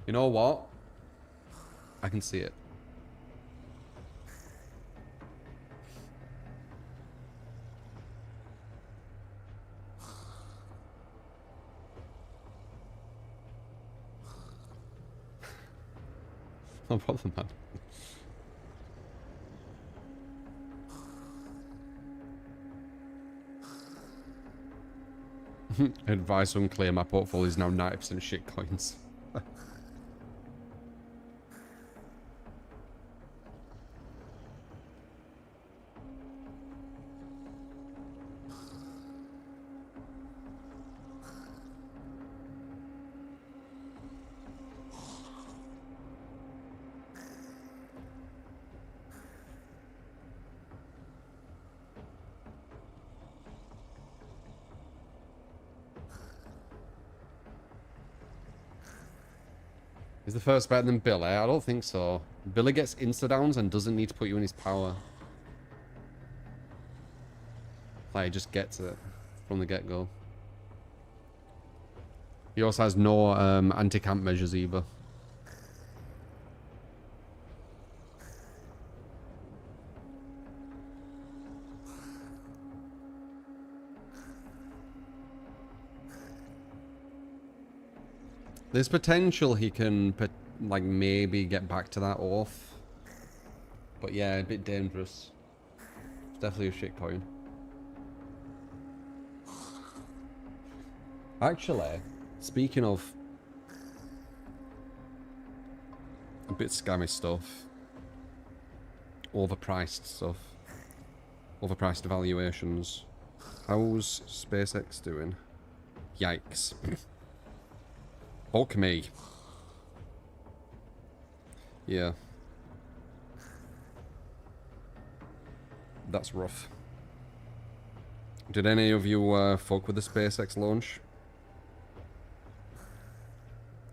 You know what? I can see it. No problem, man. Advice unclear. My portfolio is now 90% shit coins. Is the first better than Billy? I don't think so. Billy gets insta-downs and doesn't need to put you in his power. Like, he just gets it from the get-go. He also has no anti-camp measures either. There's potential he can, like, maybe get back to that off. But yeah, a bit dangerous. It's definitely a shit coin. Actually, speaking of a bit scammy stuff, overpriced stuff, overpriced evaluations, how's SpaceX doing? Yikes. Fuck me. Yeah. That's rough. Did any of you fuck with the SpaceX launch?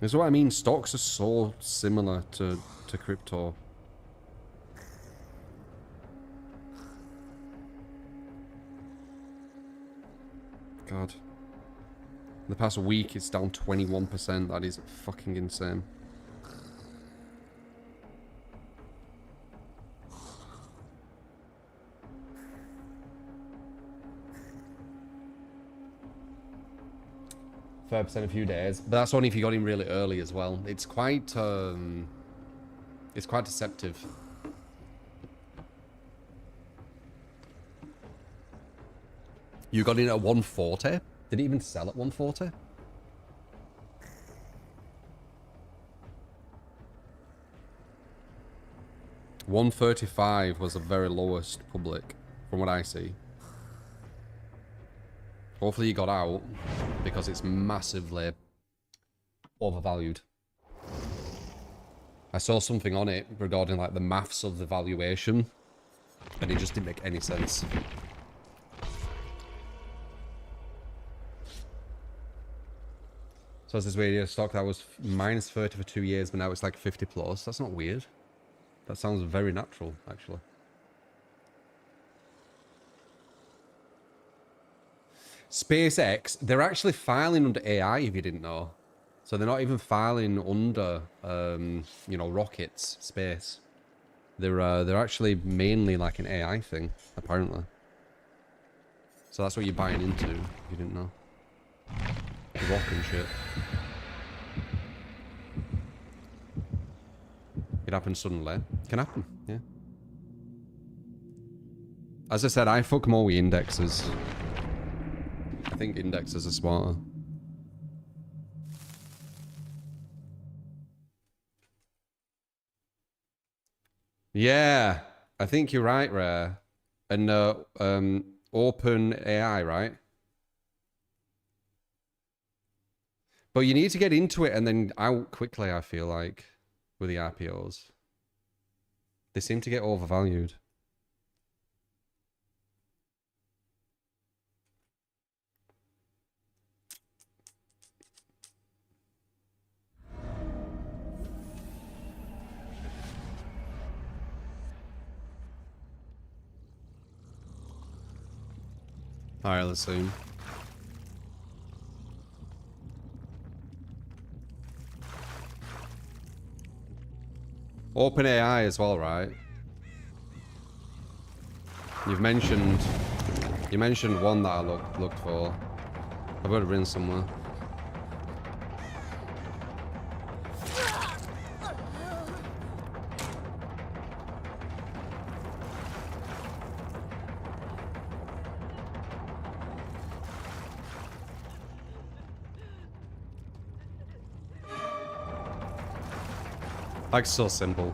That's what I mean, stocks are so similar to crypto. God. In the past week, it's down 21%. That is fucking insane. % a few days, but that's only if you got in really early as well. It's quite deceptive. You got in at 140? Did it even sell at 140? $135 was the very lowest public, from what I see. Hopefully you got out, because it's massively overvalued. I saw something on it regarding like the maths of the valuation, and it just didn't make any sense. So it's this radio stock that was minus 30 for 2 years, but now it's like 50 plus. That's not weird. That sounds very natural, actually. SpaceX, they're actually filing under AI, if you didn't know. So they're not even filing under, you know, rockets, space. They're actually mainly like an AI thing, apparently. So that's what you're buying into, if you didn't know. Rock and shit. It happens suddenly. Can happen, yeah. As I said, I fuck more with indexes. I think indexes are smarter. Yeah, I think you're right, Rare. And open AI, right? But you need to get into it and then out quickly, I feel like, with the IPOs. They seem to get overvalued. Alright, let's see. OpenAI as well, right? You mentioned one that I looked for. I've got it written somewhere. Like, so simple.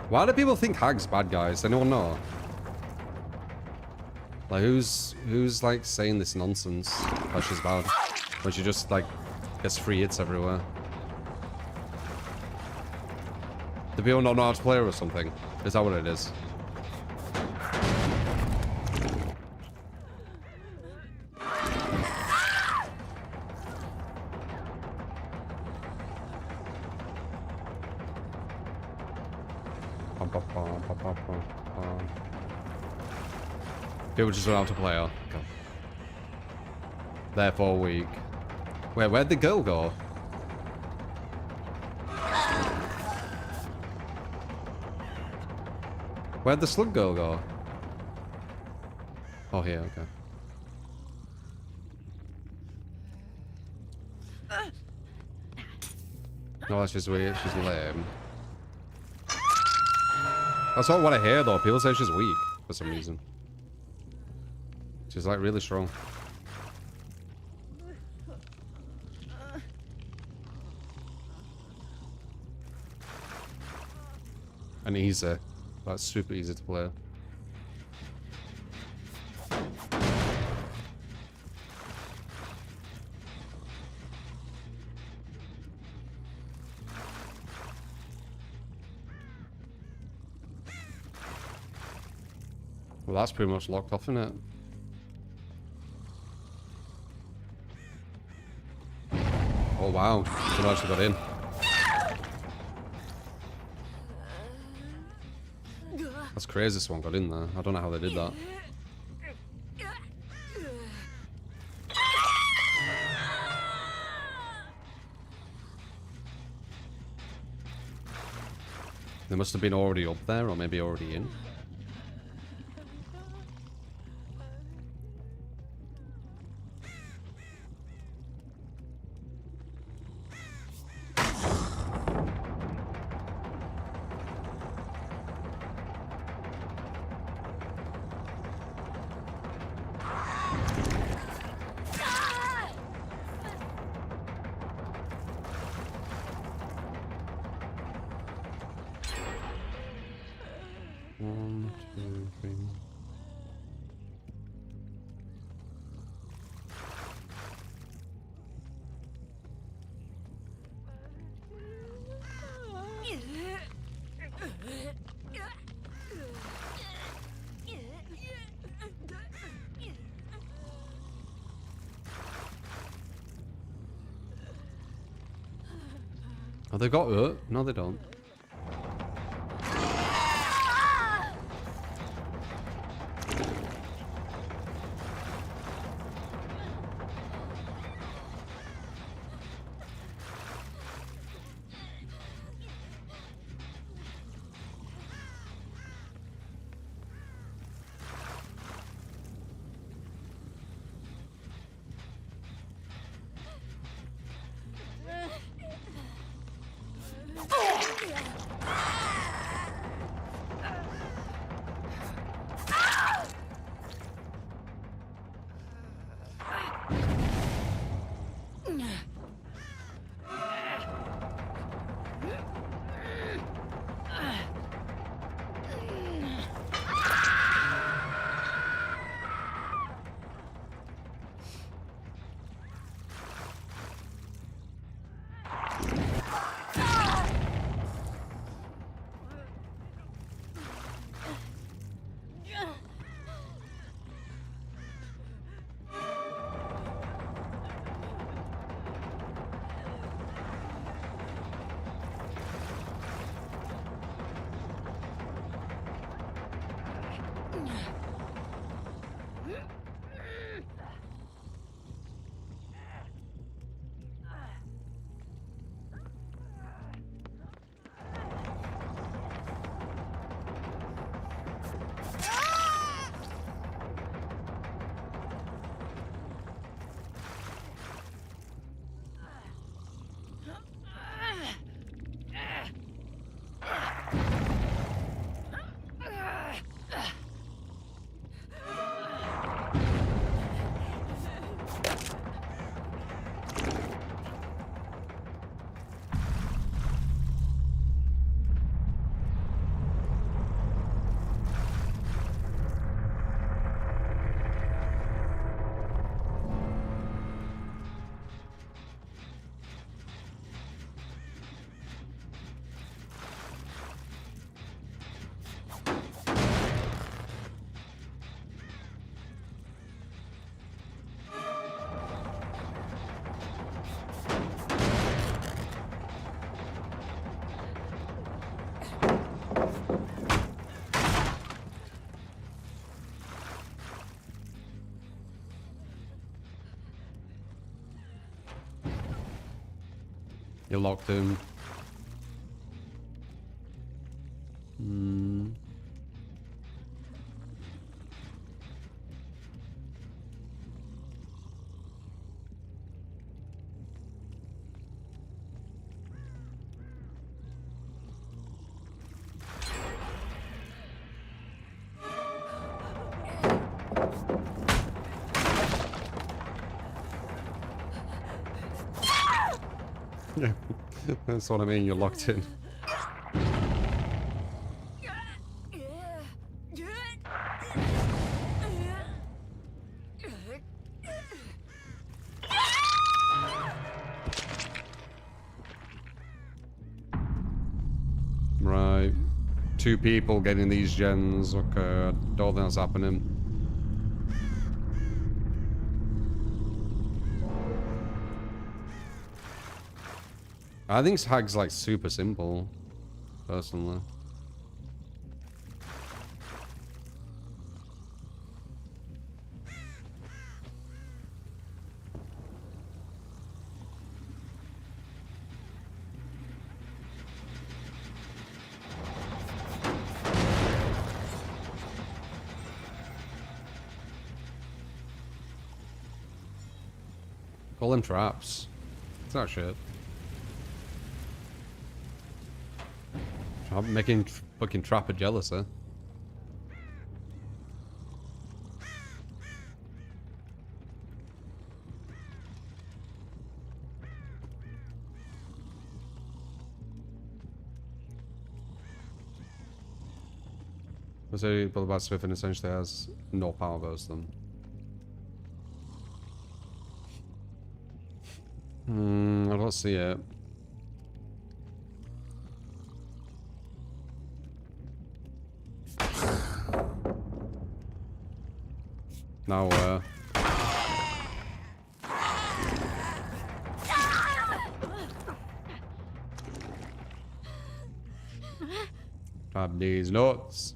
Why do people think Hag's bad guys? Anyone know? Like, who's like saying this nonsense that she's bad? When she just like gets free hits everywhere. Do people not know how to play her or something? Is that what it is? People just run out to play her. Okay. Therefore weak. Wait, where'd the girl go? Where'd the slug girl go? Oh, here, okay. No, that's just weird. She's lame. That's not what I hear, though. People say she's weak for some reason. She's, like, really strong. And easy. That's super easy to play. Well, that's pretty much locked off, isn't it? Oh wow, someone actually got in. That's crazy someone got in there. I don't know how they did that. They must have been already up there, or maybe already in. One, two, three. Oh, they got hurt? No, they don't. You're locked in. Yeah, that's what I mean. You're locked in. Right. 2 people getting these gens. Okay, I don't think that's happening. I think Hag's like super simple, personally. Call them traps. It's not shit. I'm making fucking Trapper jealous, eh? So, Bullbat Swift essentially has no power versus them. I don't see it. Now where? Grab these nuts.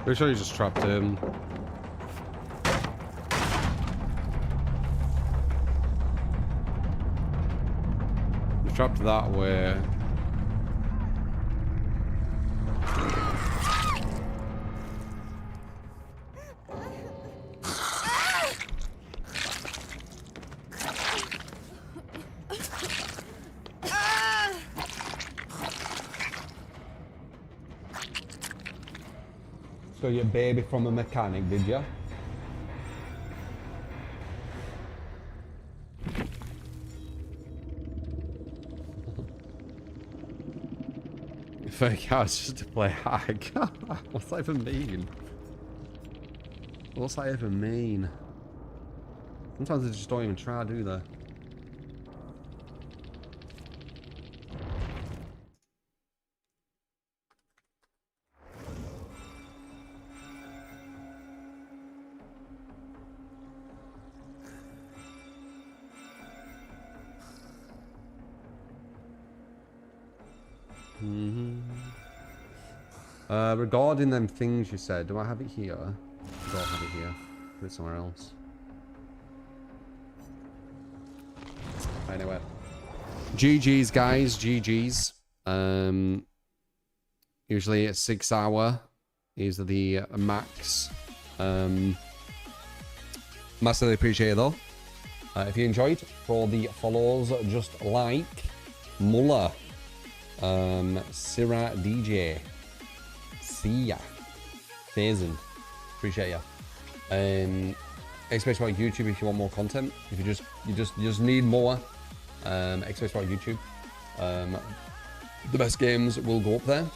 Pretty sure you just trapped him. You trapped that way. So your baby from a mechanic, did you? Fake out just to play hag. What's that even mean? What's that even mean? Sometimes they just don't even try, do they? Regarding them things you said, do I have it here? I don't have it here. Put it somewhere else. Anyway. GG's, guys. GG's. Usually it's 6 hour. These are the max. Massively appreciate it though. If you enjoyed, for the follows, just like Muller, Syrah DJ, Sia, Faison, appreciate ya. Especially on YouTube if you want more content. If you just need more, especially on YouTube. The best games will go up there,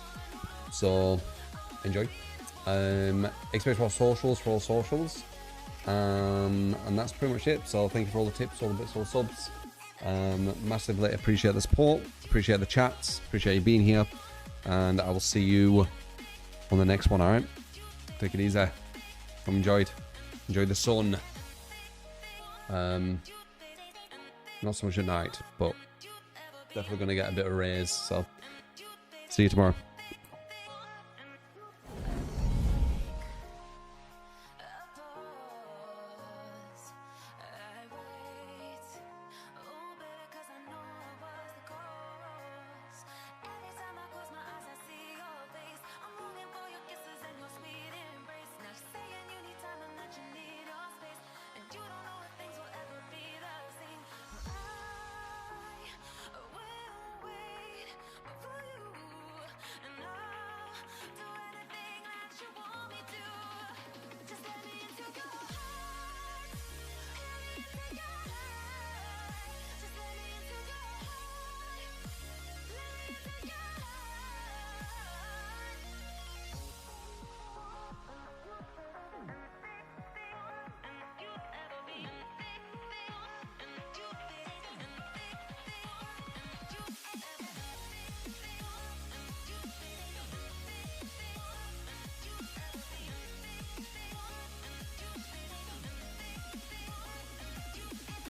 so enjoy. Especially socials for all socials. And that's pretty much it. So thank you for all the tips, all the bits, all the subs. Massively appreciate the support, appreciate the chats, appreciate you being here, and I will see you on the next one. All right, take it easy. Enjoy the sun. Not so much at night, but definitely gonna get a bit of rays. So see you tomorrow.